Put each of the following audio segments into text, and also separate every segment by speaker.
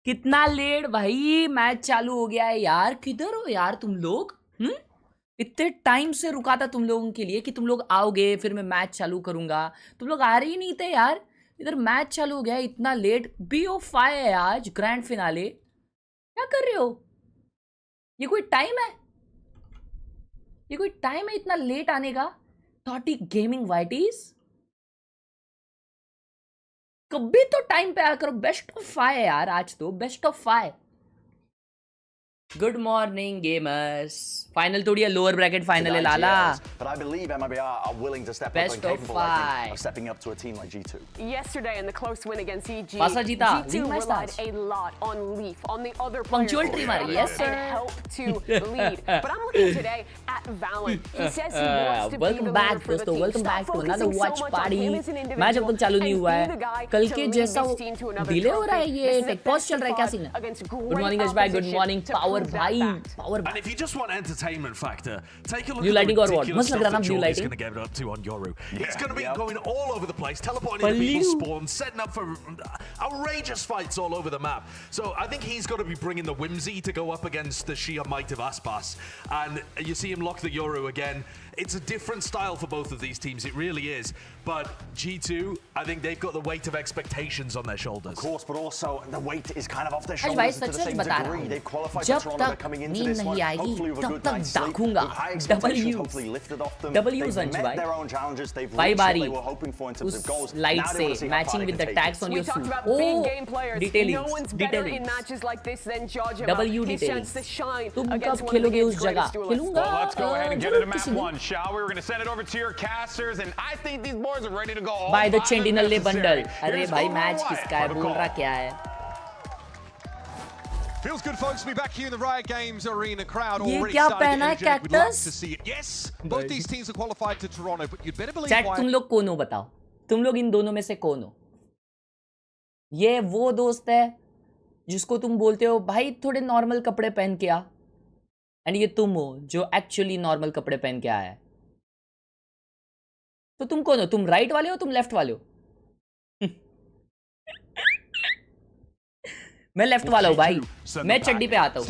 Speaker 1: कितना लेट भाई मैच चालू हो गया है यार। किधर हो यार तुम लोग? इतने टाइम से रुका था तुम लोगों के लिए कि तुम लोग आओगे फिर मैं मैच चालू करूंगा। तुम लोग आ रहे ही नहीं थे यार। इधर मैच चालू हो गया है इतना लेट। B05 है आज ग्रैंड फिनाले। क्या कर रहे हो? ये कोई टाइम है? ये कोई टाइम है इतना लेट आने का? थॉटी गेमिंग वाइटीज कभी तो टाइम पे आया करो। बेस्ट ऑफ 5 है यार आज तो best of 5। Good morning gamers. Final थोड़ी है लोअर ब्रैकेट फाइनल है लाला।
Speaker 2: But I believe Mibr are willing to step up and capable of stepping up to a team like G2.
Speaker 3: Yesterday in the close win against EG,
Speaker 1: Pasa जीता,
Speaker 3: G2 relied a lot on Leaf, on the other players
Speaker 1: Punctual tree मारी, yes sir.
Speaker 3: and help to lead. But I'm looking today at Valon. He says he wants to be the leader for the team.
Speaker 1: Welcome back to another
Speaker 3: Stop
Speaker 1: watch
Speaker 3: focusing so
Speaker 1: party.
Speaker 3: much on him as an individual
Speaker 1: match अब तक चालू नहीं हुआ है। कल के जैसा delay हो रहा है ये टेक पॉज चल रहा है क्या सीन है? गुड मॉर्निंग अशबाई, गुड मॉर्निंग पावर भाई power.
Speaker 4: And if you just want entertainment factor, take a look
Speaker 1: Blue
Speaker 4: at
Speaker 1: lighting
Speaker 4: the
Speaker 1: or what?
Speaker 4: ridiculous
Speaker 1: Must
Speaker 4: stuff
Speaker 1: लग रहा
Speaker 4: that
Speaker 1: ना blue
Speaker 4: Jordy's
Speaker 1: lighting?
Speaker 4: going to get up to on Yoru. He's going to be going all over the place, teleporting into people's spawns, setting up for outrageous fights all over the map. So I think he's got to be bringing the whimsy to go up against the sheer might of Aspas. And you see him lock the Yoru again. It's a different style for both of these teams, it really is. But G2, I think they've got the weight of expectations on their shoulders.
Speaker 2: Of course, but also the weight is kind of off their shoulders to the same degree. They've qualified for Toronto, they're coming into this one, hopefully with a good night's sleep, with high expectations hopefully lifted off them. They've met their own challenges, they've reached what they were hoping for in terms of goals.
Speaker 1: Light
Speaker 2: Now they
Speaker 1: से
Speaker 2: want to see how far
Speaker 1: matching
Speaker 2: they
Speaker 1: with
Speaker 2: can
Speaker 1: the
Speaker 2: take
Speaker 1: tags
Speaker 2: it.
Speaker 1: on
Speaker 3: We
Speaker 1: your
Speaker 3: talked
Speaker 1: suit.
Speaker 3: about big game players.
Speaker 1: Detailing,
Speaker 3: No one's better in matches like this than Georgia.
Speaker 1: W
Speaker 3: His chance to shine
Speaker 1: तुम
Speaker 3: against
Speaker 1: कब
Speaker 3: one of the
Speaker 1: खेलोगे
Speaker 3: game's
Speaker 1: उस जगह?
Speaker 3: greatest duelists.
Speaker 1: खेलूंगा।
Speaker 5: Well, let's go ahead and get into map one, shall we? We're going to send it over to your casters, and I think these boys are ready to go.
Speaker 1: By the Chendinale bundle. अरे भाई match किसका है? बोल रहा क्या है?
Speaker 6: Feels good, folks, to be back here in the Riot Games Arena. Crowd already
Speaker 1: क्या
Speaker 6: starting
Speaker 1: पहना है
Speaker 6: to get energetic. We'd love
Speaker 1: cactus?
Speaker 6: to see it. Yes, both these teams are qualified to Toronto, but you'd better believe
Speaker 1: chat तुम लोग कौन हो बताओ? तुम लोग इन दोनों में से कौन हो? ये वो दोस्त है जिसको तुम बोलते हो भाई थोड़े नॉर्मल कपड़े पहन के आ, एंड ये तुम हो जो एक्चुअली नॉर्मल कपड़े पहन के आया है। तो तुम कौन हो? तुम राइट वाले हो, तुम लेफ्ट वाले हो? मैं लेफ्ट वाला हूँ भाई। मैं चड्डी पे आता हूँ।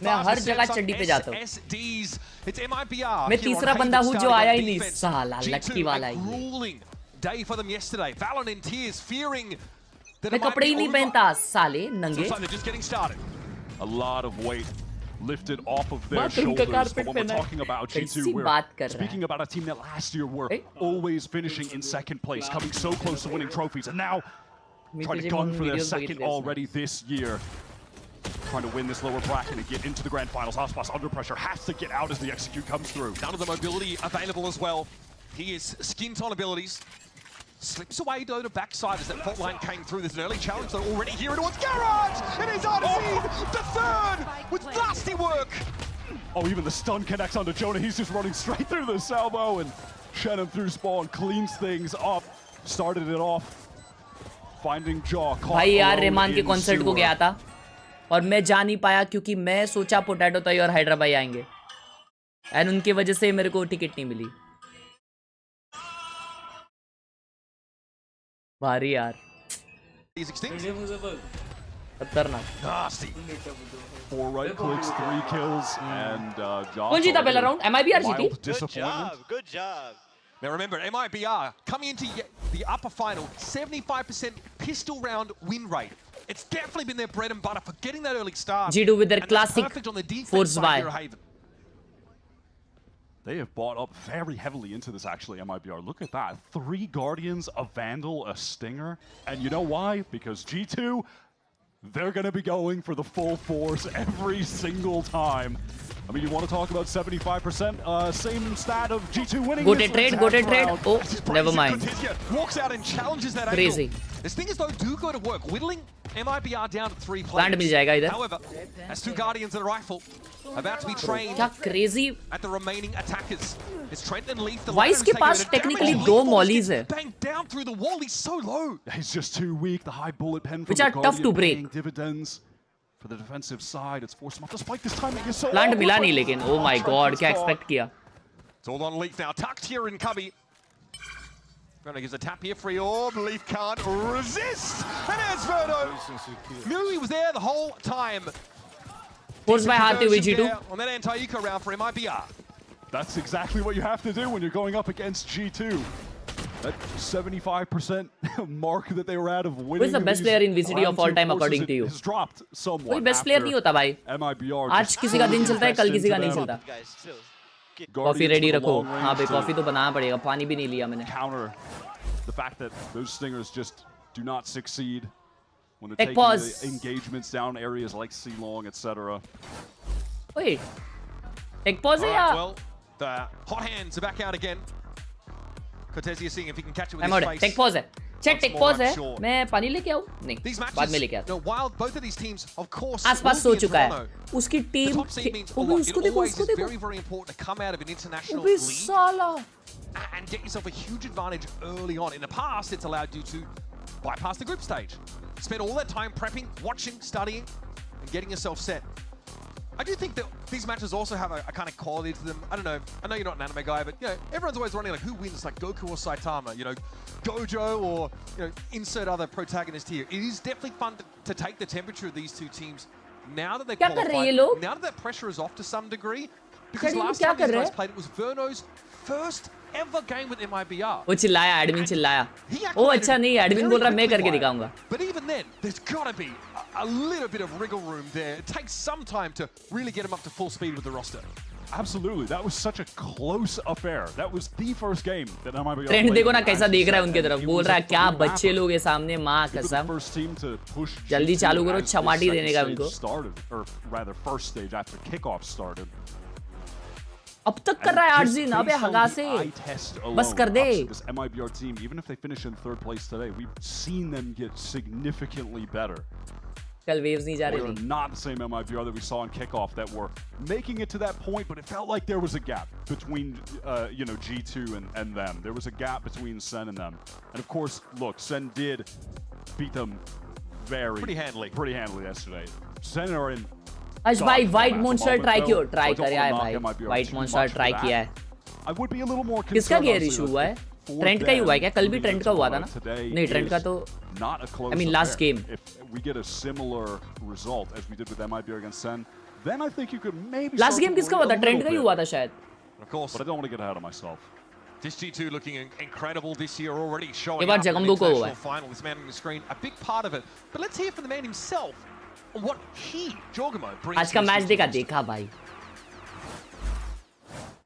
Speaker 1: मैं हर जगह चड्डी पे जाता हूँ। मैं तीसरा बंदा हूँ जो आया ही नहीं। साला लक्की वाला ही। मैं कपड़े ही नहीं पहनता साले नंगे।
Speaker 7: A lot of weight lifted off of their shoulders. But when we're talking about G2, we're speaking about a team that last year were always finishing in second place, coming so close to winning trophies, and now trying to gun for their second already this year. Trying to win this lower bracket and get into the grand finals. Aspas under pressure, has to get out as the execute comes through.
Speaker 6: None of the mobility available as well. He is skint on abilities. Slips away though to backside as that fault line came through. There's an early challenge though already here towards Garage! It is Odyssey! The third with nasty work!
Speaker 7: Oh, even the stun connects onto Jonah. He's just running straight through the salvo and Shannon through spawn cleans things up. Started it off. Finding Jaw.
Speaker 1: भाई यार रहमान के concert को गया था और मैं जा नहीं पाया क्योंकि मैं सोचा पोटैटो ताई और हैदराबाद आएंगे एंड उनकी वजह से मेरे को टिकट नहीं मिली। भारी यार खतरनाक।
Speaker 7: Four right clicks, 3 kills, and
Speaker 1: कौन जीता पहला राउंड? MIBR जीती?
Speaker 5: Good job.
Speaker 6: Now remember, MIBR coming into the upper final, 75% pistol round win rate. It's definitely been their bread and butter for getting that early start.
Speaker 1: G2 with their classic force buy.
Speaker 7: They have bought up very heavily into this, actually, MIBR. Look at that. 3 Guardians, a Vandal, a Stinger. And you know why? Because G2, they're going to be going for the full force every single time. I mean, you want to talk about 75%, same stat of G2 winning.
Speaker 1: Go to trade. Oh, never mind.
Speaker 6: Walks out and challenges that
Speaker 1: Crazy.
Speaker 6: angle. This thing is though do go to work. Whittling MIBR down to 3
Speaker 1: Plant mill
Speaker 6: players.
Speaker 1: जाएगा इधर।
Speaker 6: However, as 2 Guardians and a rifle about to be trained
Speaker 1: क्या crazy?
Speaker 6: at the remaining attackers. It's Trent and Leaf. The
Speaker 1: Wise के पास technically 2 mollies है.
Speaker 6: Bang down through the wall. He's so low.
Speaker 7: He's just too weak. The high bullet pen from
Speaker 1: Which
Speaker 7: the
Speaker 1: are tough to
Speaker 7: Guardian
Speaker 1: break.
Speaker 7: paying dividends for the defensive side. It's forced him off the spike. This timing is so
Speaker 1: Plant
Speaker 7: awkward.
Speaker 1: मिला नहीं लेकिन oh my god क्या expect किया?
Speaker 6: It's all on Leaf now. Tucked here in Cubby. Verno gives a tap here, free orb. Leaf can't resist. And there's Verno. Knew he was there the whole time.
Speaker 1: Forced by Hati G2.
Speaker 6: On that anti-eco round for MIBR.
Speaker 7: That's exactly what you have to do when you're going up against G2. That 75% mark that they were at of winning.
Speaker 1: Who is the best player in VCT of all time according to you?
Speaker 7: Has dropped somewhat.
Speaker 1: कोई best player नहीं होता भाई.
Speaker 7: MIBR
Speaker 1: आज किसी का दिन चलता है, कल किसी का नहीं चलता. कॉफी रेडी रखो. हाँ भाई कॉफी तो बनाना पड़ेगा. पानी भी नहीं लिया मैंने.
Speaker 7: Counter the fact that those stingers just do not succeed when they're
Speaker 1: Tech
Speaker 7: taking
Speaker 1: pause.
Speaker 7: the engagements down areas like C-Long, etc.
Speaker 1: Wait. Tech pause है या?
Speaker 6: Well, the hot hands are back out again. Cortezia seeing if he can catch it with
Speaker 1: I'm
Speaker 6: his
Speaker 1: out.
Speaker 6: face.
Speaker 1: Tech pause है. Check tech pause है. मैं पानी लेके आऊँ? नहीं.
Speaker 6: These matches,
Speaker 1: बाद में लेके आता.
Speaker 6: no, while both of these teams, of course,
Speaker 1: आसपास सो
Speaker 6: will be in
Speaker 1: चुका है.
Speaker 6: Toronto,
Speaker 1: उसकी
Speaker 6: the
Speaker 1: team.
Speaker 6: top seed means a
Speaker 1: वो भी
Speaker 6: lot.
Speaker 1: उसको
Speaker 6: It
Speaker 1: देखो,
Speaker 6: always
Speaker 1: उसको
Speaker 6: is
Speaker 1: देखो.
Speaker 6: very, very important to come out of an international
Speaker 1: वो भी
Speaker 6: league
Speaker 1: साला.
Speaker 6: and get yourself a huge advantage early on. In the past, it's allowed you to bypass the group stage. Spend all that time prepping, watching, studying, and getting yourself set. I do think that these matches also have a kind of quality to them. I don't know. I know you're not an anime guy, but you know, everyone's always wondering like who wins, like Goku or Saitama. You know, Gojo or insert other protagonist here. It is definitely fun to take the temperature of these two teams now that they're qualified. Now that that pressure is off to some degree, because last time these guys played, it was Verno's first ever game with MIBR.
Speaker 1: वो चिल्लाया, admin चिल्लाया. ओ अच्छा नहीं, admin बोल रहा मैं करके दिखाऊंगा.
Speaker 6: But even then, there's got to be a little bit of wriggle room there. It takes some time to really get him up to full speed with the roster.
Speaker 7: Absolutely, that was such a close affair. That was the first game that MIBR.
Speaker 1: Trend देखो ना कैसा देख रहा है उनके तरफ. बोल रहा है क्या बच्चे लोग हैं सामने, माँ कसम. जल्दी चालू करो, चमाटी देने का उनको.
Speaker 7: Or rather, first stage after kickoff started.
Speaker 1: अब तक कर रहा है आर्जिन. अबे हगा से. बस कर दे.
Speaker 7: This MIBR team, even if they finish in third place today, we've seen them get significantly better.
Speaker 1: कल वेव्स नहीं जा
Speaker 7: They
Speaker 1: रही
Speaker 7: were
Speaker 1: थी.
Speaker 7: not the same MIBR that we saw in kickoff that were making it to that point, but it felt like there was a gap between G2 and them. There was a gap between Sen and them. And of course, look, Sen did beat them pretty handily yesterday. Sen are in.
Speaker 1: आज भाई white monster try किया है भाई. White monster try किया है.
Speaker 7: I would be a little more concerned.
Speaker 1: किसका gear issue हुआ है? ट्रेंड का ही हुआ है क्या? कल भी ट्रेंड का हुआ था ना? नहीं ट्रेंड का तो I mean last game.
Speaker 7: If we get a similar result as we did with MIBR against Sen, then I think you could maybe.
Speaker 1: Last game किसका हुआ था? ट्रेंड का ही हुआ था शायद.
Speaker 6: Of course.
Speaker 7: But I don't want to get ahead of myself.
Speaker 6: This G2 looking incredible this year already, showing
Speaker 1: ये बार
Speaker 6: up in the
Speaker 1: जगम्बू को हुआ
Speaker 6: international
Speaker 1: है.
Speaker 6: final. This man on the screen, a big part of it. But let's hear from the man himself on what he, Jorgamo, brings.
Speaker 1: आज का match देखा भाई.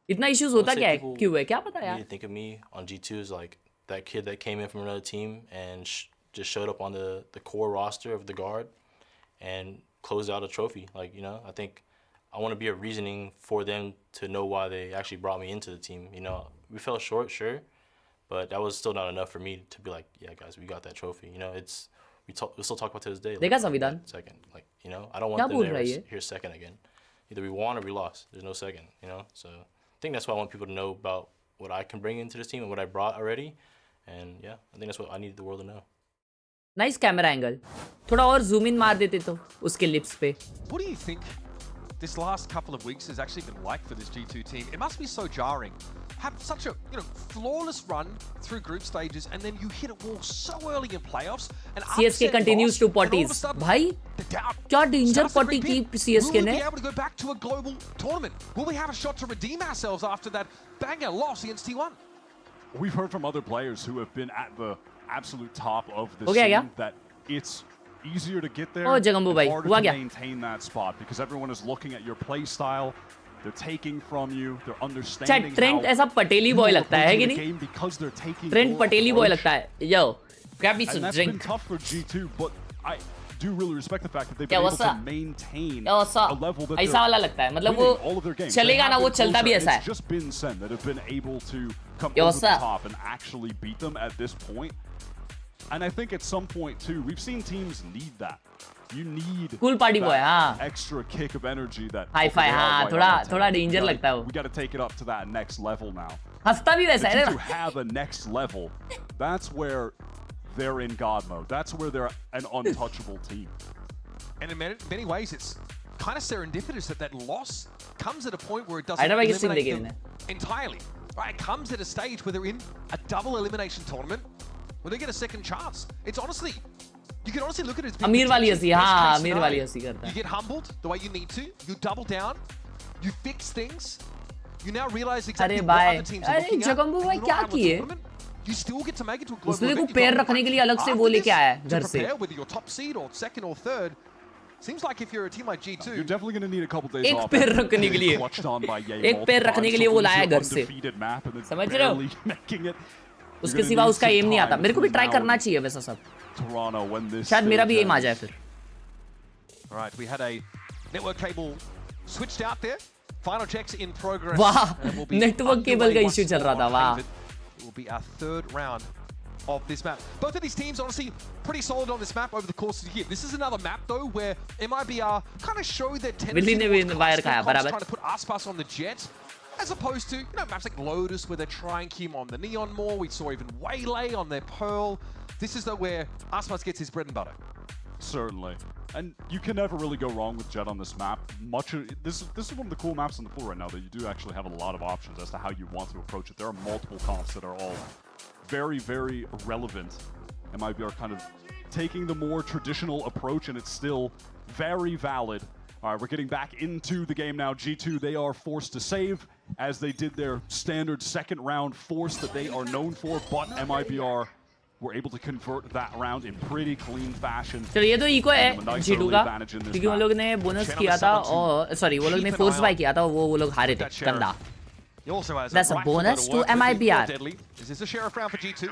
Speaker 1: इतना issues होता क्या है? क्यों है? क्या पता यार?
Speaker 8: Think of me on G2 is like that kid that came in from another team and just showed up on the core roster of the guard and closed out a trophy. Like, you know, I think I want to be a reasoning for them to know why they actually brought me into the team. You know, we fell short, sure, but that was still not enough for me to be like, yeah, guys, we got that trophy. You know, we still talk about to this day.
Speaker 1: देखा संविधान?
Speaker 8: Second, like, you know, I don't want them to hear second again. Either we won or we lost. There's no second, you know. So I think that's why I want people to know about what I can bring into this team and what I brought already. And yeah, I think that's what I need the world to know.
Speaker 1: Nice camera angle. थोड़ा और zoom in मार देते तो उसके lips पे.
Speaker 6: What do you think this last couple of weeks has actually been like for this G2 team? It must be so jarring. Have such a flawless run through group stages, and then you hit a wall so early in playoffs. And
Speaker 1: CSK continues to potties. भाई क्या danger potty की CSK ने?
Speaker 6: Will we be able to go back to a global tournament? Will we have a shot to redeem ourselves after that banger loss against T1?
Speaker 7: We've heard from other players who have been at the absolute top of the
Speaker 1: scene
Speaker 7: that it's easier to get there
Speaker 1: and
Speaker 7: harder to maintain that spot because everyone is looking at your play style. They're taking from you. They're understanding.
Speaker 1: Trend ऐसा पटेली boy लगता है कि नहीं? Trend पटेली boy लगता है. Yo, grab me some
Speaker 7: and
Speaker 1: drink.
Speaker 7: That's been tough for G2, but I do really respect the fact that they've been able to maintain a level that
Speaker 1: ऐसा वाला लगता है. मतलब वो चलेगा ना, वो चलता भी ऐसा है.
Speaker 7: It's just been Sen that have been able to come over the top and actually beat them at this point. And I think at some point too, we've seen teams need that. You need
Speaker 1: cool party boy, हाँ.
Speaker 7: extra kick of energy that
Speaker 1: high five, हाँ. थोड़ा danger लगता है वो.
Speaker 7: We got to take it up to that next level now.
Speaker 1: हंसता भी वैसा है ना.
Speaker 7: To have a next level, that's where they're in God mode. That's where they're an untouchable team.
Speaker 6: And in many ways, it's kind of serendipitous that loss comes at a point where it doesn't eliminate them entirely. Right, it comes at a stage where they're in a double elimination tournament where they get a second chance. It's honestly, you can honestly look at it as
Speaker 1: Amir wali hasi, हाँ Amir wali hasi करता
Speaker 6: You
Speaker 1: है.
Speaker 6: get humbled the way you need to. You double down. You fix things. You now realize exactly what other teams are looking at.
Speaker 1: जगम्बू भाई क्या किए?
Speaker 6: You still get to make it to a global
Speaker 1: उसने
Speaker 6: event.
Speaker 1: को पैर रखने के लिए अलग से वो लेके आया है घर से.
Speaker 6: Whether you're top seed or second or third. Seems like if you're a team like G2,
Speaker 7: you're definitely going to need a couple days
Speaker 1: एक
Speaker 7: off.
Speaker 1: पैर रखने के लिए. एक पैर रखने के लिए वो लाया घर से. समझ रहे हो? उसके सिवा उसका एम नहीं आता. मेरे को भी ट्राई करना चाहिए वैसा सब. शायद मेरा भी एम आ जाए फिर.
Speaker 6: All right, we had a network cable switched out there. Final checks in progress.
Speaker 1: वाह, नेटवर्क केबल का इश्यू चल रहा था. वाह.
Speaker 6: It will be our third round of this map. Both of these teams honestly pretty solid on this map over the course of the year. This is another map though where MIBR kind of show their tendency trying to put Aspas on the jet as opposed to, you know, maps like Lotus where they try and keep on the Neon more. We saw even Waylay on their Pearl. This is though where Aspas gets his bread and butter.
Speaker 7: Certainly. And you can never really go wrong with Jet on this map. This is one of the cool maps on the pool right now that you do actually have a lot of options as to how you want to approach it. There are multiple comps that are all very, very relevant. MIBR kind of taking the more traditional approach, and it's still very valid. All right, we're getting back into the game now. G2, they are forced to save as they did their standard second round force that they are known for, but MIBR were able to convert that round in pretty clean fashion.
Speaker 1: चलो ये तो eco है G2 का, क्योंकि वो लोग ने bonus किया था और सॉरी वो लोग ने फोर्स बाय किया था, वो लोग हारे थे गंदा. That's a bonus to MIBR.
Speaker 6: Is this a sheriff round for G2?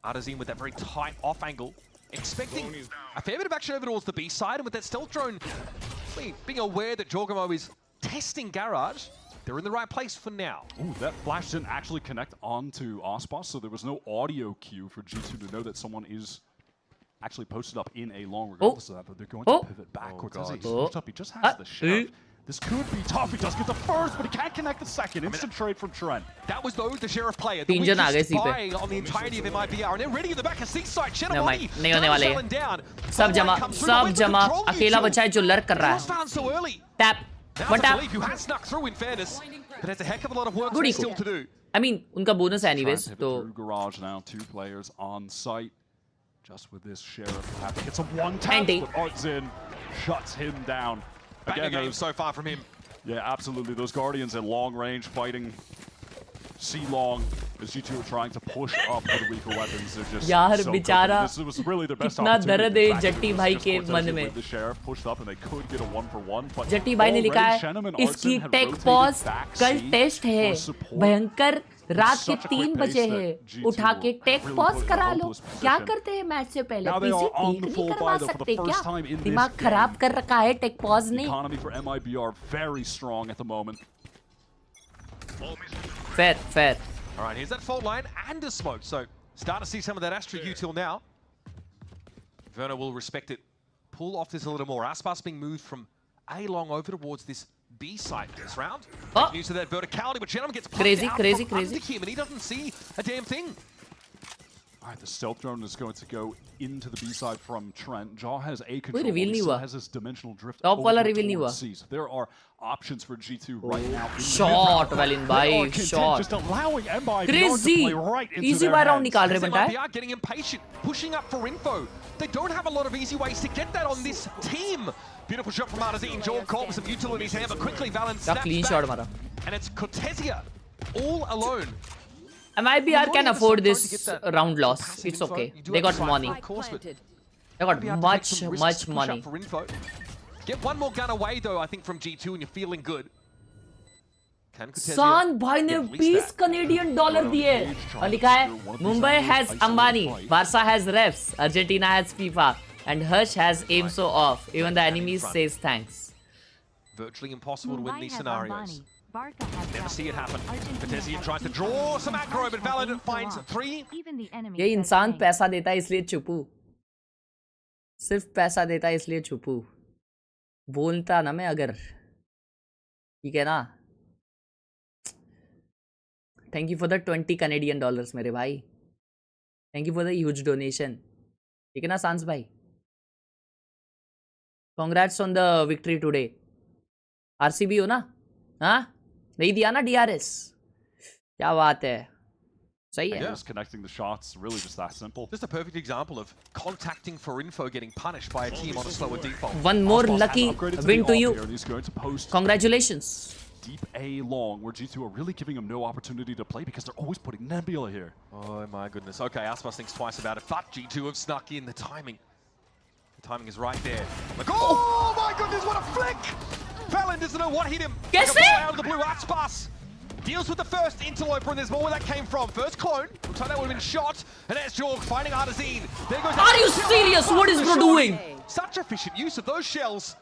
Speaker 6: Artazine with that very tight off angle, expecting a fair bit of action over towards the B side, and with that stealth drone being aware that Jorgamo is testing Garage, they're in the right place for now.
Speaker 7: Ooh, that flash didn't actually connect onto Aspas, so there was no audio cue for G2 to know that someone is actually posted up in a long regardless of that, but they're going to pivot back. Cortez he just has the sheriff. This could be tough. He does get the first, but he can't connect the second. Instant trade from Trent.
Speaker 6: That was though the sheriff player. The weakest spy on the entirety of MIBR, and they're ready in the back of Seaside. Shenamoni down.
Speaker 1: सब जमा अकेला बचा है जो lurk कर रहा है. Tap. One tap.
Speaker 6: You had snuck through in fairness, but there's a heck of a lot of work still to do.
Speaker 1: I mean, उनका bonus है anyways. तो
Speaker 7: Garage now, 2 players on site. Just with this sheriff, have to get some one tap. But Artzin shuts him down.
Speaker 6: Again, game so far from him.
Speaker 7: Yeah, absolutely. Those Guardians at long range fighting C-long as G2 are trying to push up with the weaker weapons. They're just
Speaker 1: यार
Speaker 7: so
Speaker 1: बेचारा
Speaker 7: this was really their best
Speaker 1: कितना दर्द है जट्टी भाई के मन में.
Speaker 7: The sheriff pushed up and they could get a 1-for-1, but
Speaker 1: Jatti भाई ने लिखा है इसकी टेक पॉज कल टेस्ट है भयंकर रात के 3 बजे है उठा के टेक पॉज करा लो. क्या करते हैं मैच से पहले पीसी ठीक नहीं करवा सकते क्या? दिमाग खराब कर रखा है टेक पॉज ने.
Speaker 7: Economy for MIBR very strong at the moment.
Speaker 1: Fair.
Speaker 6: All right, here's that fault line and a smoke. So start to see some of that Astra util now. Verno will respect it. Pull off this a little more. Aspas being moved from A long over towards this B site this round. News to that verticality, but Gentleman gets
Speaker 1: crazy.
Speaker 6: Under him, and he doesn't see a damn thing.
Speaker 7: All right, the stealth drone is going to go into the B side from Trent. Jaw has A control.
Speaker 1: reveal नहीं हुआ.
Speaker 7: Has this dimensional drift.
Speaker 1: Top वाला reveal नहीं हुआ.
Speaker 7: So there are options for G2 right now.
Speaker 1: Shot Valin भाई, shot.
Speaker 7: Just allowing MIBR
Speaker 1: Crazy.
Speaker 7: to play right into
Speaker 1: Easy
Speaker 7: their
Speaker 1: round निकाल रहे बनता है.
Speaker 6: MIBR getting impatient, pushing up for info. They don't have a lot of easy ways to get that on this team. Beautiful shot from Artazine. Jorg caught with some util in his hand, but quickly Valin snaps
Speaker 1: clean
Speaker 6: back.
Speaker 1: shot मारा.
Speaker 6: And it's Cortesia all alone.
Speaker 1: MIBR can afford this round loss. It's okay. They got money. They got much money.
Speaker 6: Get one more gun away though, I think, from G2, and you're feeling good.
Speaker 1: San भाई ने 20 Canadian dollar दिए और लिखा है Mumbai has Ambani, Barca has refs, Argentina has FIFA, and Hush has aim so off. Even the enemy says thanks.
Speaker 6: Virtually impossible to win these scenarios. Never see it happen. Cortesia tries to draw some aggro, but Valid finds 3.
Speaker 1: ये इंसान पैसा देता है इसलिए चुपू. सिर्फ पैसा देता है इसलिए चुपू. बोलता ना मैं अगर. ठीक है ना? Thank you for the 20 Canadian dollars मेरे भाई. Thank you for the huge donation. ठीक है ना सांस भाई? Congrats on the victory today. RCB हो ना? हाँ? नहीं दिया ना DRS? क्या बात है, सही है.
Speaker 7: Just connecting the shots, really just that simple.
Speaker 6: Just a perfect example of contacting for info getting punished by a team on a slower default.
Speaker 1: One more lucky win to you.
Speaker 7: He's going to post
Speaker 1: Congratulations.
Speaker 7: deep A long, where G2 are really giving him no opportunity to play because they're always putting Nebula here.
Speaker 6: Oh my goodness. Okay, Aspas thinks twice about it, but G2 have snuck in. The timing is right there. Like, oh my goodness, what a flick! Fallon doesn't know what hit him.
Speaker 1: Guess
Speaker 6: Like a ball
Speaker 1: it?
Speaker 6: out of the blue. Aspas deals with the first interloper, and there's more where that came from. First clone. Looks like that would have been shot. And there's Jorg finding Artazine. There goes.
Speaker 1: Are you serious? What is bro doing?
Speaker 6: Such efficient use of those shells.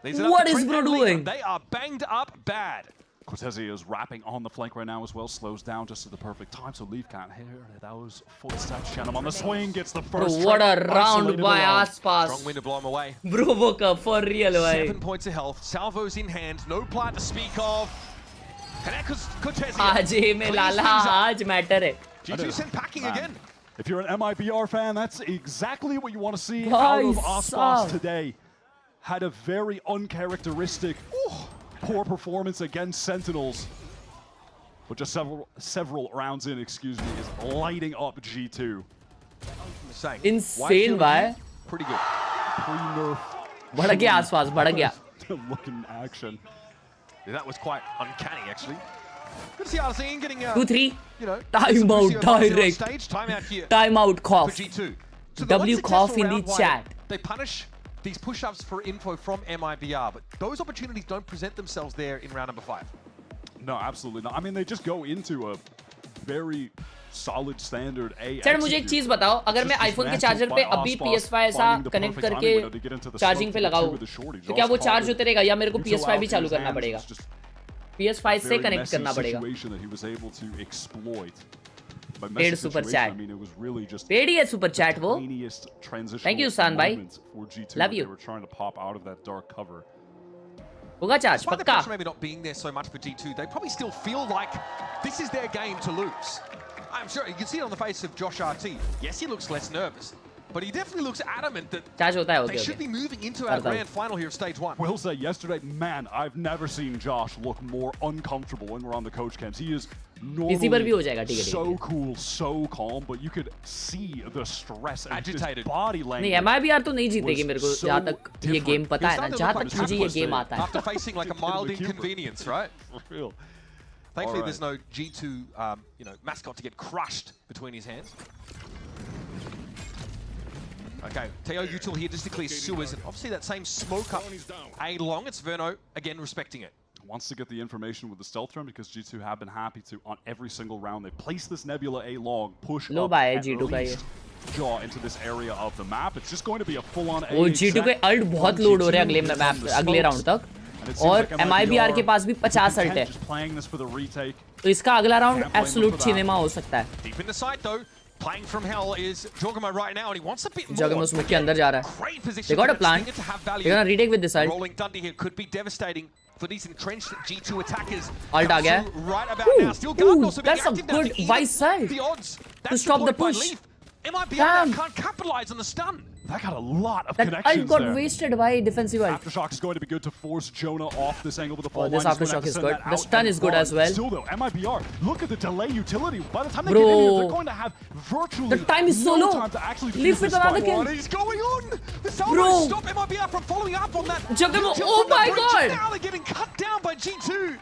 Speaker 1: What is bro doing?
Speaker 6: They are banged up bad.
Speaker 7: Cortezi is wrapping on the flank right now as well, slows down just at the perfect time, so Leaf can't hear those footsteps. Shannon on the swing, gets the
Speaker 1: Bro,
Speaker 7: first
Speaker 1: what a
Speaker 7: trap,
Speaker 1: round
Speaker 7: isolated
Speaker 1: by
Speaker 7: alone.
Speaker 1: Aspas.
Speaker 6: Strong wind to blow him away.
Speaker 1: Bro, woke up for real, bhai.
Speaker 6: 7 points of health. Salvos in hand. No plant to speak of. Connect Cortezi.
Speaker 1: आज ये में लाला आज matter है.
Speaker 6: G2 sent packing again.
Speaker 7: If you're an MIBR fan, that's exactly what you want to see
Speaker 1: Bhai
Speaker 7: out of Aspas
Speaker 1: sahab.
Speaker 7: today. Had a very uncharacteristic, poor performance against Sentinels. But just several rounds in, excuse me, is lighting up G2.
Speaker 1: Insane, bhai.
Speaker 6: Pretty good.
Speaker 7: Pre-nerf.
Speaker 1: बढ़ गया आसपास, बढ़ गया.
Speaker 7: Look in action.
Speaker 6: Yeah, that was quite uncanny, actually. Good to see Arsene getting
Speaker 1: 2-3.
Speaker 6: you know,
Speaker 1: Time out,
Speaker 6: Lucio Martin on
Speaker 1: direct.
Speaker 6: stage. Time out here
Speaker 1: Time out,
Speaker 6: for
Speaker 1: cough.
Speaker 6: G2. So the
Speaker 1: W
Speaker 6: one
Speaker 1: cough
Speaker 6: successful
Speaker 1: in the
Speaker 6: round why
Speaker 1: chat.
Speaker 6: They punish these push-ups for info from MIBR, but those opportunities don't present themselves there in round number 5.
Speaker 7: No, absolutely not. I mean, they just go into a very solid standard A.
Speaker 1: Sir मुझे एक चीज बताओ, अगर मैं iPhone के charger पे अभी PS5 ऐसा कनेक्ट करके चार्जिंग पे लगाऊं, तो क्या वो चार्ज होते रहेगा या मेरे को PS5 भी चालू करना पड़ेगा? PS5 से कनेक्ट करना पड़ेगा. Paid super chat. पेड ही है सुपर चैट वो. Thank you, San bhai. Love you. होगा चार्ज
Speaker 6: Despite the
Speaker 1: पक्का.
Speaker 6: pressure maybe not being there so much for G2, they probably still feel like this is their game to lose. I'm sure you can see it on the face of Josh RT. Yes, he looks less nervous, but he definitely looks adamant that
Speaker 1: charge होता है.
Speaker 6: they
Speaker 1: okay
Speaker 6: should be
Speaker 1: okay.
Speaker 6: moving into our grand final here of stage 1.
Speaker 7: Will say yesterday, man, I've never seen Josh look more uncomfortable when we're on the coach camps. He is
Speaker 1: इसी पर भी हो जाएगा. ठीक है.
Speaker 7: so cool, so calm, but you could see the stress and
Speaker 6: Agitated.
Speaker 7: his body language.
Speaker 1: नहीं MIBR तो नहीं जीतेगी मेरे को जहाँ तक ये गेम पता है ना, जहाँ तक मुझे ये गेम आता है.
Speaker 6: After facing like a mild inconvenience, right?
Speaker 7: For real.
Speaker 6: Thankfully, there's no G2, mascot to get crushed between his hands. Okay, Teo util here just to clear sewers, and obviously that same smoke up A long. It's Verno again respecting it.
Speaker 7: Wants to get the information with the stealth run because G2 have been happy to on every single round. They place this Nebula A long, push
Speaker 1: low
Speaker 7: up
Speaker 1: भाई
Speaker 7: at
Speaker 1: G2 का ये.
Speaker 7: least jaw into this area of the map. It's just going to be a full-on A.
Speaker 1: वो G2 के alt बहुत load हो रहे हैं अगले मैप अगले राउंड तक. और MIBR के पास भी 50 अल्ट है. तो इसका अगला राउंड एब्सोल्यूट सिनेमा हो सकता है.
Speaker 6: Deep in the side though, playing from hell is Jogamo right now, and he wants a bit more.
Speaker 1: Jogamo smoke के अंदर जा रहा है.
Speaker 6: Great position.
Speaker 1: They got a plan.
Speaker 6: To have
Speaker 1: They're
Speaker 6: value.
Speaker 1: gonna retake with this ult.
Speaker 6: Rolling Thunder here could be devastating for these entrenched G2 attackers.
Speaker 1: Ult आ गया.
Speaker 6: Right about now. Still Garden also being
Speaker 1: that's a
Speaker 6: active now
Speaker 1: good
Speaker 6: to even
Speaker 1: vice ult.
Speaker 6: the odds.
Speaker 1: To
Speaker 6: That's
Speaker 1: stop the
Speaker 6: deployed by
Speaker 1: push.
Speaker 6: Leaf. MIBR
Speaker 1: Damn.
Speaker 6: can't capitalize on the stun.
Speaker 7: That got a lot of
Speaker 1: That
Speaker 7: connections
Speaker 1: ult got
Speaker 7: there.
Speaker 1: wasted by defensive ult.
Speaker 7: Aftershock is going to be good to force Jonah off this angle with the fall
Speaker 1: Oh, this
Speaker 7: line. He's gonna have
Speaker 1: Aftershock
Speaker 7: to
Speaker 1: is
Speaker 7: send
Speaker 1: good.
Speaker 7: that
Speaker 1: The
Speaker 7: out
Speaker 1: stun
Speaker 7: and
Speaker 1: is good
Speaker 7: run.
Speaker 1: as well.
Speaker 7: Still though, MIBR, look at the delay utility. By the time they
Speaker 1: Bro.
Speaker 7: get in here, they're going to have virtually
Speaker 1: The time is so
Speaker 7: no
Speaker 1: low.
Speaker 7: time to actually
Speaker 1: Leaf
Speaker 7: defuse
Speaker 1: with
Speaker 7: this
Speaker 1: another
Speaker 7: fight.
Speaker 1: kill.
Speaker 6: What is going on? The
Speaker 1: Bro.
Speaker 6: Salvos stop MIBR from following up on that.
Speaker 1: Jogamo,
Speaker 6: Util
Speaker 1: oh
Speaker 6: from the
Speaker 1: my
Speaker 6: bridge.
Speaker 1: God.
Speaker 6: Now they're getting cut down by G2.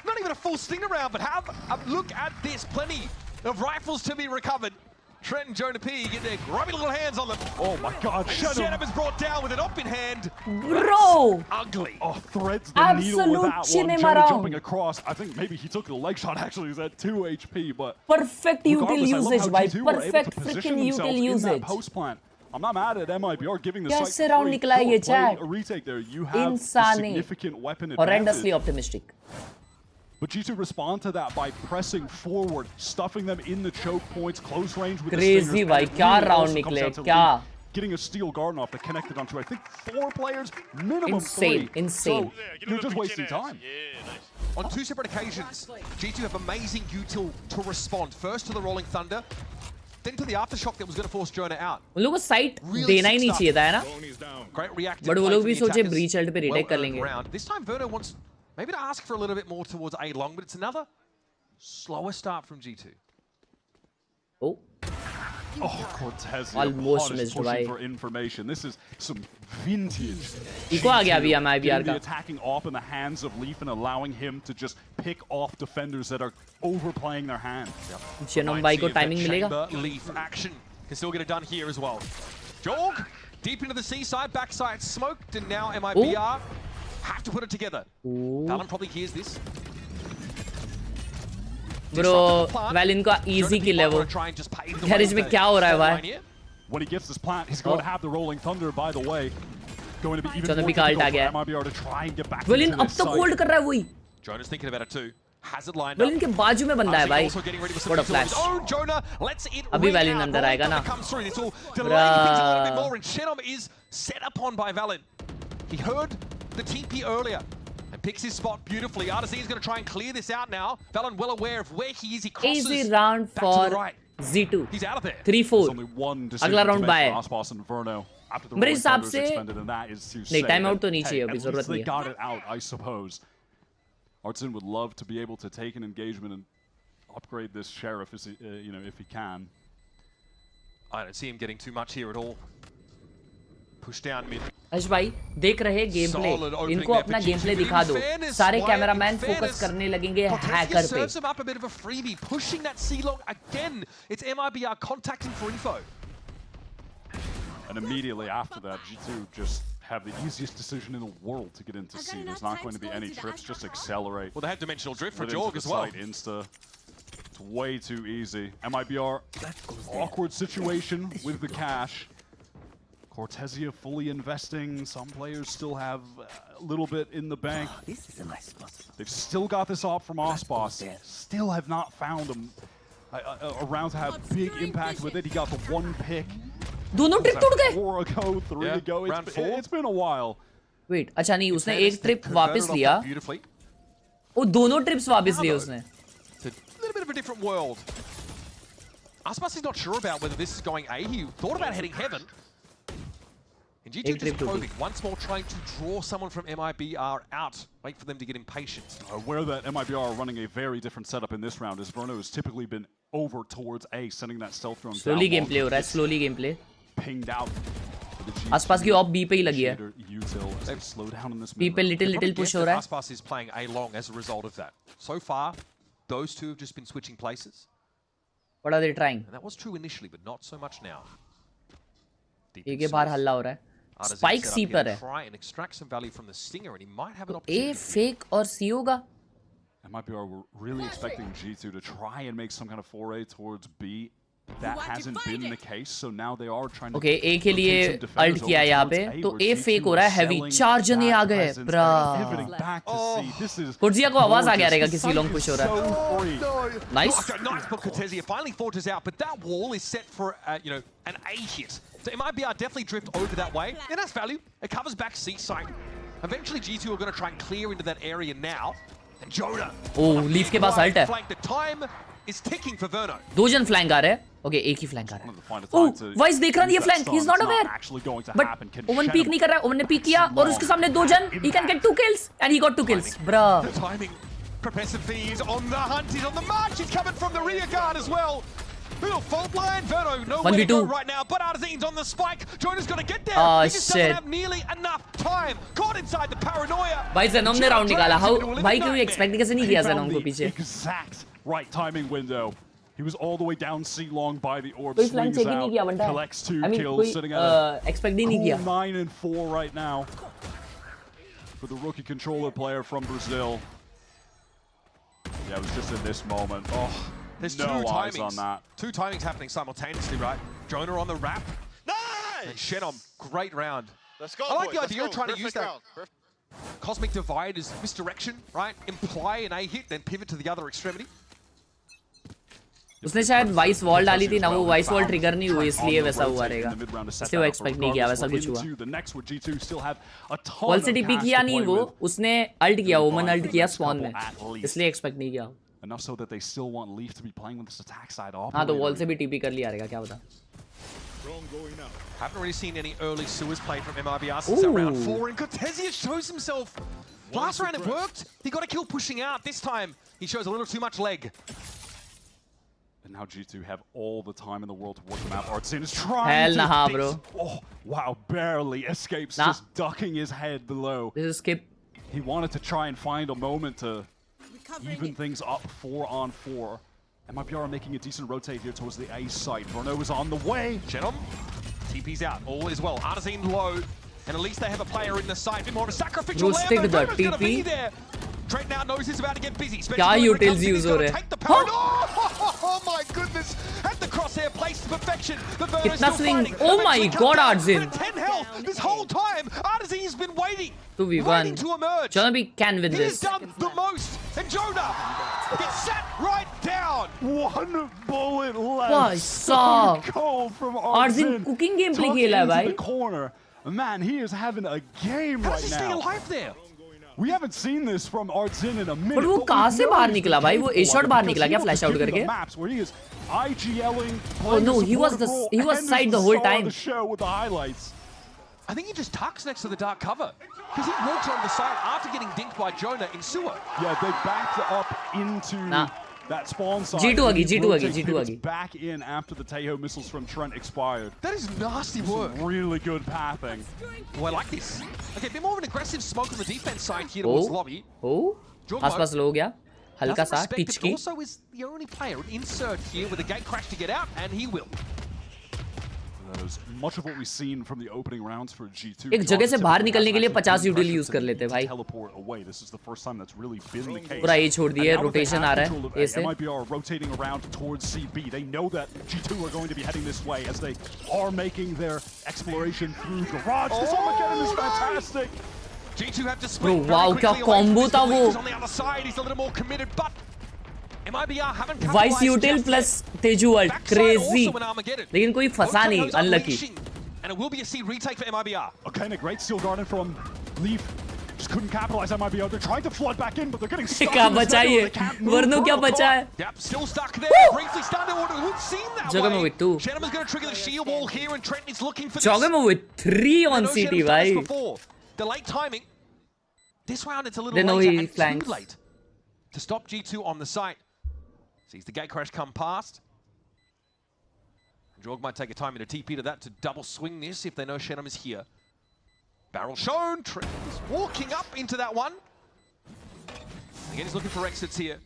Speaker 6: Not even a full sting around, but have a look at this. Plenty of rifles to be recovered. Trent and Jonah P get their grubby little hands on them.
Speaker 7: Oh my God,
Speaker 6: Setup is brought down with an op in hand.
Speaker 1: Bro.
Speaker 6: Ugly.
Speaker 7: Oh, threads the needle with
Speaker 1: Absolute
Speaker 7: that one.
Speaker 1: cinema
Speaker 7: Jonah
Speaker 1: round.
Speaker 7: jumping across. I think maybe he took the leg shot. Actually, he's at 2 HP, but
Speaker 1: Perfect util
Speaker 7: regardless, I love
Speaker 1: usage
Speaker 7: how
Speaker 1: भाई.
Speaker 7: G2 were able
Speaker 1: Perfect
Speaker 7: to position
Speaker 1: freaking
Speaker 7: themselves
Speaker 1: util
Speaker 7: in that
Speaker 1: usage.
Speaker 7: post plant. I'm not mad at MIBR giving the
Speaker 1: कैसे
Speaker 7: site
Speaker 1: round
Speaker 7: free.
Speaker 1: निकला ये
Speaker 7: Sure, playing
Speaker 1: chat?
Speaker 7: a retake there. You have a
Speaker 1: Insane.
Speaker 7: significant weapon
Speaker 1: Horrendously
Speaker 7: advantage.
Speaker 1: optimistic.
Speaker 7: But G2 respond to that by pressing forward, stuffing them in the choke points, close range with
Speaker 1: Crazy
Speaker 7: the stingers.
Speaker 1: भाई,
Speaker 7: And it
Speaker 1: क्या
Speaker 7: really
Speaker 1: round
Speaker 7: also
Speaker 1: निकले,
Speaker 7: comes down to
Speaker 1: क्या?
Speaker 7: Leaf getting a steel garden off that connected onto, I think, 4 players, minimum
Speaker 1: Insane,
Speaker 7: 3.
Speaker 1: insane.
Speaker 7: So you're just wasting time.
Speaker 6: On 2 separate occasions, G2 have amazing util to respond. First to the Rolling Thunder, then to the Aftershock that was going to force Jonah out.
Speaker 1: उन लोगों को site
Speaker 6: Really
Speaker 1: देना ही नहीं
Speaker 6: stuck.
Speaker 1: चाहिए था है ना.
Speaker 6: Great reactive
Speaker 1: But वो
Speaker 6: play
Speaker 1: लोग
Speaker 6: for
Speaker 1: भी
Speaker 6: the
Speaker 1: सोचे
Speaker 6: attackers.
Speaker 1: breach ult पे retake कर
Speaker 6: Well-earned
Speaker 1: लेंगे.
Speaker 6: round. This time Verno wants maybe to ask for a little bit more towards A long, but it's another Slower start from G2.
Speaker 1: Oh.
Speaker 7: Oh, Cortez
Speaker 1: Almost missed,
Speaker 7: pushing for information. This is some vintage.
Speaker 1: Eco आ गया अभी MIBR
Speaker 7: the
Speaker 1: का.
Speaker 7: attacking off in the hands of Leaf and allowing him to just pick off defenders that are overplaying their hand.
Speaker 1: Shenom भाई को timing मिलेगा.
Speaker 6: Leaf action can still get it done here as well. Jorg deep into the seaside, backside smoked, and now MIBR have to put it together. Talon probably hears this.
Speaker 1: Bro, Valin का easy kill है वो. Garage में क्या हो रहा है भाई?
Speaker 7: When he gets this plant, he's going to have the rolling thunder. By the way, going to be even more
Speaker 1: difficult
Speaker 7: for MIBR to try and get back.
Speaker 1: Valin अब तक hold कर रहा है वही.
Speaker 6: Jonah's thinking about it too. Has it lined
Speaker 1: Valin के बाजू में बंदा है भाई. What a flash.
Speaker 6: Jonah lets it
Speaker 1: अभी Valin अंदर आएगा ना.
Speaker 6: This will delay things a little bit more, and Shenom is set upon by Valin. He heard the TP earlier and picks his spot beautifully. RZ is going to try and clear this out now. Valin well aware of where he is. He crosses
Speaker 1: easy round
Speaker 6: back to
Speaker 1: for
Speaker 6: the right.
Speaker 1: Z2.
Speaker 6: He's out of there.
Speaker 1: 3-4. अगला round bye. मेरे हिसाब से नहीं time out तो नहीं चाहिए अभी जरूरत नहीं है.
Speaker 7: They got it out, I suppose. Artson would love to be able to take an engagement and upgrade this sheriff, if he can.
Speaker 6: I don't see him getting too much here at all. Push down mid.
Speaker 1: अश भाई देख रहे game play. इनको अपना game play दिखा दो. सारे cameraman focus करने लगेंगे हैकर पे.
Speaker 6: Serves him up a bit of a freebie, pushing that C-Log again. It's MIBR contacting for info.
Speaker 7: And immediately after that, G2 just have the easiest decision in the world to get into C. There's not going to be any trips, just accelerate.
Speaker 6: Well, they have dimensional drift for
Speaker 7: Right
Speaker 6: Jorg
Speaker 7: into
Speaker 6: as
Speaker 7: the
Speaker 6: well.
Speaker 7: site, Insta. It's way too easy. MIBR, awkward situation with the cash. Cortesia fully investing. Some players still have a little bit in the bank.
Speaker 2: This is a nice spot.
Speaker 7: They've still got this off from Osboss. Still have not found a round to have big impact with it. He got the one pick.
Speaker 1: दोनों trip टूट गए.
Speaker 7: 4 ago, 3 ago. It's been a while.
Speaker 1: Wait, अच्छा नहीं उसने एक trip वापस लिया. वो दोनों ट्रिप्स वापस लिए उसने.
Speaker 6: It's a little bit of a different world. Osboss is not sure about whether this is going A. He thought about heading heaven. And G2 just probing, once more trying to draw someone from MIBR out. Wait for them to get impatient.
Speaker 7: Aware that MIBR are running a very different setup in this round, as Verno has typically been over towards A, sending that stealth drone
Speaker 1: slowly gameplay हो रहा है, slowly gameplay.
Speaker 7: Pinged out.
Speaker 1: आसपास की of B पे ही लगी है. B पे little push हो रहा है.
Speaker 6: Osboss is playing A long as a result of that. So far, those two have just been switching places.
Speaker 1: What are they trying?
Speaker 6: And that was true initially, but not so much now.
Speaker 1: ए के बाहर हल्ला हो रहा है. Spike सी पर है. ए fake और सी होगा.
Speaker 7: MIBR were really expecting G2 to try and make some kind of foray towards B. That hasn't been the case, so now they are trying to.
Speaker 1: Okay, A के लिए अल्ट किया यहाँ पे, तो A फेक हो रहा है heavy. 4 जने आ गए, ब्रा. कुर्जिया को आवाज आ गया रहेगा किसी लॉन्ग पुश हो रहा है. Nice.
Speaker 6: Nice for Cortesia. Finally forges out, but that wall is set for an A hit. So MIBR definitely drift over that way. And that's value. It covers back C site. Eventually G2 are going to try and clear into that area now. And Jonah.
Speaker 1: Oh, Leaf के पास alt है.
Speaker 6: The time is ticking for Verno.
Speaker 1: दो जन flank आ रहे हैं. Okay, एक ही flank आ रहा है. Oh, vice देख रहा है ये flank. He's not aware. But oven peak नहीं कर रहा है. ओवन ने पीक किया और उसके सामने दो जन. He can get 2 kills and he got 2 kills. Bruh.
Speaker 6: The timing. Professor V is on the hunt. He's on the march. He's coming from the rear guard as well. Little fault line. Verno nowhere to go right now. But Arzine's on the spike. Jonah's got to get there.
Speaker 1: Oh,
Speaker 6: he just doesn't have nearly enough time. Caught inside the paranoia.
Speaker 1: भाई Zenom ने round निकाला. How? भाई क्यों expect कैसे नहीं किया Zenom को पीछे?
Speaker 7: Exact right timing window. He was all the way down C long by the orb.
Speaker 1: कोई फ्लैंक चेक ही नहीं किया बंदा.
Speaker 7: Collects 2 kills, sitting at a
Speaker 1: expect ही नहीं किया.
Speaker 7: 9-4 right now for the rookie controller player from Brazil. Yeah, it was just in this moment. Oh,
Speaker 6: there's
Speaker 7: no
Speaker 6: two
Speaker 7: eyes
Speaker 6: timings.
Speaker 7: on that.
Speaker 6: 2 timings happening simultaneously, right? Jonah on the wrap.
Speaker 2: Nice!
Speaker 6: And Shenom, great round.
Speaker 2: Let's go,
Speaker 6: I like
Speaker 2: boys.
Speaker 6: the idea of trying to use that.
Speaker 2: Round.
Speaker 6: Cosmic Divide is misdirection, right? Imply an A hit, then pivot to the other extremity.
Speaker 1: उसने शायद vice wall डाली थी ना, वो vice wall trigger नहीं हुई इसलिए वैसा हुआ रहेगा. इसलिए वो एक्सपेक्ट नहीं किया वैसा कुछ हुआ. वॉल से टीपी किया नहीं वो, उसने अल्ट किया, ओमन अल्ट किया स्पॉन में, इसलिए एक्सपेक्ट नहीं किया.
Speaker 7: Enough so that they still want Leaf to be playing with this attack side off.
Speaker 1: हाँ तो वॉल से भी टीपी कर लिया रहेगा, क्या पता.
Speaker 6: Haven't really seen any early sewers play from MIBR since that round 4, and Cortesia shows himself Last round it worked. He got a kill pushing out. This time he shows a little too much leg.
Speaker 7: And now G2 have all the time in the world to work them out. Artsin is trying
Speaker 1: Hell
Speaker 7: to
Speaker 1: nah, bro.
Speaker 7: Oh, wow, barely escapes,
Speaker 1: Nah.
Speaker 7: just ducking his head below.
Speaker 1: This is skip.
Speaker 7: He wanted to try and find a moment to even things up 4-on-4. MIBR are making a decent rotate here towards the A site. Verno is on the way.
Speaker 6: Shenom, TP's out. All is well. Artazine low. And at least they have a player in the side. A bit more of a sacrificial
Speaker 1: Bro, stick the
Speaker 6: Verno's gonna
Speaker 1: TP.
Speaker 6: be there. Trent now knows he's about to get busy.
Speaker 1: क्या utils use हो रहे?
Speaker 6: Oh my goodness! Had the crosshair placed to perfection. The Verno's
Speaker 1: कितना
Speaker 6: still
Speaker 1: swing?
Speaker 6: fighting.
Speaker 1: Oh my
Speaker 6: Eventually
Speaker 1: God,
Speaker 6: comes down.
Speaker 1: Artazin.
Speaker 6: But at 10 health this whole time. Artazine's been waiting.
Speaker 1: 2v1.
Speaker 6: Waiting to emerge.
Speaker 1: चलो we can win
Speaker 6: He has
Speaker 1: this.
Speaker 6: done the most. And Jonah gets sat right down.
Speaker 7: One bullet left.
Speaker 1: भाई
Speaker 7: So
Speaker 1: साहब.
Speaker 7: cold from
Speaker 1: Artazin
Speaker 7: Artsin.
Speaker 1: cooking gameplay
Speaker 7: Tucked
Speaker 1: खेला है
Speaker 7: into
Speaker 1: भाई.
Speaker 7: the corner. Man, he is having a game
Speaker 6: How
Speaker 7: right
Speaker 6: does he stay
Speaker 7: now.
Speaker 6: alive there?
Speaker 7: We haven't seen this from Artsin in a minute.
Speaker 1: But वो
Speaker 7: we
Speaker 1: कहाँ से
Speaker 7: know
Speaker 1: बाहर
Speaker 7: he's
Speaker 1: निकला भाई? वो
Speaker 7: capable
Speaker 1: A-shot
Speaker 7: of it
Speaker 1: बाहर
Speaker 7: because
Speaker 1: निकला
Speaker 7: he
Speaker 1: क्या
Speaker 7: was
Speaker 1: flash out
Speaker 7: given the
Speaker 1: करके?
Speaker 7: maps where he is IGLing,
Speaker 1: Oh
Speaker 7: playing
Speaker 1: no,
Speaker 7: the
Speaker 1: he was
Speaker 7: supportive role,
Speaker 1: he was
Speaker 7: and
Speaker 1: side
Speaker 7: is
Speaker 1: the whole
Speaker 7: star of
Speaker 1: time.
Speaker 7: the show with the highlights.
Speaker 6: I think he just tucks next to the dark cover. Because he walked on the side after getting dinked by Jonah in sewer.
Speaker 7: Yeah, they backed up into
Speaker 1: Nah.
Speaker 7: that spawn side.
Speaker 1: G2
Speaker 7: and
Speaker 1: agi,
Speaker 7: he
Speaker 1: G2 agi,
Speaker 7: rotates
Speaker 1: G2
Speaker 7: pivots
Speaker 1: agi.
Speaker 7: back in after the Taeho missiles from Trent expired.
Speaker 6: That is nasty work.
Speaker 7: Some really good pathing.
Speaker 6: Oh, I like this. Okay, a bit more of an aggressive smoke on the defense side here towards
Speaker 1: Oh,
Speaker 6: lobby.
Speaker 1: oh, आसपास लो हो गया. हल्का
Speaker 6: Doesn't
Speaker 1: सा
Speaker 6: respect it,
Speaker 1: teach की.
Speaker 6: also is the only player an insert here with a gate crash to get out, and he will.
Speaker 7: That is much of what we've seen from the opening rounds for G2.
Speaker 1: एक जगह से बाहर निकलने के लिए 50 util use कर लेते भाई.
Speaker 7: Teleport away. This is the first time that's really been the case.
Speaker 1: पूरा A छोड़ दिए,
Speaker 7: And now that they
Speaker 1: rotation
Speaker 7: have
Speaker 1: आ रहा है
Speaker 7: control of
Speaker 1: A से.
Speaker 7: MIBR rotating around towards CB. They know that G2 are going to be heading this way as they are making their exploration through garage. This Armageddon is fantastic.
Speaker 6: G2 have to
Speaker 1: Bro,
Speaker 6: split
Speaker 1: wow,
Speaker 6: very
Speaker 1: क्या
Speaker 6: quickly away from
Speaker 1: combo
Speaker 6: this
Speaker 1: था
Speaker 6: lead.
Speaker 1: वो.
Speaker 6: He's on the other side, he's a little more committed, but MIBR haven't
Speaker 1: Vice
Speaker 6: capitalized
Speaker 1: util
Speaker 6: just
Speaker 1: plus
Speaker 6: yet.
Speaker 1: Tezu ult,
Speaker 6: Backside
Speaker 1: crazy.
Speaker 6: also an Armageddon.
Speaker 1: लेकिन कोई फंसा नहीं,
Speaker 6: Oto's
Speaker 1: unlucky.
Speaker 6: unleashing, and it will be a C retake for MIBR.
Speaker 7: Okay, and a great steal garden from Leaf. Just couldn't capitalize on MIBR. They're trying to flood back in, but they're getting stuck
Speaker 1: क्या
Speaker 7: in this
Speaker 1: बचा
Speaker 7: middle.
Speaker 1: ये?
Speaker 7: They can't move.
Speaker 1: वर्नो क्या
Speaker 7: Bruno
Speaker 1: बचा
Speaker 7: caught.
Speaker 1: है?
Speaker 6: Yep, still stuck there. Briefly started to order. It would seem that
Speaker 1: Jogger
Speaker 6: way.
Speaker 1: with 2.
Speaker 6: Shenham is going to trigger the shield wall here, and Trent is looking for
Speaker 1: Jogger
Speaker 6: this.
Speaker 1: with 3
Speaker 6: I
Speaker 1: on
Speaker 6: know
Speaker 1: CT
Speaker 6: Shenham's done this
Speaker 1: भाई.
Speaker 6: before. The late timing. This round it's a little
Speaker 1: They know
Speaker 6: later
Speaker 1: he
Speaker 6: and
Speaker 1: flanks.
Speaker 6: too late to stop G2 on the site. Sees the gate crash come past. Jorg might take a time in a TP to that to double swing this if they know Shenham is here. Barrel shown. Trent is walking up into that one. Again, he's looking for exits here.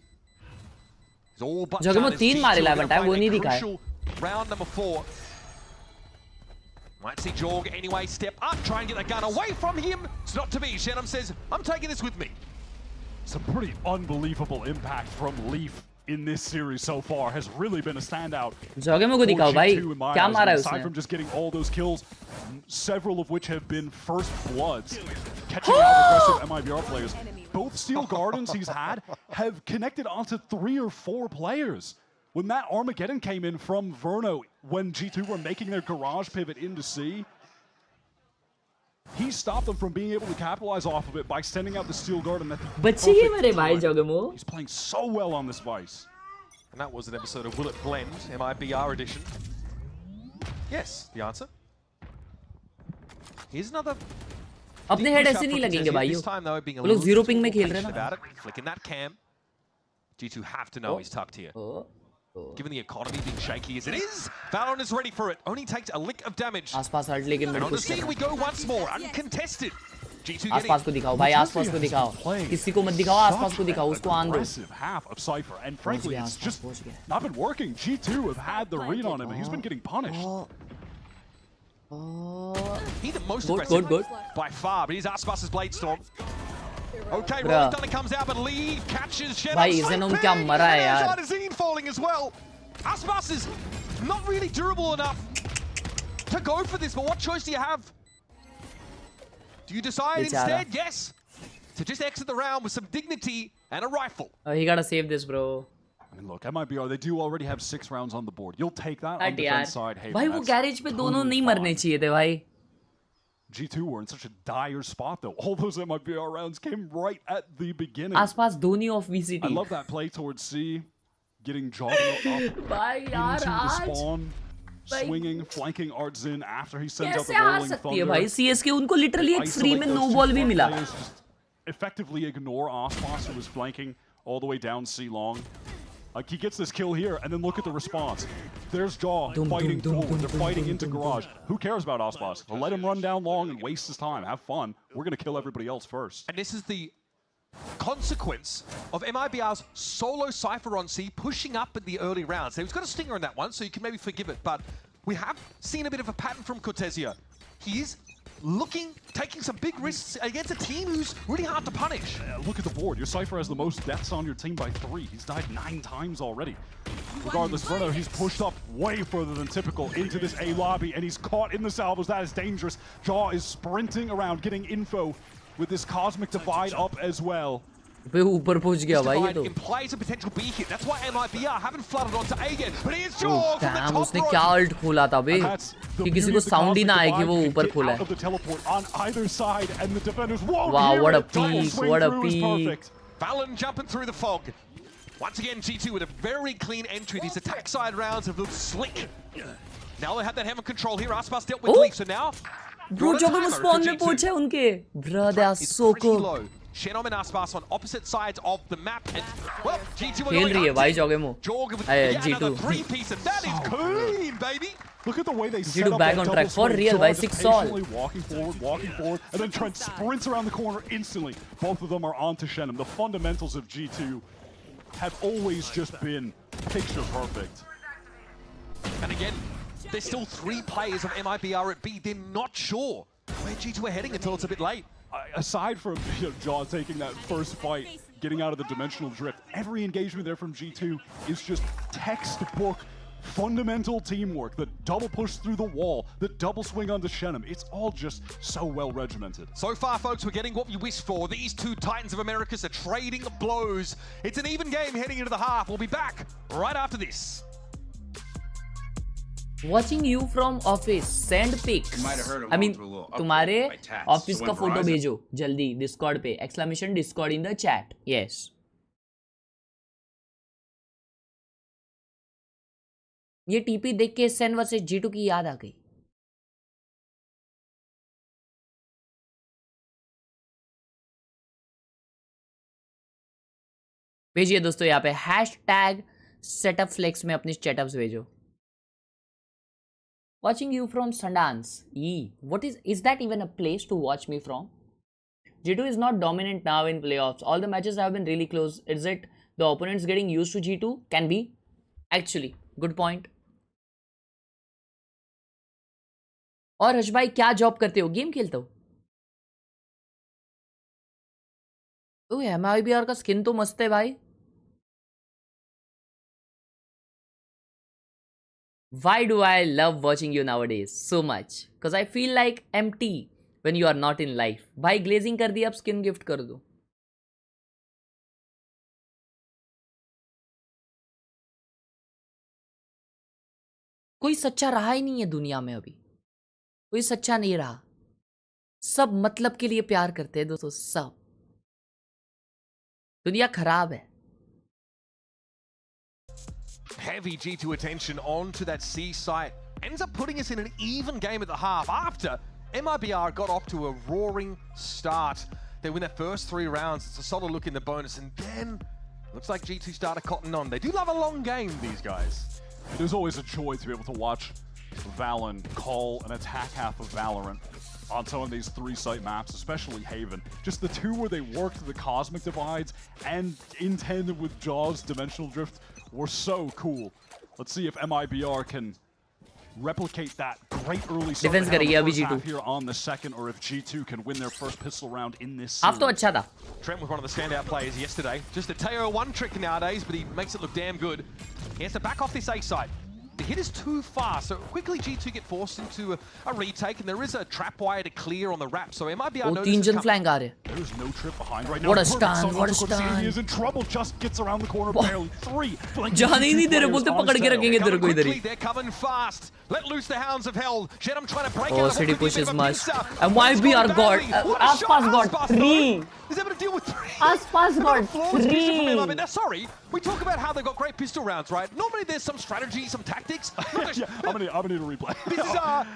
Speaker 6: He's all but
Speaker 1: Jogger
Speaker 6: done
Speaker 1: में
Speaker 6: as
Speaker 1: 3
Speaker 6: G2
Speaker 1: मारे
Speaker 6: are
Speaker 1: La
Speaker 6: gonna
Speaker 1: बेटा,
Speaker 6: find
Speaker 1: वो
Speaker 6: a
Speaker 1: नहीं दिखा है.
Speaker 6: crucial round number 4. Might see Jorg anyway step up, try and get the gun away from him. It's not to be. Shenham says, I'm taking this with me.
Speaker 7: Some pretty unbelievable impact from Leaf in this series so far. Has really been a standout.
Speaker 1: Jogger में को दिखाओ
Speaker 7: for
Speaker 1: भाई.
Speaker 7: G2 in my
Speaker 1: क्या
Speaker 7: eyes.
Speaker 1: मारा है
Speaker 7: Aside
Speaker 1: उसने?
Speaker 7: from just getting all those kills, several of which have been first bloods, catching out aggressive MIBR players. Both Steel Gardens he's had have connected onto 3 or 4 players. When that Armageddon came in from Verno, when G2 were making their garage pivot into C, he stopped them from being able to capitalize off of it by sending out the Steel Garden at the
Speaker 1: बच्ची है
Speaker 7: perfect
Speaker 1: मेरे भाई
Speaker 7: time.
Speaker 1: Jogger में.
Speaker 7: He's playing so well on this Vice.
Speaker 6: And that was an episode of Will It Blend, MIBR edition. Yes, the answer. Here's another.
Speaker 1: अपने head ऐसे नहीं लगेंगे भाइयों.
Speaker 6: This time though, being a
Speaker 1: वो लोग
Speaker 6: little
Speaker 1: 0 ping में
Speaker 6: too
Speaker 1: खेल रहे हैं
Speaker 6: patient
Speaker 1: ना.
Speaker 6: about it. Flicking that cam. G2 have to know he's tucked here. Given the economy being shaky as it is, Valorant is ready for it. Only takes a lick of damage.
Speaker 1: आसपास हट लेके
Speaker 6: And
Speaker 1: mid
Speaker 6: on the
Speaker 1: push कर
Speaker 6: scene
Speaker 1: रहा
Speaker 6: we go once more, uncontested. G2
Speaker 1: है. आसपास को
Speaker 6: getting
Speaker 1: दिखाओ भाई, आसपास को दिखाओ. किसी को मत दिखाओ, आसपास को दिखाओ, उसको आन दो.
Speaker 7: Aggressive half of Cypher, and frankly,
Speaker 1: गया,
Speaker 7: it's
Speaker 1: आसपास
Speaker 7: just
Speaker 1: पहुंच गया.
Speaker 7: not been working. G2 have had the read on him, and he's been getting punished.
Speaker 6: He's the most
Speaker 1: Good,
Speaker 6: aggressive
Speaker 1: good.
Speaker 6: by far, but he's Aspas' Blade Storm. Okay,
Speaker 1: Bruh.
Speaker 6: Rolling Thunder comes out, but Lee catches Shenham.
Speaker 1: भाई, Xenon क्या मरा है यार.
Speaker 6: Artazine falling as well. Aspas is not really durable enough to go for this, but what choice do you have? Do you decide
Speaker 1: बेचारा.
Speaker 6: instead, yes, to just exit the round with some dignity and a rifle?
Speaker 1: He gotta save this, bro.
Speaker 7: I mean, look, MIBR, they do already have 6 rounds on the board. You'll take that on
Speaker 1: हट
Speaker 7: the
Speaker 1: यार.
Speaker 7: defense side. Hey,
Speaker 1: भाई
Speaker 7: man,
Speaker 1: वो
Speaker 7: that's
Speaker 1: garage पे दोनों
Speaker 7: totally
Speaker 1: नहीं
Speaker 7: fine.
Speaker 1: मरने चाहिए थे भाई.
Speaker 7: G2 were in such a dire spot, though. All those MIBR rounds came right at the beginning.
Speaker 1: आसपास Dhoni of
Speaker 7: I
Speaker 1: VCT.
Speaker 7: love that play towards C, getting jogging up
Speaker 1: भाई यार
Speaker 7: into the
Speaker 1: आज
Speaker 7: spawn,
Speaker 1: भाई.
Speaker 7: swinging, flanking Artzin after he sends out
Speaker 1: कैसे
Speaker 7: the
Speaker 1: हार
Speaker 7: rolling
Speaker 1: सकती है
Speaker 7: thunder.
Speaker 1: भाई CSK? उनको लिटरली एक फ्री में
Speaker 7: Isolate
Speaker 1: no
Speaker 7: those two
Speaker 1: ball भी
Speaker 7: front
Speaker 1: मिला.
Speaker 7: players, just effectively ignore Aspas, who was flanking all the way down C long. Like, he gets this kill here, and then look at the response. There's Jaw fighting forward. They're fighting into garage. Who cares about Aspas? They'll let him run down long and waste his time. Have fun. We're going to kill everybody else first.
Speaker 6: And this is the consequence of MIBR's solo Cypher on C pushing up in the early rounds. He's got a stinger in that one, so you can maybe forgive it, but we have seen a bit of a pattern from Cortezia. He's taking some big risks against a team who's really hard to punish.
Speaker 7: Look at the board. Your Cypher has the most deaths on your team by 3. He's died 9 times already. Regardless, Bruno, he's pushed up way further than typical into this A lobby, and he's caught in the salvos. That is dangerous. Jaw is sprinting around, getting info with this Cosmic Divide up as well.
Speaker 1: ऊपर पहुंच गया भाई ये तो
Speaker 6: implies a potential B hit. That's why MIBR haven't flooded onto A yet. But here's Jaw from the top
Speaker 1: उसने क्या alt खोला था बे कि किसी को साउंड ही ना आए कि वो ऊपर खोला है Wow, what a peak, what a peak.
Speaker 6: Valen jumping through the fog. Once again, G2 with a very clean entry. These attack side rounds have looked slick. Now they have that hammer control here. Aspas dealt with Leaf, so now
Speaker 1: Bro, जब वो spawn में पहुंचे उनके Bro, they are so cool.
Speaker 6: Shenom and Aspas on opposite sides of the map, and well, G2
Speaker 1: खेल रही है भाई जोगेमो
Speaker 6: Jorg with
Speaker 1: G2
Speaker 6: 3-piece, and that is clean, baby.
Speaker 7: Look at the way they
Speaker 1: set up back on track for real by 6 all.
Speaker 7: Walking forward, and then Trent sprints around the corner instantly. Both of them are onto Shenom. The fundamentals of G2 have always just been picture perfect.
Speaker 6: And again, there's still 3 players of MIBR at B. They're not sure where G2 are heading until it's a bit late.
Speaker 7: Aside from Jaw taking that first fight, getting out of the dimensional drift, every engagement there from G2 is just textbook fundamental teamwork. The double push through the wall, the double swing onto Shenom. It's all just so well regimented.
Speaker 6: So far, folks, we're getting what we wished for. These 2 Titans of Americas are trading blows. It's an even game heading into the half. We'll be back right after this.
Speaker 1: Watching you from office, send pics. I mean, तुम्हारे office का photo भेजो जल्दी Discord पे exclamation Discord in the chat. Yes. ये TP देख के Sen versus G2 की याद आ गई. भेजिए दोस्तों यहाँ पे #setupflex में अपनी चैटअप्स भेजो. Watching you from Sundance. What is that even a place to watch me from? G2 is not dominant now in playoffs. All the matches have been really close. Is it the opponents getting used to G2? Can be. Actually, good point. और हर्ष भाई क्या job करते हो? Game खेलते हो? ओह MIBR का skin तो मस्त है भाई. Why do I love watching you nowadays so much? Because I feel like empty when you are not in life. भाई glazing कर दी, अब skin gift कर दो. कोई सच्चा रहा ही नहीं है दुनिया में अभी. कोई सच्चा नहीं रहा. सब मतलब के लिए प्यार करते हैं दोस्तों, सब. दुनिया खराब है.
Speaker 6: Heavy G2 attention onto that C site. Ends up putting us in an even game at the half after MIBR got off to a roaring start. They win their first 3 rounds. It's a solid look in the bonus. And then looks like G2 started cotton on. They do love a long game, these guys.
Speaker 7: There's always a joy to be able to watch Valen call an attack half of Valorant on some of these 3-site maps, especially Haven. Just the 2 where they worked the Cosmic Divides and in tandem with Jaw's Dimensional Drift were so cool. Let's see if MIBR can replicate that great early start here on the second, or if G2 can win their first pistol round in this series.
Speaker 6: Trent was one of the standout players yesterday. Just a Teo 1 trick nowadays, but he makes it look damn good. He has to back off this A side. The hit is too far, so quickly G2 get forced into a retake, and there is a trap wire to clear on the wrap, so MIBR notices
Speaker 1: flank aa rahe.
Speaker 7: There's no trip behind right now.
Speaker 1: What a stun, what a stun.
Speaker 7: He is in trouble, just gets around the corner, barely 3.
Speaker 1: जाने ही नहीं दे रहे, बोलते पकड़ के रखेंगे तेरे को इधर ही.
Speaker 6: They're coming fast. Let loose the hounds of hell. Shenom trying to break out.
Speaker 1: Oh, city pushes much. And MIBR got, Aspas got 3.
Speaker 6: He's able to deal with 3.
Speaker 1: Aspas got 3.
Speaker 6: Now, sorry, we talk about how they've got great pistol rounds, right? Normally there's some strategy, some tactics.
Speaker 7: Yeah, I'm gonna need a replay.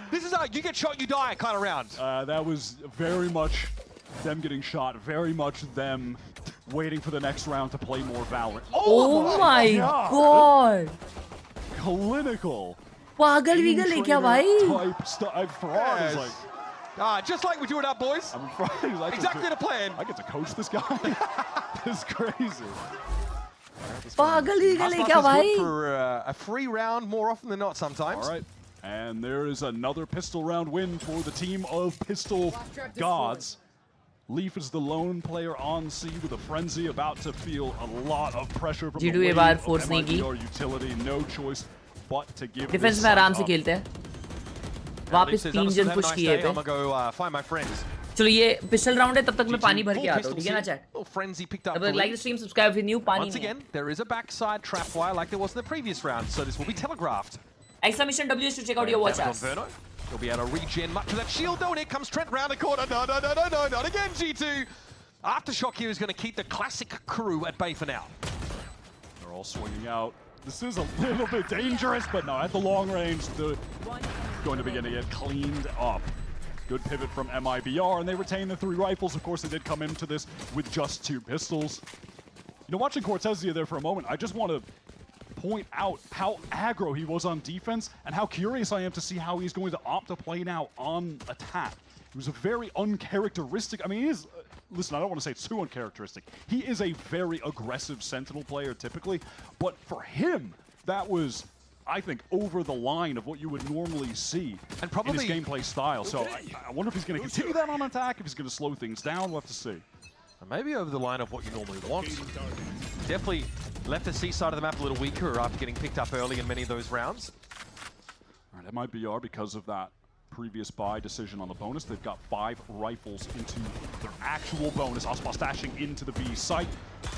Speaker 6: This is you get shot, you die kind of round.
Speaker 7: That was very much them getting shot, very much them waiting for the next round to play more Valorant.
Speaker 1: Oh my god!
Speaker 7: Clinical.
Speaker 1: पागल wiggle है क्या भाई?
Speaker 7: Farad is like,
Speaker 6: just like we do it up, boys.
Speaker 7: I'm afraid.
Speaker 6: Exactly the plan.
Speaker 7: I get to coach this guy. This is crazy.
Speaker 1: पागल wiggle है क्या
Speaker 6: Aspas is
Speaker 1: भाई?
Speaker 6: good for a free round more often than not sometimes.
Speaker 7: All right. And there is another pistol round win for the team of Pistol Gods. Leaf is the lone player on C with a frenzy, about to feel a lot of pressure from
Speaker 1: G2
Speaker 7: the
Speaker 1: ये
Speaker 7: wave
Speaker 1: bar
Speaker 7: of
Speaker 1: force नहीं की.
Speaker 7: MIBR utility. No choice but to give
Speaker 1: defence
Speaker 7: this
Speaker 1: में आराम
Speaker 7: side
Speaker 1: से
Speaker 7: up.
Speaker 1: खेलते हैं. वापस 3 जन पुश किए
Speaker 6: I'm
Speaker 1: पे.
Speaker 6: gonna go find my friends.
Speaker 1: चलो ये पिस्टल राउंड है, तब तक मैं पानी भर के
Speaker 6: Full
Speaker 1: आता हूँ, ठीक है ना
Speaker 6: pistol
Speaker 1: chat?
Speaker 6: little frenzy picked up.
Speaker 1: तब तक like the stream, subscribe for new पानी.
Speaker 6: Once again, there is a backside trapwire like there was in the previous round, so this will be telegraphed.
Speaker 1: Exclamation W is to check out your watch
Speaker 6: Damage on
Speaker 1: us.
Speaker 6: Verno. He'll be able to regen much of that shield though, and here comes Trent round the corner. No, not again, G2. Aftershock here is going to keep the classic crew at bay for now.
Speaker 7: They're all swinging out. This is a little bit dangerous, but no, at the long range, they're going to be getting it cleaned up. Good pivot from MIBR, and they retain the 3 rifles. Of course, they did come into this with just 2 pistols. You know, watching Cortezia there for a moment, I just want to point out how aggro he was on defense and how curious I am to see how he's going to opt to play now on attack. He was a very uncharacteristic, I mean, he is, listen, I don't want to say it's too uncharacteristic. He is a very aggressive Sentinel player typically, but for him, that was, I think, over the line of what you would normally see
Speaker 6: And probably
Speaker 7: in his gameplay style. So I wonder if he's going to continue that on attack, if he's going to slow things down. We'll have to see.
Speaker 6: Maybe over the line of what you normally want. Definitely left the C side of the map a little weaker after getting picked up early in many of those rounds.
Speaker 7: All right, MIBR, because of that previous buy decision on the bonus, they've got 5 rifles into their actual bonus. Aspas dashing into the B site,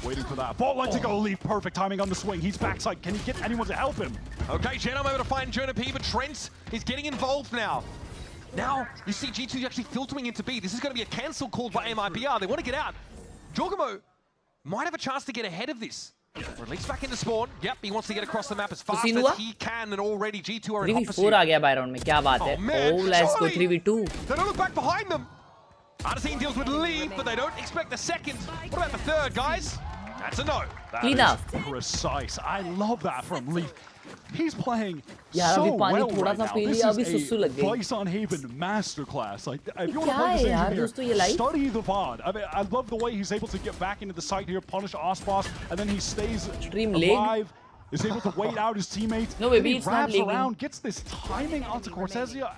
Speaker 7: waiting for that fault line to go. Leaf, perfect timing on the swing. He's backside. Can he get anyone to help him?
Speaker 6: Okay, Jen, I'm able to find Jonah P, but Trent is getting involved now. Now, you see G2 actually filtering into B. This is going to be a cancel called by MIBR. They want to get out. Jorgamo might have a chance to get ahead of this. Or at least back into spawn. Yep, he wants to get across the map as fast as he can, and already G2 are in hot pursuit.
Speaker 1: 3v4 आ गया bye round में, क्या बात है? Oh, let's go 3v2.
Speaker 6: They don't look back behind them. Unseen deals with lead, but they don't expect the second. What about the third, guys? That's a no.
Speaker 1: Clean up.
Speaker 7: Precise. I love that from Leaf. He's playing
Speaker 1: यार
Speaker 7: so
Speaker 1: अभी पानी
Speaker 7: well
Speaker 1: थोड़ा
Speaker 7: right
Speaker 1: सा
Speaker 7: now.
Speaker 1: P
Speaker 7: This
Speaker 1: लिया, अभी
Speaker 7: is
Speaker 1: सुसु
Speaker 7: a
Speaker 1: लग गई.
Speaker 7: Bison Haven masterclass. Like, if you want to
Speaker 1: क्या
Speaker 7: play
Speaker 1: है
Speaker 7: this
Speaker 1: यार
Speaker 7: engine
Speaker 1: दोस्तों ये
Speaker 7: here,
Speaker 1: life?
Speaker 7: study the VOD. I mean, I love the way he's able to get back into the site here, punish Aspas, and then he stays
Speaker 1: Stream leg.
Speaker 7: alive. Is able to wait out his teammates.
Speaker 1: No,
Speaker 7: Then
Speaker 1: baby,
Speaker 7: he
Speaker 1: it's not
Speaker 7: wraps
Speaker 1: legging.
Speaker 7: around, gets this timing onto Cortezia.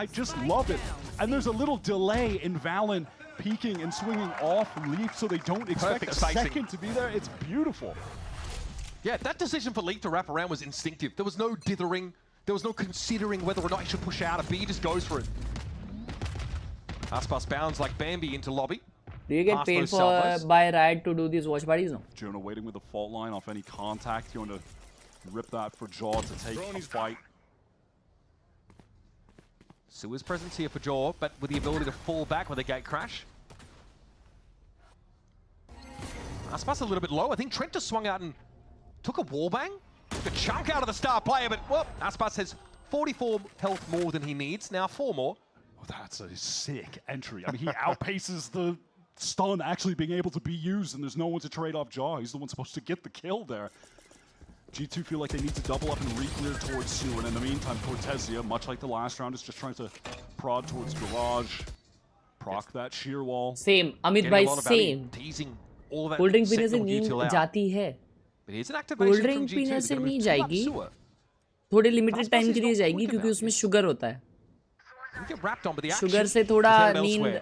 Speaker 7: I just love it. And there's a little delay in Valen peeking and swinging off Leaf, so they don't expect
Speaker 6: Perfect
Speaker 7: a
Speaker 6: spacing.
Speaker 7: second to be there. It's beautiful.
Speaker 6: Yeah, that decision for Leaf to wrap around was instinctive. There was no dithering. There was no considering whether or not he should push out. A B just goes for it. Aspas bounds like Bambi into lobby.
Speaker 1: Do you get
Speaker 6: Past
Speaker 1: paid
Speaker 6: those
Speaker 1: for
Speaker 6: salvos.
Speaker 1: by Riot to do these watch parties? No.
Speaker 7: Jonah waiting with the fault line off any contact. Going to rip that for Jaw to take a fight.
Speaker 6: Sua's presence here for Jaw, but with the ability to fall back with a gate crash. Aspas a little bit low. I think Trent just swung out and took a wallbang. Took a chunk out of the star player, but well, Aspas has 44 health more than he needs. Now 4 more.
Speaker 7: Oh, that's a sick entry. I mean, he outpaces the stun actually being able to be used, and there's no one to trade off Jaw. He's the one supposed to get the kill there. G2 feel like they need to double up and re-clear towards Sue, and in the meantime, Cortezia, much like the last round, is just trying to prod towards Garage, proc that sheer wall.
Speaker 1: Same, Amit bhai, same.
Speaker 6: Teasing all that
Speaker 1: cold drink पीने से
Speaker 6: Sentinel
Speaker 1: नींद
Speaker 6: util out.
Speaker 1: जाती है.
Speaker 6: But here's an
Speaker 1: cold
Speaker 6: activation from
Speaker 1: drink
Speaker 6: G2.
Speaker 1: पीने
Speaker 6: They're
Speaker 1: से
Speaker 6: gonna
Speaker 1: नहीं
Speaker 6: move two up
Speaker 1: जाएगी,
Speaker 6: Sua.
Speaker 1: थोड़े लिमिटेड
Speaker 6: Aspas
Speaker 1: टाइम
Speaker 6: is
Speaker 1: के लिए
Speaker 6: not
Speaker 1: जाएगी
Speaker 6: quick
Speaker 1: क्योंकि
Speaker 6: about
Speaker 1: उसमें
Speaker 6: it.
Speaker 1: शुगर होता है.
Speaker 6: You get wrapped on, but the action
Speaker 1: sugar से
Speaker 6: is
Speaker 1: थोड़ा
Speaker 6: headed
Speaker 1: नींद
Speaker 6: elsewhere.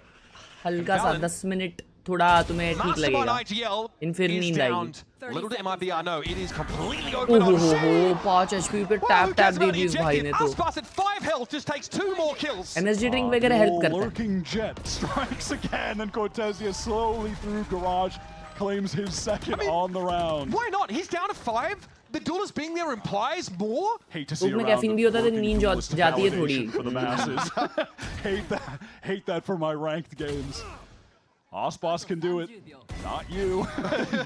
Speaker 1: हल्का सा 10 मिनट थोड़ा तुम्हें ठीक
Speaker 6: Mastermind
Speaker 1: लगेगा.
Speaker 6: IGL
Speaker 1: इन फिर
Speaker 6: is
Speaker 1: नींद
Speaker 6: down.
Speaker 1: आएगी.
Speaker 6: Little to MIBR, no, it is completely
Speaker 1: ओहो
Speaker 6: open on
Speaker 1: हो
Speaker 6: Sue.
Speaker 1: हो 5 HP पे
Speaker 6: Well,
Speaker 1: tap
Speaker 6: who
Speaker 1: tap
Speaker 6: cares
Speaker 1: they
Speaker 6: about
Speaker 1: the
Speaker 6: the
Speaker 1: इस भाई ने
Speaker 6: objective?
Speaker 1: तो.
Speaker 6: Aspas at 5 health just takes 2 more kills.
Speaker 1: Energy drink वगैरह हेल्प करता है.
Speaker 7: Lurking Jet strikes again, and Cortezia slowly through Garage claims his second on the round.
Speaker 6: Why not? He's down to 5. The duelist being there implies more.
Speaker 7: Hate to see
Speaker 1: उसमें
Speaker 7: a round
Speaker 1: caffeine भी
Speaker 7: of
Speaker 1: होता है तो
Speaker 7: working
Speaker 1: नींद
Speaker 7: duelist
Speaker 1: जाती है
Speaker 7: validation
Speaker 1: थोड़ी.
Speaker 7: for the masses. Hate that for my ranked games. Aspas can do it. Not you.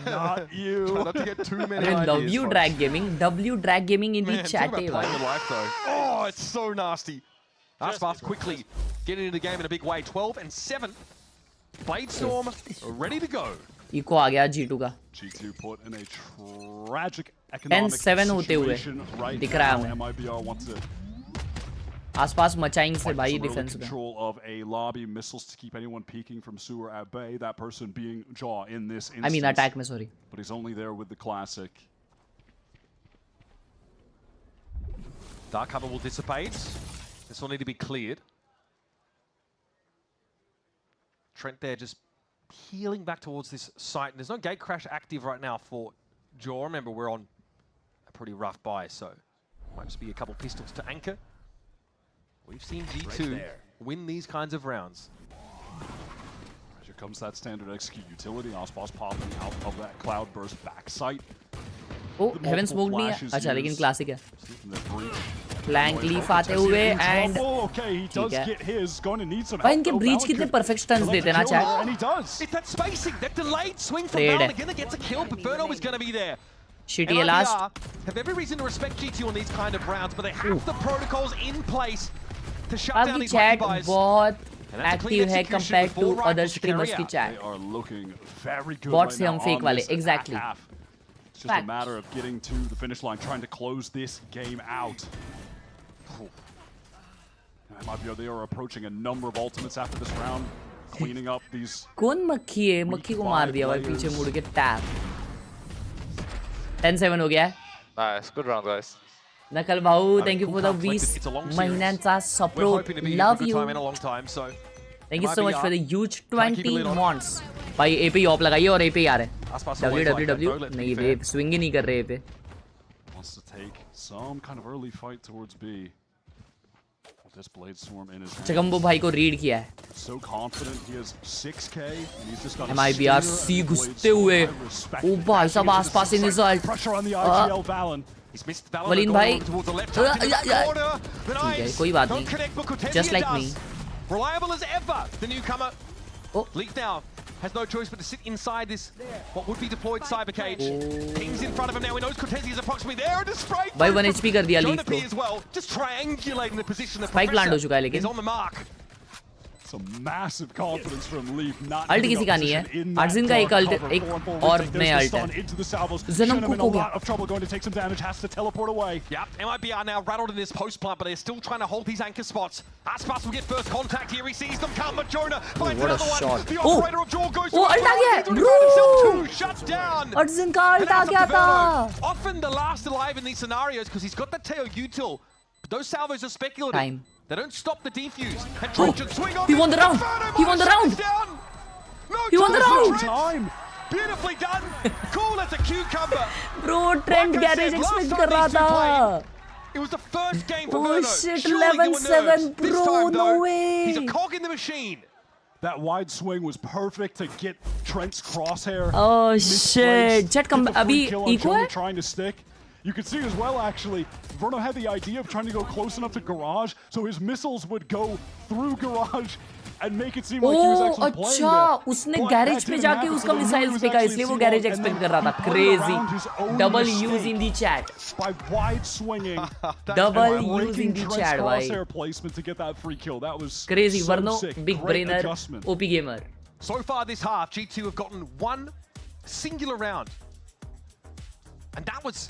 Speaker 7: Not you.
Speaker 6: Try not to get too many
Speaker 1: अरे
Speaker 6: ideas,
Speaker 1: W
Speaker 6: folks.
Speaker 1: Drag Gaming, W Drag Gaming in the
Speaker 6: Man,
Speaker 1: chat
Speaker 6: talk
Speaker 1: है
Speaker 6: about playing
Speaker 1: भाई.
Speaker 6: with life, though. Oh, it's so nasty. Aspas quickly getting into the game in a big way. 12 and 7. Bladestorm ready to go.
Speaker 1: Eco आ गया G2 का।
Speaker 7: G2 put in a tragic economic
Speaker 1: 10-7 होते हुए
Speaker 7: right
Speaker 1: दिख रहा है
Speaker 7: now.
Speaker 1: हमें।
Speaker 7: MIBR wants to
Speaker 1: आसपास मचाएंगे से
Speaker 7: fight
Speaker 1: भाई
Speaker 7: some early
Speaker 1: डिफेंस में।
Speaker 7: control of a lobby, missiles to keep anyone peeking from sewer at bay. That person being Jaw in this instance.
Speaker 1: I mean attack में sorry।
Speaker 7: But he's only there with the classic.
Speaker 6: Dark cover will dissipate. This will need to be cleared. Trent there just healing back towards this site. And there's no gate crash active right now for Jaw. Remember, we're on a pretty rough buy, so might just be a couple pistols to anchor. We've seen G2 win these kinds of rounds.
Speaker 7: Here comes that standard execute utility. Ospas popping out of that cloudburst backside.
Speaker 1: Oh heaven smoke नहीं है। अच्छा लेकिन classic है। Flank leaf आते हुए and ठीक है। भाई इनके ब्रीच कितने परफेक्ट स्टन्स देते हैं ना chat. Shitty last.
Speaker 6: Have every reason to respect G2 on these kind of rounds, but they have the protocols in place to shut down these
Speaker 1: chat
Speaker 6: buys.
Speaker 1: बहुत एक्टिव है compared to other streamers की chat. Bots से हम fake वाले, exactly.
Speaker 7: It's just a matter of getting to the finish line, trying to close this game out. They are approaching a number of ultimates after this round, cleaning up these.
Speaker 1: कौन मक्खी है? मक्खी को मार दिया भाई पीछे मुड़ के टैप। 10-7 हो गया है।
Speaker 9: Nice, good round guys.
Speaker 1: नकल भाऊ, thank you for the 20 महिन्यांचा support. Love you. Thank you so much for the huge 20 months. भाई AP ऑफ लगाइए और AP आ रहे हैं। WWW नहीं वे स्विंग ही नहीं कर रहे पे।
Speaker 7: Wants to take some kind of early fight towards B. With this Bladestorm in his
Speaker 1: चकम्बो भाई को रीड किया है।
Speaker 7: So confident he has 6k and he's just got
Speaker 1: MIBR C घुसते हुए। ओ भाई सब आसपास इन result.
Speaker 7: pressure on the IGL Valen.
Speaker 1: Clean भाई ठीक है कोई बात नहीं। Just like me.
Speaker 6: Reliable as ever, the newcomer.
Speaker 1: Oh.
Speaker 6: Leak now has no choice but to sit inside this, what would be deployed cyber cage. King's in front of him now. He knows Cortezi is approximately there. And just spray.
Speaker 1: भाई 1 HP कर दिया leaf को।
Speaker 6: as well, just triangulating the position. The
Speaker 1: Spike land हो चुका है लेकिन।
Speaker 6: He's on the mark.
Speaker 7: Some massive confidence from Leaf. Not
Speaker 1: ult किसी का नहीं है। अर्जिन का एक अल्ट एक और नए अल्ट है। ज़नम कुक हो गया।
Speaker 6: Yep, MIBR now rattled in this post plant, but they're still trying to hold these anchor spots. Aspas will get first contact here. He sees them come, but Jonah finds another one. The operator of Jaw goes to
Speaker 1: ult आ गया।
Speaker 6: shut down.
Speaker 1: अर्जिन का ult आ गया था।
Speaker 6: Often the last alive in these scenarios because he's got the tail util. But those salvos are speculative.
Speaker 1: Time.
Speaker 6: They don't stop the defuse. And Trent should swing on.
Speaker 1: He won the round. He won the round. He won the round.
Speaker 6: Beautifully done. Cool as a cucumber.
Speaker 1: Bro, Trent garage expect कर रहा था।
Speaker 6: It was the first game for
Speaker 1: Oh
Speaker 6: Verno.
Speaker 1: shit,
Speaker 6: Surely there were
Speaker 1: 11-7,
Speaker 6: nerves. This
Speaker 1: bro,
Speaker 6: time,
Speaker 1: no
Speaker 6: though,
Speaker 1: way.
Speaker 6: He's a cog in the machine.
Speaker 7: That wide swing was perfect to get Trent's crosshair.
Speaker 1: Oh shit. Chat कम अभी equal है?
Speaker 7: Trying to stick. You could see as well, actually, Verno had the idea of trying to go close enough to garage, so his missiles would go through garage and make it seem like he was actually playing there.
Speaker 1: अच्छा उसने garage पे जाके उसका missiles फेंका इसलिए वो garage expect कर रहा था। Crazy double use in the chat
Speaker 7: by wide swinging
Speaker 1: double use in the chat भाई
Speaker 7: crosshair placement to get that free kill. That was
Speaker 1: crazy
Speaker 7: so
Speaker 1: वर्नो
Speaker 7: sick.
Speaker 1: Big
Speaker 7: Great
Speaker 1: brainer
Speaker 7: adjustment.
Speaker 1: OP gamer.
Speaker 6: So far this half, G2 have gotten one singular round. And that was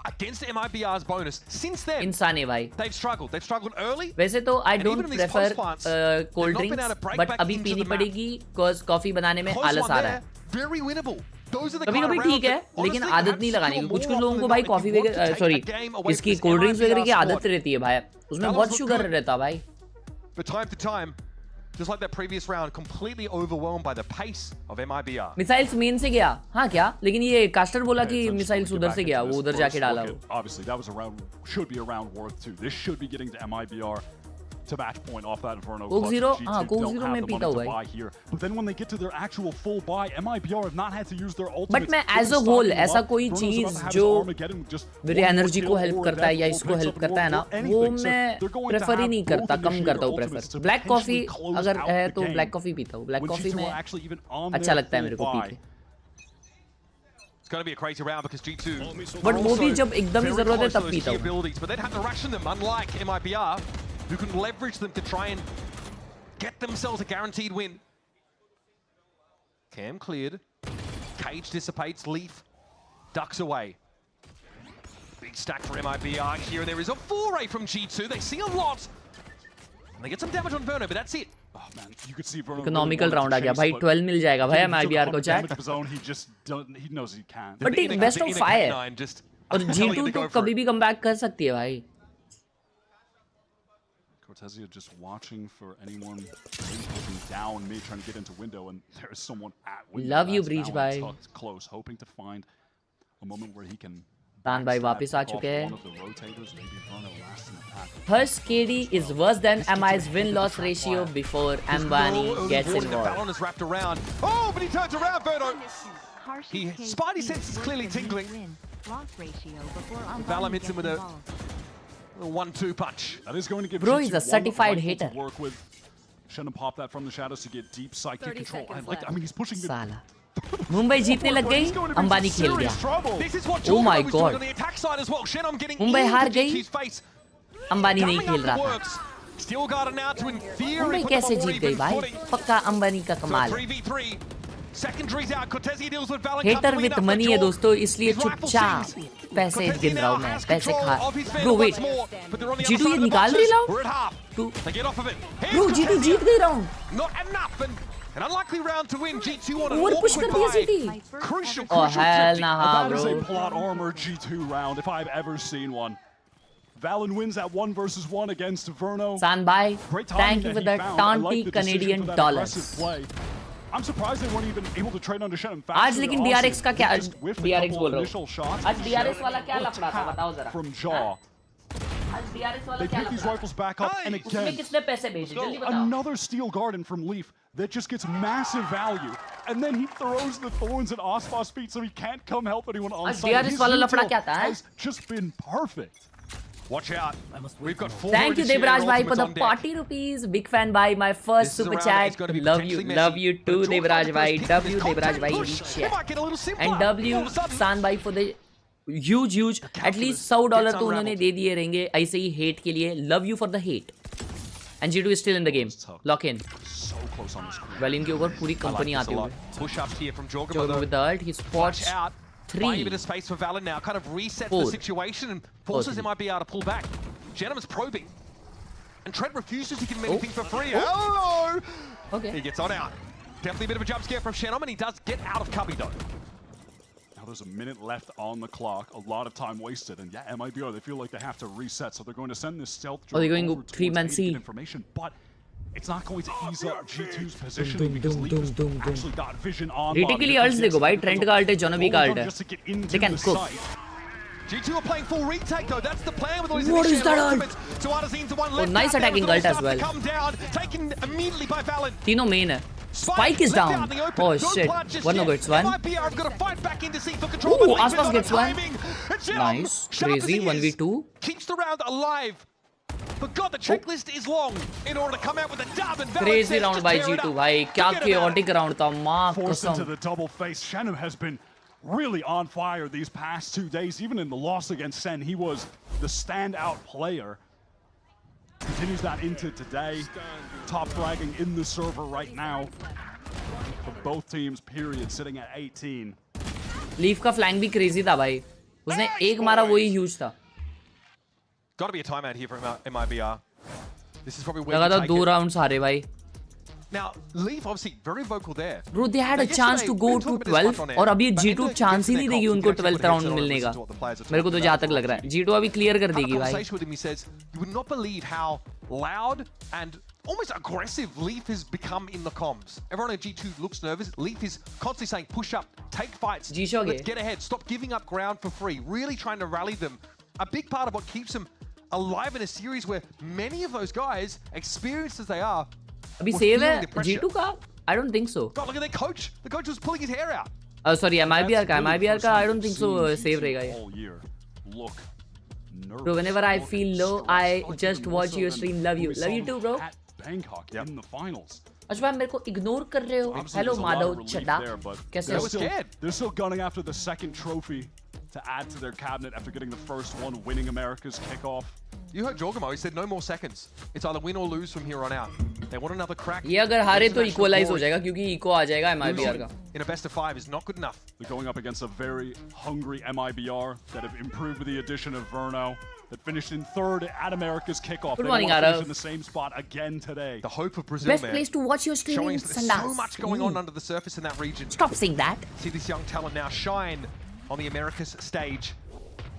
Speaker 6: against MIBR's bonus. Since then,
Speaker 1: इंसान है भाई।
Speaker 6: they've struggled. They've struggled early.
Speaker 1: वैसे तो आई
Speaker 6: And
Speaker 1: don't
Speaker 6: even in these
Speaker 1: prefer
Speaker 6: post plants,
Speaker 1: cold
Speaker 6: they've not been able to
Speaker 1: drinks
Speaker 6: break
Speaker 1: but
Speaker 6: back
Speaker 1: अभी
Speaker 6: into
Speaker 1: पीनी
Speaker 6: the map.
Speaker 1: पड़ेगी because coffee बनाने में
Speaker 6: Close
Speaker 1: आलस
Speaker 6: one
Speaker 1: आ रहा
Speaker 6: there,
Speaker 1: है।
Speaker 6: very winnable. Those are the
Speaker 1: कभी
Speaker 6: kind
Speaker 1: कभी
Speaker 6: of
Speaker 1: ठीक
Speaker 6: rounds
Speaker 1: है
Speaker 6: that,
Speaker 1: लेकिन
Speaker 6: honestly,
Speaker 1: आदत
Speaker 6: have
Speaker 1: नहीं
Speaker 6: still
Speaker 1: लगानी
Speaker 6: more
Speaker 1: कुछ
Speaker 6: often
Speaker 1: लोगों को
Speaker 6: than
Speaker 1: भाई
Speaker 6: not.
Speaker 1: Coffee
Speaker 6: If you want to take
Speaker 1: sorry
Speaker 6: a game away
Speaker 1: इसकी
Speaker 6: from this
Speaker 1: कोल्ड ड्रिंक्स वगैरह की
Speaker 6: MIBR
Speaker 1: आदत
Speaker 6: squad.
Speaker 1: रहती है भाई उसमें
Speaker 6: That
Speaker 1: बहुत
Speaker 6: was
Speaker 1: शुगर
Speaker 6: good.
Speaker 1: रहता है भाई।
Speaker 6: But time to time, just like that previous round, completely overwhelmed by the pace of MIBR.
Speaker 1: Missiles main से गया हाँ क्या लेकिन ये कास्टर बोला कि मिसाइल्स उधर से गया वो उधर जाके डाला वो।
Speaker 7: Obviously, that was a round, should be a round worth two. This should be getting to MIBR to match point off that Inferno.
Speaker 1: Coke Zero,
Speaker 7: G2
Speaker 1: हाँ Coke
Speaker 7: don't
Speaker 1: Zero
Speaker 7: have
Speaker 1: में
Speaker 7: the
Speaker 1: पीता
Speaker 7: money
Speaker 1: हुआ
Speaker 7: to
Speaker 1: है।
Speaker 7: buy here. But then when they get to their actual full buy, MIBR have not had to use their ultimates.
Speaker 1: But मैं as a whole ऐसा कोई चीज जो मेरी एनर्जी को हेल्प करता है या इसको हेल्प करता है ना वो मैं प्रेफर ही नहीं करता कम करता हूँ प्रेफर। ब्लैक कॉफी अगर है तो ब्लैक कॉफी पीता हूँ ब्लैक कॉफी में अच्छा लगता है मेरे को पी के।
Speaker 6: It's going to be a crazy round because G2
Speaker 1: but वो भी जब एकदम ही जरूरत है तब पीता हूँ।
Speaker 6: abilities, but they'd have to ration them, unlike MIBR, who can leverage them to try and get themselves a guaranteed win. Cam cleared. Cage dissipates. Leaf ducks away. Big stack for MIBR here. There is a foray from G2. They see a lot. And they get some damage on Verno, but that's it.
Speaker 7: Oh man, you could see Verno.
Speaker 1: Economical round आ गया भाई, 12 मिल जाएगा भाई MIBR को chat.
Speaker 7: He knows he can't.
Speaker 1: But एक best of 5 है. और G2 तो कभी भी comeback कर सकती है भाई.
Speaker 7: Cortezia just watching for anyone looking down mid, trying to get into window, and there is someone at window.
Speaker 1: Love you, Breach bhai.
Speaker 7: Close, hoping to find a moment where he can.
Speaker 1: तान भाई वापस आ चुके हैं. First KD is worse than MI's win-loss ratio before Ambani gets involved.
Speaker 6: Balon is wrapped around. Oh, but he turns around, Verno. Spidey sense is clearly tingling. Balon hits him with a 1-2 punch.
Speaker 7: That is going to give
Speaker 1: Bro, he's a certified hater.
Speaker 7: Work with. Shannon pop that from the shadows to get deep psychic control. I mean, he's pushing the.
Speaker 1: Sala. Mumbai जीतने लग गई, अंबानी खेल गया. Oh my God. Mumbai हार गई, अंबानी नहीं खेल रहा था. मुंबई कैसे जीत गई भाई? पक्का अंबानी का कमाल. हेटर विद मनी है दोस्तों, इसलिए चुपचाप पैसे गिन रहा हूँ मैं, पैसे खा. ब्रो वेट, G2 ये निकाल रही लाओ. ब्रो G2 जीत गई round.
Speaker 6: An unlikely round to win. G2 on an
Speaker 1: push कर दिया City.
Speaker 6: Crucial
Speaker 1: hell nah,
Speaker 7: that
Speaker 1: bro.
Speaker 7: is a plot armor G2 round if I've ever seen one. Valen wins that 1 versus 1 against Verno.
Speaker 1: Sanbai, thank you for the taunty Canadian dollars.
Speaker 7: I'm surprised they weren't even able to trade under Shannon.
Speaker 1: आज लेकिन DRX का क्या? DRX बोल रहा हूँ. आज DRX वाला क्या लफड़ा था बताओ जरा.
Speaker 7: From Jaw. They pick these rifles back up, and again, another steel garden from Leaf that just gets massive value, and then he throws the thorns at Osfos' feet so he can't come help anyone on site. His util has just been perfect.
Speaker 6: Watch out. We've got 4.
Speaker 1: Thank you Devraj bhai for the 40 rupees. Big fan bhai, my first super chat. Love you too Devraj bhai. W Devraj bhai and W San bhai for the huge at least $100 तो उन्होंने दे दिए रहेंगे ऐसे ही hate के लिए. Love you for the hate. And G2 is still in the game. Lock in. Well, इनके ऊपर पूरी कंपनी आती हुई.
Speaker 6: Push up here from Jorgen
Speaker 1: with the ult. He spots 3.
Speaker 6: Buying a bit of space for Valen now. Kind of resets the situation and forces him to pull back. Gentleman's probing. And Trent refuses to give him anything for free. Oh!
Speaker 1: Okay.
Speaker 6: He gets on out. Definitely a bit of a jump scare from Shannon, and he does get out of cubby though.
Speaker 7: There's a minute left on the clock, a lot of time wasted, and yeah, MIBR, they feel like they have to reset, so they're going to send this stealth drone
Speaker 1: they're going
Speaker 7: over
Speaker 1: to 3-man C.
Speaker 7: Information, but it's not going to ease up G2's positioning because Leaf has actually got vision on.
Speaker 1: Ridiculously ults देखो भाई, Trent का ult है, Jonovi का ult है. They can cook.
Speaker 6: G2 are playing full retake though. That's the plan with all these
Speaker 1: What is that ult?
Speaker 6: Oh,
Speaker 1: nice attacking ult as well.
Speaker 6: Come down, taken immediately by Valen.
Speaker 1: तीनों main है. Spike is down. Oh shit. One over gets one. Ooh, Aspas gets one. Nice. Crazy. 1v2.
Speaker 6: Keeps the round alive. But God, the checklist is long in order to come out with a dub. And
Speaker 1: crazy round by G2, bhai. Kya chaotic round tha. Maa
Speaker 7: forced
Speaker 1: kasam.
Speaker 7: into the double face. Shannon has been really on fire these past 2 days. Even in the loss against Sen, he was the standout player. Continues that into today. Top fragging in the server right now. For both teams, period, sitting at 18.
Speaker 1: Leaf का flank भी crazy था भाई. उसने एक मारा वही huge था.
Speaker 6: Got to be a timeout here from MIBR. This is probably where
Speaker 1: लगा था 2 rounds हारे भाई.
Speaker 6: Now, Leaf obviously very vocal there.
Speaker 1: Bro, they had a chance to go to 12 और अभी G2 chance ही नहीं देगी उनको 12th round मिलने का. मेरे को तो जहाँ तक लग रहा है. G2 अभी clear कर देगी भाई.
Speaker 6: With him, he says, you would not believe how loud and almost aggressive Leaf has become in the comms. Everyone at G2 looks nervous. Leaf is constantly saying, push up, take fights, let's get ahead, stop giving up ground for free. Really trying to rally them. A big part of what keeps them alive in a series where many of those guys, experienced as they are,
Speaker 1: अभी save है G2 का? I don't think so.
Speaker 6: God, look at their coach. The coach was pulling his hair out.
Speaker 1: Oh, sorry, MIBR का I don't think so save रहेगा ये.
Speaker 7: Look.
Speaker 1: Bro, whenever I feel low, I just watch your stream. Love you. Love you too, bro.
Speaker 7: Bangkok in the finals.
Speaker 1: अच्छा मेरे को ignore कर रहे हो. Hello Madhav चड्डा. कैसे हो?
Speaker 7: They're still gunning after the second trophy to add to their cabinet after getting the first one, winning America's kickoff.
Speaker 6: You heard Jorgamo, he said no more seconds. It's either win or lose from here on out. They want another crack.
Speaker 1: ये अगर हारे तो equalise हो जाएगा क्योंकि eco आ जाएगा MIBR का.
Speaker 6: In a best of 5 is not good enough.
Speaker 7: They're going up against a very hungry MIBR that have improved with the addition of Verno, that finished in 3rd at America's kickoff.
Speaker 1: Good morning,
Speaker 7: they
Speaker 1: Arav.
Speaker 7: finish in the same spot again today.
Speaker 6: The hope of Brazil,
Speaker 1: Best
Speaker 6: man.
Speaker 1: place to watch your streaming.
Speaker 6: Showing there's so much going on under the surface in that region.
Speaker 1: Stop saying that.
Speaker 6: See this young talent now shine on the Americas stage.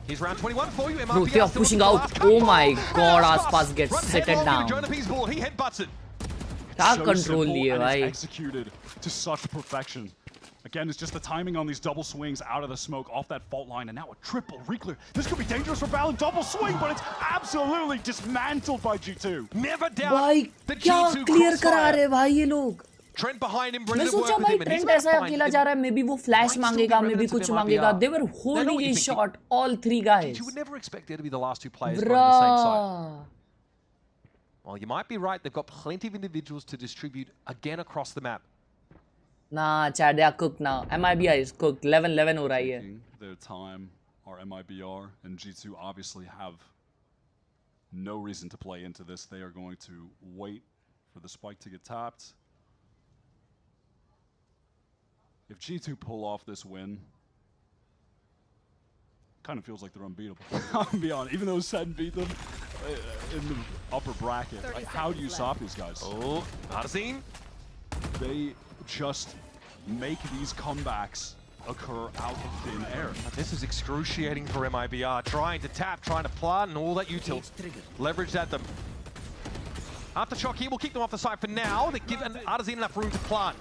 Speaker 6: Here's round 21 for you.
Speaker 1: Bro, they are pushing out. Oh my god, Aspas gets seated down.
Speaker 6: He headbutts it.
Speaker 1: क्या
Speaker 7: So
Speaker 1: control
Speaker 7: simple
Speaker 1: लिए
Speaker 7: and
Speaker 1: भाई.
Speaker 7: it's executed to such perfection. Again, it's just the timing on these double swings out of the smoke off that fault line, and now a triple reclear. This could be dangerous for Valen. Double swing, but it's absolutely dismantled by G2.
Speaker 6: Never doubt
Speaker 1: भाई
Speaker 6: the
Speaker 1: क्या
Speaker 6: G2
Speaker 1: clear करा
Speaker 6: crossfire.
Speaker 1: रहे भाई ये लोग.
Speaker 6: Trent behind him,
Speaker 1: मैं
Speaker 6: ready to
Speaker 1: सोचा
Speaker 6: work with
Speaker 1: भाई
Speaker 6: him, and he's
Speaker 1: ट्रेंड ऐसा
Speaker 6: gonna
Speaker 1: अकेला
Speaker 6: find
Speaker 1: जा रहा है. मे बी वो फ्लैश मांगेगा, मे बी कुछ मांगेगा. They were holding his shot, all 3 guys.
Speaker 6: You would never expect there to be the last 2 players going to the same side.
Speaker 1: Bruh.
Speaker 6: Well, you might be right. They've got plenty of individuals to distribute again across the map.
Speaker 1: Nah, Chad, they are cooked now. MIBR is cooked. 11-11 हो रही है.
Speaker 7: Their time, our MIBR and G2 obviously have no reason to play into this. They are going to wait for the spike to get tapped. If G2 pull off this win, kind of feels like they're unbeatable. I'll be honest, even though Sen beat them in the upper bracket, like, how do you stop these guys?
Speaker 6: Oh, Arsene.
Speaker 7: They just make these comebacks occur out of thin air.
Speaker 6: This is excruciating for MIBR. Trying to tap, trying to plant, and all that util leveraged at them. Aftershock here will keep them off the side for now. They give Arsene enough room to plant.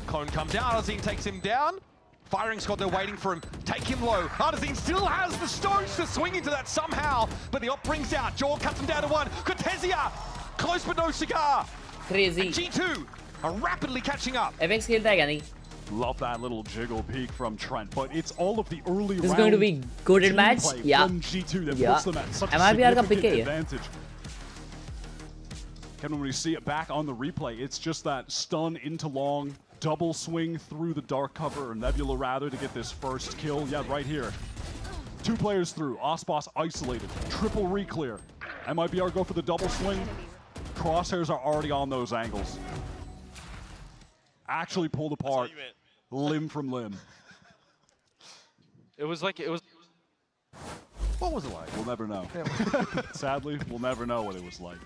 Speaker 6: Cone comes out, Arsene takes him down. Firing squad, they're waiting for him. Take him low. Arsene still has the stones to swing into that somehow, but the op brings out. Jaw cuts him down to 1. Cortesia, close but no cigar.
Speaker 1: Crazy.
Speaker 6: And G2 are rapidly catching up.
Speaker 1: FX खेलता है क्या नहीं?
Speaker 7: Love that little jiggle peek from Trent, but it's all of the early
Speaker 1: This is going to be good in match. Yeah.
Speaker 7: From G2 that
Speaker 1: Yeah.
Speaker 7: puts them at such a
Speaker 1: MIBR का pick
Speaker 7: significant
Speaker 1: है ये.
Speaker 7: advantage. And when we see it back on the replay, it's just that stun into long, double swing through the dark cover, or Nebula rather, to get this first kill. Yeah, right here. 2 players through. Aspas isolated. Triple reclear. MIBR go for the double swing. Crosshairs are already on those angles. Actually pulled apart, limb from limb.
Speaker 5: It was like, it was...
Speaker 6: What was it like?
Speaker 7: We'll never know. Sadly, we'll never know what it was like.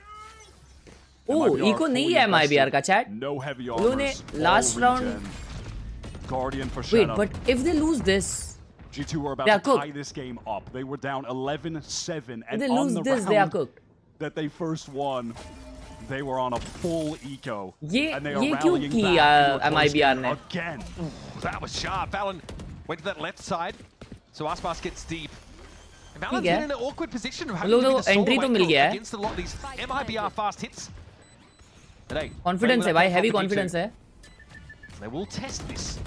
Speaker 1: Oh, eco नहीं है MIBR का chat.
Speaker 7: No heavy
Speaker 1: उन्होंने
Speaker 7: armors.
Speaker 1: last
Speaker 7: all
Speaker 1: round.
Speaker 7: regen. Guardian for
Speaker 1: Wait,
Speaker 7: Shenna.
Speaker 1: but if they lose this,
Speaker 7: G2 were about
Speaker 1: they are
Speaker 7: to tie
Speaker 1: cooked.
Speaker 7: this game up. They were down 11-7,
Speaker 1: if
Speaker 7: and
Speaker 1: they
Speaker 7: on
Speaker 1: lose
Speaker 7: the
Speaker 1: this,
Speaker 7: round
Speaker 1: they are cooked.
Speaker 7: that they first won, they were on a full eco.
Speaker 1: ये
Speaker 7: and they are
Speaker 1: ये क्यों
Speaker 7: rallying
Speaker 1: की
Speaker 7: back into a close
Speaker 1: MIBR
Speaker 7: game
Speaker 1: ने?
Speaker 7: again.
Speaker 6: That was sharp. Valen went to that left side, so Aspas gets deep. And Valen's
Speaker 1: ठीक है.
Speaker 6: in an awkward position of having
Speaker 1: लोगों
Speaker 6: to be
Speaker 1: को
Speaker 6: the sole
Speaker 1: entry तो
Speaker 6: weight
Speaker 1: मिल गया है.
Speaker 6: against a lot of these MIBR fast hits. But hey,
Speaker 1: Confidence है भाई, heavy confidence है.
Speaker 6: They will test this.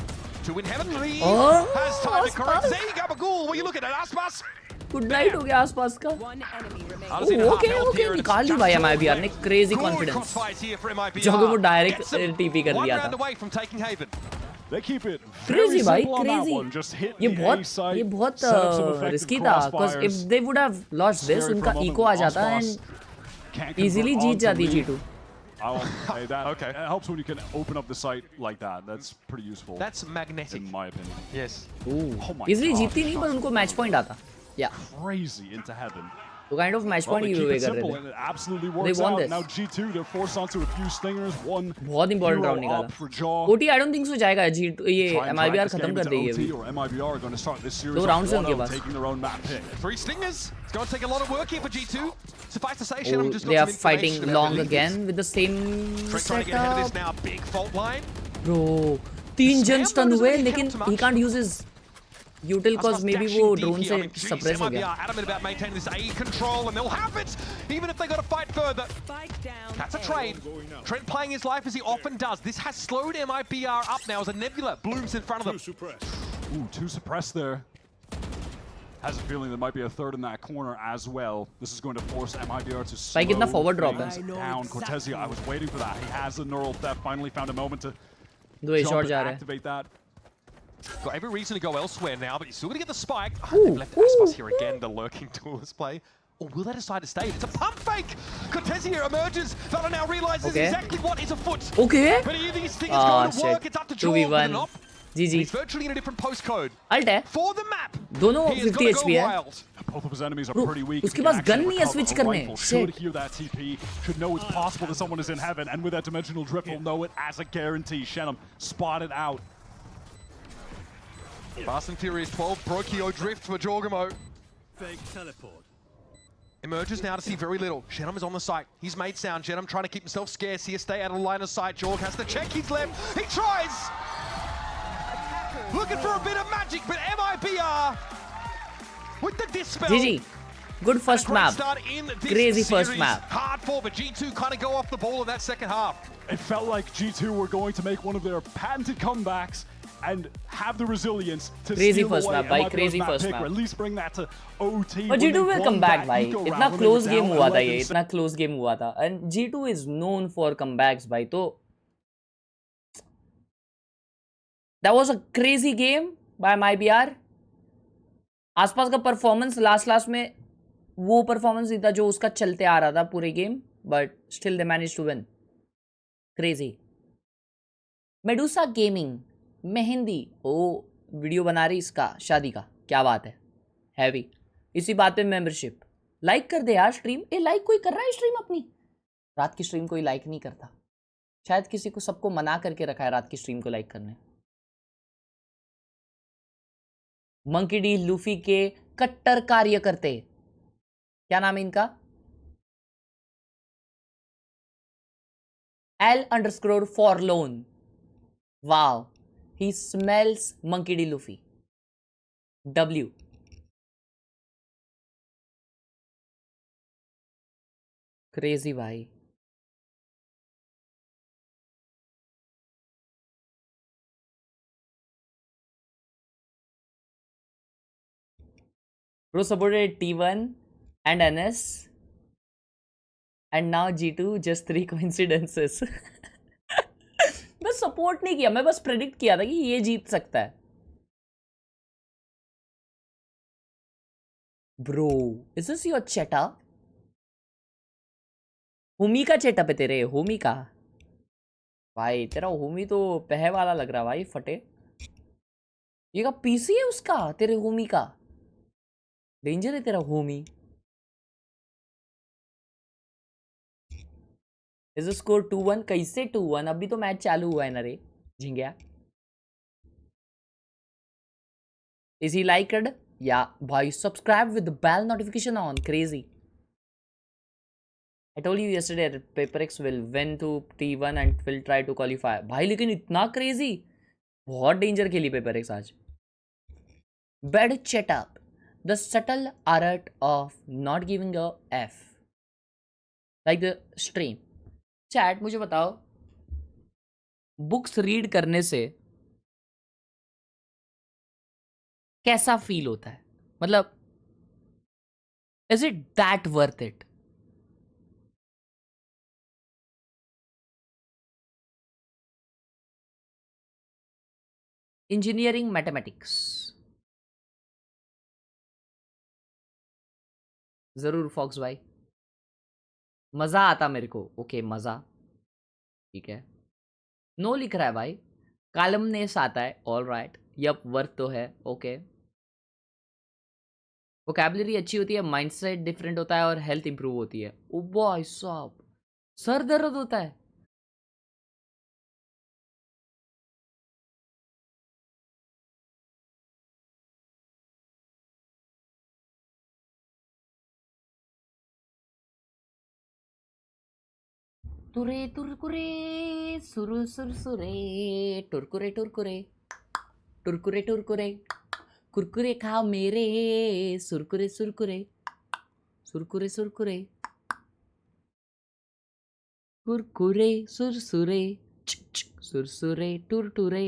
Speaker 6: To in heaven, Lee
Speaker 1: Oh,
Speaker 6: has time to correct.
Speaker 1: Aspas.
Speaker 6: There you go, Bagul. What are you looking at, Aspas?
Speaker 1: Good night हो गया आसपास का.
Speaker 3: One enemy remains.
Speaker 6: Arsene
Speaker 1: Oh,
Speaker 6: half
Speaker 1: okay,
Speaker 6: health
Speaker 1: okay,
Speaker 6: here, and it's
Speaker 1: निकाल दी
Speaker 6: just
Speaker 1: भाई
Speaker 6: all
Speaker 1: MIBR ने.
Speaker 6: good.
Speaker 1: Crazy
Speaker 6: Good
Speaker 1: confidence.
Speaker 6: crossfires here for MIBR.
Speaker 1: जो कि वो direct
Speaker 6: Gets them
Speaker 1: TP कर
Speaker 6: one
Speaker 1: दिया
Speaker 6: round
Speaker 1: था.
Speaker 6: away from taking Haven.
Speaker 7: They keep it
Speaker 1: Crazy
Speaker 7: very
Speaker 1: भाई,
Speaker 7: simple on that
Speaker 1: crazy.
Speaker 7: one. Just hit
Speaker 1: ये
Speaker 7: the A
Speaker 1: बहुत
Speaker 7: site,
Speaker 1: ये बहुत
Speaker 7: set up some effective
Speaker 1: risky था, because
Speaker 7: crossfires.
Speaker 1: if they would have lost this,
Speaker 7: Scary for
Speaker 1: उनका
Speaker 7: a moment,
Speaker 1: eco आ जाता
Speaker 7: Aspas
Speaker 1: and
Speaker 7: can't
Speaker 1: easily
Speaker 7: convert
Speaker 1: Jeet
Speaker 7: onto
Speaker 1: जाती
Speaker 7: lead.
Speaker 1: G2.
Speaker 7: Hey, that
Speaker 6: Okay.
Speaker 7: it helps when you can open up the site like that. That's pretty useful,
Speaker 6: That's magnetic.
Speaker 7: in my opinion.
Speaker 6: Yes.
Speaker 7: Oh my
Speaker 1: Easily
Speaker 7: God.
Speaker 1: जीतती नहीं, पर उनको match point आता. Yeah.
Speaker 7: Crazy into heaven.
Speaker 1: तो kind of match
Speaker 7: Well,
Speaker 1: point
Speaker 7: they
Speaker 1: he
Speaker 7: keep
Speaker 1: way
Speaker 7: it
Speaker 1: कर
Speaker 7: simple
Speaker 1: रहे
Speaker 7: and
Speaker 1: थे.
Speaker 7: it absolutely works
Speaker 1: won
Speaker 7: out.
Speaker 1: this.
Speaker 7: Now G2, they're forced onto a few stingers. One
Speaker 1: बहुत important
Speaker 7: hero
Speaker 1: round निकाला.
Speaker 7: up for Jaw.
Speaker 1: OT I don't think so जाएगा. G2 ये
Speaker 7: Try and
Speaker 1: MIBR
Speaker 7: drag this
Speaker 1: खत्म
Speaker 7: game
Speaker 1: कर
Speaker 7: into
Speaker 1: देगी
Speaker 7: OT,
Speaker 1: अभी.
Speaker 7: or MIBR are going to start this series
Speaker 1: दो
Speaker 7: off
Speaker 1: rounds हैं उनके
Speaker 7: 1-0,
Speaker 1: पास.
Speaker 7: taking their own map pick.
Speaker 6: 3 stingers. It's going to take a lot of work here for G2. Suffice to say, Shannon
Speaker 1: Oh,
Speaker 6: just
Speaker 1: they
Speaker 6: got
Speaker 1: are
Speaker 6: some
Speaker 1: fighting
Speaker 6: information about
Speaker 1: long
Speaker 6: the leaders.
Speaker 1: again with the same
Speaker 6: Trent trying to get ahead of this
Speaker 1: setup.
Speaker 6: now. Big fault line.
Speaker 1: Bro, 3
Speaker 6: Spam
Speaker 1: jump stun
Speaker 6: doesn't
Speaker 1: हुए,
Speaker 6: really
Speaker 1: लेकिन
Speaker 6: count too
Speaker 1: he
Speaker 6: much.
Speaker 1: can't use his util cause
Speaker 6: Aspas
Speaker 1: maybe
Speaker 6: dashing
Speaker 1: वो
Speaker 6: deep
Speaker 1: drone
Speaker 6: here.
Speaker 1: से
Speaker 6: I mean, geez,
Speaker 1: suppress हो
Speaker 6: MIBR
Speaker 1: गया.
Speaker 6: adamant about maintaining this A control, and they'll have it, even if they got to fight further.
Speaker 3: Spike down.
Speaker 6: That's a trade. Trent playing his life as he often does. This has slowed MIBR up now as a Nebula blooms in front of them.
Speaker 7: Ooh, 2 suppressed there. Has a feeling there might be a third in that corner as well. This is going to force MIBR to slow
Speaker 1: भाई कितना forward drop है.
Speaker 7: things down. Cortesia, I was waiting for that. He has the neural theft. Finally found a moment to
Speaker 1: दो
Speaker 7: jump
Speaker 1: short
Speaker 7: and
Speaker 1: जा रहे हैं.
Speaker 7: activate that.
Speaker 6: Got every reason to go elsewhere now, but you're still going to get the spike.
Speaker 1: Ooh,
Speaker 6: They've left Aspas
Speaker 1: ooh,
Speaker 6: here again, the lurking duelist play. Or will they decide to stay? It's a pump fake! Cortez here emerges. Valo now realizes exactly what is afoot.
Speaker 1: Okay.
Speaker 6: But either this thing is going to work. It's up to Jorg with an op.
Speaker 1: GG.
Speaker 6: He's virtually in a different postcode.
Speaker 1: Alt है.
Speaker 6: For the map.
Speaker 1: दोनों 50 HP है.
Speaker 7: Both of his enemies are pretty weak.
Speaker 1: उसके पास gun नहीं है switch करने.
Speaker 7: Should hear that TP. Should know it's possible that someone is in heaven, and with that dimensional drift, will know it as a guarantee. Shenum spotted out.
Speaker 6: Fast and Furious 12 Brokio drift for Jorgamo.
Speaker 9: Fake teleport.
Speaker 6: Emerges now to see very little. Shenum is on the site. He's made sound. Shenum trying to keep himself scarce here. Stay out of line of sight. Jorg has to check his left. He tries! Looking for a bit of magic, but MIBR with the dispel.
Speaker 1: GG. Good first map. Crazy first map.
Speaker 6: Hard for, but G2 kind of go off the ball in that second half.
Speaker 7: It felt like G2 were going to make one of their patented comebacks and have the resilience to
Speaker 1: crazy
Speaker 7: steal
Speaker 1: first
Speaker 7: away
Speaker 1: map, भाई,
Speaker 7: MIBR's
Speaker 1: crazy
Speaker 7: map
Speaker 1: first
Speaker 7: pick,
Speaker 1: map.
Speaker 7: or at least bring that to OT.
Speaker 1: और G2 will come back भाई. इतना close game हुआ था ये. इतना close game हुआ था. And G2 is known for comebacks भाई. तो that was a crazy game by MIBR. आसपास का परफॉर्मेंस लास्ट में वो परफॉर्मेंस ही था जो उसका चलते आ रहा था पूरे game, but still they manage to win. Crazy. Medusa gaming मेहंदी ओ वीडियो बना रही इसका शादी का. क्या बात है. हैवी. इसी बात पे मेंबरशिप. लाइक कर दे यार स्ट्रीम. ए लाइक कोई कर रहा है स्ट्रीम अपनी? रात की स्ट्रीम कोई लाइक नहीं करता. शायद किसी को सबको मना करके रखा है रात की स्ट्रीम को लाइक करने. मंकी डी लूफी के कट्टर कार्यकर्ते. क्या नाम है इनका? L_ Forlorn. Wow. He smells Monkey D. Luffy. W. Crazy भाई. Bro supported T1 and NS. And now G2, just 3 coincidences. मैं सपोर्ट नहीं किया, मैं बस प्रेडिक्ट किया था कि ये जीत सकता है. ब्रो इज दिस योर चेटा? होमी का चेटा पे तेरे. होमी का भाई. तेरा होमी तो पह वाला लग रहा भाई. फटे. ये का पीसी है उसका तेरे होमी का. डेंजर है तेरा होमी. Is score 2-1. कैसे 2-1? अभी तो मैच चालू हुआ है ना रे झिंगया. Is he liked? या भाई subscribe with the bell notification on. Crazy. I told you yesterday that PaperX will win to T1 and will try to qualify. भाई लेकिन इतना क्रेजी. बहुत डेंजर खेली PaperX आज. Bad setup. The subtle art of not giving a F. Like the stream. Chat मुझे बताओ, books read करने से कैसा फील होता है? मतलब is it that worth it? Engineering mathematics जरूर फॉक्स भाई. मजा आता मेरे को. ओके मजा ठीक है. नो लिख रहा है भाई. कालमनेस आता है. All right. यप वर्थ तो है. ओके. वोकैबुलरी अच्छी होती है, माइंडसेट डिफरेंट होता है और हेल्थ इंप्रूव होती है. ओ भाई साहब सर दर्द होता है. तुरे तुरकुरे सुरु सुरसुरे टुरकुरे टुरकुरे टुरकुरे टुरकुरे कुरकुरे खाओ मेरे सुरकुरे सुरकुरे सुरकुरे सुरकुरे कुरकुरे सुरसुरे सुरसुरे टुरटुरे.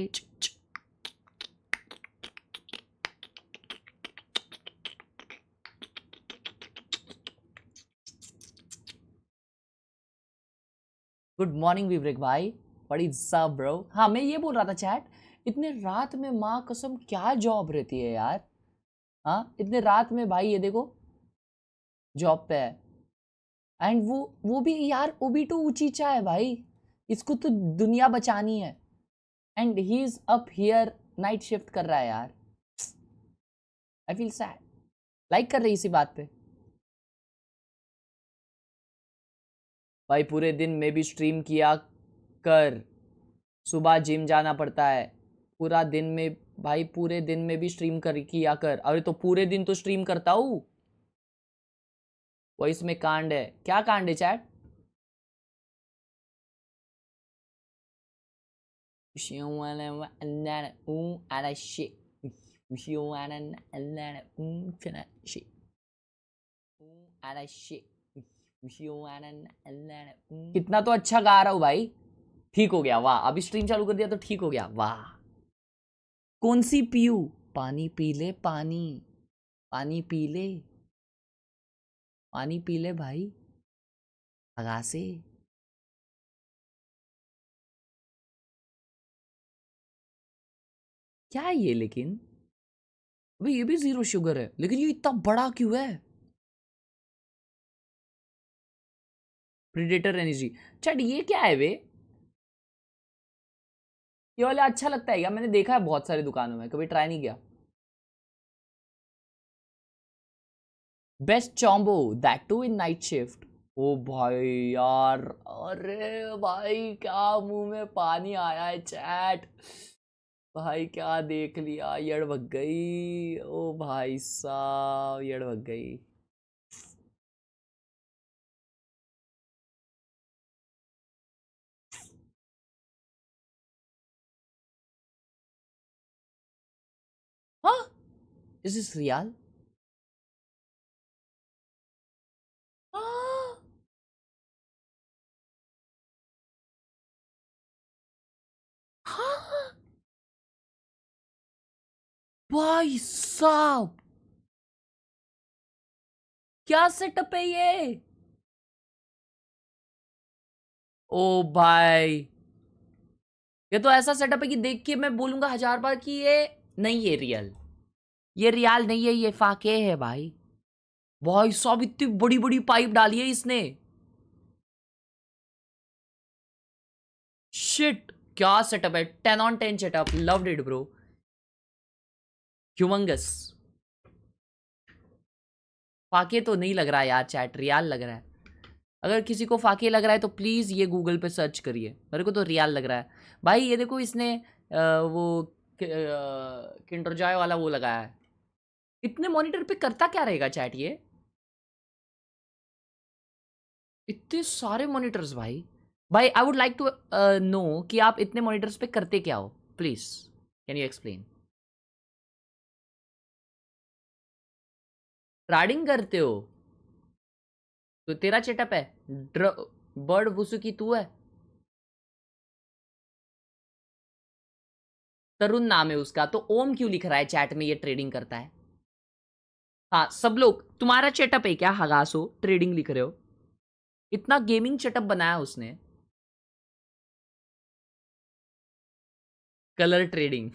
Speaker 1: गुड मॉर्निंग विवेक भाई. What is up bro? हाँ मैं ये बोल रहा था चैट, इतने रात में माँ कसम क्या जॉब रहती है यार. हाँ इतने रात में भाई. ये देखो जॉब पे है एंड वो भी यार वो भी तो ऊंचीचा है भाई, इसको तो दुनिया बचानी है and he is up here night shift कर रहा है यार। I feel sad. लाइक कर रही इसी बात पे भाई। पूरे दिन में भी स्ट्रीम किया कर, सुबह जिम जाना पड़ता है। पूरा दिन में भाई, पूरे दिन में भी स्ट्रीम किया कर। अरे तो पूरे दिन तो स्ट्रीम करता हूँ। वो इसमें कांड है। क्या कांड है चैट? कितना तो अच्छा गा रहा हूँ भाई। ठीक हो गया, वाह। अभी स्ट्रीम चालू कर दिया तो ठीक हो गया, वाह। कौन सी पीयू? पानी पी ले, पानी पानी पी ले, पानी पी ले भाई लगा से। क्या है ये? लेकिन भाई ये भी 0 शुगर है, लेकिन ये इतना बड़ा क्यों है? Predator energy. चट ये क्या है वे? ये वाला अच्छा लगता है क्या? मैंने देखा है बहुत सारी दुकानों में, कभी ट्राई नहीं किया। Best combo that two in night shift. ओ भाई यार, अरे भाई क्या मुंह में पानी आया है चैट। भाई क्या देख लिया, यड़ भग गई। ओ भाई साहब यड़ भग गई। हाँ, इज दिस रियल? भाई साहब क्या सेटअप है ये? ओ भाई ये तो ऐसा सेटअप है कि देख के मैं बोलूंगा 1000 बार कि ये नहीं, ये रियल, ये रियल नहीं है, ये फाके है भाई। भाई साहब इतनी बड़ी बड़ी पाइप डाली है इसने। शिट क्या सेटअप है। 10 on 10 setup, loved it bro. Humongous. Fake तो नहीं लग रहा यार चैट, रियल लग रहा है। अगर किसी को फाके लग रहा है तो प्लीज ये गूगल पे सर्च करिए, मेरे को तो रियल लग रहा है भाई। ये देखो इसने वो किंडर जॉय वाला वो लगाया है। इतने मॉनिटर पे करता क्या रहेगा चैट ये? इतने सारे मॉनिटर्स भाई। भाई I would like to know कि आप इतने मॉनिटर्स पे करते क्या हो, please can you explain. Riding करते हो तो तेरा सेटअप है। बर्ड वुसुकी तू है। तरुण नाम है उसका, तो ओम क्यों लिख रहा है चैट में? ये ट्रेडिंग करता है। हाँ सब लोग, तुम्हारा सेटअप है क्या हगासो? ट्रेडिंग लिख रहे हो? इतना गेमिंग सेटअप बनाया उसने। Colour trading.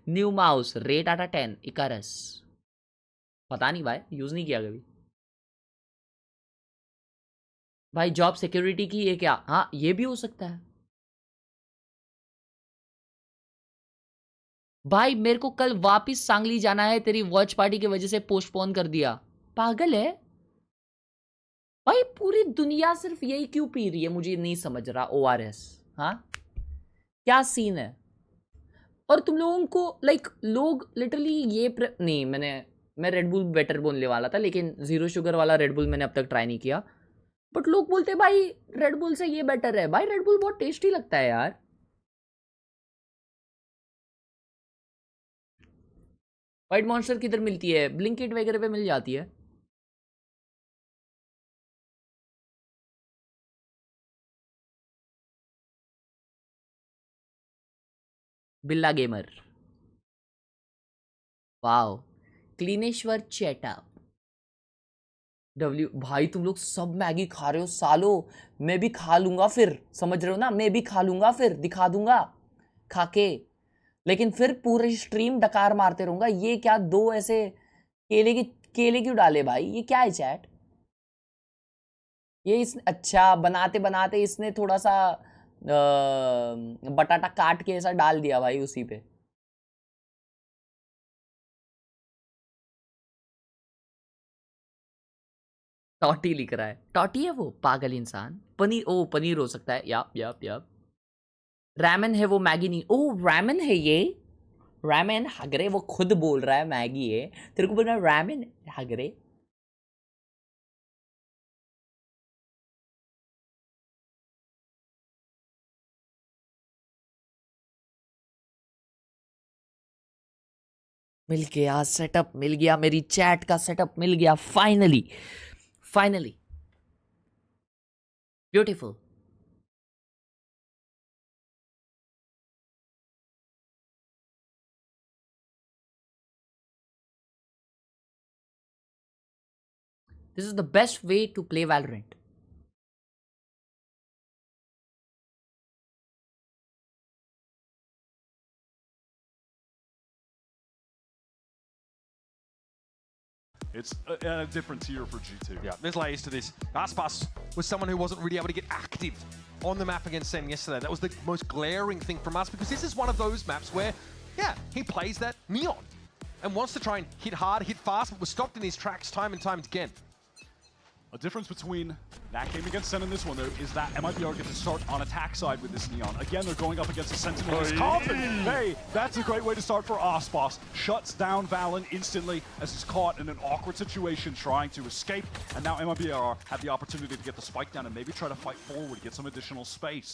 Speaker 1: New mouse rate आटा 10 इकारस। पता नहीं भाई, यूज नहीं किया कभी। भाई जॉब सिक्योरिटी की ये क्या? हाँ ये भी हो सकता है भाई। मेरे को कल वापिस सांगली जाना है, तेरी वॉच पार्टी की वजह से पोस्टपोन कर दिया। पागल है भाई, पूरी दुनिया सिर्फ यही क्यों पी रही है? मुझे नहीं समझ रहा। ORS हाँ क्या सीन है? और तुम लोगों को लाइक लोग लिटरली ये नहीं, मैं रेड बुल बेटर बोलने वाला था, लेकिन 0 शुगर वाला रेड बुल मैंने अब तक ट्राई नहीं किया। बट लोग बोलते हैं भाई रेड बुल से ये बेटर है। भाई रेड बुल बहुत टेस्टी लगता है यार। व्हाइट मॉन्स्टर किधर मिलती है? ब्लिंकिट वगैरह पे मिल जाती है। बिल्ला गेमर। वाओ क्लीनेश्वर चेटा W। भाई तुम लोग सब मैगी खा रहे हो सालो, मैं भी खा लूंगा फिर, समझ रहे हो ना? मैं भी खा लूंगा फिर, दिखा दूंगा खाके। लेकिन फिर पूरी स्ट्रीम डकार मारते रहूंगा। ये क्या दो ऐसे केले क्यों डाले भाई? ये क्या है चैट? ये इस अच्छा बनाते बनाते इसने थोड़ा सा बटाटा काट के ऐसा डाल दिया भाई उसी पे। टॉटी लिख रहा है। टॉटी है वो पागल इंसान। पनीर, ओ पनीर हो सकता है। याप। रैमन है वो, मैगी नहीं। ओ रैमन है ये। रैमन हगरे, वो खुद बोल रहा है मैगी है, तेरे को बोल रहा है रैमन हगरे। मिल गया सेटअप, मिल गया, मेरी चैट का सेटअप मिल गया finally. Beautiful. This is the best way to play Valorant.
Speaker 7: It's a different tier for G2.
Speaker 6: Yeah, there's layers to this. Aspas was someone who wasn't really able to get active on the map against Sen yesterday. That was the most glaring thing from us, because this is one of those maps where, yeah, he plays that Neon and wants to try and hit hard, hit fast, but was stopped in his tracks time and time again.
Speaker 7: A difference between that game against Sen and this one, though, is that Mibr get to start on attack side with this Neon. Again, they're going up against a Sentinel. Hey, that's a great way to start for Aspas. Shuts down Valen instantly as he's caught in an awkward situation trying to escape. And now Mibr have the opportunity to get the spike down and maybe try to fight forward, get some additional space.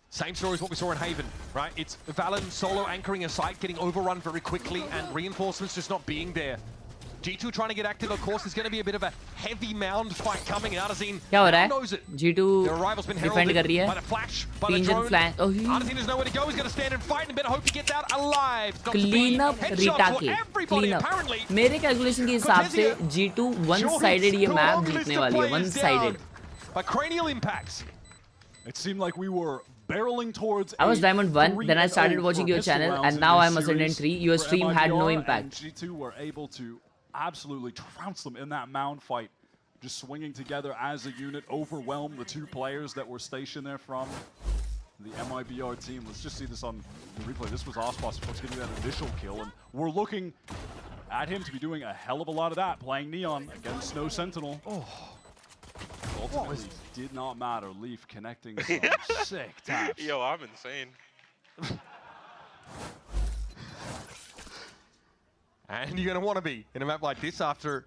Speaker 6: Same story as what we saw in Haven, right? It's Valen solo anchoring a site, getting overrun very quickly, and reinforcements just not being there. G2 trying to get active, of course. There's going to be a bit of a heavy mound fight coming. Arzine knows it.
Speaker 1: G2
Speaker 6: Their arrival's been
Speaker 1: defend कर रही है.
Speaker 6: by the flash, by the drone. Arzine has nowhere to go. He's going to stand and fight and better hope he gets out alive.
Speaker 1: Clean up retake. Clean up. मेरे calculation के हिसाब से G2 one-sided ये map जीतने वाली है. One-sided.
Speaker 6: By cranial impacts.
Speaker 7: It seemed like we were barreling towards.
Speaker 1: I was Diamond 1, then I started watching your channel, and now I'm Ascendant 3. Your stream had no impact.
Speaker 7: G2 were able to absolutely trounce them in that mound fight, just swinging together as a unit, overwhelm the two players that were stationed there from the Mibr team. Let's just see this on the replay. This was Aspas, of course, getting that initial kill, and we're looking at him to be doing a hell of a lot of that, playing Neon against no Sentinel. Ultimately, did not matter. Leaf connecting some sick taps.
Speaker 10: Yo, I'm insane.
Speaker 6: And you're going to want to be in a map like this after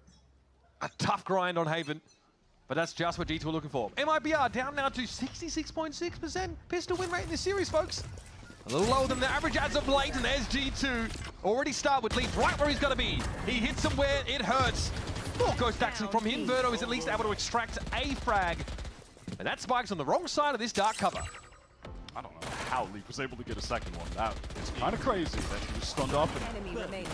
Speaker 6: a tough grind on Haven. But that's just what G2 are looking for. Mibr down now to 66.6% pistol win rate in this series, folks. A little lower than the average as of late, and there's G2. Already start with Leaf right where he's got to be. He hits him where it hurts. More ghost action from him. Verdo is at least able to extract a frag. And that spike's on the wrong side of this dark cover.
Speaker 7: I don't know how Leaf was able to get a second one. That is kind of crazy that he was stunned up and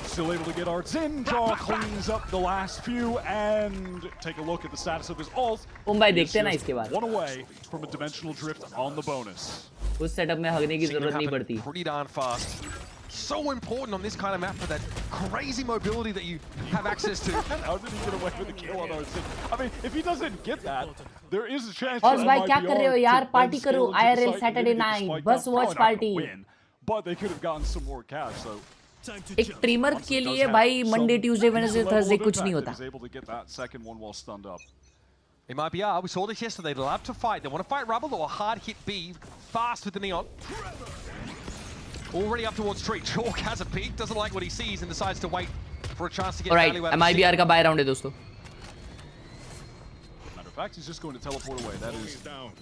Speaker 7: still able to get arts in. Jaw cleans up the last few and take a look at the status of his ult.
Speaker 1: देखते हैं ना इसके बाद.
Speaker 7: One away from a dimensional drift on the bonus.
Speaker 1: उस setup में हगने की जरूरत नहीं पड़ती.
Speaker 6: Pretty darn fast. So important on this kind of map for that crazy mobility that you have access to.
Speaker 7: How did he get away with the kill on Arts? I mean, if he doesn't get that, there is a chance.
Speaker 1: और भाई क्या कर रहे हो यार? Party करो. IRL Saturday night. बस watch party.
Speaker 7: But they could have gotten some more cash, so.
Speaker 1: एक ट्रिमर के लिए भाई Monday, Tuesday, Wednesday, Thursday कुछ नहीं होता.
Speaker 7: Able to get that second one while stunned up.
Speaker 6: Mibr, we saw this yesterday. They love to fight. They want to fight Rubble or a hard hit B fast with the Neon. Already up towards Street. Chalk has a peek, doesn't like what he sees and decides to wait for a chance to get value out of
Speaker 1: Mibr का buy round है दोस्तों.
Speaker 7: Matter of fact, he's just going to teleport away. That is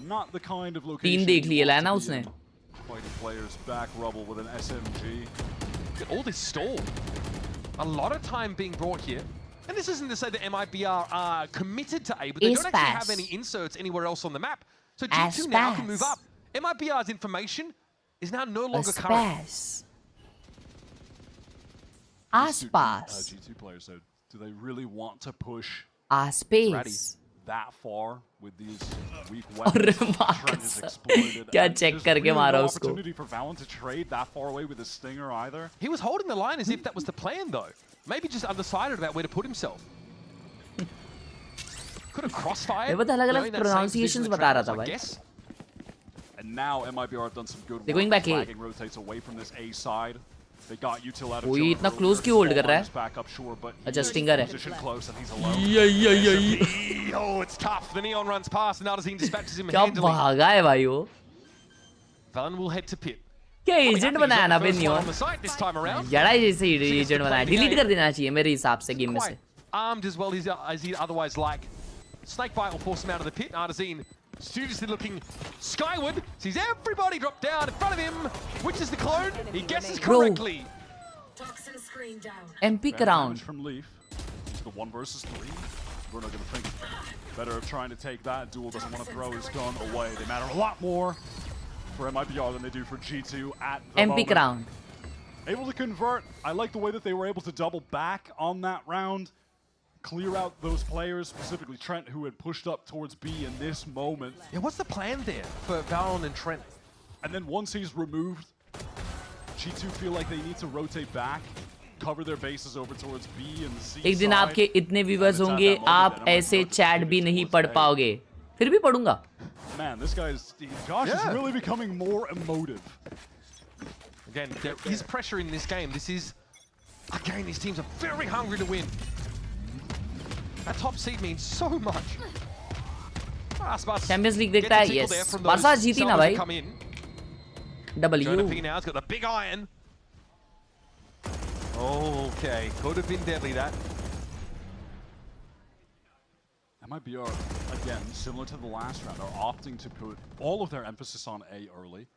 Speaker 7: not the kind of location.
Speaker 1: तीन देख लिए ना उसने.
Speaker 7: Fighting players back Rubble with an SMG.
Speaker 6: Look at all this stall. A lot of time being brought here. And this isn't to say that Mibr are committed to A, but they don't actually have any inserts anywhere else on the map. So G2 now can move up. Mibr's information is now no longer current.
Speaker 1: Aspas.
Speaker 7: G2 players, so do they really want to push?
Speaker 1: Aspas.
Speaker 7: that far with these weak weapons. Trent is exploited.
Speaker 1: क्या
Speaker 7: and
Speaker 1: check
Speaker 7: there's
Speaker 1: करके
Speaker 7: really
Speaker 1: मारा
Speaker 7: no
Speaker 1: उसको.
Speaker 7: opportunity for Valen to trade that far away with a stinger either.
Speaker 6: He was holding the line as if that was the plan, though. Maybe just undecided about where to put himself. Could have crossfired.
Speaker 1: ये बता अलग-अलग pronunciations बता रहा था भाई.
Speaker 7: And now MIBR have done some good
Speaker 1: They're
Speaker 7: work.
Speaker 1: going back A.
Speaker 7: Flagging rotates away from this A side. They got util out of
Speaker 1: कोई
Speaker 7: Jonah
Speaker 1: इतना
Speaker 7: earlier.
Speaker 1: close क्यों hold कर रहा है?
Speaker 7: Back up, sure, but
Speaker 1: अच्छा stinger है.
Speaker 7: position close and he's alone.
Speaker 6: Oh, it's tough. The Neon runs past and Aldazine dispatches him
Speaker 1: क्या
Speaker 6: handily.
Speaker 1: भागा है भाई वो.
Speaker 6: Valen will head to pit.
Speaker 1: क्या एजेंट बनाया ना बे
Speaker 6: On
Speaker 1: neon.
Speaker 6: the site this time around.
Speaker 1: जड़ा जैसे एजेंट बनाया. डिलीट कर देना चाहिए मेरे हिसाब से गेम में से.
Speaker 6: Quite armed as well as he'd otherwise like. Snakebite will force him out of the pit. Aldazine studiously looking skyward. Sees everybody drop down in front of him. Which is the clone? He guesses correctly.
Speaker 1: MP
Speaker 7: Damage
Speaker 1: round.
Speaker 7: from Leaf. The 1 versus 3. We're not going to think better of trying to take that. Duel doesn't want to throw his gun away. They matter a lot more for MIBR than they do for G2 at the
Speaker 1: MP
Speaker 7: moment.
Speaker 1: round.
Speaker 7: Able to convert. I like the way that they were able to double back on that round. Clear out those players, specifically Trent, who had pushed up towards B in this moment.
Speaker 6: Yeah, what's the plan there for Valen and Trent?
Speaker 7: And then once he's removed, G2 feel like they need to rotate back, cover their bases over towards B and C.
Speaker 1: एक दिन आपके इतने viewers होंगे आप ऐसे chat भी नहीं पढ़ पाओगे. फिर भी पढ़ूंगा.
Speaker 7: Man, this guy's Josh is really becoming more emotive.
Speaker 6: Again, there is pressure in this game. This is, again, these teams are very hungry to win. That top seed means so much.
Speaker 1: Champions League देखता है, yes. Barça जीती ना भाई. W.
Speaker 6: Jonah P now's got the big iron. Okay, could have been deadly that.
Speaker 7: MIBR, again, similar to the last round, are opting to put all of their emphasis on A early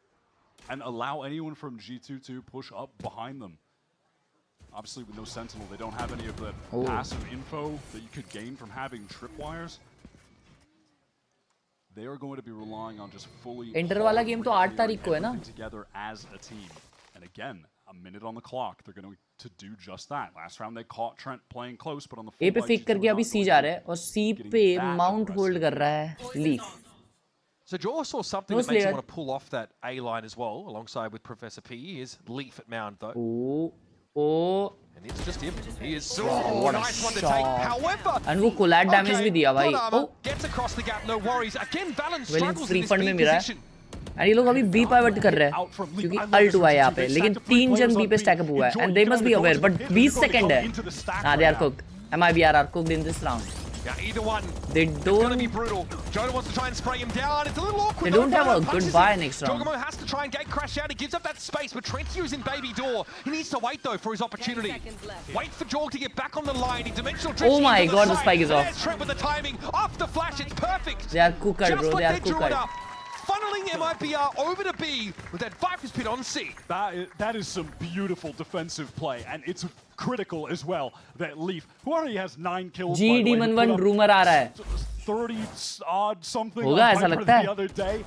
Speaker 7: and allow anyone from G2 to push up behind them. Obviously, with no Sentinel, they don't have any of the passive info that you could gain from having tripwires. They are going to be relying on just fully
Speaker 1: Enter वाला game तो 8 तारीख को है ना?
Speaker 7: Together as a team. And again, a minute on the clock. They're going to do just that. Last round they caught Trent playing close, but on the
Speaker 1: A पे fake करके अभी C जा रहा है और C पे mount hold कर रहा है leaf.
Speaker 6: So Jaw saw something that makes him want to pull off that A line as well, alongside with Professor P. He is Leaf at Mount though.
Speaker 1: Oh.
Speaker 6: And it's just him. He is so nice one to take. However,
Speaker 1: and वो collide damage भी दिया भाई.
Speaker 6: Oh, gets across the gap, no worries. Again, Valen struggles in this
Speaker 1: में
Speaker 6: B
Speaker 1: मिला है.
Speaker 6: position.
Speaker 1: And ये लोग अभी B pivot कर रहे हैं क्योंकि ult हुआ है यहाँ पे. लेकिन 3 जन B पे stack up हुआ है. And they must be aware. But 20 second है. They are cooked. MIBR are cooked in this round.
Speaker 6: Yeah, either one.
Speaker 1: They
Speaker 6: It's gonna be
Speaker 1: don't.
Speaker 6: brutal. Jonah wants to try and spray him down. It's a little awkward.
Speaker 1: They don't have a good buy next round.
Speaker 6: Jogamo has to try and gate crash out. He gives up that space, but Trent's using Baby Door. He needs to wait though for his opportunity. Wait for Jorg to get back on the line. He dimensional drift.
Speaker 1: Oh my god, the spike is off.
Speaker 6: There's Trent with the timing. Off the flash, it's perfect.
Speaker 1: They are cooked, bro. They are cooked.
Speaker 6: Funneling MIBR over to B with that Viper's pit on C.
Speaker 7: That is some beautiful defensive play, and it's critical as well that Leaf, who already has 9 kills,
Speaker 1: G Demon 1 rumor आ रहा है.
Speaker 7: 30 odd something
Speaker 1: होगा ऐसा
Speaker 7: on
Speaker 1: लगता है.
Speaker 7: the other day,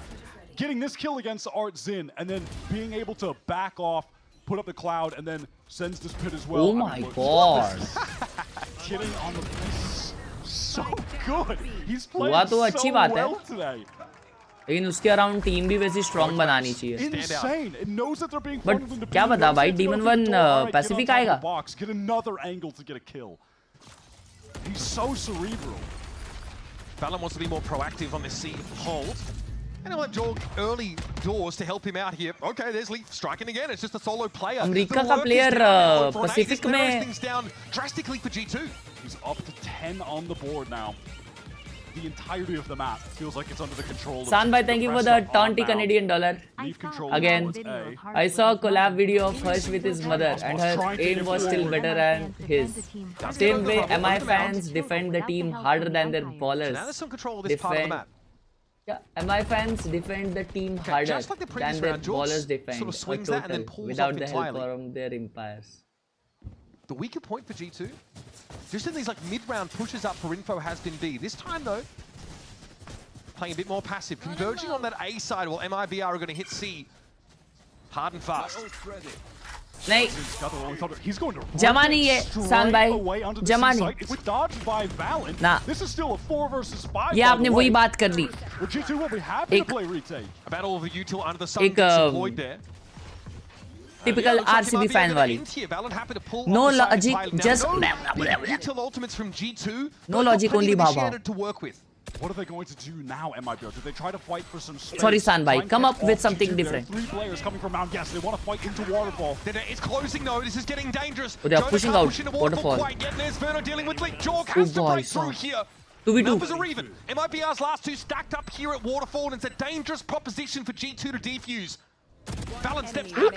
Speaker 7: getting this kill against Art Zin, and then being able to back off, put up the cloud, and then sends this pit as well.
Speaker 1: Oh my god.
Speaker 7: Getting on the so good. He's playing
Speaker 1: हुआ तो अच्छी
Speaker 7: so
Speaker 1: बात है.
Speaker 7: well today.
Speaker 1: लेकिन उसके around team भी वैसी strong बनानी चाहिए.
Speaker 7: Insane. It knows that they're being
Speaker 1: But क्या बता भाई Demon 1 Pacific आएगा.
Speaker 7: Get another angle to get a kill. He's so cerebral.
Speaker 6: Valen wants to be more proactive on this C hold. And he'll let Jorg early doors to help him out here. Okay, there's Leaf striking again. It's just a solo player.
Speaker 1: America का player Pacific में
Speaker 6: things down drastically for G2.
Speaker 7: He's up to 10 on the board now. The entirety of the map feels like it's under the control of
Speaker 1: Sanbhai, thank you for the 20 Canadian dollar. Again, I saw a collab video of Harsh with his mother and her aim was still better than his. Same way, MI fans defend the team harder than their ballers.
Speaker 6: Now there's some control of this part of the map.
Speaker 1: Yeah, MI fans defend the team harder than their ballers defend
Speaker 6: sort of swings that and then pulls
Speaker 1: without
Speaker 6: off
Speaker 1: the help
Speaker 6: entirely.
Speaker 1: from their empires.
Speaker 6: The weaker point for G2, just in these like mid-round pushes up for info has been B. This time though, playing a bit more passive, converging on that A side while MIBR are going to hit C hard and fast.
Speaker 1: नहीं
Speaker 7: He's going to
Speaker 1: जमा नहीं है सान भाई, जमा नहीं
Speaker 7: It's dodged by Valen.
Speaker 1: ना,
Speaker 7: This is still a 4 versus 5.
Speaker 1: ये आपने वही बात कर दी.
Speaker 7: G2 will be happy to play retake.
Speaker 6: About all of the util under the sun deployed there.
Speaker 1: Typical RCB fan वाली. No logic, just
Speaker 6: util ultimates from G2.
Speaker 1: No logic, only भाव.
Speaker 6: To work with.
Speaker 7: What are they going to do now, Mibr? Do they try to fight for some space?
Speaker 1: Sorry, San bhai, come up with something different.
Speaker 7: 3 players coming from Mount Gas. They want to fight into Waterfall.
Speaker 6: It's closing though. This is getting dangerous.
Speaker 1: Oh, they are pushing out Waterfall.
Speaker 6: Quite yet. There's Verno dealing with Leak. Jorg has to break through here.
Speaker 1: 2v2.
Speaker 6: Numbers are even. MIBR's last two stacked up here at Waterfall, and it's a dangerous proposition for G2 to defuse. Valen steps up,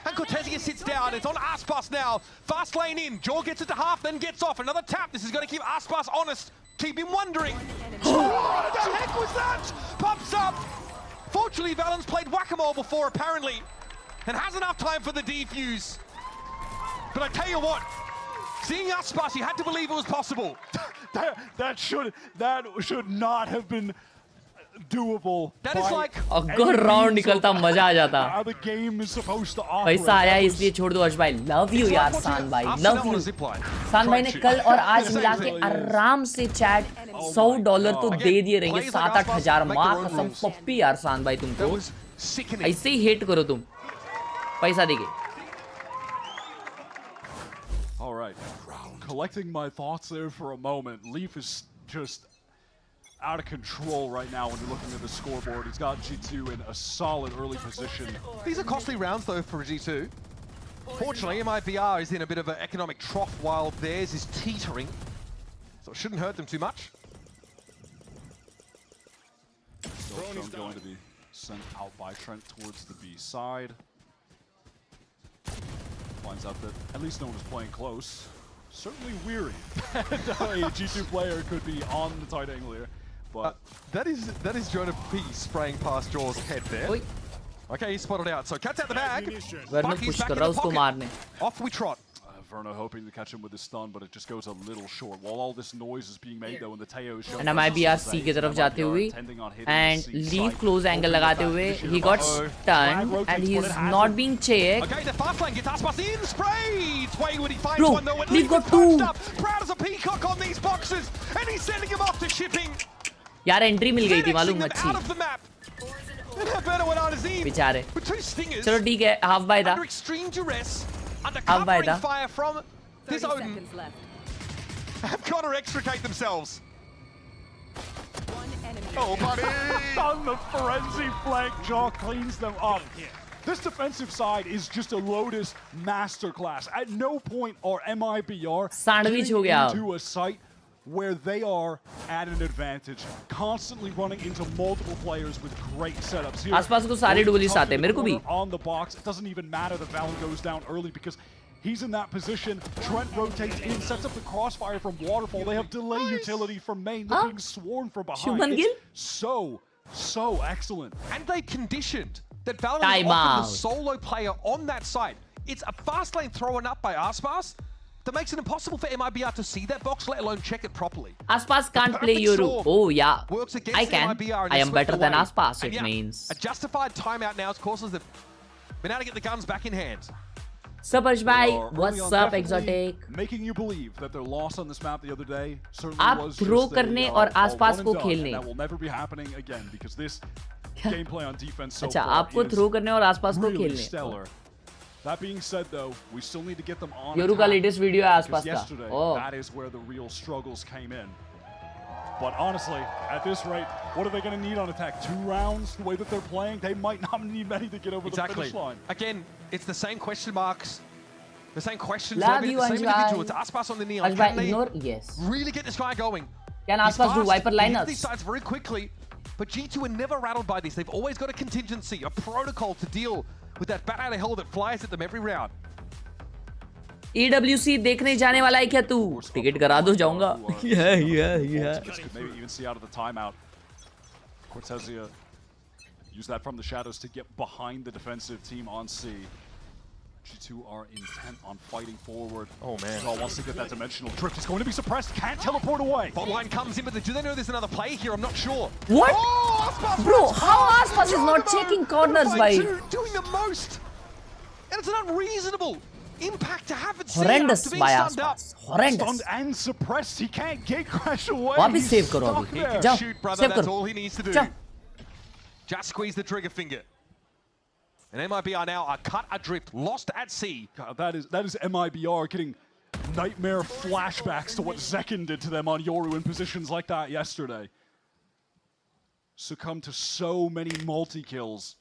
Speaker 6: and Cortezia sits down. It's on Aspas now. Fast lane in. Jorg gets it to half, then gets off. Another tap. This is going to keep Aspas honest. Keep him wondering. What the heck was that? Pops up. Fortunately, Valen's played whack-a-mole before, apparently, and has enough time for the defuse. But I tell you what, seeing Aspas, you had to believe it was possible.
Speaker 7: that should not have been doable.
Speaker 6: That is like
Speaker 1: अगर round निकलता मजा आ जाता.
Speaker 7: How the game is supposed to operate.
Speaker 1: पैसा आया इसलिए छोड़ दो हर्ष भाई. Love you यार सान भाई. Love you. सान भाई ने कल और आज मिला के आराम से चैट $100 तो दे दिए रहेंगे. 7-8 हजार माँ कसम पप्पी यार सान भाई तुमको. ऐसे ही हेट करो तुम. पैसा देके.
Speaker 7: All right. Collecting my thoughts there for a moment. Leaf is just out of control right now when you're looking at the scoreboard. He's got G2 in a solid early position.
Speaker 6: These are costly rounds though for G2. Fortunately, MIBR is in a bit of an economic trough while theirs is teetering, so it shouldn't hurt them too much.
Speaker 7: Still going to be sent out by Trent towards the B side. Finds out that at least no one is playing close. Certainly weary that a G2 player could be on the tight angle here. But
Speaker 6: that is Jonah P spraying past Jaw's head there.
Speaker 1: Oi.
Speaker 6: Okay, he's spotted out. So cat's out the bag.
Speaker 1: Verno push कर रहा उसको मारने.
Speaker 6: Off we trot.
Speaker 7: Verno hoping to catch him with his stun, but it just goes a little short. While all this noise is being made, though, and the Teo is showing.
Speaker 1: And MIBR C की तरफ जाते हुए and Leaf close angle लगाते हुए he got stunned and he is not being checked.
Speaker 6: Okay, the fast lane gets Aspas in, sprayed. Wayward, he finds
Speaker 1: Bro,
Speaker 6: one though.
Speaker 1: Leaf got 2.
Speaker 6: Proud as a peacock on these boxes, and he's sending him off to shipping.
Speaker 1: यार entry मिल गई थी मालूम अच्छी. बेचारे. चलो ठीक है, half bye था. हाफ बाय था.
Speaker 6: This Odin have got to extricate themselves.
Speaker 7: Oh, buddy! On the frenzy flank, Jaw cleans them up. This defensive side is just a Lotus masterclass. At no point are MIBR getting into a site where they are at an advantage, constantly running into multiple players with great setups. Here,
Speaker 1: आसपास को सारे duelists आते हैं, मेरे को भी.
Speaker 7: On the box, it doesn't even matter that Valen goes down early because he's in that position. Trent rotates in, sets up the crossfire from Waterfall. They have delay utility from main. They're being sworn from behind. It's so excellent.
Speaker 6: And they conditioned that Valen is often the solo player on that side. It's a fast lane thrown up by Aspas that makes it impossible for MIBR to see that box, let alone check it properly.
Speaker 1: Aspas can't play Yoru. Oh yeah, I can. I am better than Aspas, it means.
Speaker 6: A justified timeout now, of course, as they've been able to get the guns back in hand.
Speaker 1: Sup Harsh bhai, what's up Exotic?
Speaker 7: Making you believe that their loss on this map the other day
Speaker 1: आप
Speaker 7: was
Speaker 1: throw करने और आसपास को खेलने.
Speaker 7: That will never be happening again because this gameplay on defense so
Speaker 1: अच्छा,
Speaker 7: far
Speaker 1: आपको throw करने और आसपास को
Speaker 7: really
Speaker 1: खेलने.
Speaker 7: stellar. That being said, though, we still need to get them on.
Speaker 1: Yoru का latest video है आसपास का.
Speaker 7: Yesterday, that is where the real struggles came in. But honestly, at this rate, what are they going to need on attack? 2 rounds? The way that they're playing, they might not need many to get over the finish line.
Speaker 6: Again, it's the same question marks. The same questions.
Speaker 1: Love you,
Speaker 6: the same individual. It's Aspas on the neon.
Speaker 1: Can they
Speaker 6: really get this guy going?
Speaker 1: Can Aspas do Viper lineups?
Speaker 6: These sides very quickly, but G2 are never rattled by this. They've always got a contingency, a protocol to deal with that bat out of hell that flies at them every round.
Speaker 1: EWC देखने जाने वाला है क्या तू? Ticket करा दो जाऊंगा. Yeah.
Speaker 7: Maybe even see out of the timeout. Cortezia use that from the shadows to get behind the defensive team on C. G2 are intent on fighting forward.
Speaker 6: Oh man.
Speaker 7: Jaw wants to get that dimensional drift. It's going to be suppressed. Can't teleport away.
Speaker 6: Bot line comes in, but do they know there's another play here? I'm not sure.
Speaker 1: What?
Speaker 6: Oh, Aspas
Speaker 1: Bro, how Aspas is not checking corners by
Speaker 6: doing the most? And it's an unreasonable impact to have it
Speaker 1: horrendous by आसपास, horrendous.
Speaker 7: Stunned and suppressed. He can't get crash away.
Speaker 1: वापिस save करो अभी.
Speaker 6: He can
Speaker 1: जाओ,
Speaker 6: shoot, brother.
Speaker 1: save
Speaker 6: That's
Speaker 1: करो.
Speaker 6: all he needs to do.
Speaker 1: जाओ.
Speaker 6: Just squeeze the trigger finger. And MIBR now are cut adrift, lost at sea.
Speaker 7: God, that is MIBR getting nightmare flashbacks to what Zekin did to them on Yoru in positions like that yesterday. Succumb to so many multi-kills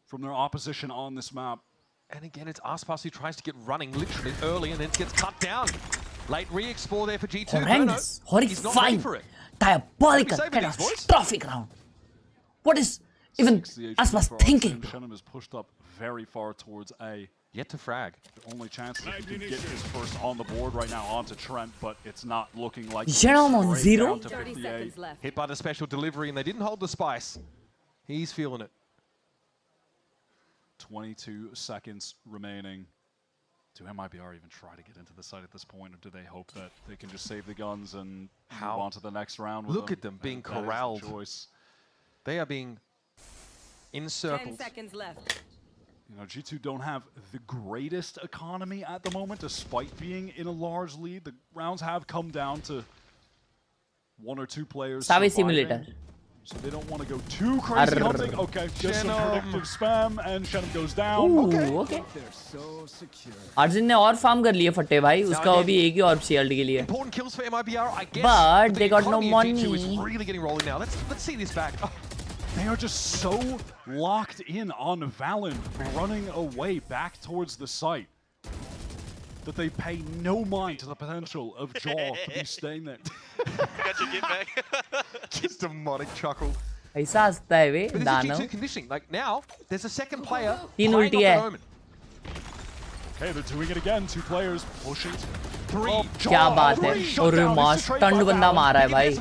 Speaker 7: from their opposition on this map.
Speaker 6: And again, it's Aspas who tries to get running literally early and then gets cut down. Late re-explore there for G2.
Speaker 1: Horrendous,
Speaker 6: He's not ready for
Speaker 1: horrifying,
Speaker 6: it.
Speaker 1: diabolical,
Speaker 6: Saving these, boys.
Speaker 1: catastrophic round. What is even Aspas thinking?
Speaker 7: Shenum is pushed up very far towards A.
Speaker 6: Yet to frag.
Speaker 7: The only chance that he can get his first on the board right now onto Trent, but it's not looking like
Speaker 1: Shenum on
Speaker 7: straight
Speaker 1: 0?
Speaker 7: down to 58.
Speaker 6: Hit by the special delivery and they didn't hold the spice. He's feeling it.
Speaker 7: 22 seconds remaining. Do MIBR even try to get into the site at this point, or do they hope that they can just save the guns and move on to the next round with
Speaker 6: Look at them being
Speaker 7: That is the
Speaker 6: corralled.
Speaker 7: choice.
Speaker 6: They are being encircled.
Speaker 10: 10 seconds left.
Speaker 7: You know, G2 don't have the greatest economy at the moment, despite being in a large lead. The rounds have come down to 1 or 2 players
Speaker 1: Survey
Speaker 7: surviving,
Speaker 1: simulator.
Speaker 7: so they don't want to go too crazy hunting. Okay, just some predictive spam, and Shenum goes down.
Speaker 1: Okay. Arjun ने और farm कर लिए फट्टे भाई, उसका अभी एक ही और शील्ड के लिए.
Speaker 6: Important kills for MIBR, I guess.
Speaker 1: But they
Speaker 6: the
Speaker 1: got no
Speaker 6: economy of G2 is
Speaker 1: money.
Speaker 6: really getting rolling now. Let's see this back.
Speaker 7: They are just so locked in on Valen running away back towards the site that they pay no mind to the potential of Jaw to be staying there.
Speaker 5: Got your get back.
Speaker 6: Just demonic chuckle.
Speaker 1: ऐसा हंसता है वे
Speaker 6: But this is
Speaker 1: दानव.
Speaker 6: G2 conditioning. Like now, there's a second player.
Speaker 1: तीन
Speaker 6: playing
Speaker 1: उल्टी
Speaker 6: off
Speaker 1: है.
Speaker 6: the moment.
Speaker 7: Okay, they're doing it again. 2 players pushing.
Speaker 6: 3.
Speaker 1: क्या बात है, और मास टंड बंदा मारा है भाई.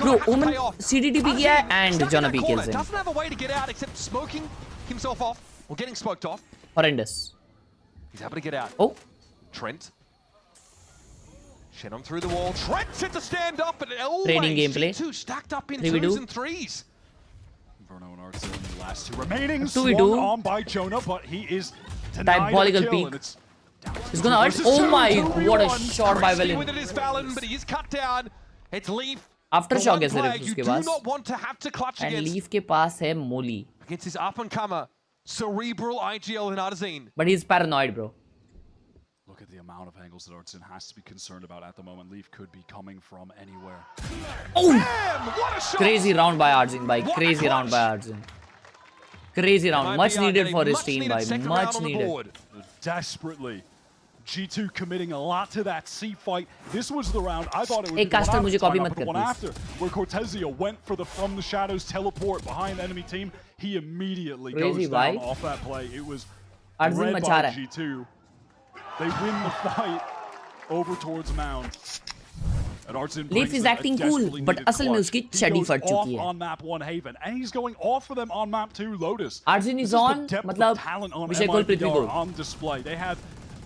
Speaker 1: Bro, Omen CDTP किया है and Jonabi kills him.
Speaker 6: Doesn't have a way to get out except smoking himself off or getting smoked off.
Speaker 1: Horrendous.
Speaker 6: He's able to get out.
Speaker 1: Oh,
Speaker 6: Trent. Shenum through the wall. Trent set to stand up, but always
Speaker 1: Training gameplay.
Speaker 6: G2 stacked up in
Speaker 1: 3v2.
Speaker 6: 2s and 3s.
Speaker 7: Verno and Arts in the last 2 remaining.
Speaker 1: 2v2.
Speaker 7: Swung on by Jonah, but he is denied
Speaker 1: Diabolical
Speaker 7: a kill,
Speaker 1: peek.
Speaker 7: and it's
Speaker 1: he's gonna ult. Oh my, what a shot by
Speaker 6: With
Speaker 1: Valen.
Speaker 6: it is Valen, but he is cut down. It's Leaf.
Speaker 1: Aftershock है
Speaker 6: The one
Speaker 1: सिर्फ
Speaker 6: player you
Speaker 1: उसके
Speaker 6: do
Speaker 1: pass.
Speaker 6: not want to have to clutch
Speaker 1: And
Speaker 6: against.
Speaker 1: Leaf के पास है Molly.
Speaker 6: Against his up-and-comer, cerebral IGL and Arzine.
Speaker 1: But he's paranoid, bro.
Speaker 7: Look at the amount of angles that Artson has to be concerned about at the moment. Leaf could be coming from anywhere.
Speaker 1: Oh!
Speaker 6: Damn, what a shot!
Speaker 1: Crazy round by Arjun, bhai. Crazy round by Arjun. Crazy round. Much needed for his team, bhai. Much needed.
Speaker 7: Desperately. G2 committing a lot to that C fight. This was the round I thought it would be
Speaker 1: Hey, Caster,
Speaker 7: the
Speaker 1: मुझे copy
Speaker 7: one
Speaker 1: मत
Speaker 7: after,
Speaker 1: कर,
Speaker 7: one
Speaker 1: please.
Speaker 7: after, where Cortezia went for the From the Shadows teleport behind the enemy team. He immediately
Speaker 1: Crazy,
Speaker 7: goes down
Speaker 1: bhai.
Speaker 7: off that play. It was
Speaker 1: Arjun
Speaker 7: led
Speaker 1: मचा
Speaker 7: by
Speaker 1: रहा है.
Speaker 7: G2. They win the fight over towards Mound. And Arjun
Speaker 1: Leaf
Speaker 7: brings
Speaker 1: is
Speaker 7: them a
Speaker 1: acting cool,
Speaker 7: desperately
Speaker 1: but
Speaker 7: needed
Speaker 1: असल में
Speaker 7: clutch.
Speaker 1: उसकी
Speaker 7: He
Speaker 1: चड्डी
Speaker 7: goes
Speaker 1: फट
Speaker 7: off
Speaker 1: चुकी है.
Speaker 7: on map 1 Haven, and he's going off for them on map 2 Lotus.
Speaker 1: Arjun
Speaker 7: This
Speaker 1: is
Speaker 7: the
Speaker 1: on,
Speaker 7: depth of
Speaker 1: मतलब
Speaker 7: talent on
Speaker 1: विषय गोल पृथ्वी
Speaker 7: MIBR
Speaker 1: goal.
Speaker 7: on display. They have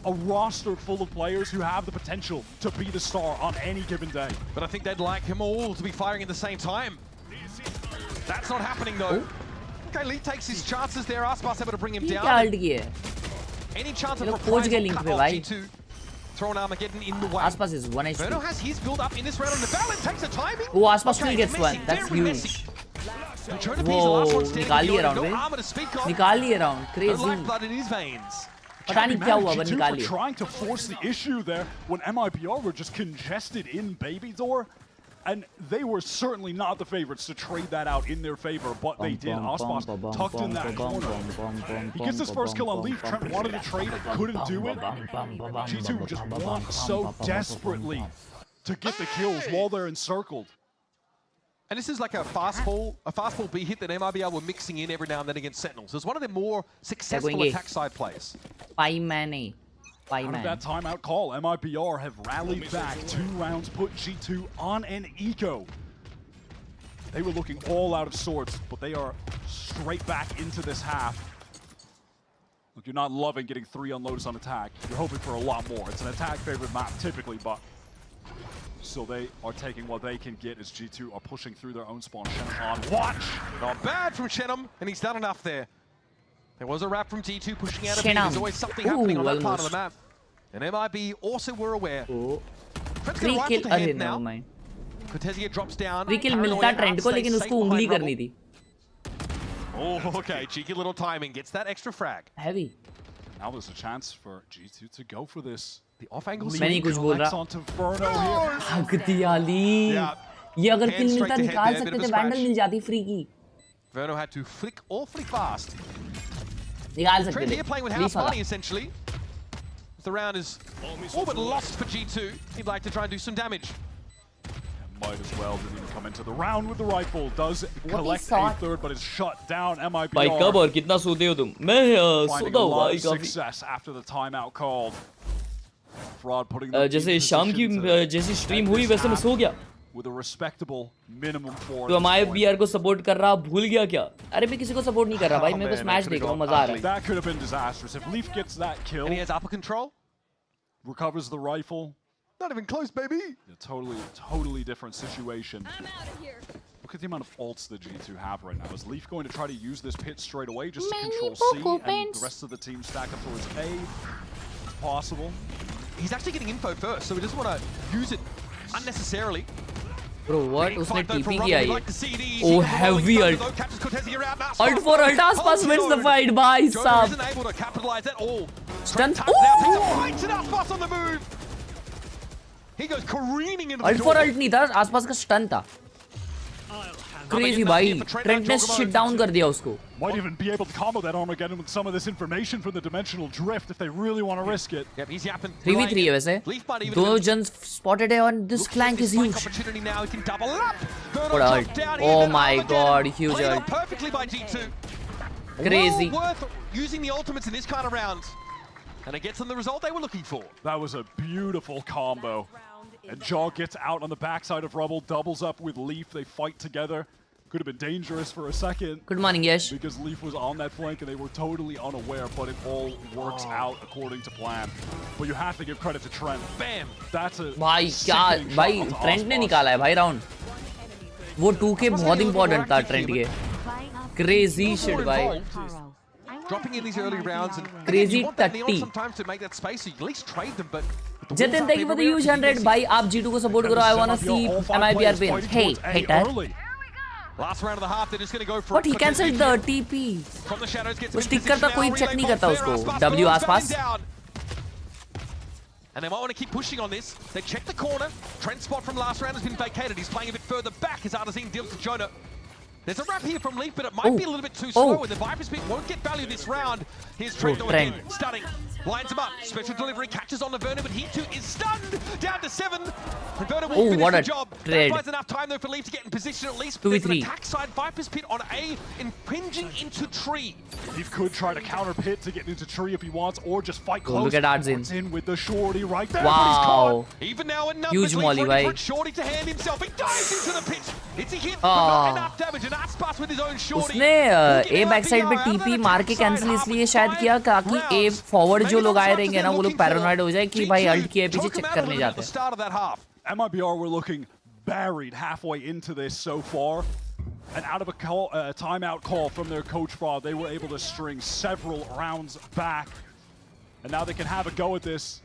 Speaker 7: a roster full of players who have the potential to be the star on any given day.
Speaker 6: But I think they'd like them all to be firing at the same time. That's not happening though. Okay, Lee takes his chances there. Aspas able to bring him
Speaker 1: ये क्या
Speaker 6: down.
Speaker 1: ult की है?
Speaker 6: Any chance
Speaker 1: ये
Speaker 6: of
Speaker 1: लोग पहुंच गए
Speaker 6: reprisal
Speaker 1: link
Speaker 6: cut
Speaker 1: पे
Speaker 6: off
Speaker 1: भाई.
Speaker 6: G2. Throwing Armageddon in the way.
Speaker 1: आसपास is 1
Speaker 6: Verno
Speaker 1: HP.
Speaker 6: has his build up in this round, and the Valen takes the timing.
Speaker 1: वो आसपास
Speaker 6: Okay,
Speaker 1: still gets
Speaker 6: messy,
Speaker 1: 1. That's
Speaker 6: very
Speaker 1: huge.
Speaker 6: messy. Trying to be the last
Speaker 1: Whoa,
Speaker 6: one standing
Speaker 1: निकाल लिए
Speaker 6: behind,
Speaker 1: round
Speaker 6: no
Speaker 1: में.
Speaker 6: armor to speak of.
Speaker 1: निकाल लिए round.
Speaker 6: No
Speaker 1: Crazy.
Speaker 6: lifeblood in his veins.
Speaker 1: पता नहीं क्या हुआ,
Speaker 7: G2
Speaker 1: बस
Speaker 7: for
Speaker 1: निकाल लिए.
Speaker 7: trying to force the issue there when MIBR were just congested in Baby Door. And they were certainly not the favorites to trade that out in their favor, but they did. Aspas tucked in that corner. He gets his first kill on Leaf. Trent wanted to trade it, couldn't do it. G2 just want so desperately to get the kills while they're encircled.
Speaker 6: And this is like a fastball B hit that MIBR were mixing in every now and then against Sentinels. It's one of their more successful attack side plays.
Speaker 1: Pie-man.
Speaker 7: Out of that timeout call, MIBR have rallied back. 2 rounds put G2 on an eco. They were looking all out of sorts, but they are straight back into this half. Look, you're not loving getting 3 on Lotus on attack. You're hoping for a lot more. It's an attack favorite map typically, but so they are taking what they can get as G2 are pushing through their own spawn. Shenum on watch.
Speaker 6: Not bad from Shenum, and he's done enough there. There was a wrap from G2 pushing out of here. There's always something happening on that part of the map. And MIB also were aware. Trent's got a rifle to hand now. Cortezia drops down.
Speaker 1: Free kill मिलता trend को लेकिन उसको उंगली करनी थी.
Speaker 6: Oh, okay. Cheeky little timing. Gets that extra frag.
Speaker 1: Heavy.
Speaker 7: Now there's a chance for G2 to go for this.
Speaker 6: The off angle.
Speaker 1: मैं नहीं कुछ बोल रहा. भाग दिया ली. ये अगर किल मिलता निकाल सकते थे, वैंडल मिल जाती फ्री की.
Speaker 6: Verno had to flick awfully fast.
Speaker 1: निकाल सकते थे.
Speaker 6: Here playing with house money essentially. The round is all but lost for G2. He'd like to try and do some damage.
Speaker 7: Might as well didn't even come into the round with the rifle. Does collect a third, but is shut down. MIB
Speaker 1: भाई कब और कितना सोते हो तुम? मैं सोता हूँ भाई काफी.
Speaker 7: Success after the timeout called. Fraud putting
Speaker 1: जैसे शाम की जैसी स्ट्रीम हुई वैसे मैं सो गया.
Speaker 7: With a respectable minimum for.
Speaker 1: तो हमारे बीआर को सपोर्ट कर रहा, भूल गया क्या? अरे मैं किसी को सपोर्ट नहीं कर रहा भाई, मैं तो स्मैश देख रहा हूँ, मजा आ रहा है.
Speaker 7: That could have been disastrous if Leaf gets that kill.
Speaker 6: And he has upper control.
Speaker 7: Recovers the rifle.
Speaker 6: Not even close, baby.
Speaker 7: Yeah, totally different situation. Look at the amount of ults that G2 have right now. Is Leaf going to try to use this pit straight away just to control C and the rest of the team stack up towards A? It's possible.
Speaker 6: He's actually getting info first, so he doesn't want to use it unnecessarily.
Speaker 1: Bro, what? उसने TP किया ये. Oh, heavy ult. Ult for ult. Aspas wins the fight, भाई साहब.
Speaker 6: Isn't able to capitalize that all.
Speaker 1: Stunt.
Speaker 6: Oh! Aspas on the move. He goes careening into the
Speaker 1: ult for ult नहीं था, आसपास का stun था. Crazy भाई. Trent ने shit down कर दिया उसको.
Speaker 7: Might even be able to combo that Armageddon with some of this information from the dimensional drift if they really want to risk it.
Speaker 6: Yep, he's yapping.
Speaker 1: 3v3 है वैसे. दो जन spotted है and this flank is huge.
Speaker 6: Opportunity now, he can double up.
Speaker 1: What ult? Oh my god, huge ult.
Speaker 6: Perfectly by G2.
Speaker 1: Crazy.
Speaker 6: Well worth using the ultimates in this kind of round. And it gets them the result they were looking for.
Speaker 7: That was a beautiful combo. And Jaw gets out on the backside of Rubble, doubles up with Leaf. They fight together. Could have been dangerous for a second.
Speaker 1: Good morning, Yash.
Speaker 7: Because Leaf was on that flank and they were totally unaware, but it all works out according to plan. But you have to give credit to Trent.
Speaker 6: Bam!
Speaker 7: That's a
Speaker 1: भाई क्या भाई trend ने निकाला है भाई round. वो 2K बहुत important था ट्रेंड के. Crazy shit भाई.
Speaker 6: Dropping in these early rounds and
Speaker 1: Crazy
Speaker 6: you want that neon
Speaker 1: 30.
Speaker 6: sometimes to make that space, so you at least trade them, but
Speaker 1: Jatin, thank you for the huge 100. भाई आप G2 को support करो. I wanna see MIBR win. Hey, hater.
Speaker 6: Last round of the half, they're just going to go for
Speaker 1: But he cancelled the TP.
Speaker 6: From the shadows, gets
Speaker 1: वो stick करता कोई check नहीं करता उसको. W आसपास.
Speaker 6: And they might want to keep pushing on this. They check the corner. Trent's spot from last round has been vacated. He's playing a bit further back as Artazine deals with Jonah. There's a wrap here from Leaf, but it might be a little bit too slow, and the Viper's Pit won't get value this round. Here's Trent again, stunning. Lines him up. Special delivery catches on the Verno, but he too is stunned. Down to 7. And Verno will finish the job. That buys enough time though for Leaf to get in position at least. There's an attack side. Viper's Pit on A, impinging into tree.
Speaker 7: Leaf could try to counter pit to get into tree if he wants, or just fight close.
Speaker 1: Look at Artazine.
Speaker 7: In with the shorty right there.
Speaker 1: Wow.
Speaker 6: Even now in numbers,
Speaker 1: Huge molly,
Speaker 6: Leaf for shorty to hand himself. He dives into the pit. It's a hit, but not enough damage. And Aspas with his own shorty.
Speaker 1: उसने A back side पे TP मार के cancel इसलिए शायद किया ताकि A forward जो लोग आए रहेंगे ना वो लोग पैरानॉइड हो जाए कि भाई अल्ट किए पीछे चेक करने जाते हैं.
Speaker 7: MIBR were looking buried halfway into this so far. And out of a timeout call from their coach Fraud, they were able to string several rounds back. And now they can have a go at this.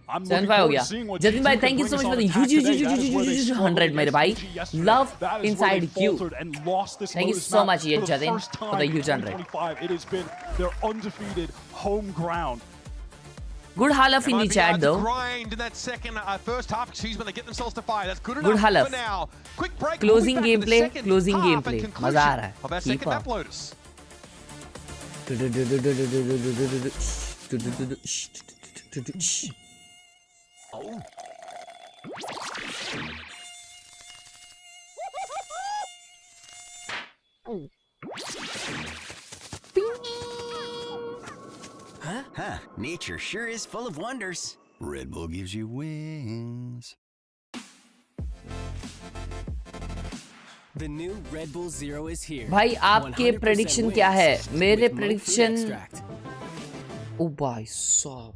Speaker 7: I'm looking forward to seeing what
Speaker 1: Jatin bhai, thank you so much for the huge 100 मेरे भाई. Love inside you. Thank you so much Jatin for the huge 100.
Speaker 7: It has been their undefeated home ground.
Speaker 1: Good halaf in the chat though.
Speaker 6: Grind in that second, first half, excuse me, they get themselves to fire. That's good enough
Speaker 1: Good halaf.
Speaker 6: for now. Quick break.
Speaker 1: Closing gameplay. मजा आ रहा है.
Speaker 6: Of our second map lotus.
Speaker 2: Huh, nature sure is full of wonders. Red Bull gives you wings.
Speaker 10: The new Red Bull Zero is here.
Speaker 1: भाई आपके prediction क्या है? मेरे prediction ओ भाई साहब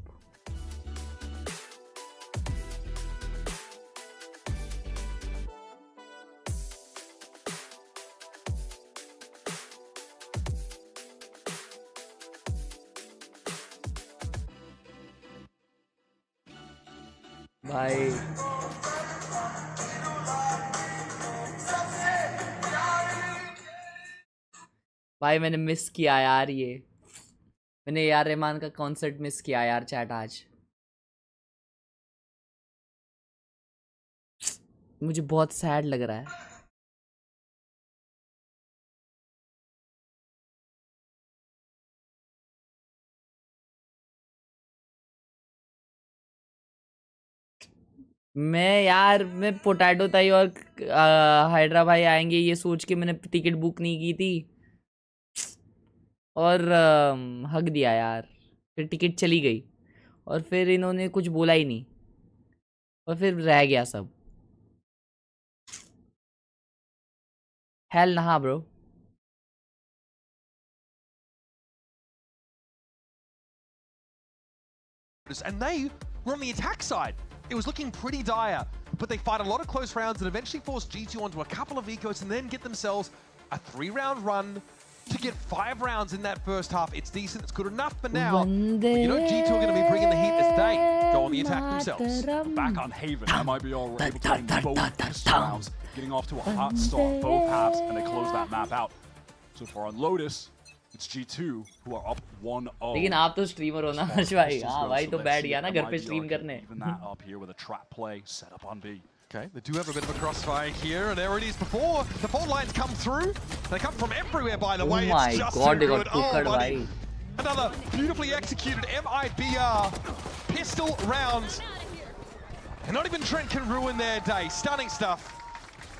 Speaker 1: भाई भाई मैंने मिस किया यार, ये मैंने यार रहमान का कॉन्सर्ट मिस किया यार चैट आज। मुझे बहुत सैड लग रहा है। मैं पोटैटो ताई और हाइड्रा भाई आएंगे ये सोच के मैंने टिकट बुक नहीं की थी और हक दिया यार, फिर टिकट चली गई और फिर इन्होंने कुछ बोला ही नहीं और फिर रह गया सब। हेल नहा bro.
Speaker 6: And they were on the attack side. It was looking pretty dire, but they fight a lot of close rounds and eventually force G2 onto a couple of ecos and then get themselves a 3-round run to get 5 rounds in that first half. It's decent, it's good enough for now. But you know G2 are going to be bringing the heat as they go on the attack themselves.
Speaker 7: Back on Haven, MIBR were able to win both pistol rounds, getting off to a hot start, both halves, and they close that map out. So far on Lotus, it's G2 who are up 1-0.
Speaker 1: लेकिन आप तो streamer हो ना हर्ष भाई। हाँ भाई तो बैठ गया ना घर पे स्ट्रीम करने।
Speaker 7: Even that up here with a trap play set up on B.
Speaker 6: Okay, they do have a bit of a crossfire here, and there it is before the fault lines come through. They come from everywhere, by the way.
Speaker 1: Oh my
Speaker 6: it's just
Speaker 1: God, they
Speaker 6: good.
Speaker 1: got cookered,
Speaker 6: buddy. Another beautifully executed MIBR pistol round. And not even Trent can ruin their day. Stunning stuff.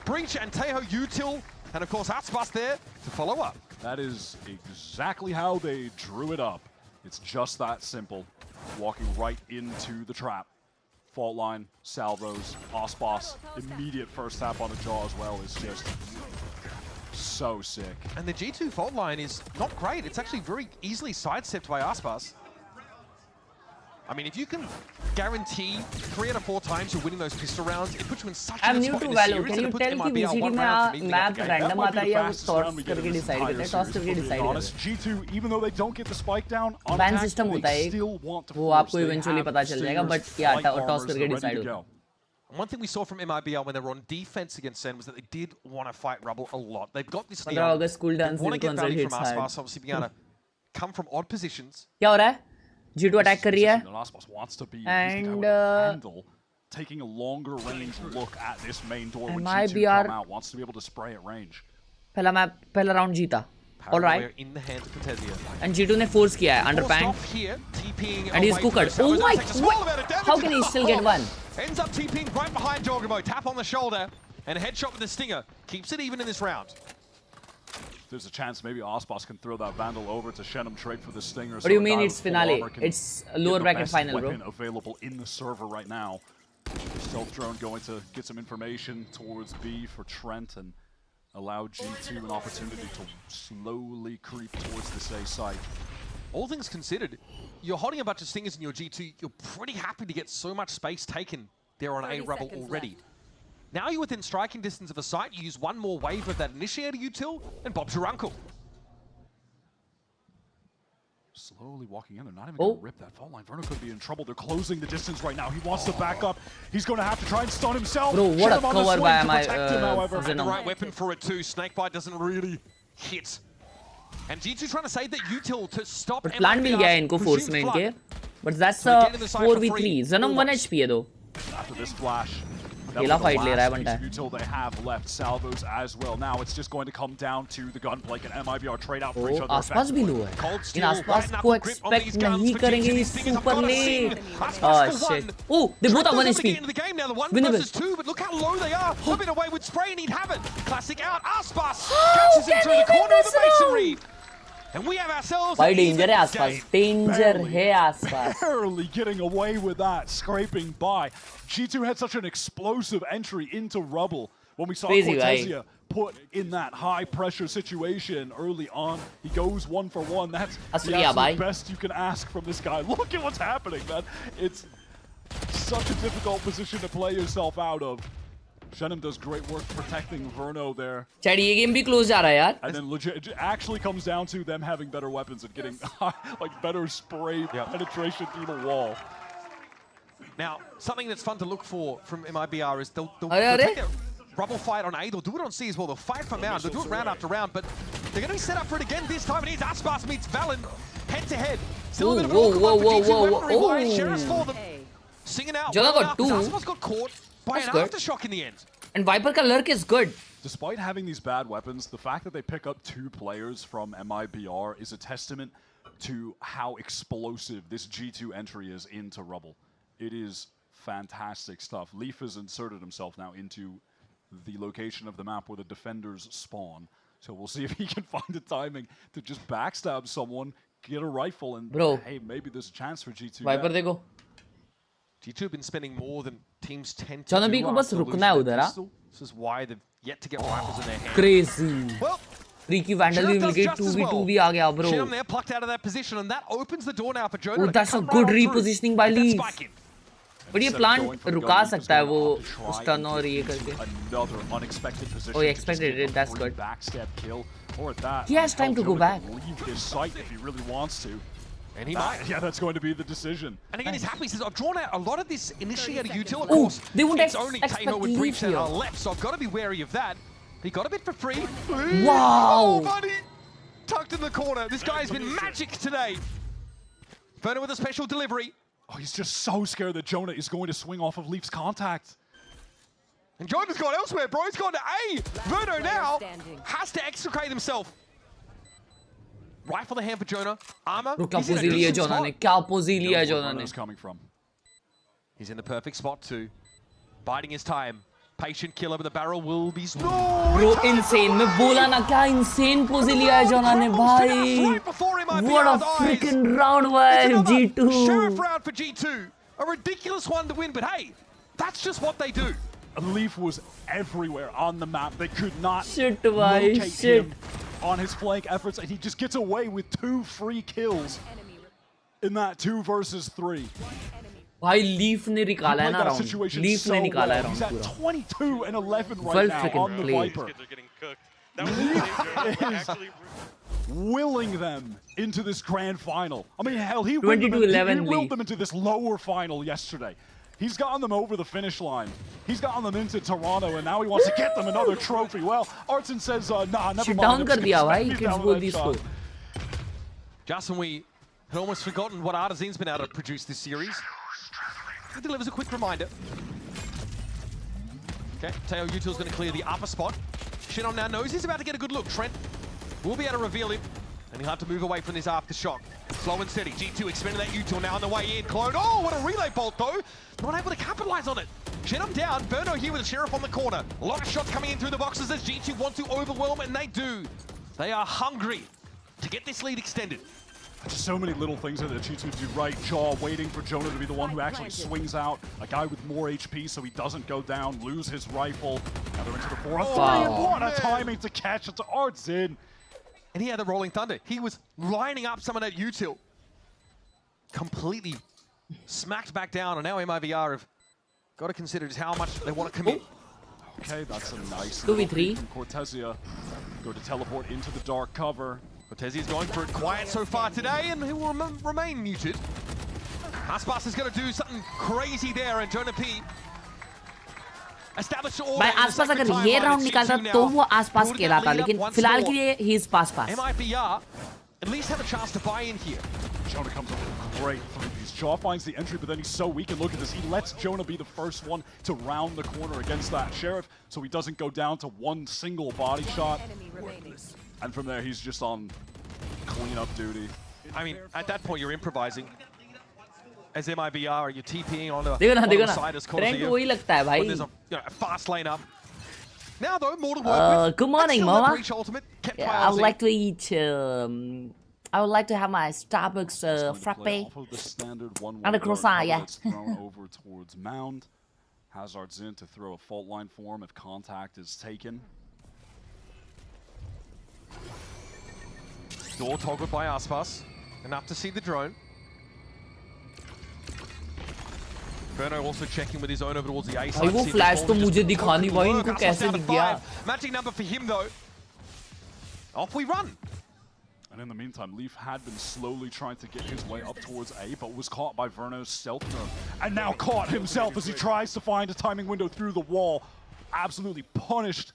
Speaker 6: Breach and Teho util, and of course Aspas there to follow up.
Speaker 7: That is exactly how they drew it up. It's just that simple. Walking right into the trap. Fault line, salvos, Aspas, immediate first tap on a jaw as well is just so sick.
Speaker 6: And the G2 fault line is not great. It's actually very easily sidestepped by Aspas. I mean, if you can guarantee 3 out of 4 times you're winning those pistol rounds, it puts you in such a
Speaker 1: I'm
Speaker 6: good
Speaker 1: new
Speaker 6: spot
Speaker 1: to
Speaker 6: in the
Speaker 1: Valor.
Speaker 6: series.
Speaker 1: Can you
Speaker 6: And it puts
Speaker 1: tell कि
Speaker 6: MIBR
Speaker 1: VCT
Speaker 6: 1 round from
Speaker 1: में
Speaker 6: being
Speaker 1: map random आता है या वो sort करके decide करते हैं? Toss करके decide करते हैं?
Speaker 7: G2, even though they don't get the spike down on
Speaker 1: ban
Speaker 7: attack,
Speaker 1: system होता है
Speaker 7: they
Speaker 1: एक,
Speaker 7: still want to
Speaker 1: वो
Speaker 7: force.
Speaker 1: आपको eventually पता चल जाएगा, but yeah, toss करके decide होता है।
Speaker 6: One thing we saw from MIBR when they were on defense against Sen was that they did want to fight Rubble a lot. They've got this
Speaker 1: August
Speaker 6: Neon.
Speaker 1: school
Speaker 6: They
Speaker 1: dance
Speaker 6: want to get
Speaker 1: console
Speaker 6: value
Speaker 1: hits
Speaker 6: from
Speaker 1: hard.
Speaker 6: Aspas, obviously being able to come from odd positions.
Speaker 1: क्या हो रहा है? G2 attack कर रही है
Speaker 7: and taking a longer range look at this main door when G2 come out, wants to be able to spray at range.
Speaker 1: पहला round जीता. All right.
Speaker 6: In the hands of Contezia.
Speaker 1: And G2 ने force किया है under pang. And he's cooked. Oh my! How can he still get one?
Speaker 6: Ends up TPing right behind Dogamo. Tap on the shoulder and a headshot with the stinger. Keeps it even in this round.
Speaker 7: There's a chance maybe Aspas can throw that Vandal over to Shenum trade for the stinger.
Speaker 1: What do you mean it's finale? It's a lower bracket final, bro.
Speaker 7: Available in the server right now. Stealth drone going to get some information towards B for Trent and allow G2 an opportunity to slowly creep towards this A site.
Speaker 6: All things considered, you're holding a bunch of stingers in your G2. You're pretty happy to get so much space taken there on A Rubble already. Left. Now you're within striking distance of a site, you use one more wave of that initiator util, and Bob's your uncle.
Speaker 7: Slowly walking in, they're not even going to rip that fault line. Verno could be in trouble. They're closing the distance right now. He wants to back up. He's going to have to try and stun himself.
Speaker 1: Bro, what a cover by my
Speaker 6: the right weapon for it too. Snakebite doesn't really hit. And G2 trying to save that util to stop.
Speaker 1: But plan मिल गया इनको force में इनके. But that's a 4v3. Venom 1 HP है though.
Speaker 7: After this flash.
Speaker 1: अकेला fight ले रहा है बंटा.
Speaker 7: Until they have left salvos as well. Now it's just going to come down to the gunplay and MIBR trade out for each other.
Speaker 1: आसपास भी लो है. इन आसपास को expect नहीं करेंगे इस super ले. Oh shit. Oh, they both have 1 HP.
Speaker 6: Winnable. But look how low they are. A bit away with spray and he'd have it. Classic out. Aspas catches him through the corner of the masonry. And we have ourselves
Speaker 1: Why danger है आसपास? Danger है आसपास.
Speaker 7: Barely getting away with that, scraping by. G2 had such an explosive entry into Rubble when we saw Cortezia put in that high pressure situation early on. He goes 1 for 1. That's the absolute best you can ask from this guy. Look at what's happening, man. It's such a difficult position to play yourself out of. Shenum does great work protecting Verno there.
Speaker 1: Chat ये game भी close जा रहा है यार.
Speaker 7: And then legit, it actually comes down to them having better weapons and getting like better spray penetration through the wall.
Speaker 6: Now, something that's fun to look for from Mibr is they'll
Speaker 1: Arre,
Speaker 6: take a rubble fight on A, they'll do it on C as well, they'll fight for Mound, they'll do it round after round, but they're going to be set up for it again this time. It is Aspas meets Valen, head to head. Still a bit of an awkward one for G2, weaponry wise, Sheriff's for them. Singing out,
Speaker 1: Jonah got 2.
Speaker 6: Aspas got caught by an aftershock in the end.
Speaker 1: And Viper ka lurk is good.
Speaker 7: Despite having these bad weapons, the fact that they pick up 2 players from Mibr is a testament to how explosive this G2 entry is into Rubble. It is fantastic stuff. Leaf has inserted himself now into the location of the map where the defenders spawn. So we'll see if he can find the timing to just backstab someone, get a rifle, and hey, maybe there's a chance for G2.
Speaker 1: Viper देखो.
Speaker 6: G2 have been spending more than teams tend to
Speaker 1: Jonah B
Speaker 6: do
Speaker 1: को बस रुकना है उधर, हाँ?
Speaker 6: This is why they've yet to get rifles in their hands.
Speaker 1: Crazy.
Speaker 6: Well,
Speaker 1: Freaky Vandal भी मिल गई, 2v2 भी आ गया, bro.
Speaker 6: Shinam there plucked out of that position, and that opens the door now for Jonah.
Speaker 1: Oh, that's a good repositioning by Leaf. But ये plant रुका सकता है वो उस टर्न और ये करके. Oh, he expected it. That's good. He has time to go back.
Speaker 7: Leave his site if he really wants to.
Speaker 6: And he might.
Speaker 7: Yeah, that's going to be the decision.
Speaker 6: And again, he's happy. He says, I've drawn out a lot of this initiated util. Of
Speaker 1: Oh,
Speaker 6: course,
Speaker 1: they won't
Speaker 6: it's only
Speaker 1: expect
Speaker 6: Tamer with breach
Speaker 1: Leaf
Speaker 6: that are
Speaker 1: here.
Speaker 6: left, so I've got to be wary of that. He got a bit for free.
Speaker 1: Wow.
Speaker 6: Oh, buddy. Tucked in the corner. This guy has been magic today. Verno with a special delivery.
Speaker 7: Oh, he's just so scared that Jonah is going to swing off of Leaf's contact.
Speaker 6: And Jonah's gone elsewhere, bro. He's gone to A. Verno now has to extricate himself. Rifle the hand for Jonah. Armor.
Speaker 1: क्या
Speaker 6: He's in a
Speaker 1: पोजी लिया
Speaker 6: decent
Speaker 1: जोना ने?
Speaker 6: spot.
Speaker 1: क्या पोजी लिया जोना ने?
Speaker 7: Verno's coming from.
Speaker 6: He's in the perfect spot too. Biding his time. Patient killer, but the barrel will be... No!
Speaker 1: Bro, insane. मैं बोला ना क्या insane पोजी लिया है जोना ने भाई. What a freaking round by G2.
Speaker 6: Sheriff round for G2. A ridiculous one to win, but hey, that's just what they do.
Speaker 7: Leaf was everywhere on the map. They could not
Speaker 1: Shit,
Speaker 7: locate
Speaker 1: shit.
Speaker 7: him on his flank efforts, and he just gets away with 2 free kills in that 2 versus 3.
Speaker 1: भाई leaf ने निकाला है ना round. Leaf ने निकाला है
Speaker 7: He's
Speaker 1: round
Speaker 7: at
Speaker 1: पूरा.
Speaker 7: 22 and 11 right
Speaker 1: Well
Speaker 7: now
Speaker 1: freaking
Speaker 7: on the
Speaker 1: played.
Speaker 7: Viper. Willing them into this grand final. I mean, hell, he willed them into this lower final yesterday. He's gotten them over the finish line. He's gotten them into Toronto, and now he wants to get them another trophy. Well, Artson says, nah, never
Speaker 1: Shit
Speaker 7: mind.
Speaker 1: down कर दिया भाई. Kids बोल दी इसको.
Speaker 6: Justin, we had almost forgotten what Artisan's been able to produce this series. He delivers a quick reminder. Okay, Teo Util's going to clear the upper spot. Shinom now knows he's about to get a good look. Trent will be able to reveal him, and he'll have to move away from this aftershock. Slow and steady. G2 expending that Util now on the way in. Clone. Oh, what a relay bolt, though. Not able to capitalize on it. Shinom down. Verno here with the Sheriff on the corner. A lot of shots coming in through the boxes as G2 want to overwhelm, and they do. They are hungry to get this lead extended.
Speaker 7: Just so many little things that G2 do right. Jaw waiting for Jonah to be the one who actually swings out. A guy with more HP so he doesn't go down, lose his rifle. Now they're into the 4-on-3.
Speaker 1: Wow.
Speaker 7: What a timing to catch it to Artson.
Speaker 6: And he had the Rolling Thunder. He was lining up some of that util. Completely smacked back down, and now Mibr have got to consider just how much they want to commit.
Speaker 7: Okay, that's a nice
Speaker 1: 2v3.
Speaker 7: Cortesia go to teleport into the dark cover.
Speaker 6: Cortesia's going for it quiet so far today, and he will remain muted. Aspas is going to do something crazy there, and Jonah P established all.
Speaker 1: भाई आसपास अगर ये round निकालता तो वो आसपास कहलाता, लेकिन फिलहाल के लिए he is pass.
Speaker 6: Mibr at least have a chance to buy in here.
Speaker 7: Jonah comes up with a great three-piece. Jaw finds the entry, but then he's so weak, and look at this. He lets Jonah be the first one to round the corner against that Sheriff, so he doesn't go down to one single body shot. And from there, he's just on cleanup duty.
Speaker 6: I mean, at that point, you're improvising. As Mibr, you're TPing on the side as
Speaker 1: trend वही लगता है भाई.
Speaker 6: There's a fast lane up. Now though, more to work with.
Speaker 1: Good morning, Mama. Yeah, I would like to eat. I would like to have my Starbucks frappe and a croissant. Yeah.
Speaker 7: Thrown over towards Mound. Hazard's in to throw a fault line for him if contact is taken.
Speaker 6: Door toggled by Aspas. Enough to see the drone. Verno also checking with his own over towards the A side.
Speaker 1: वो flash तो मुझे दिखा नहीं भाई, इनको कैसे दिख गया?
Speaker 6: Magic number for him though. Off we run.
Speaker 7: And in the meantime, Leaf had been slowly trying to get his way up towards A, but was caught by Verno's stealth nerve. And now caught himself as he tries to find a timing window through the wall. Absolutely punished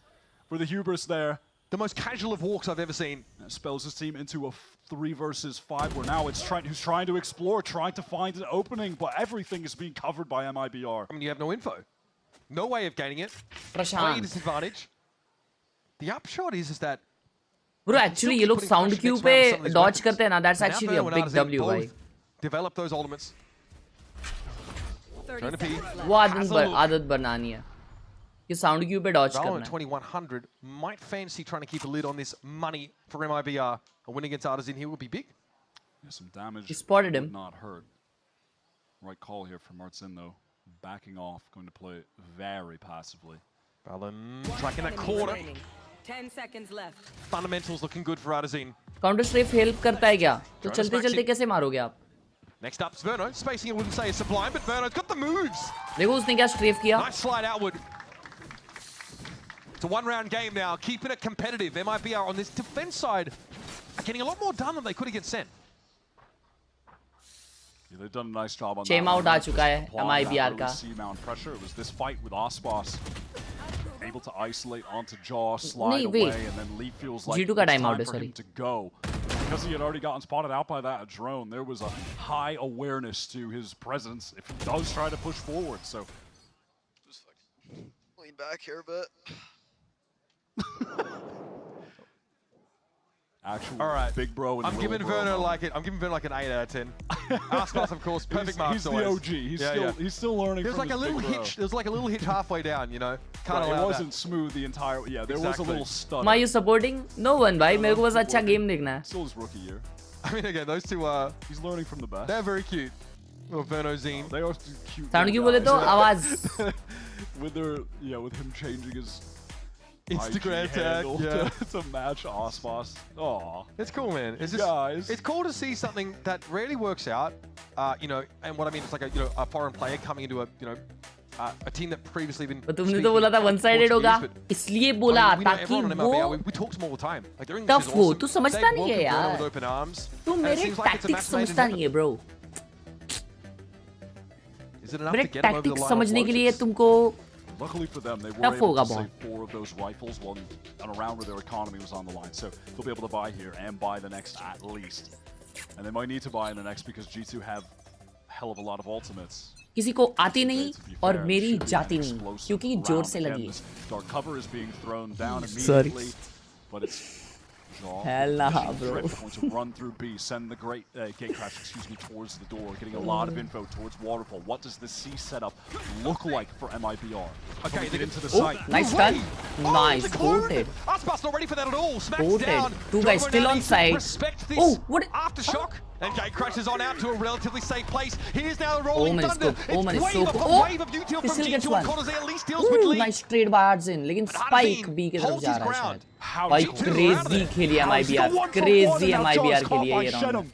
Speaker 7: for the hubris there.
Speaker 6: The most casual of walks I've ever seen.
Speaker 7: That spells his team into a 3 versus 5, where now it's Trent who's trying to explore, trying to find an opening, but everything is being covered by MIBR.
Speaker 6: I mean, you have no info. No way of gaining it.
Speaker 1: Prashant.
Speaker 6: Disadvantage. The upshot is that
Speaker 1: Bro, actually ये लोग sound queue पे dodge करते हैं ना. That's actually a big W भाई.
Speaker 6: Develop those ultimates.
Speaker 1: वो आदत बनानी है. ये sound queue पे dodge करना है.
Speaker 6: 2100 might fancy trying to keep a lid on this money for MIBR. A win against Artisan here would be big.
Speaker 7: Yeah, some damage.
Speaker 1: He spotted him.
Speaker 7: Not hurt. Right call here from Martin though. Backing off, going to play very passively.
Speaker 6: Balan tracking that corner.
Speaker 11: 10 seconds left.
Speaker 6: Fundamentals looking good for Artisan.
Speaker 1: Counter strafe help करता है क्या? तो चलते-चलते कैसे मारोगे आप?
Speaker 6: Next up's Verno. Spacing I wouldn't say is sublime, but Verno's got the moves.
Speaker 1: देखो उसने क्या strafe किया?
Speaker 6: Nice slide outward. It's a one-round game now, keeping it competitive. MIBR on this defense side are getting a lot more done than they could against Sen.
Speaker 7: Yeah, they've done a nice job on
Speaker 1: Chame out आ चुका है MIBR का.
Speaker 7: C-mount pressure. It was this fight with Ospas. Able to isolate onto Jaw, slide away, and then Leaf feels like
Speaker 1: G2 का
Speaker 7: it's
Speaker 1: time out
Speaker 7: time
Speaker 1: है,
Speaker 7: for
Speaker 1: sorry.
Speaker 7: him to go. Because he had already gotten spotted out by that drone, there was a high awareness to his presence if he does try to push forward. So
Speaker 12: just fucking lean back here a bit.
Speaker 7: Actual
Speaker 6: all right,
Speaker 7: big bro.
Speaker 6: I'm giving Verno like it. I'm giving Verno like an 8 out of 10. Aspas, of course, perfect marks.
Speaker 7: He's the
Speaker 6: always.
Speaker 7: OG. He's still learning.
Speaker 6: There's
Speaker 7: from
Speaker 6: like a
Speaker 7: his
Speaker 6: little
Speaker 7: big bro.
Speaker 6: hitch. There's like a little hitch halfway down. You know, can't
Speaker 7: Right,
Speaker 6: allow
Speaker 7: it wasn't
Speaker 6: that.
Speaker 7: smooth the entire. Yeah, there was a little stutter.
Speaker 1: Why are you supporting? No one, भाई. मेरे को बस अच्छा game देखना है.
Speaker 7: Still his rookie year.
Speaker 6: I mean, again, those two are.
Speaker 7: He's learning from the best.
Speaker 6: They're very cute. Little Verno Zine.
Speaker 7: They are cute.
Speaker 1: Sound क्यों बोले तो आवाज.
Speaker 7: With him changing his
Speaker 6: Instagram
Speaker 7: IG
Speaker 6: tag,
Speaker 7: handle to match Ospas. Aw.
Speaker 6: It's cool, man. It's just,
Speaker 7: guys.
Speaker 6: It's cool to see something that rarely works out. You know, and what I mean is like a foreign player coming into a team that previously been.
Speaker 1: तो तुमने तो बोला था one sided होगा. इसलिए बोला ताकि वो
Speaker 6: we talk to them all the time. Like they're
Speaker 1: tough हो. तू समझता नहीं है यार.
Speaker 6: with open arms.
Speaker 1: तू मेरे tactics समझता नहीं है, bro.
Speaker 6: Is it enough
Speaker 1: मेरे
Speaker 6: to get them over the
Speaker 1: tactics
Speaker 6: line?
Speaker 1: समझने के लिए तुमको
Speaker 7: Luckily for them, they were
Speaker 1: tough
Speaker 7: able
Speaker 1: होगा
Speaker 7: to
Speaker 1: बहुत.
Speaker 7: save 4 of those rifles on a round where their economy was on the line. So they'll be able to buy here and buy the next at least. And they might need to buy in the next because G2 have a hell of a lot of ultimates.
Speaker 1: किसी को आती नहीं और मेरी जाती नहीं क्योंकि जोर से लगी.
Speaker 7: Dark cover is being thrown down immediately, but it's Jaw.
Speaker 1: Hell nah, bro.
Speaker 7: Going to run through B, send the great gate crash, towards the door, getting a lot of info towards Waterfall. What does the C setup look like for MIBR?
Speaker 6: Okay,
Speaker 7: they get into the site.
Speaker 1: Nice stun. Nice. Goated.
Speaker 6: Aspas not ready for that at all. Smacks
Speaker 1: Goated.
Speaker 6: down.
Speaker 1: Two guys still on side.
Speaker 6: Respect this.
Speaker 1: Oh, what?
Speaker 6: Aftershock. And Gate crashes on out to a relatively safe place. Here's now the rolling
Speaker 1: Omen is
Speaker 6: thunder.
Speaker 1: scope. Omen is
Speaker 6: It's
Speaker 1: scope.
Speaker 6: wave upon wave of util from
Speaker 1: Still gets
Speaker 6: G2 and
Speaker 1: one.
Speaker 6: Cortez at least deals with lead.
Speaker 1: Nice trade by Artsin. लेकिन Spike B की तरफ जा रहा है शायद. भाई crazy खेली MIBR. Crazy MIBR खेली है ये round.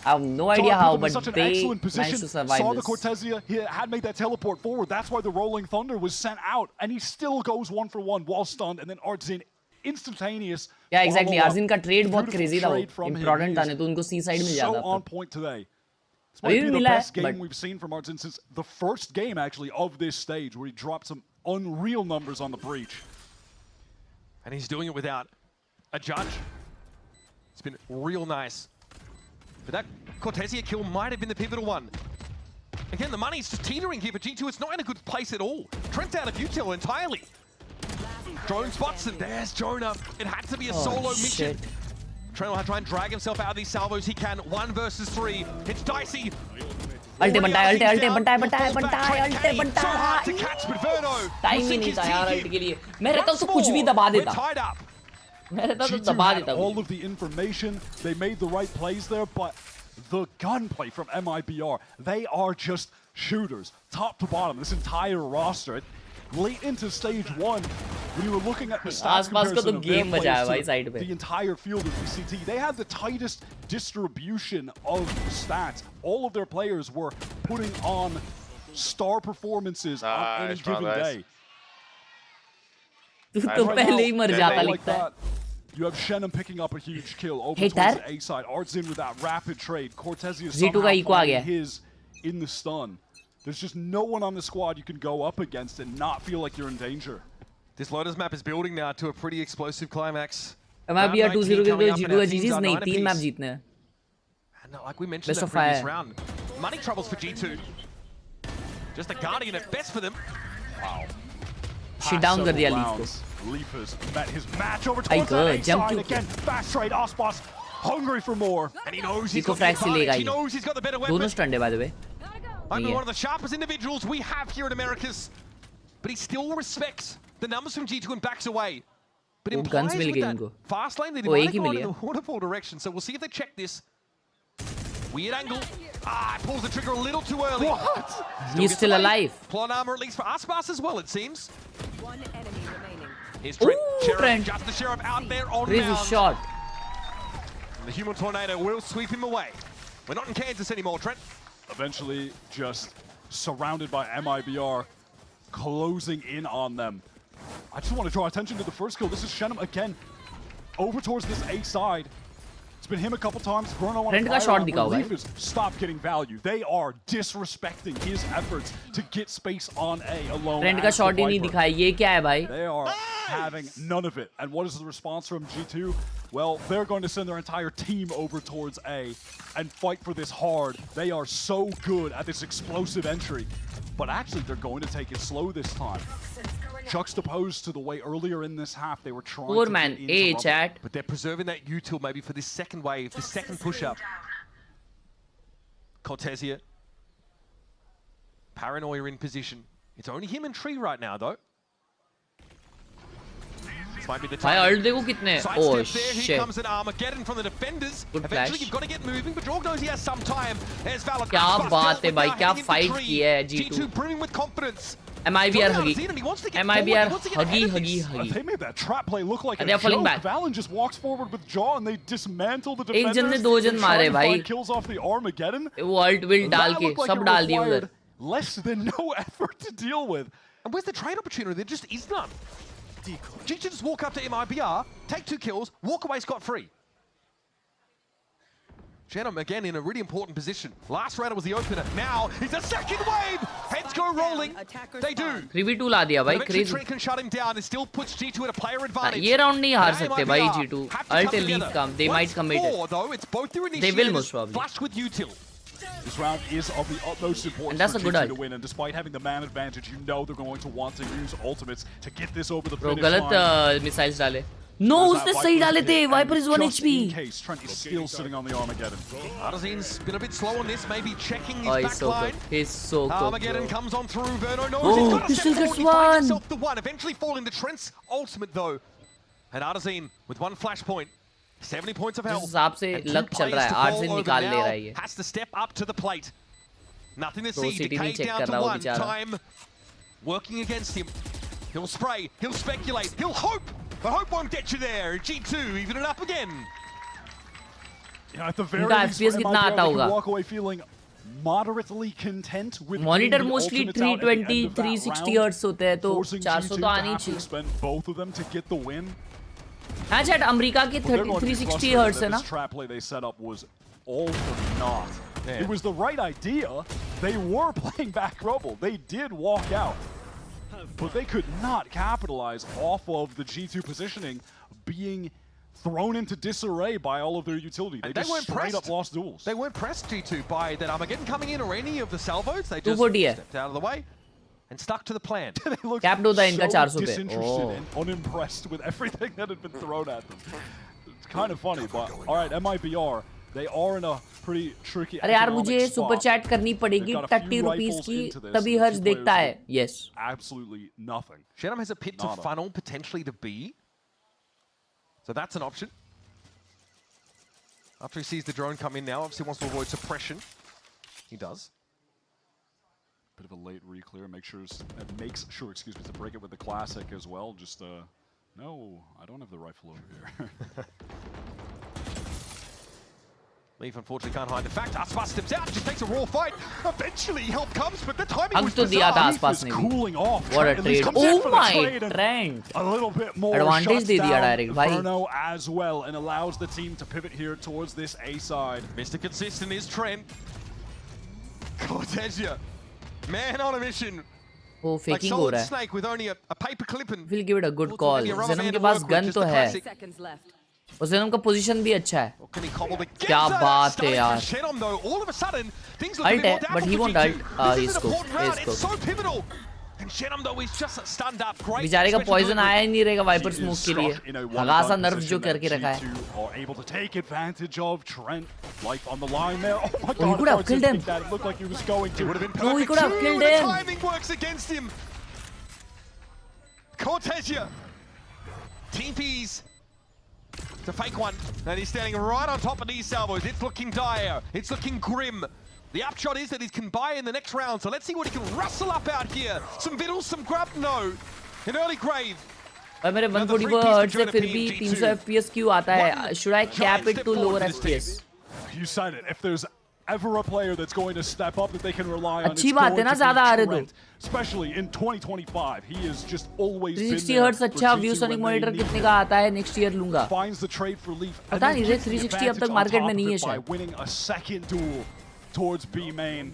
Speaker 1: I have no idea how, but
Speaker 7: such an
Speaker 1: they
Speaker 7: excellent
Speaker 1: managed
Speaker 7: position.
Speaker 1: to survive
Speaker 7: Saw
Speaker 1: this.
Speaker 7: the Cortezia, he had made that teleport forward. That's why the Rolling Thunder was sent out, and he still goes 1-for-1 while stunned, and then Artzin instantaneous.
Speaker 1: Yeah, exactly. Artzin का trade बहुत crazy था वो.
Speaker 7: From
Speaker 1: Important था नहीं तो उनको C side मिल जाता.
Speaker 7: So on point today. This might be the best game we've seen from Artzin since the first game actually of this stage, where he dropped some unreal numbers on the breach.
Speaker 6: And he's doing it without a judge. It's been real nice. But that Cortezia kill might have been the pivotal one. Again, the money's just teetering here for G2. It's not in a good place at all. Trent's out of util entirely. Drone spots and there's Jonah. It had to be a solo mission. Trent will try and drag himself out of these salvos. He can. 1 versus 3. It's dicey.
Speaker 1: Alte बनता है, alte बनता है.
Speaker 6: So hard to catch, but Verno.
Speaker 1: Time ही नहीं था यार alte के लिए. मैं रहता तो कुछ भी दबा देता.
Speaker 6: Tied up.
Speaker 1: मैं रहता तो
Speaker 7: G2
Speaker 1: दबा
Speaker 7: had
Speaker 1: देता.
Speaker 7: all of the information. They made the right plays there, but the gunplay from MIBR, they are just shooters, top to bottom. This entire roster. Late into stage 1, when you were looking at the stats comparison of their plays to the entire field of VCT, they had the tightest distribution of stats. All of their players were putting on star performances on any given day.
Speaker 1: तू तो पहले ही मर जाता लिखता है.
Speaker 7: You have Shenum picking up a huge kill over towards the A side. Art's in with that rapid trade. Cortezia somehow finding his in the stun. There's just no one on the squad you can go up against and not feel like you're in danger.
Speaker 6: This Lotus map is building now to a pretty explosive climax.
Speaker 1: MIBR 2-0 के लिए G2 का GG's नहीं 3 map जीतने हैं.
Speaker 6: And like we mentioned in the previous round, money troubles for G2. Just a Guardian at best for them.
Speaker 7: Wow.
Speaker 1: She down कर दिया Leaf को.
Speaker 7: Leaf has met his match over towards the A side again. Fast trade, Osboss hungry for more.
Speaker 6: And he knows he's got the advantage. He knows he's got the better weapon.
Speaker 1: दोनों stunned है by the way.
Speaker 6: Might be one of the sharpest individuals we have here at Americas. But he still respects the numbers from G2 and backs away. But implies with that fast lane that he might have gone in the waterfall direction. So we'll see if they check this. Weird angle. Ah, pulls the trigger a little too early.
Speaker 7: What?
Speaker 1: He's still alive.
Speaker 6: Plot armor at least for Aspas as well, it seems.
Speaker 11: One enemy remaining.
Speaker 6: Here's Trent. Sheriff, just the Sheriff out there on
Speaker 1: crazy
Speaker 6: mound.
Speaker 1: shot.
Speaker 6: The human tornado will sweep him away. We're not in Kansas anymore, Trent.
Speaker 7: Eventually just surrounded by MIBR, closing in on them. I just want to draw attention to the first kill. This is Shenum again, over towards this A side. It's been him a couple times. Bruno on Leafers stop getting value. They are disrespecting his efforts to get space on A alone.
Speaker 1: Trent का shot ही नहीं दिखाया. ये क्या है भाई?
Speaker 7: They are having none of it. And what is the response from G2? Well, they're going to send their entire team over towards A and fight for this hard. They are so good at this explosive entry. But actually, they're going to take it slow this time. Juxtaposed to the way earlier in this half they were trying to
Speaker 1: man, A chat.
Speaker 6: But they're preserving that util maybe for this second wave, this second push-up. Cortezia. Paranoia in position. It's only him and Tree right now, though. This might be the time.
Speaker 1: Oh,
Speaker 6: shit. Here comes an Armageddon from the defenders. Eventually, you've got to get moving, but Drog knows he has some time. There's Valor.
Speaker 1: क्या बात है भाई, क्या fight की है G2.
Speaker 6: G2 brimming with confidence.
Speaker 1: MIBR huggy. MIBR huggy.
Speaker 7: They made that trap play look like a joke. Valen just walks forward with Jaw and they dismantle the defenders.
Speaker 1: एक जन ने दो जन मारे भाई.
Speaker 7: Kills off the Armageddon.
Speaker 1: वो ult will डाल के सब डाल दिए उधर.
Speaker 7: Less than no effort to deal with.
Speaker 6: And where's the trade opportunity? There just is none. G2 just walk up to MIBR, take 2 kills, walk away scot-free. Shenum again in a really important position. Last round was the opener. Now it's a second wave. Heads go rolling. They do.
Speaker 1: 3v2 ला दिया भाई, crazy.
Speaker 6: Trent can shut him down. It still puts G2 at a player advantage.
Speaker 1: ये round नहीं हार सकते भाई G2. Ult leave come. They might commit it.
Speaker 6: Though it's both their
Speaker 1: they will most probably.
Speaker 6: Flashed with util.
Speaker 7: This round is of the utmost importance for G2 to win, and despite having the man advantage, you know they're going to want to use ultimates to get this over the finish line.
Speaker 1: गलत missiles डाले. No, उसने सही डाले थे. Viper is 1 HP.
Speaker 7: In case Trent is still sitting on the Armageddon.
Speaker 6: Artisan's been a bit slow on this, maybe checking his back line.
Speaker 1: He's so good.
Speaker 6: Armageddon comes on through. Verno knows
Speaker 1: he's
Speaker 6: got to
Speaker 1: still
Speaker 6: step
Speaker 1: gets
Speaker 6: forward. He finds
Speaker 1: one.
Speaker 6: himself the one. Eventually falling to Trent's ultimate though. And Artisan with 1 flashpoint. 70 points of health.
Speaker 1: जिस हिसाब से luck चल रहा है, 8 से निकाल ले रहा है ये.
Speaker 6: Has to step up to the plate. Nothing to see. Decay
Speaker 1: check
Speaker 6: down
Speaker 1: कर
Speaker 6: to
Speaker 1: रहा
Speaker 6: 1. Time working against him. He'll spray. He'll speculate. He'll hope. But hope won't get you there. G2 even it up again.
Speaker 7: Yeah, at the very least, you can walk away feeling moderately content with
Speaker 1: monitor mostly 320 360 hertz होते हैं तो 400 तो आनी चाहिए.
Speaker 7: Spend both of them to get the win.
Speaker 1: हाँ chat America के 360 hertz है ना.
Speaker 7: This trap play they set up was all for naught. Yeah. It was the right idea. They were playing back Rubble. They did walk out. But they could not capitalize off of the G2 positioning being thrown into disarray by all of their utility. They just straight up lost duels.
Speaker 6: They weren't pressed, G2, by that Armageddon coming in or any of the salvos. They just stepped out of the way and stuck to the plan.
Speaker 7: They looked so disinterested and unimpressed with everything that had been thrown at them. It's kind of funny, but all right, MIBR, they are in a pretty tricky
Speaker 1: अरे यार मुझे super chat करनी पड़ेगी 30 rupees की तभी हर्ष देखता है. Yes.
Speaker 7: Absolutely nothing.
Speaker 6: Shenum has a pit to funnel potentially to B. So that's an option. After he sees the drone come in now, obviously wants to avoid suppression. He does.
Speaker 7: Bit of a late re-clear. Makes sure to break it with the classic as well. Just no, I don't have the rifle over here.
Speaker 6: Leaf unfortunately can't hide the fact. Aspas steps out, just takes a raw fight. Eventually help comes, but the timing was bizarre.
Speaker 7: Cooling off.
Speaker 1: What a trade. Oh my, Trent.
Speaker 7: A little bit more
Speaker 1: Advantage दे दिया direct भाई.
Speaker 7: Verno as well, and allows the team to pivot here towards this A side.
Speaker 6: Mr. Consistent is Trent. Cortesia, man on a mission.
Speaker 1: वो faking हो रहा है.
Speaker 6: Snake with only a paper clip and
Speaker 1: We'll give it a good call. Zenom के पास gun तो है. और Zenom का position भी अच्छा है. क्या बात है यार. Ult है, but he won't ult. He scoped. बेचारे का poison आया ही नहीं रहेगा Viper smoke के लिए. हगासा nerf जो करके रखा है. Oh, he could have killed him. Oh, he could have killed him.
Speaker 6: Timing works against him. Cortesia TPs to fake one, and he's standing right on top of these salvos. It's looking dire. It's looking grim. The upshot is that he can buy in the next round, so let's see what he can rustle up out here. Some vittles, some grub, no. An early grave.
Speaker 1: और मेरे 144 hertz से फिर भी 300 FPS क्यों आता है? Should I cap it to lower FPS?
Speaker 7: You said it. If there's ever a player that's going to step up that they can rely on,
Speaker 1: अच्छी बात है ना ज़्यादा आ रहे तो.
Speaker 7: Especially in 2025, he is just always
Speaker 1: 360 hertz अच्छा VIEWSONIC monitor कितने का आता है? नेक्स्ट ईयर लूंगा.
Speaker 7: Finds the trade for Leaf.
Speaker 1: पता नहीं रे 360 अब तक मार्केट में नहीं है शायद.
Speaker 7: Winning a second duel towards B main.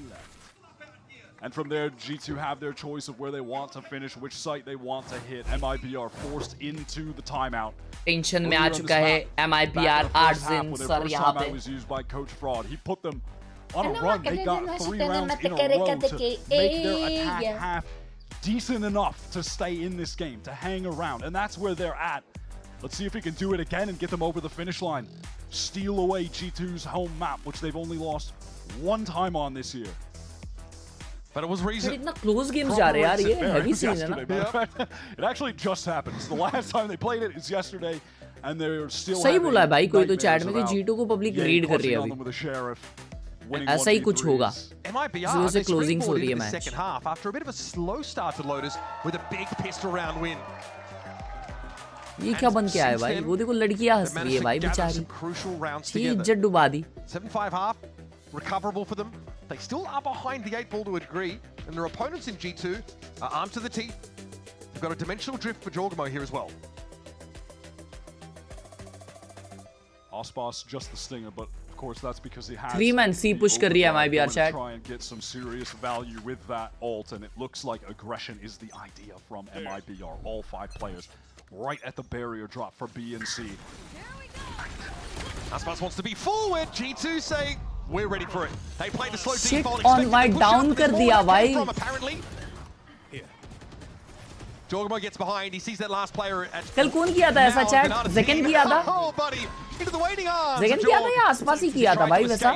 Speaker 7: And from there, G2 have their choice of where they want to finish, which site they want to hit. MIB are forced into the timeout.
Speaker 1: Tension में आ चुका है MIBR Arzen sir यहाँ पे.
Speaker 7: Was used by Coach Fraud. He put them on a run. They got 3 rounds in a row to make their attack half decent enough to stay in this game, to hang around. And that's where they're at. Let's see if he can do it again and get them over the finish line. Steal away G2's home map, which they've only lost one time on this year.
Speaker 6: But it was reason.
Speaker 1: इतना close games जा रहे हैं यार, ये heavy scene है
Speaker 7: ना. It actually just happened. It's the last time they played it is yesterday, and they're still.
Speaker 1: सही बोला है भाई कोई तो chat में कि G2 को public read कर रही है अभी. ऐसा ही कुछ होगा.
Speaker 6: MIBR
Speaker 1: से closings हो रही है match.
Speaker 6: Second half after a bit of a slow start to Lotus with a big pistol round win.
Speaker 1: ये क्या बन के आया भाई? वो देखो लड़कियां हंस रही है भाई बेचारी. ये इज्जत डुबा दी.
Speaker 6: 7-5 half, recoverable for them. They still are behind the 8 ball to a degree, and their opponents in G2 are armed to the teeth. They've got a dimensional drift for Jorgamo here as well.
Speaker 7: Aspas just the stinger, but of course that's because he has
Speaker 1: 3-man C push कर रही है MIBR chat.
Speaker 7: Try and get some serious value with that ult, and it looks like aggression is the idea from MIBR. All 5 players right at the barrier drop for B and C.
Speaker 6: Aspas wants to be forward. G2 say we're ready for it. They played the slow
Speaker 1: Shit
Speaker 6: default.
Speaker 1: on my down कर दिया भाई.
Speaker 6: Apparently. Jorgamo gets behind. He sees that last player at.
Speaker 1: कल कौन किया था ऐसा chat? Zekan किया था?
Speaker 6: Oh buddy, into the waiting arms.
Speaker 1: Zekan किया था या आसपास ही किया था भाई वैसा?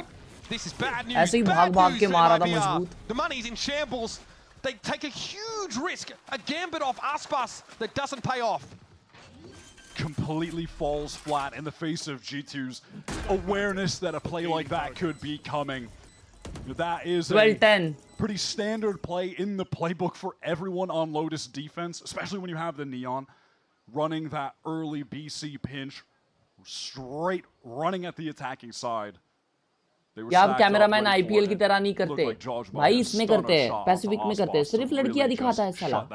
Speaker 6: This is bad news.
Speaker 1: ऐसे ही भाग के मारा था मजबूत.
Speaker 6: The money's in shambles. They take a huge risk. A gambit off Aspas that doesn't pay off.
Speaker 7: Completely falls flat in the face of G2's awareness that a play like that could be coming. That is a pretty standard play in the playbook for everyone on Lotus defense, especially when you have the Neon running that early BC pinch, straight running at the attacking side.
Speaker 1: क्या आप cameraman IPL की तरह नहीं करते भाई, इसमें करते हैं, पैसिफिक में करते हैं, सिर्फ लड़कियां दिखाता है साला.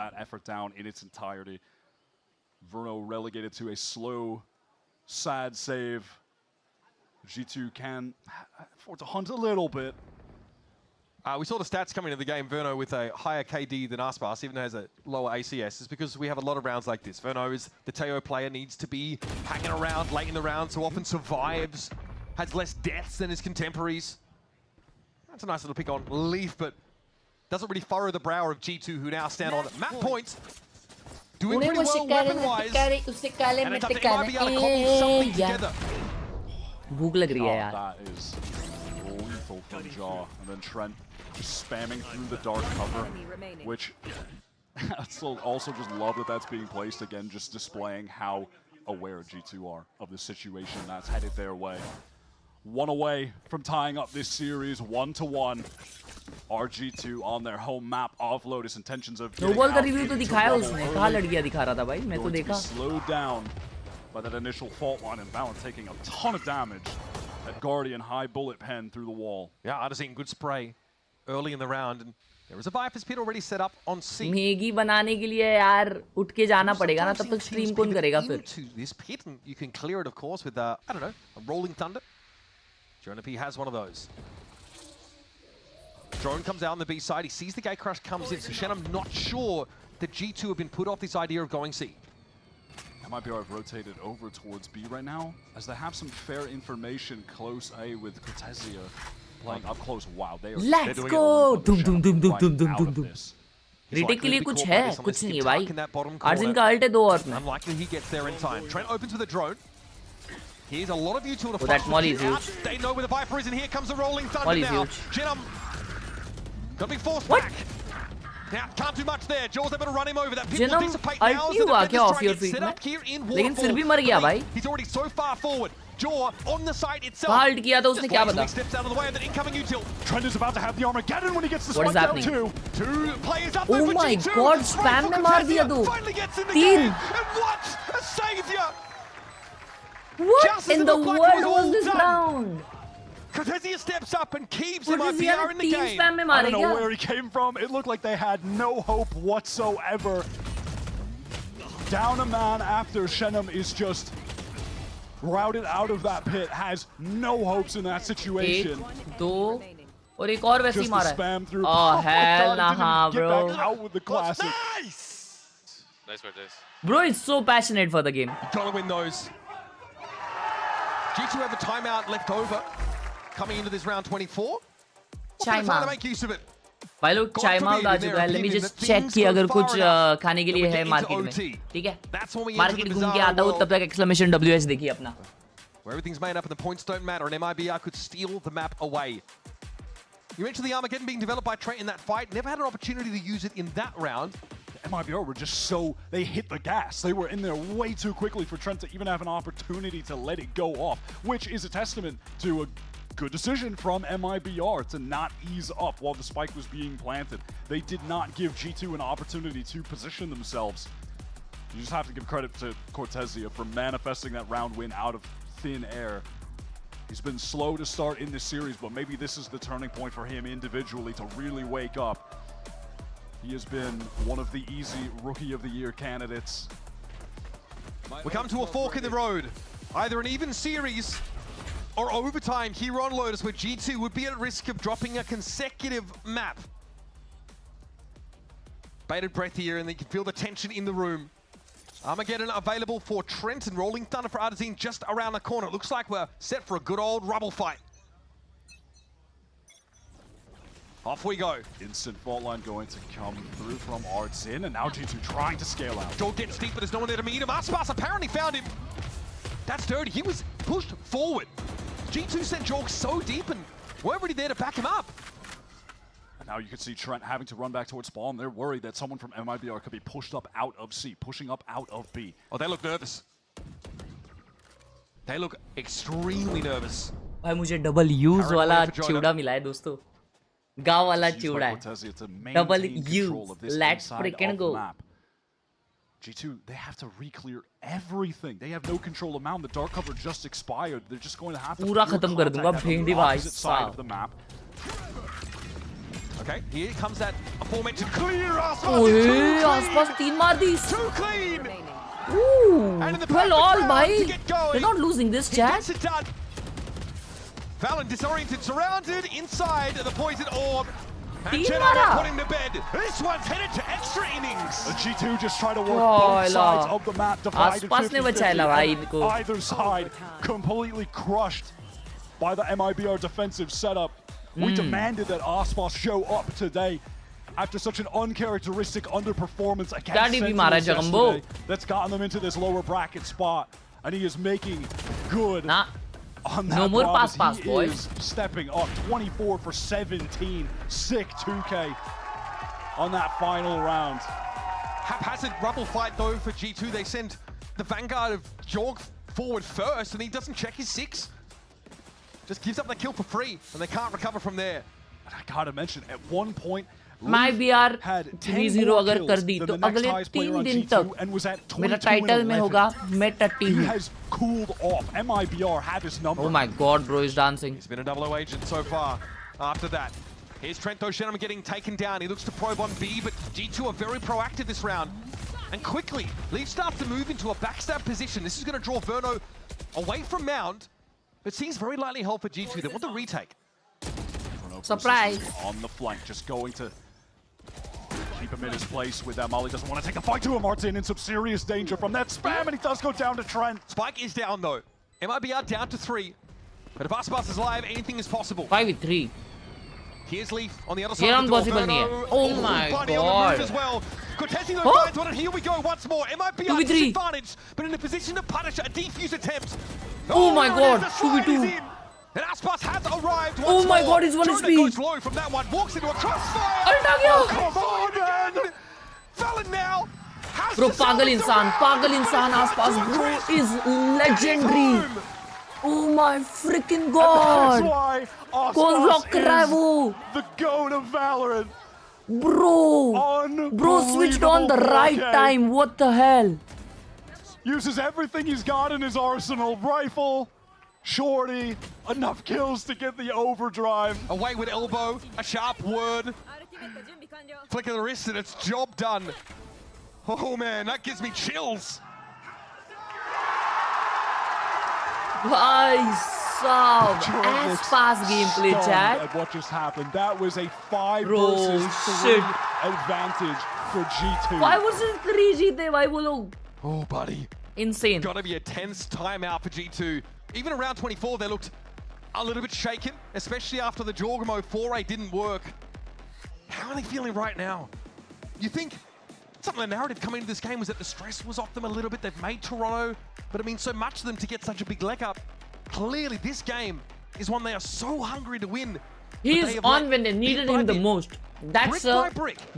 Speaker 7: Verno relegated to a slow, sad save. G2 can afford to hunt a little bit.
Speaker 6: We saw the stats coming into the game. Verno with a higher KD than Aspas, even though has a lower ACS, is because we have a lot of rounds like this. Verno is the Teo player, needs to be hanging around late in the round, so often survives, has less deaths than his contemporaries. That's a nice little pick on Leaf, but doesn't really furrow the brow of G2, who now stand on map points. Doing pretty well weapon-wise, and it's up to MIBR to cobble something together.
Speaker 1: भूख लग रही है यार.
Speaker 7: That is lethal from Jaw, and then Trent just spamming through the dark cover, which I still also just love that that's being placed again, just displaying how aware G2 are of the situation that's headed their way. One away from tying up this series 1-1. RG2 on their home map of Lotus, intentions of
Speaker 1: snowball का review तो दिखाया उसने, कहाँ लड़कियां दिखा रहा था भाई, मैं तो देखा.
Speaker 7: Slowed down by that initial fault line, and Valent taking a ton of damage. That Guardian high bullet pen through the wall.
Speaker 6: Yeah, Artesian, good spray early in the round. And there is a Viper's Pit already set up on C.
Speaker 1: Maggi बनाने के लिए यार उठ के जाना पड़ेगा ना, तब तक स्ट्रीम कौन करेगा फिर?
Speaker 6: This pit, and you can clear it, of course, with I don't know, a rolling thunder. Jonapy has one of those. Drone comes out on the B side. He sees the gate crash comes in. So Shenum not sure that G2 have been put off this idea of going C.
Speaker 7: MIBR have rotated over towards B right now, as they have some fair information close A with Cortesia playing up close. Wow, they are.
Speaker 1: Let's go! Dum dum dum dum dum dum dum dum. Retake के लिए कुछ है, कुछ नहीं है भाई. Arjun का ult है 2 और में.
Speaker 6: Unlikely he gets there in time. Trent opens with a drone. Here's a lot of util to
Speaker 1: that molly is huge.
Speaker 6: They know where the Viper is, and here comes the rolling thunder
Speaker 1: Molly
Speaker 6: now.
Speaker 1: is huge.
Speaker 6: Shenum got to be forced back. Now can't do much there. Jaws able to run him over. That pit will dissipate now as the defenders try to get set up here in Waterfall.
Speaker 1: लेकिन फिर भी मर गया भाई.
Speaker 6: He's already so far forward. Jaw on the site itself.
Speaker 1: कहाँ ult किया था उसने, क्या पता?
Speaker 6: Steps out of the way of the incoming util.
Speaker 7: Trent is about to have the Armageddon when he gets the
Speaker 1: What is
Speaker 7: spike down
Speaker 1: happening?
Speaker 6: Two players up
Speaker 1: Oh
Speaker 6: there for
Speaker 1: my
Speaker 6: G2.
Speaker 1: God, spam में मार दिया दो.
Speaker 6: Finally gets in the
Speaker 1: 3.
Speaker 6: game. And what a savior!
Speaker 1: What in the world was this round?
Speaker 6: Cortesia steps up and keeps
Speaker 1: Cortesia
Speaker 6: MIBR in the
Speaker 1: team
Speaker 6: game.
Speaker 1: spam में
Speaker 7: I
Speaker 1: मारे
Speaker 7: don't know
Speaker 1: क्या?
Speaker 7: where he came from. It looked like they had no hope whatsoever. Down a man after Shenum is just routed out of that pit, has no hopes in that situation.
Speaker 1: 1, 2 और एक और वैसे ही
Speaker 7: Just the
Speaker 1: मारा है.
Speaker 7: spam through.
Speaker 1: Oh hell
Speaker 7: God,
Speaker 1: nah,
Speaker 7: didn't get
Speaker 1: bro.
Speaker 7: back out with the classic.
Speaker 5: Nice Cortez.
Speaker 1: Bro is so passionate for the game.
Speaker 6: Gotta win those. G2 have a timeout left over coming into this round 24.
Speaker 1: Chime
Speaker 6: Trying to
Speaker 1: out.
Speaker 6: make use of it.
Speaker 1: भाई लोग time out आ चुका है. Let me just check कि अगर कुछ खाने के लिए है मार्केट में. ठीक है, मार्केट घूम के आता हूँ, तब तक एक्सक्लेमेशन WH देखिए अपना.
Speaker 6: Where everything's made up and the points don't matter, and MIBR could steal the map away. You mentioned the Armageddon being developed by Trent in that fight. Never had an opportunity to use it in that round.
Speaker 7: MIBR were just so, they hit the gas. They were in there way too quickly for Trent to even have an opportunity to let it go off, which is a testament to a good decision from MIBR to not ease up while the spike was being planted. They did not give G2 an opportunity to position themselves. You just have to give credit to Cortesia for manifesting that round win out of thin air. He's been slow to start in this series, but maybe this is the turning point for him individually to really wake up. He has been one of the easy Rookie of the Year candidates.
Speaker 6: We come to a fork in the road. Either an even series or overtime here on Lotus, where G2 would be at risk of dropping a consecutive map. Bated breath here, and you can feel the tension in the room. Armageddon available for Trent, and Rolling Thunder for Artesian just around the corner. It looks like we're set for a good old rubble fight. Off we go.
Speaker 7: Instant fault line going to come through from Artsin, and now G2 trying to scale out.
Speaker 6: Jorg gets deep, but there's no one there to meet him. Aspas apparently found him. That's dirty. He was pushed forward. G2 sent Jorg so deep and weren't really there to back him up.
Speaker 7: And now you can see Trent having to run back towards spawn. They're worried that someone from MIBR could be pushed up out of C, pushing up out of B.
Speaker 6: Oh, they look nervous. They look extremally nervous.
Speaker 1: भाई मुझे double use वाला चिवड़ा मिला है दोस्तों. गाँव वाला चिवड़ा है. Double use. Let's freaking go.
Speaker 7: G2, they have to re-clear everything. They have no control of mount. The dark cover just expired. They're just going to have to
Speaker 1: पूरा खत्म कर दूंगा भेंडी भाई
Speaker 7: side of the map.
Speaker 6: Okay, here comes that aforementioned clear.
Speaker 1: ओए आसपास 3 मार दी.
Speaker 6: Too clean.
Speaker 1: Ooh, well all भाई. They're not losing this, chat.
Speaker 6: Valen disoriented, surrounded inside the poison orb. And
Speaker 1: Team
Speaker 6: Jedi put him to bed. This one's headed to extra innings.
Speaker 7: The G2 just try to work both sides of the map, divided 50-50. Either side completely crushed by the MIBR defensive setup. We demanded that Aspas show up today after such an uncharacteristic underperformance against Sentinels yesterday. That's gotten them into this lower bracket spot, and he is making good. On that
Speaker 1: no more pass,
Speaker 7: he
Speaker 1: boys.
Speaker 7: is stepping up. 24 for 17. Sick 2K on that final round.
Speaker 6: Haphazard rubble fight though for G2. They send the vanguard of Jorg forward first, and he doesn't check his 6. Just gives up the kill for free, and they can't recover from there.
Speaker 7: And I gotta mention, at one point,
Speaker 1: मैं भी यार 3-0 अगर कर दी तो अगले 3 दिन तक मेरा टाइटल में होगा मैं टट्टी हूँ. Oh my god, bro is dancing.
Speaker 6: He's been a 00 agent so far. After that, here's Trento Shenham getting taken down. He looks to probe on B, but G2 are very proactive this round. And quickly, Leaf starts to move into a backstab position. This is going to draw Verno away from Mound, but seems very lightly held for G2. They want the retake.
Speaker 1: Surprise.
Speaker 7: On the flank, just going to keep him in his place with that. Molly doesn't want to take a fight to him. Martin in some serious danger from that spam, and he does go down to Trent.
Speaker 6: Spike is down though. MIBR down to 3. But if Aspas is live, anything is possible.
Speaker 1: 5v3.
Speaker 6: Here's Leaf on the other side.
Speaker 1: Ye
Speaker 6: of the door.
Speaker 1: impossible nahi hai. Oh my god.
Speaker 6: As well. Contesting those lines on it. Here we go once more. MIBR disadvantage, but in a position to punish a defuse attempt.
Speaker 1: Oh my god. 2v2.
Speaker 6: And Aspas has arrived once
Speaker 1: Oh my
Speaker 6: more.
Speaker 1: god, he's 1 HP.
Speaker 6: Goes low from that one. Walks into a crossfire.
Speaker 1: Oh,
Speaker 6: come on, man. Valen now.
Speaker 1: Bro, pagal insaan आसपास bro is legendary. Oh my freaking god. कौन block कर रहा है वो?
Speaker 7: The goat of Valorant.
Speaker 1: Bro switched on the right time. What the hell?
Speaker 7: Uses everything he's got in his arsenal. Rifle, shorty, enough kills to get the overdrive.
Speaker 6: Away with elbow, a sharp word. Flick of the wrist and it's job done. Oh man, that gives me chills.
Speaker 1: Aspas gameplay chat.
Speaker 7: At what just happened. That was a 5 versus 3 advantage for G2.
Speaker 1: 5 versus 3 जीते भाई वो लोग.
Speaker 6: Oh buddy.
Speaker 1: Insane.
Speaker 6: Gotta be a tense timeout for G2. Even around 24 they looked a little bit shaken, especially after the Jorgamo foray didn't work. How are they feeling right now? You think some of the narrative coming into this game was that the stress was off them a little bit. They've made Toronto, but it means so much to them to get such a big leg up. Clearly, this game is one they are so hungry to win.
Speaker 1: He is on when they needed him the most. That's a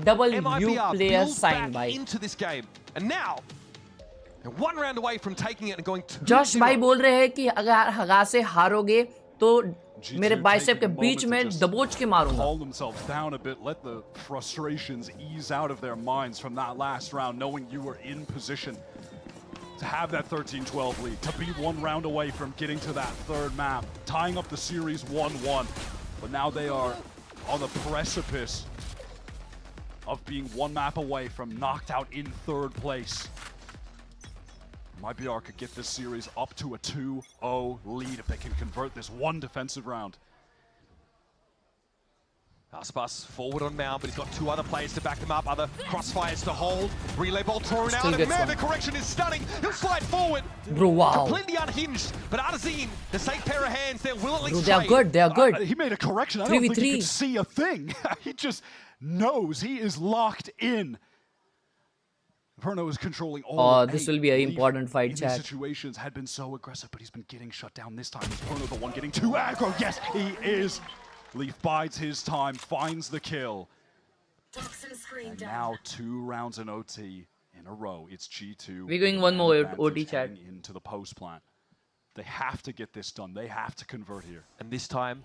Speaker 1: W player sign by.
Speaker 6: Into this game, and now they're 1 round away from taking it and going 2-0.
Speaker 1: Josh भाई बोल रहे हैं कि अगर हगा से हारोगे तो मेरे bicep के बीच में दबोच के मारूंगा.
Speaker 7: Calm themselves down a bit, let the frustrations ease out of their minds from that last round, knowing you were in position to have that 13-12 lead, to be 1 round away from getting to that 3rd map, tying up the series 1-1. But now they are on the precipice of being 1 map away from knocked out in 3rd place. Mibr could get this series up to a 2-0 lead if they can convert this 1 defensive round.
Speaker 6: Aspas forward on Mound, but he's got 2 other players to back them up, other crossfires to hold. Relay ball thrown out, and man, the correction is stunning. He'll slide forward.
Speaker 1: Bro, wow.
Speaker 6: Completely unhinged, but Artazine, the safe pair of hands, they're willingly
Speaker 1: Bro, they're good, they're good.
Speaker 7: He made a correction. I don't think he could see a thing. He just knows he is locked in. Verno is controlling all.
Speaker 1: Oh, this will be an important fight, chat.
Speaker 7: Situations had been so aggressive, but he's been getting shut down this time. Is Verno the one getting too aggro? Yes, he is. Leaf bides his time, finds the kill. And now 2 rounds in OT in a row. It's G2.
Speaker 1: We're going 1 more OT, chat.
Speaker 7: Into the post plant. They have to get this done. They have to convert here.
Speaker 6: And this time,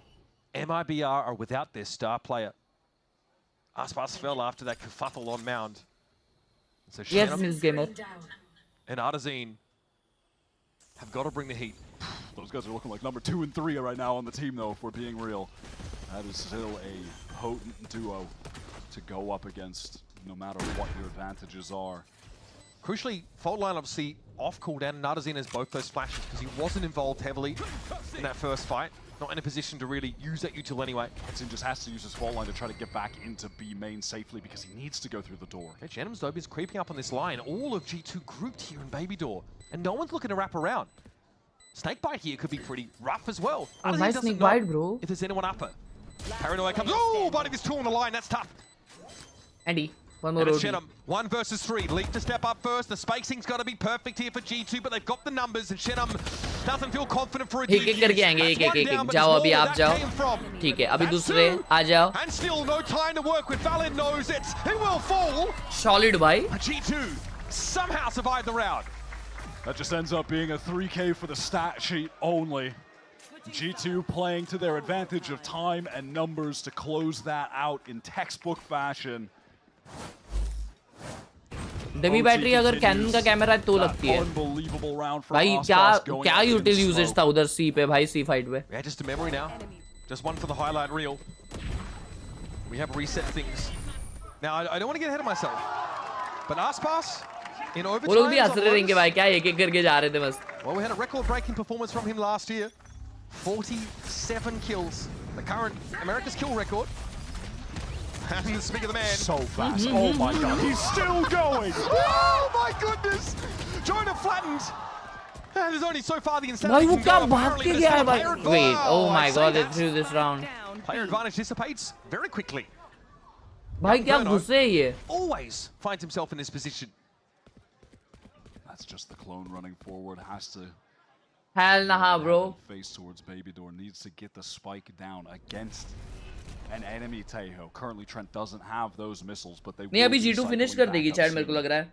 Speaker 6: MIBR are without their star player. Aspas fell after that kerfuffle on Mound. So
Speaker 1: yes, Miss Gamer.
Speaker 6: And Artazine have got to bring the heat.
Speaker 7: Those guys are looking like number 2 and 3 right now on the team, though, if we're being real. That is still a potent duo to go up against, no matter what your advantages are.
Speaker 6: Crucially, Fault Line obviously off cooldown, and Artazine has both those flashes because he wasn't involved heavily in that first fight. Not in a position to really use that util anyway.
Speaker 7: Hudson just has to use his Fault Line to try to get back into B main safely because he needs to go through the door.
Speaker 6: Jenims, though, is creeping up on this line. All of G2 grouped here in Baby Door, and no one's looking to wrap around. Snakebite here could be pretty rough as well.
Speaker 1: Oh, nice Snakebite, bro.
Speaker 6: If there's anyone upper. Paranoia comes. Oh, but if it's 2 on the line, that's tough.
Speaker 1: Andy, 1 more OT.
Speaker 6: 1 versus 3. Leaf to step up first. The spacing's got to be perfect here for G2, but they've got the numbers, and Shenham doesn't feel confident for a defuse.
Speaker 1: एक करके आएंगे, एक जाओ अभी आप जाओ. ठीक है, अभी दूसरे आ जाओ.
Speaker 6: And still no time to work with. Valen knows it. It will fall.
Speaker 1: Solid भाई.
Speaker 6: G2 somehow survived the round.
Speaker 7: That just ends up being a 3K for the stat sheet only. G2 playing to their advantage of time and numbers to close that out in textbook fashion.
Speaker 1: Dummy battery अगर cannon का camera है तो लगती है भाई क्या यूटिल usage था उधर सी पे भाई सी फाइट पे
Speaker 6: Yeah, just a memory now. Just one for the highlight reel. We have reset things. Now I don't want to get ahead of myself. But Aspas in overtime.
Speaker 1: वो लोग भी हंस रहे रहेंगे भाई क्या एक-एक करके जा रहे थे बस.
Speaker 6: Well, we had a record-breaking performance from him last year. 47 kills. The current America's kill record. And speak of the man.
Speaker 7: So fast. Oh my god. He's still going.
Speaker 6: Oh my goodness. Joiner flattened. There's only so far the
Speaker 1: भाई
Speaker 6: instability
Speaker 1: वो
Speaker 6: can
Speaker 1: क्या
Speaker 6: go.
Speaker 1: भाग के गया है भाई. Wait. Oh my god. They threw this round.
Speaker 6: Player advantage dissipates very quickly.
Speaker 1: भाई क्या गुस्से है ये.
Speaker 6: Always finds himself in this position.
Speaker 7: That's just the clone running forward. Has to.
Speaker 1: Hell nah, bro.
Speaker 7: Face towards Baby Door, needs to get the spike down against an enemy Taeho. Currently Trent doesn't have those missiles, but they
Speaker 1: नहीं अभी G2 finish कर देगी शायद मेरे को लग रहा है.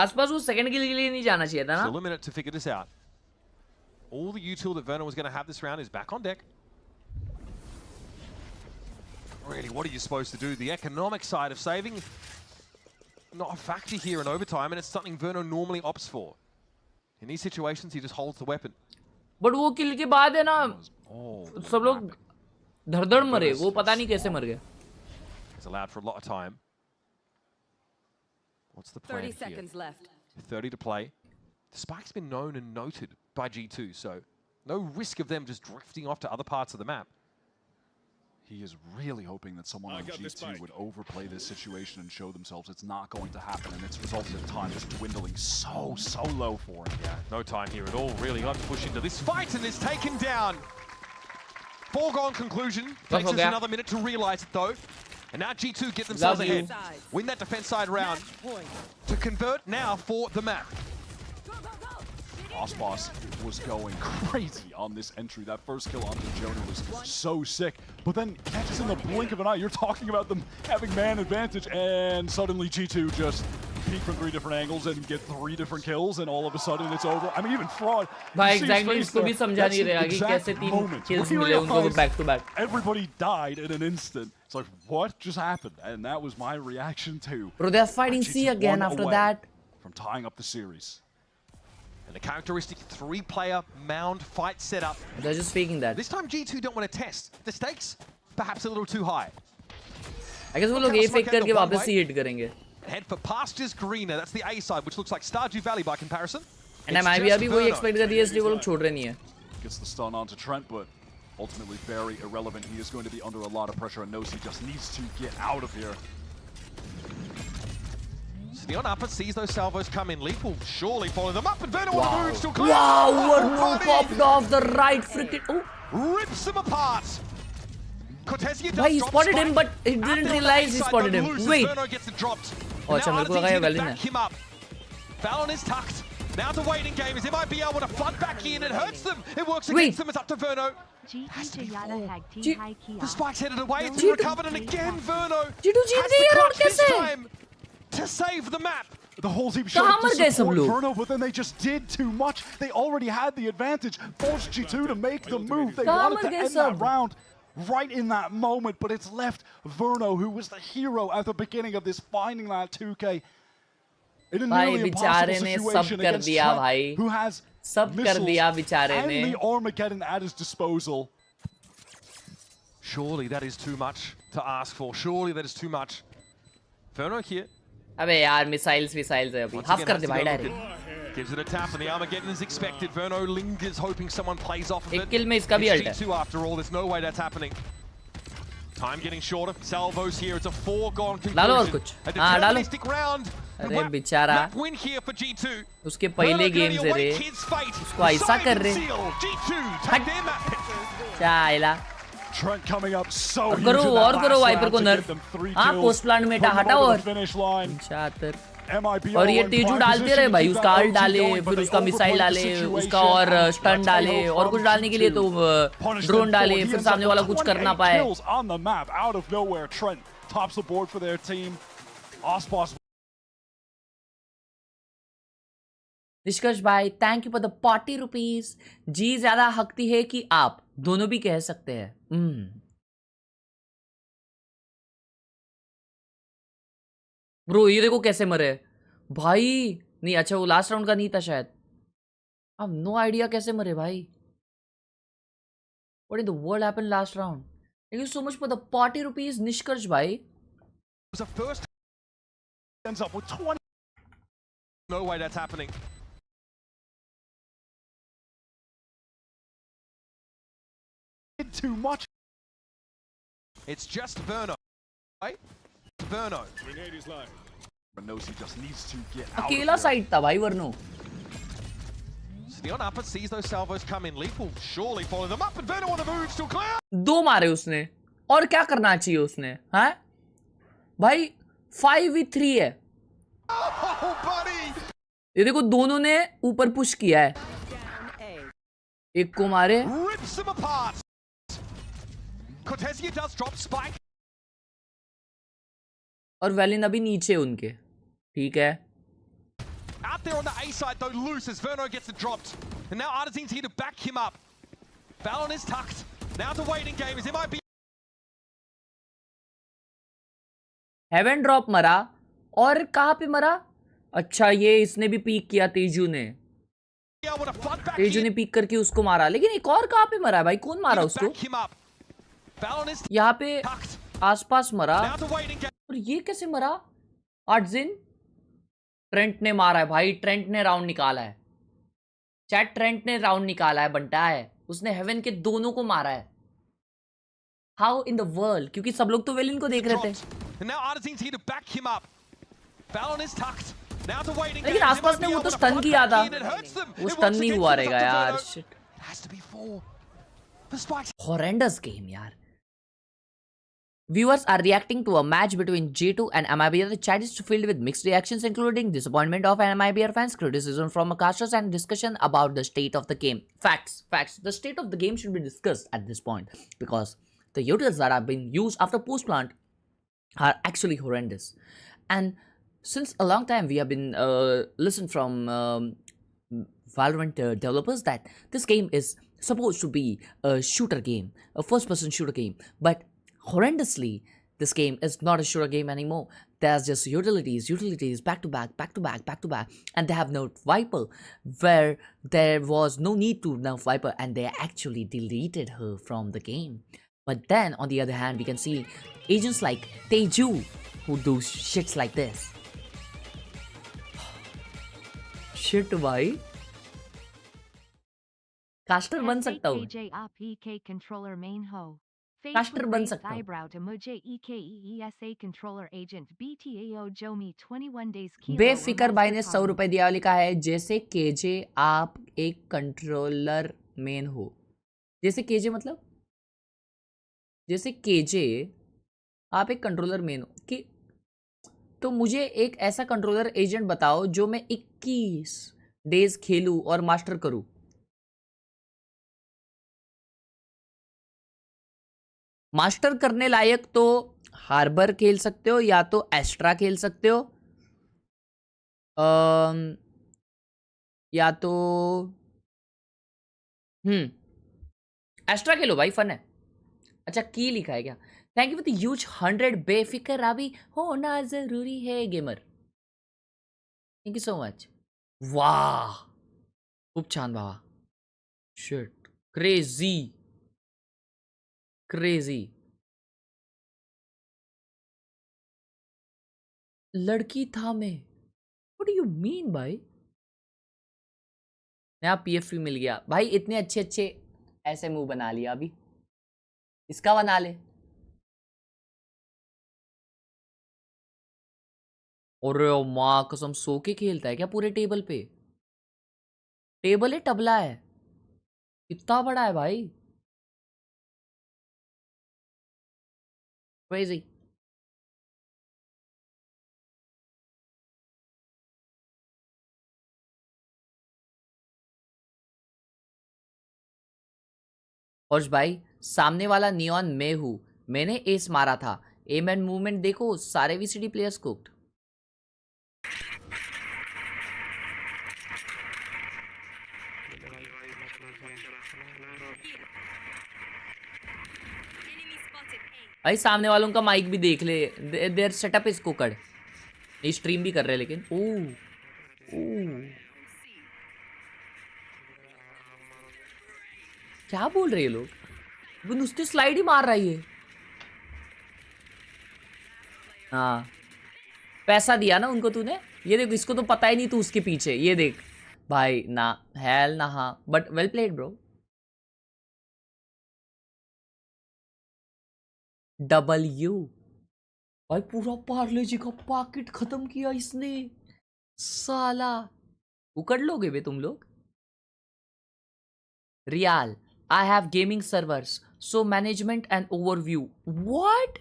Speaker 1: आसपास वो सेकंड किल के लिए नहीं जाना चाहिए था ना.
Speaker 6: Still a minute to figure this out. All the util that Verno was going to have this round is back on deck. Really, what are you supposed to do? The economic side of saving, not a factor here in overtime, and it's something Verno normally opts for. In these situations, he just holds the weapon.
Speaker 1: But वो किल के बाद है ना सब लोग धड़-धड़ मरे. वो पता नहीं कैसे मर गए.
Speaker 6: He's allowed for a lot of time. What's the plan
Speaker 11: 30
Speaker 6: here?
Speaker 11: seconds left.
Speaker 6: 30 to play. The spike's been known and noted by G2, so no risk of them just drifting off to other parts of the map.
Speaker 7: He is really hoping that someone on G2 would overplay this situation and show themselves it's not going to happen, and it's resulted in time just dwindling so low for him.
Speaker 6: Yeah, no time here at all, really. Got to push into this fight, and it's taken down. Foregone conclusion. Takes us another minute to realize it, though. And now G2 get themselves ahead. Win that defense side round to convert now for the map.
Speaker 7: Aspas was going crazy on this entry. That first kill onto Jonah was so sick. But then catches in the blink of an eye. You're talking about them having man advantage, and suddenly G2 just peek from 3 different angles and get 3 different kills, and all of a sudden it's over. I mean, even Fraud.
Speaker 1: भाई exactly इसको भी समझा नहीं रहा कि कैसे 3 kills मिले उनको back to back.
Speaker 7: Everybody died in an instant. It's like, what just happened? And that was my reaction too.
Speaker 1: Bro, they're fighting C again after that.
Speaker 7: From tying up the series.
Speaker 6: And a characteristic 3-player mound fight setup.
Speaker 1: They're just faking that.
Speaker 6: This time G2 don't want to test. The stakes perhaps a little too high.
Speaker 1: I guess वो लोग A fake करके वापस C hit करेंगे.
Speaker 6: Head for pastures greener. That's the A side, which looks like Stardew Valley by comparison.
Speaker 1: And MIB अभी वही expect कर रही है, इसलिए वो लोग छोड़ रहे नहीं है.
Speaker 7: Gets the stun onto Trent, but ultimately very irrelevant. He is going to be under a lot of pressure and knows he just needs to get out of here.
Speaker 6: Neon upper sees those salvos come in. Leap will surely follow them up, and Verno will move still clear.
Speaker 1: Wow, what move popped off the right freaking. Oh.
Speaker 6: Rips them apart. Cortesia does
Speaker 1: he spotted him, but he didn't realize he spotted him. Wait.
Speaker 6: Verno gets it dropped.
Speaker 1: Oh, अच्छा मेरे को लगा ये valine है.
Speaker 6: Back him up. Fallon is tucked. Now the waiting game is MIB able to flood back in. It hurts them. It works against them. It's up to Verno. The spike's headed away. It's been recovered, and again Verno has the clutch this time to save the map.
Speaker 7: The whole team showed up to support Verno, but then they just did too much. They already had the advantage. Forced G2 to make the move. They wanted to end that round right in that moment, but it's left Verno, who was the hero at the beginning of this, finding that 2K in a nearly impossible situation against Trent, who has missiles and the Armageddon at his disposal.
Speaker 6: Surely that is too much to ask for. Surely that is too much. Verno here.
Speaker 1: अबे यार missiles है अभी. Half कर दे भाई direct.
Speaker 6: Gives it a tap, and the Armageddon is expected. Verno lingers, hoping someone plays off of it.
Speaker 1: एक kill में इसका भी ult है.
Speaker 6: G2 after all, there's no way that's happening. Time getting shorter. Salvos here. It's a foregone conclusion.
Speaker 1: डालो और कुछ. हाँ डालो.
Speaker 6: Round.
Speaker 1: अरे बेचारा.
Speaker 6: Win here for G2.
Speaker 1: उसके पहले गेम से रे. उसको ऐसा कर रहे. चाइला.
Speaker 7: Trent coming up so huge
Speaker 1: करो
Speaker 7: in that
Speaker 1: और करो
Speaker 7: last
Speaker 1: वाइपर को
Speaker 7: round to
Speaker 1: नर्फ.
Speaker 7: give them 3
Speaker 1: हाँ
Speaker 7: kills.
Speaker 1: पोस्ट प्लांट में हटा और.
Speaker 7: Finish line.
Speaker 1: शातिर.
Speaker 7: MIB
Speaker 1: और ये तेजू डालते रहे भाई. उसका अल्ट डाले, फिर उसका मिसाइल डाले, उसका और स्टन डाले, और कुछ डालने के लिए तो ड्रोन डाले, फिर सामने वाला कुछ कर ना पाए.
Speaker 7: On the map, out of nowhere, Trent tops the board for their team. Aspas
Speaker 1: निष्कर्ष भाई thank you for the 40 rupees. जी ज्यादा हकती है कि आप दोनों भी कह सकते हैं। ब्रो ये देखो कैसे मरे भाई। नहीं अच्छा वो लास्ट राउंड का नहीं था शायद। अब नो आइडिया कैसे मरे भाई। What in the world happened last round. Thank you so much for the 40 rupees निष्कर्ष भाई।
Speaker 6: Ends up with 20. No way that's happening. Too much. It's just Verno, right? Verno.
Speaker 9: Grenade is live.
Speaker 6: Knows he just needs to get out.
Speaker 1: अकेला side था भाई वर्नो।
Speaker 6: So the on upper sees those salvos come in. Leap will surely follow them up, and Verno on the move, still clear.
Speaker 1: दो मारे उसने और क्या करना चाहिए उसने, हैं भाई 5v3 है।
Speaker 6: Oh, buddy.
Speaker 1: ये देखो दोनों ने ऊपर पुश किया है। एक को मारे।
Speaker 6: Rips them apart. Cortesia does drop spike.
Speaker 1: और वेलिन अभी नीचे उनके, ठीक है।
Speaker 6: Out there on the A side though, loose as Verno gets it dropped. And now Artisan's here to back him up. Balon is tucked. Now it's a waiting game as MIB.
Speaker 1: Heaven drop मरा और कहाँ पे मरा? अच्छा ये इसने भी peak किया तेजू ने। तेजू ने पीक करके उसको मारा, लेकिन एक और कहाँ पे मरा है भाई? कौन मारा उसको? यहाँ पे आसपास मरा। और ये कैसे मरा? आर्टजिन ट्रेंट ने मारा है भाई। ट्रेंट ने राउंड निकाला है। चैट ट्रेंट ने राउंड निकाला है, बंटा है। उसने हेवन के दोनों को मारा है। How in the world? क्योंकि सब लोग तो वेलिन को देख रहे थे। लेकिन आसपास ने वो तो स्टन किया था। वो स्टन नहीं हुआ रहेगा यार। शिट। Horrendous game यार। Viewers are reacting to a match between G2 and MIBR. The chat is filled with mixed reactions, including disappointment of MIBR fans, criticism from casters, and discussion about the state of the game. Facts. The state of the game should be discussed at this point because the utils that have been used after post plant are actually horrendous. And since a long time, we have been listened from Valorant developers that this game is supposed to be a shooter game, a first-person shooter game, but horrendously, this game is not a shooter game anymore. There's just utilities back to back, and they have nerfed Viper, where there was no need to nerf Viper, and they actually deleted her from the game. But then, on the other hand, we can see agents like Teju who do shits like this. Shit, भाई caster बन सकता हूँ। Caster बन सकता हूँ। बेफिकर भाई ने 100 रुपए दिया, लिखा है जैसे केजे आप एक कंट्रोलर मेन हो। जैसे केजे मतलब? जैसे केजे आप एक कंट्रोलर मेन हो कि तो मुझे एक ऐसा कंट्रोलर एजेंट बताओ जो मैं 21 डेज खेलूं और मास्टर करूं। मास्टर करने लायक तो हार्बर खेल सकते हो या तो एस्ट्रा खेल सकते हो, या तो एस्ट्रा खेलो भाई, फन है। अच्छा की लिखा है क्या? Thank you for the huge 100। बेफिक्र अभी होना जरूरी है gamer. Thank you so much. वाह खूप छान बाबा। शिट क्रेजी लड़की था मैं। व्हाट डू यू मीन भाई? नया PF मिल गया भाई। इतने अच्छे ऐसे मुंह बना लिया, अभी इसका बना ले। और माँ कसम सो के खेलता है क्या पूरे टेबल पे? टेबल है टबला है? कितना बड़ा है भाई? क्रेजी। हर्ष भाई सामने वाला नियॉन मैं हूं, मैंने एस मारा था। एम एंड मूवमेंट देखो, सारे VCT प्लेयर्स कुक्ड। भाई सामने वालों का माइक भी देख ले, देयर सेटअप इज कुकड। ये स्ट्रीम भी कर रहे हैं लेकिन क्या बोल रहे हैं लोग? वो नुसते स्लाइड ही मार रही है। हाँ पैसा दिया ना उनको तूने। ये देख इसको तो पता ही नहीं तू उसके पीछे। ये देख भाई ना हेल ना, हाँ but well played bro. W भाई पूरा पार्ले जी का पैकेट खत्म किया इसने साला। उकड़ लोगे बे तुम लोग। Real I have gaming servers so management and overview. What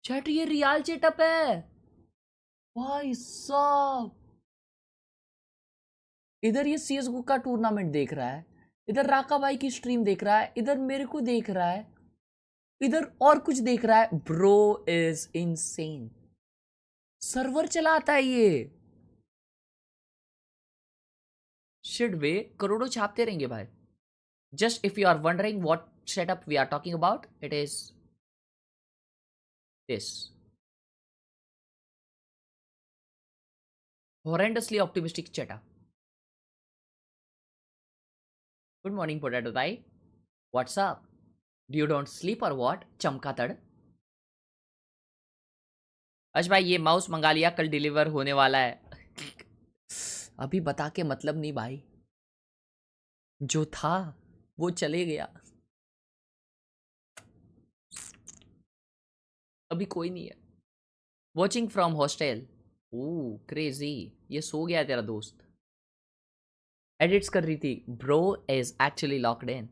Speaker 1: chat ये रियाल चेटअप है भाई साहब। इधर ये सीएसगो का टूर्नामेंट देख रहा है, इधर राका भाई की स्ट्रीम देख रहा है, इधर मेरे को देख रहा है, इधर और कुछ देख रहा है। Bro is insane. सर्वर चलाता है ये। शिट वे करोड़ों छापते रहेंगे भाई। Just if you are wondering what setup we are talking about, it is this horrendously optimistic setup. Good morning potato thai. What's up? You don't sleep or what? चमका तड़। अच्छा भाई ये माउस मंगा लिया, कल डिलीवर होने वाला है। अभी बता के मतलब नहीं भाई, जो था वो चले गया, अभी कोई नहीं है। Watching from hostel. Oh crazy, ये सो गया है तेरा दोस्त। एडिट्स कर रही थी। Bro is actually locked in.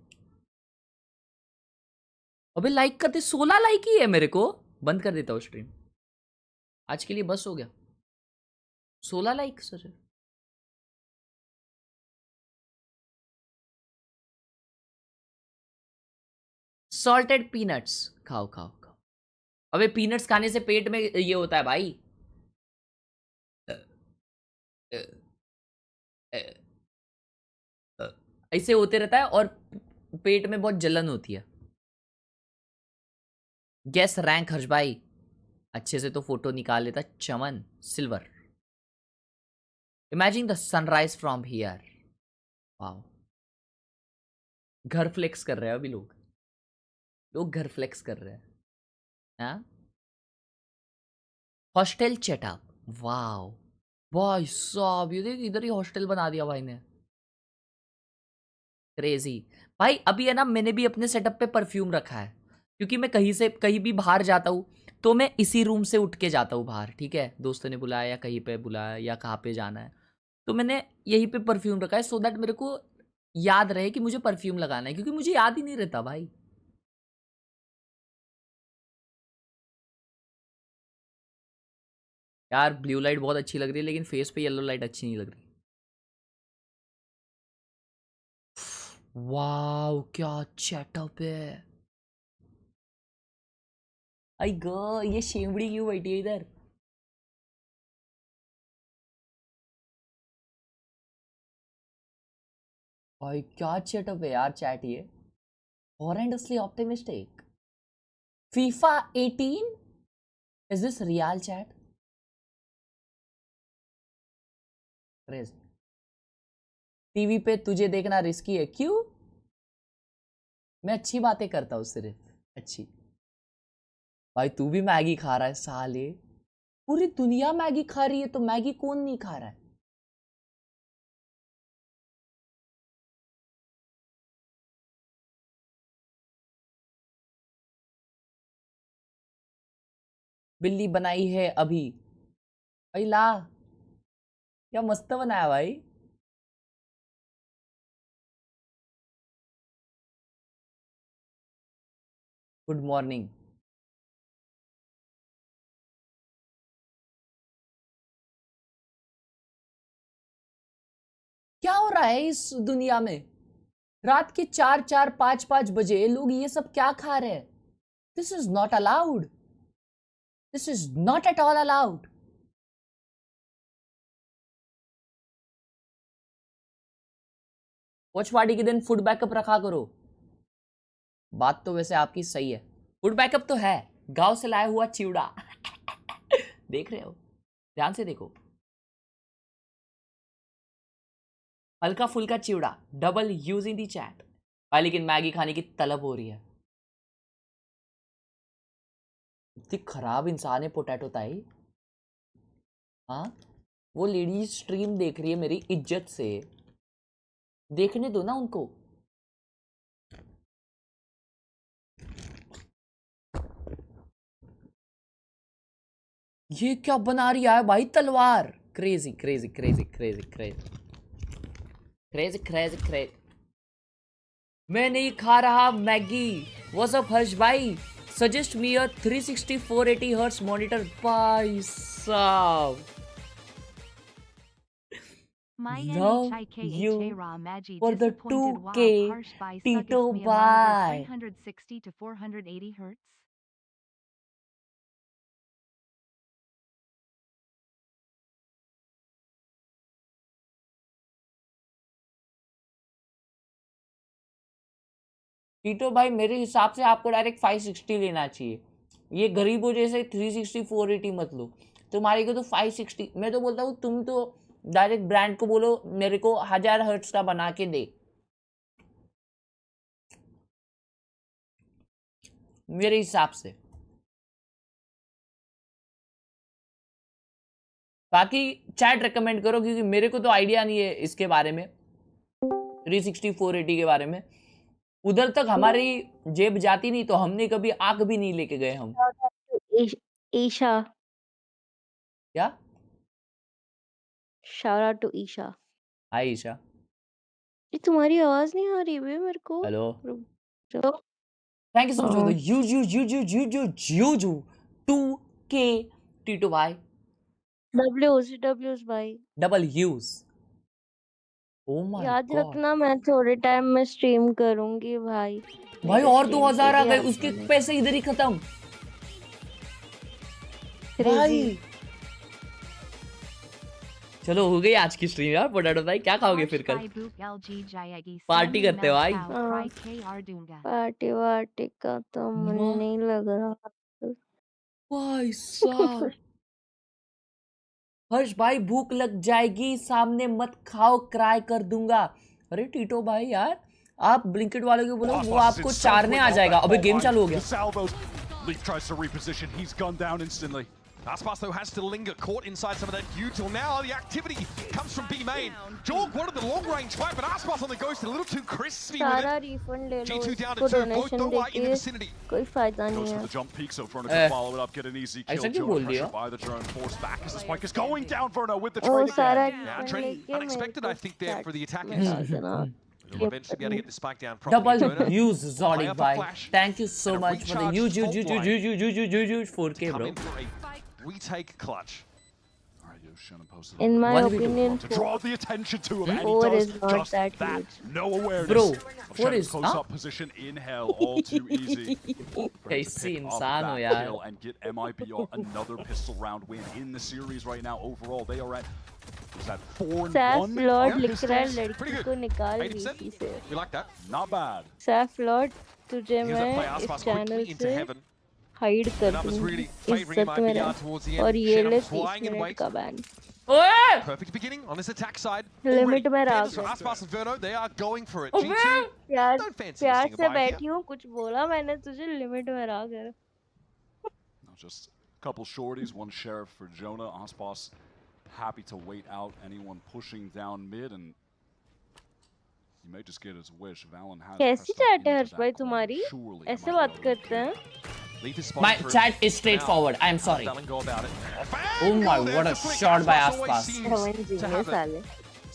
Speaker 1: अबे लाइक करते 16 लाइक ही है मेरे को। बंद कर देता हूँ स्ट्रीम आज के लिए, बस हो गया। 16 लाइक सर। सॉल्टेड पीनट्स खाओ खाओ खाओ। अबे पीनट्स खाने से पेट में ये होता है भाई। ऐसे होते रहता है और पेट में बहुत जलन होती है। गैस रैंक हर्ष भाई अच्छे से तो फोटो निकाल लेता। चमन silver. Imagine the sunrise from here. Wow घर फ्लेक्स कर रहे हैं अभी लोग घर फ्लेक्स कर रहे हैं। हाँ हॉस्टल चेटअप। वाओ भाई साहब ये देख इधर ही हॉस्टल बना दिया भाई ने। क्रेजी भाई। अभी है ना मैंने भी अपने सेटअप पे परफ्यूम रखा है, क्योंकि मैं कहीं भी बाहर जाता हूँ तो मैं इसी रूम से उठ के जाता हूँ बाहर। ठीक है दोस्तों ने बुलाया या कहीं पे बुलाया या कहाँ पे जाना है तो मैंने यहीं पे परफ्यूम रखा है, सो दैट मेरे को याद रहे कि मुझे परफ्यूम लगाना है, क्योंकि मुझे याद ही नहीं रहता भाई। यार ब्लू लाइट बहुत अच्छी लग रही है लेकिन फेस पे येलो लाइट अच्छी नहीं लग रही। वाओ क्या चेटअप है। आई गो ये शेमड़ी क्यों बैठी है इधर। भाई क्या चेटअप है यार चैट ये। horrendously optimistic. FIFA 18? Is this real chat? Crazy. TV पे तुझे देखना रिस्की है। क्यों? मैं अच्छी बातें करता हूँ सिर्फ अच्छी। भाई तू भी मैगी खा रहा है साले। पूरी दुनिया मैगी खा रही है तो मैगी कौन नहीं खा रहा है। बिल्ली बनाई है अभी। भाई ला क्या मस्त बनाया भाई। Good morning. क्या हो रहा है इस दुनिया में? रात के 4-4 5-5 बजे लोग ये सब क्या खा रहे हैं? This is not allowed. This is not at all allowed. Watch party के दिन फूड बैकअप रखा करो। बात तो वैसे आपकी सही है, फूड बैकअप तो है, गांव से लाया हुआ चिवड़ा देख रहे हो, ध्यान से देखो, हल्का फुल्का चिवड़ा, double use in the chat. भाई लेकिन मैगी खाने की तलब हो रही है। इतनी खराब इंसान है पोटैटो ताई। हाँ, वो लेडी स्ट्रीम देख रही है मेरी इज्जत से, देखने दो ना उनको। ये क्या बना रही है भाई तलवार, crazy crazy crazy crazy crazy crazy crazy crazy. मैं नहीं खा रहा मैगी। व्हाट्स अप हर्ष भाई, सजेस्ट मी अ 360 480 हर्ट्ज मॉनिटर। भाई साहब love you for the 2K Tito bye.
Speaker 13: 360 to 480 hertz.
Speaker 1: टीटो भाई मेरे हिसाब से आपको डायरेक्ट 560 लेना चाहिए। ये गरीबों जैसे 360 480 मत लो, तुम्हारे को तो 560। मैं तो बोलता हूँ तुम तो डायरेक्ट ब्रांड को बोलो मेरे को 1000 हर्ट्ज का बना के दे, मेरे हिसाब से। बाकी चैट रेकमेंड करो, क्योंकि मेरे को तो आइडिया नहीं है इसके बारे में, 360 480 के बारे में। उधर तक हमारी जेब जाती नहीं, तो हमने कभी आंख भी नहीं लेके गए हम।
Speaker 14: ईशा,
Speaker 1: क्या?
Speaker 14: Shout out to Isha.
Speaker 1: Hi Isha.
Speaker 14: ये तुम्हारी आवाज नहीं आ रही बे मेरे को।
Speaker 1: हेलो,
Speaker 14: रुक।
Speaker 1: Thank you so much for the you 2K टीटो भाई।
Speaker 14: W's भाई,
Speaker 1: डबल यूज। ओ माय
Speaker 14: याद
Speaker 1: गॉड
Speaker 14: रखना मैं थोड़े टाइम में स्ट्रीम करूंगी भाई।
Speaker 1: भाई, और 2000 आ गए, उसके पैसे इधर ही खत्म भाई। चलो हो गई आज की स्ट्रीम यार। पोटैटो भाई क्या खाओगे फिर कल? पार्टी करते हो भाई?
Speaker 14: पार्टी वार्टी का तो मन नहीं लग रहा
Speaker 1: भाई साहब। हर्ष भाई भूख लग जाएगी, सामने मत खाओ, क्राई कर दूंगा। अरे टीटो भाई यार, आप ब्लिंकिट वालों को बोलो, वो आपको चारने आ जाएगा। अबे गेम चालू हो गया।
Speaker 6: Aspas though has to linger, caught inside some of that view till now. The activity comes from B main. Jorg wanted the long range fight, but Aspas on the ghost a little too crispy with
Speaker 14: सारा
Speaker 6: it.
Speaker 14: refund ले लो,
Speaker 6: G2 down
Speaker 14: इसको
Speaker 6: to 2, both
Speaker 14: donation
Speaker 6: though right in the
Speaker 14: देके
Speaker 6: vicinity.
Speaker 14: कोई फायदा नहीं
Speaker 7: Goes for
Speaker 14: है।
Speaker 7: the jump peak, so Verno can follow it up, get an easy kill.
Speaker 1: ऐसा क्यों
Speaker 7: Jonah
Speaker 1: बोल
Speaker 7: pressure
Speaker 1: दिया?
Speaker 7: by the drone, forced back as the spike is going down. Verno with the
Speaker 14: वो
Speaker 7: trade
Speaker 14: सारा
Speaker 7: again.
Speaker 6: Yeah,
Speaker 14: refund
Speaker 6: Trent
Speaker 14: लेके
Speaker 6: unexpected, I think, there for the
Speaker 14: में
Speaker 6: attackers.
Speaker 14: डाल देना।
Speaker 6: They'll eventually be able to get the spike down properly.
Speaker 1: Double
Speaker 6: Jonah,
Speaker 1: use Zodic
Speaker 6: play up a
Speaker 1: भाई,
Speaker 6: flash
Speaker 1: thank you so
Speaker 6: and a
Speaker 1: much for the
Speaker 6: recharged fault
Speaker 1: 4K
Speaker 6: come
Speaker 1: bro।
Speaker 6: in for a retake clutch.
Speaker 7: All right, yo, Shannon posted
Speaker 14: In my
Speaker 1: 1v2.
Speaker 14: opinion,
Speaker 7: to draw the attention to him, and he
Speaker 14: 4
Speaker 7: does
Speaker 14: is not
Speaker 7: just
Speaker 14: that
Speaker 7: that.
Speaker 14: huge.
Speaker 7: No awareness
Speaker 1: Bro,
Speaker 7: of
Speaker 1: 4
Speaker 7: Shannon's
Speaker 1: is
Speaker 7: close-up position in hell, all too easy.
Speaker 1: कैसी
Speaker 7: Pick up
Speaker 1: इंसान हो
Speaker 7: that
Speaker 1: यार।
Speaker 7: kill and get MIBR another pistol round win in the series right now. Overall, they are at is that 4-1?
Speaker 14: Saif Lord
Speaker 7: on
Speaker 14: लिख रहा है
Speaker 7: pistols?
Speaker 6: Pretty
Speaker 14: लड़की
Speaker 6: good.
Speaker 14: को निकाल
Speaker 6: 80%.
Speaker 14: VC से।
Speaker 6: We like that.
Speaker 7: Not bad.
Speaker 14: Saif Lord तुझे
Speaker 6: Here's that play
Speaker 14: मैं इस
Speaker 6: Aspas
Speaker 14: चैनल
Speaker 6: quickly into
Speaker 14: से
Speaker 6: heaven.
Speaker 14: हाइड
Speaker 6: The
Speaker 14: कर
Speaker 6: numbers really
Speaker 14: दूंगी
Speaker 6: favouring
Speaker 14: इज्जत में
Speaker 6: MIBR
Speaker 14: रह।
Speaker 6: towards the
Speaker 14: और
Speaker 6: end.
Speaker 14: ये
Speaker 6: Shannon
Speaker 14: ले
Speaker 6: flying
Speaker 14: 30
Speaker 6: in
Speaker 14: मिनट
Speaker 6: wait.
Speaker 14: का बैन।
Speaker 1: ओए
Speaker 6: Perfect beginning on this attack side.
Speaker 14: Limit में रहा
Speaker 6: Panthers, Aspas and Verno, they are going for it.
Speaker 1: ओए
Speaker 6: G2
Speaker 14: प्यार
Speaker 6: don't fancy
Speaker 14: प्यार
Speaker 6: this thing
Speaker 14: से
Speaker 6: about here.
Speaker 14: बैठी हूँ, कुछ बोला मैंने तुझे, लिमिट में रहा कर।
Speaker 7: No, just a couple shorties, one sheriff for Jonah. Aspas happy to wait out anyone pushing down mid, and he may just get his wish. Valen has
Speaker 14: कैसी
Speaker 7: pressed up
Speaker 14: चैट है
Speaker 7: into
Speaker 14: Harsh
Speaker 7: that
Speaker 14: भाई
Speaker 7: corner.
Speaker 14: तुम्हारी?
Speaker 7: Surely
Speaker 14: ऐसे
Speaker 7: MIBR
Speaker 14: बात करते हैं?
Speaker 6: Leaf is
Speaker 1: My
Speaker 6: spotted for
Speaker 1: chat
Speaker 6: him.
Speaker 1: is straightforward, I am
Speaker 6: Now,
Speaker 1: sorry।
Speaker 6: Valen go about it.
Speaker 1: Oh my,
Speaker 6: There's
Speaker 1: what
Speaker 6: the
Speaker 1: a
Speaker 6: flick.
Speaker 1: shot by
Speaker 6: Aspas always
Speaker 1: Aspas।
Speaker 6: seems
Speaker 14: समझ
Speaker 6: to
Speaker 14: गए
Speaker 6: have it
Speaker 14: साले।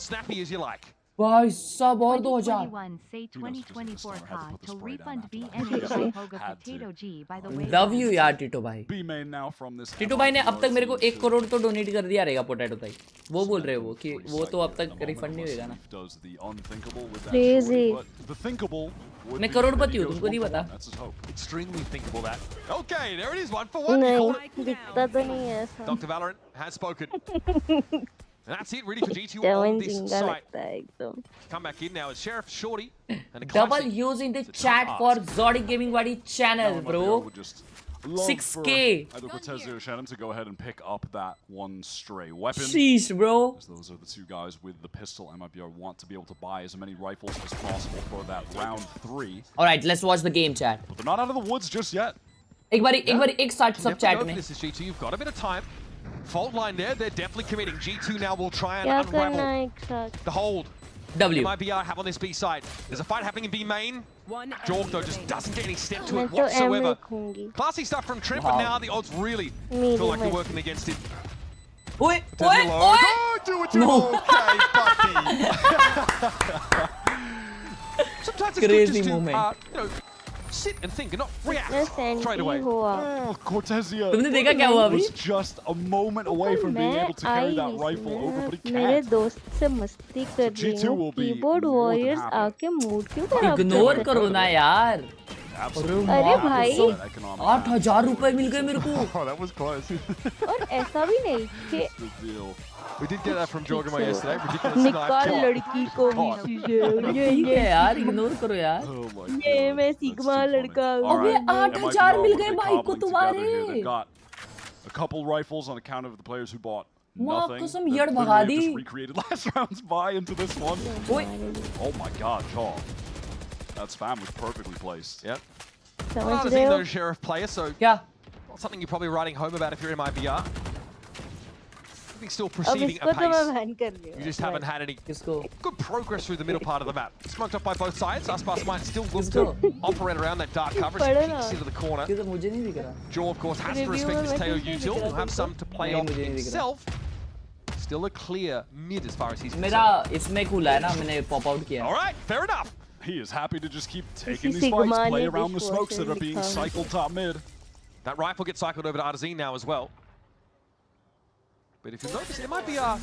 Speaker 6: snappy as you like.
Speaker 1: भाई सब और 2000।
Speaker 13: 2021 say 2024
Speaker 7: Had to
Speaker 13: ka
Speaker 7: put the
Speaker 13: to
Speaker 7: spray down
Speaker 13: refund
Speaker 7: after
Speaker 13: B
Speaker 7: that.
Speaker 13: and
Speaker 14: Seriously?
Speaker 13: Hoga
Speaker 7: Had to.
Speaker 13: Potato G by the way।
Speaker 1: Love you यार टीटो भाई।
Speaker 7: B main now from this.
Speaker 1: Titu भाई ने अब तक मेरे को
Speaker 7: MIBR
Speaker 1: 1 करोड़ तो donate कर दिया रहेगा पोटैटो भाई। वो बोल रहे हो कि वो तो अब तक
Speaker 7: At the
Speaker 1: रिफंड नहीं
Speaker 7: moment,
Speaker 1: होएगा ना।
Speaker 7: Leaf does the unthinkable with that
Speaker 14: Crazy.
Speaker 7: shorty, but the thinkable would
Speaker 1: मैं
Speaker 7: be
Speaker 1: करोड़पति
Speaker 7: that he
Speaker 1: हूँ,
Speaker 7: goes
Speaker 1: तुमको नहीं
Speaker 7: 1 for
Speaker 1: पता।
Speaker 7: 1. That's his hope.
Speaker 6: Extremely thinkable that. Okay, there it is, 1 for 1. You called it.
Speaker 14: नहीं दिखता तो नहीं है ऐसा।
Speaker 6: Dr. Valorant has spoken. And that's it really for G2 on this
Speaker 14: चमन जिंगा
Speaker 6: site.
Speaker 14: लगता है एकदम.
Speaker 6: Come back in now as Sheriff Shorty and a
Speaker 1: Double
Speaker 6: classic.
Speaker 1: use in the chat for Zodic Gaming Buddy channel, bro. 6K.
Speaker 7: Either Cortezia or Shannon to go ahead and pick up that one stray weapon.
Speaker 1: Sheesh, bro.
Speaker 7: As those are the two guys with the pistol. MIBR want to be able to buy as many rifles as possible for that round 3.
Speaker 1: All right, let's watch the game, chat.
Speaker 7: But they're not out of the woods just yet.
Speaker 1: एक start सब chat में.
Speaker 6: This is G2. You've got a bit of time. Fault line there. They're definitely committing. G2 now will try and
Speaker 14: क्या करना
Speaker 6: unravel
Speaker 14: है एक साथ?
Speaker 6: the hold.
Speaker 1: W.
Speaker 6: MIBR have on this B side. There's a fight happening in B main. Jorg though just doesn't get any step to
Speaker 14: मैं
Speaker 6: it
Speaker 14: तो M
Speaker 6: whatsoever.
Speaker 14: रखूंगी.
Speaker 6: Classy stuff from Trip, but now the odds really feel like they're working against him.
Speaker 1: Oi,
Speaker 6: Do what you okay, buddy. Sometimes it's
Speaker 1: Crazy
Speaker 6: good just
Speaker 1: moment.
Speaker 6: to, you know, sit and think and not react
Speaker 14: मैं
Speaker 6: straight away.
Speaker 7: Oh, Cortezia
Speaker 1: तुमने देखा क्या हुआ अभी?
Speaker 7: was just a moment away from being able to carry that rifle over, but he
Speaker 14: मेरे
Speaker 7: can't.
Speaker 14: दोस्त से मस्ती कर रही
Speaker 7: G2
Speaker 14: हूँ.
Speaker 7: will be
Speaker 14: keyboard
Speaker 7: more than
Speaker 14: warriors
Speaker 7: happy.
Speaker 14: आके मूड क्यों खराब कर
Speaker 1: इग्नोर
Speaker 14: रहे
Speaker 1: करो ना यार.
Speaker 14: अरे भाई
Speaker 1: 8,000 रुपए मिल गए मेरे को.
Speaker 7: Oh, that was close.
Speaker 14: और ऐसा भी नहीं कि
Speaker 7: Good deal.
Speaker 6: We did get that from Jorg yesterday. Ridiculous knife
Speaker 14: निकाल
Speaker 6: kill.
Speaker 14: लड़की को
Speaker 1: ठीक है यार, इग्नोर करो यार.
Speaker 7: Oh my
Speaker 14: ये
Speaker 7: God.
Speaker 14: मैं सिग्मा लड़का हूँ.
Speaker 1: अबे 8,000 मिल गए भाई को तुम्हारे.
Speaker 7: They've got a couple rifles on account of the players who bought
Speaker 1: माँ
Speaker 7: nothing.
Speaker 1: कसम
Speaker 7: They've
Speaker 1: यड़ भगा
Speaker 7: literally
Speaker 1: the.
Speaker 7: just recreated last round's buy into this one.
Speaker 1: ओए
Speaker 7: Oh my God, Jaw. That spam was perfectly placed.
Speaker 6: Yep.
Speaker 14: समझ
Speaker 6: Well,
Speaker 14: रहे हो?
Speaker 6: those Sheriff players, so
Speaker 1: क्या?
Speaker 6: not something you're probably writing home about if you're MIBR. I think still
Speaker 14: अब
Speaker 6: proceeding
Speaker 14: इसको तो मैं
Speaker 6: apace.
Speaker 14: Ban कर रही हूँ.
Speaker 6: You just haven't had any
Speaker 1: किसको?
Speaker 6: good progress through the middle part of the map. Smoked up by both sides. Aspas might still look
Speaker 1: Kisko?
Speaker 6: to operate around that dark coverage.
Speaker 14: पढ़ो
Speaker 6: Peeks
Speaker 14: ना.
Speaker 6: into the corner.
Speaker 1: क्यों तो मुझे नहीं दिख रहा.
Speaker 6: Jaw, of course, has to
Speaker 14: Review
Speaker 6: respect this
Speaker 14: में
Speaker 6: Teo
Speaker 14: message नहीं
Speaker 6: util.
Speaker 14: दिख
Speaker 6: Will
Speaker 14: रहा
Speaker 6: have some to play
Speaker 1: नहीं,
Speaker 6: off
Speaker 1: मुझे नहीं दिख रहा.
Speaker 6: himself. Still a clear mid as far as he's
Speaker 1: मेरा
Speaker 6: concerned.
Speaker 1: इसमें खुला है ना, मैंने पॉप आउट किया.
Speaker 6: All right, fair enough.
Speaker 7: He is happy to just keep taking these
Speaker 14: Sigma
Speaker 7: fights, play
Speaker 14: ने
Speaker 7: around the
Speaker 14: dishwasher
Speaker 7: smokes that are being
Speaker 14: लिखा है.
Speaker 7: cycled top mid.
Speaker 6: That rifle gets cycled over to Arzine now as well. But if you notice, MIBR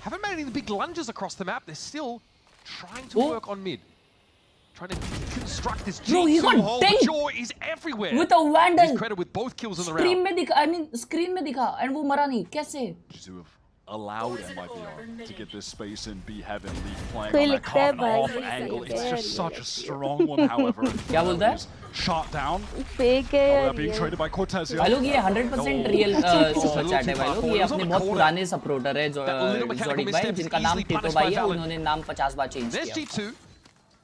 Speaker 6: haven't made any big lunges across the map. They're still trying to work on mid. Trying to construct this
Speaker 1: Bro, he
Speaker 6: G2
Speaker 1: got
Speaker 6: hole.
Speaker 1: tanked
Speaker 6: Jaw is everywhere.
Speaker 1: with a vandal.
Speaker 6: He's credited with both kills in the
Speaker 1: screen
Speaker 6: round.
Speaker 1: में दिखा, I mean screen में दिखा, and वो मरा नहीं. कैसे?
Speaker 7: G2 have allowed MIBR to get this space in B heaven, Leaf playing
Speaker 14: कोई
Speaker 7: on that
Speaker 14: लिखता है
Speaker 7: common
Speaker 14: भाई,
Speaker 7: off
Speaker 14: ये
Speaker 7: angle.
Speaker 14: fake
Speaker 7: It's
Speaker 14: है,
Speaker 7: just
Speaker 14: ये
Speaker 7: such a strong one, however.
Speaker 1: क्या बोलता है?
Speaker 7: Shot down.
Speaker 14: फेक है
Speaker 7: Oh,
Speaker 14: यार
Speaker 7: that being
Speaker 14: ये.
Speaker 7: traded by Cortezia.
Speaker 1: भाई लोग ये 100% रियल सुपर चैट है भाई लोग. ये अपने बहुत पुराने सपोर्टर है जोडिक भाई जिनका नाम टिटो भाई है. उन्होंने नाम 50 बार चेंज
Speaker 6: There's
Speaker 1: किया.
Speaker 6: G2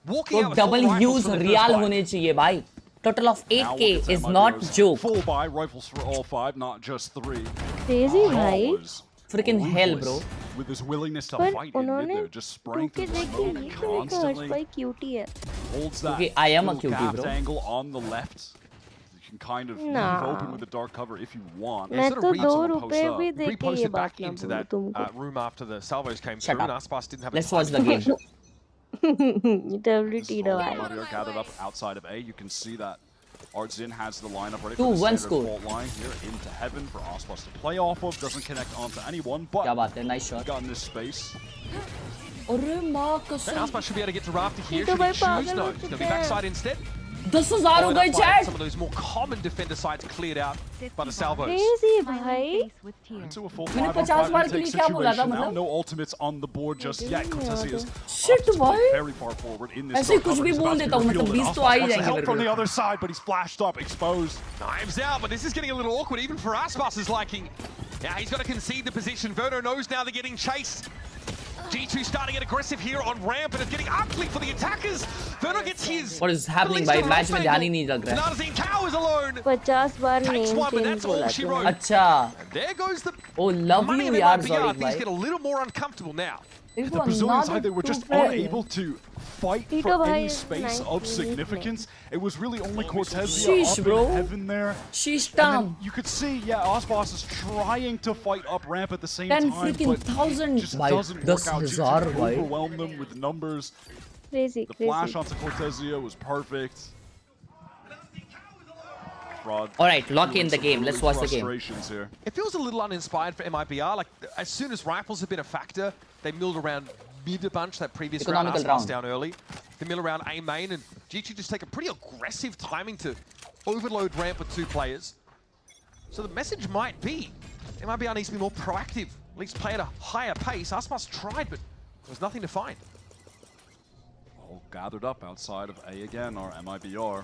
Speaker 6: walking
Speaker 1: तो
Speaker 6: out with four
Speaker 1: double
Speaker 6: rifles
Speaker 1: use
Speaker 6: from the first
Speaker 1: real
Speaker 6: fight.
Speaker 1: होने चाहिए भाई. Total of
Speaker 7: Now
Speaker 1: 8K
Speaker 7: look at
Speaker 1: is
Speaker 7: MIBR's
Speaker 1: not joke.
Speaker 7: Full buy, rifles for all 5, not just 3.
Speaker 14: Crazy भाई.
Speaker 7: Was
Speaker 1: Freaking hell, bro.
Speaker 7: ruthless with his willingness to
Speaker 14: पर
Speaker 7: fight in mid
Speaker 14: उन्होंने
Speaker 7: there, just spraying
Speaker 14: Tukey
Speaker 7: through the
Speaker 14: देखिए
Speaker 7: smoke
Speaker 14: ये तो एक हर्ष
Speaker 7: constantly.
Speaker 14: भाई cutie है.
Speaker 7: Holds that
Speaker 1: Okay, I am a
Speaker 7: little
Speaker 1: cutie,
Speaker 7: gapped
Speaker 1: bro.
Speaker 7: angle on the left. You can kind of leave
Speaker 14: Nah.
Speaker 7: open with the dark cover if you want.
Speaker 14: मैं
Speaker 6: sort of
Speaker 14: तो
Speaker 6: reads
Speaker 14: 2
Speaker 6: on the
Speaker 14: रुपए
Speaker 7: post
Speaker 14: भी
Speaker 7: up.
Speaker 14: दे के ये
Speaker 6: Reposted
Speaker 14: बात
Speaker 6: back
Speaker 14: ना
Speaker 6: into
Speaker 14: बोलूं
Speaker 6: that
Speaker 14: तुमको.
Speaker 6: room after the salvos came
Speaker 1: Shut
Speaker 6: through,
Speaker 1: up.
Speaker 6: and Aspas didn't have a
Speaker 1: Let's watch the game.
Speaker 14: WT दवाई.
Speaker 7: Mario gathered up outside of A. You can see that Artzin has the lineup ready
Speaker 1: 2-1
Speaker 7: for the standard
Speaker 1: score.
Speaker 7: fault line here into heaven for Aspas to play off of. Doesn't connect onto anyone, but
Speaker 1: क्या बात है, nice shot.
Speaker 7: got in this space.
Speaker 1: अरे माँ
Speaker 6: Then
Speaker 1: कसम.
Speaker 6: Aspas should be able to get to Rafter here.
Speaker 14: तो
Speaker 6: Should he
Speaker 14: भाई
Speaker 6: choose?
Speaker 14: पागल
Speaker 6: No,
Speaker 14: हो
Speaker 6: he's going to
Speaker 14: चुके
Speaker 6: be
Speaker 14: हैं.
Speaker 6: backside instead.
Speaker 1: 10,000 हो
Speaker 6: Followed
Speaker 1: गए
Speaker 6: up by
Speaker 1: chat.
Speaker 6: some of those more common defender sides cleared out by the salvos.
Speaker 14: Crazy भाई.
Speaker 7: Into a full
Speaker 1: मैंने
Speaker 7: 5-on-5
Speaker 1: 50 बार के
Speaker 7: retake
Speaker 1: लिए क्या बोला था,
Speaker 7: situation now.
Speaker 1: मतलब?
Speaker 7: No ultimates on the board just yet. Cortezia is
Speaker 1: Shit भाई.
Speaker 7: very far forward in this
Speaker 1: ऐसे
Speaker 7: dark
Speaker 1: कुछ
Speaker 7: cover.
Speaker 1: भी
Speaker 7: He's about
Speaker 1: बोल
Speaker 7: to be
Speaker 1: देता हूँ, मतलब
Speaker 7: revealed,
Speaker 1: 20
Speaker 7: and
Speaker 1: तो आ ही
Speaker 7: Aspas wants to
Speaker 1: जाएंगे
Speaker 7: help
Speaker 1: मेरे
Speaker 7: from
Speaker 1: को.
Speaker 7: the other side, but he's flashed up, exposed.
Speaker 6: Knives out, but this is getting a little awkward even for Aspas' liking. Yeah, he's got to concede the position. Verno knows now they're getting chased. G2 starting to get aggressive here on ramp, and it's getting ugly for the attackers. Verno gets his.
Speaker 1: What is happening भाई? Match में ध्यान ही नहीं लग रहा है.
Speaker 6: Narzine Cow is alone.
Speaker 14: 50 bar
Speaker 6: Takes
Speaker 14: name
Speaker 6: one, but
Speaker 14: change
Speaker 6: that's all
Speaker 14: बोला
Speaker 6: she
Speaker 14: तुमने.
Speaker 6: wrote.
Speaker 1: अच्छा.
Speaker 6: And there goes the
Speaker 1: Oh, love
Speaker 6: money
Speaker 1: you
Speaker 6: of
Speaker 1: यार
Speaker 6: MIBR.
Speaker 1: Zodic
Speaker 6: Things
Speaker 1: भाई.
Speaker 6: get a little more uncomfortable now.
Speaker 7: The Brazilian side, they were just unable to fight
Speaker 14: Tito
Speaker 7: for
Speaker 14: bhai
Speaker 7: any
Speaker 14: is
Speaker 7: space
Speaker 14: nice
Speaker 7: of
Speaker 14: to meet
Speaker 7: significance. It was really only Cortezia
Speaker 1: Sheesh,
Speaker 7: up
Speaker 1: bro.
Speaker 7: in heaven there.
Speaker 1: Sheesh
Speaker 7: And then
Speaker 1: damn.
Speaker 7: you could see, yeah, Aspas is trying to fight up ramp at the same
Speaker 1: 10
Speaker 7: time,
Speaker 1: freaking
Speaker 7: but
Speaker 1: thousand.
Speaker 7: it just
Speaker 1: भाई,
Speaker 7: doesn't work out.
Speaker 1: 10,000
Speaker 7: G2
Speaker 1: भाई.
Speaker 7: overwhelmed them with the numbers.
Speaker 14: Crazy,
Speaker 7: The flash
Speaker 14: crazy.
Speaker 7: onto Cortezia was perfect. Fraud.
Speaker 1: All right, lock in the game. Let's watch the game.
Speaker 7: Frustrations here.
Speaker 6: It feels a little uninspired for MIBR. Like, as soon as rifles have been a factor, they milled around mid a bunch that previous round.
Speaker 1: Economical
Speaker 6: Aspas
Speaker 1: round.
Speaker 6: down early. They mill around A main, and G2 just take a pretty aggressive timing to overload ramp with 2 players. So the message might be, MIBR needs to be more proactive at least play at a higher pace. Aspas tried, but there was nothing to find.
Speaker 7: All gathered up outside of A again, or MIBR.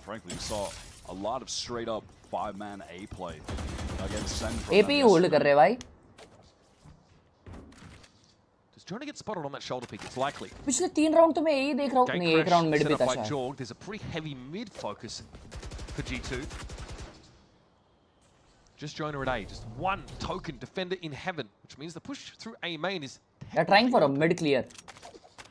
Speaker 7: Frankly, we saw a lot of straight up 5-man A play against Sen.
Speaker 1: AP hold कर रहे भाई.
Speaker 6: Does Jonah get spotted on that shoulder peak? It's likely.
Speaker 1: पिछले 3 round तो मैं यही देख रहा हूँ. नहीं, एक राउंड मिड भी था शायद.
Speaker 6: There's a pretty heavy mid focus for G2. Just Jonah at A, just one token defender in heaven, which means the push through A main is...
Speaker 1: They're trying for a mid clear.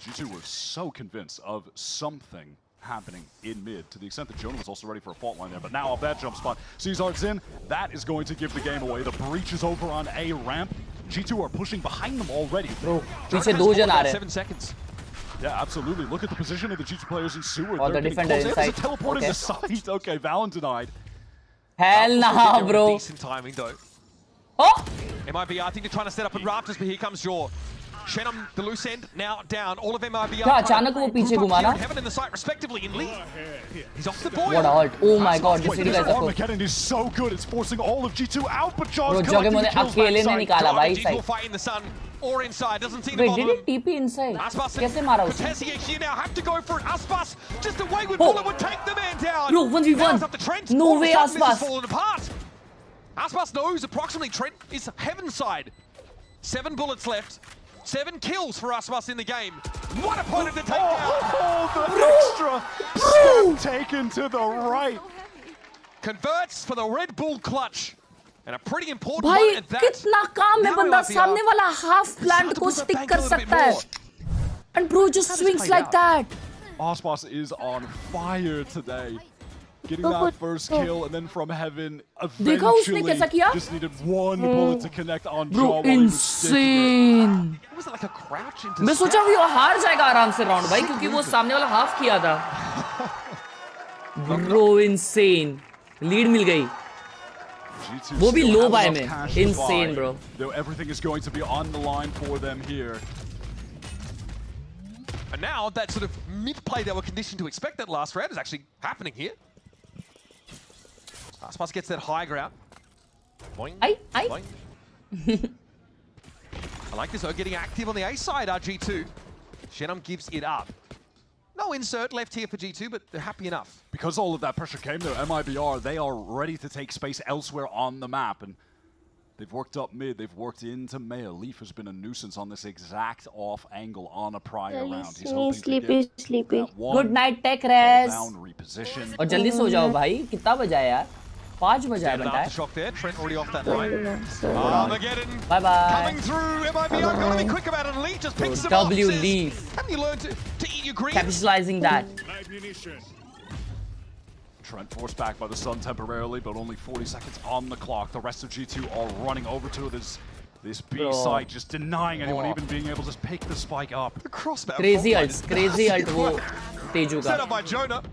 Speaker 7: G2 was so convinced of something happening in mid, to the extent that Jonah was also ready for a fault line there, but now off that jump spot, Caesar's in, that is going to give the game away. The breach is over on A ramp. G2 are pushing behind them already.
Speaker 1: Bro, पीछे 2 जन आ रहे हैं.
Speaker 6: 7 seconds.
Speaker 7: Yeah, absolutely. Look at the position of the G2 players in sewer.
Speaker 1: Oh, the defender inside.
Speaker 7: There's a teleport in the side. Okay, Valen denied.
Speaker 1: Hell nah, bro.
Speaker 6: Decent timing though.
Speaker 1: Oh!
Speaker 6: MIBR, I think they're trying to set up at Raptors, but here comes Jaw. Shenum, the loose end, now down. All of MIBR.
Speaker 1: क्या अचानक वो पीछे घुमा ना?
Speaker 6: Heaven in the site respectively. In Lee, he's off the boil.
Speaker 1: What a ult! Oh my God, this guy is a
Speaker 7: Armageddon is so good. It's forcing all of G2 out, but Jaw's
Speaker 1: Bro, जगह मैंने अकेले ने निकाला भाई side.
Speaker 6: Fight in the sun or inside. Doesn't seem to
Speaker 1: Wait,
Speaker 6: bother
Speaker 1: did
Speaker 6: them.
Speaker 1: he TP inside?
Speaker 6: Aspas
Speaker 1: कैसे मारा उसने?
Speaker 6: Khelraay here now have to go for it. Aspas just a wayward bullet would take the man down.
Speaker 1: Bro, 1v1. No way, Aspas.
Speaker 6: Falling apart. Aspas knows approximately Trent is heaven side. 7 bullets left. 7 kills for Aspas in the game. What a point to take down.
Speaker 7: Oh, the extra step taken to the right.
Speaker 6: Converts for the Red Bull clutch. And a pretty important
Speaker 1: भाई
Speaker 6: one at that.
Speaker 1: कितना काम है बंदा सामने वाला half plant को stick कर सकता है. And bro just swings like that.
Speaker 7: Aspas is on fire today. Getting that first kill, and then from heaven, eventually just needed one bullet to connect on Jaw.
Speaker 1: Bro, insane.
Speaker 6: Was it like a crouch into
Speaker 1: मैं सोचा वो हार जाएगा आराम से round भाई क्योंकि वो सामने वाला हाफ किया था. Bro, insane. लीड मिल गई. वो भी लो बाय में. Insane, bro.
Speaker 7: Though everything is going to be on the line for them here.
Speaker 6: And now that sort of mid play they were conditioned to expect that last round is actually happening here. Aspas gets that high ground. Boing, boing. I like this though, getting active on the A side, G2. Shenum gives it up. No insert left here for G2, but they're happy enough.
Speaker 7: Because all of that pressure came there, MIBR, they are ready to take space elsewhere on the map. And they've worked up mid, they've worked into Maya. Leaf has been a nuisance on this exact off angle on a prior round. He's hoping
Speaker 14: sleepy,
Speaker 7: to get
Speaker 14: sleepy.
Speaker 1: Good night, tech res.
Speaker 7: Reposition.
Speaker 1: और जल्दी सो जाओ भाई. कितना बजा है यार? 5 बजा है बंटा.
Speaker 6: Shock there. Trent already off that line. Armageddon.
Speaker 1: Bye bye.
Speaker 6: Coming through. MIBR gotta be quick about it. And Lee just picks them off.
Speaker 1: W Leaf.
Speaker 6: Haven't you learned to eat your greens?
Speaker 1: Capitalizing that.
Speaker 7: Trent forced back by the sun temporarily, but only 40 seconds on the clock. The rest of G2 are running over to this B site, just denying anyone even being able to pick the spike up.
Speaker 6: The crossbow.
Speaker 1: Crazy ult वो तेजू का.
Speaker 6: Set up by Jonah.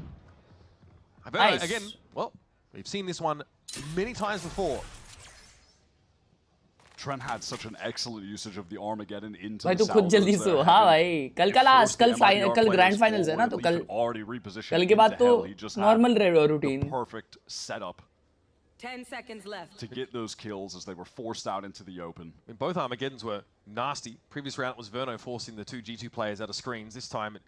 Speaker 1: Nice.
Speaker 6: Again, well, we've seen this one many times before.
Speaker 7: Trent had such an excellent usage of the Armageddon into
Speaker 1: भाई
Speaker 7: the
Speaker 1: तू खुद जल्दी सो. हाँ भाई. कल का लास्ट, कल ग्रैंड फाइनल्स है ना तो कल के बाद तो नॉर्मल रहेगा routine.
Speaker 7: Perfect setup
Speaker 11: 10 seconds left
Speaker 7: to get those kills as they were forced out into the open.
Speaker 6: I mean, both Armageddons were nasty. Previous round was Verno forcing the 2 G2 players out of screens. This time it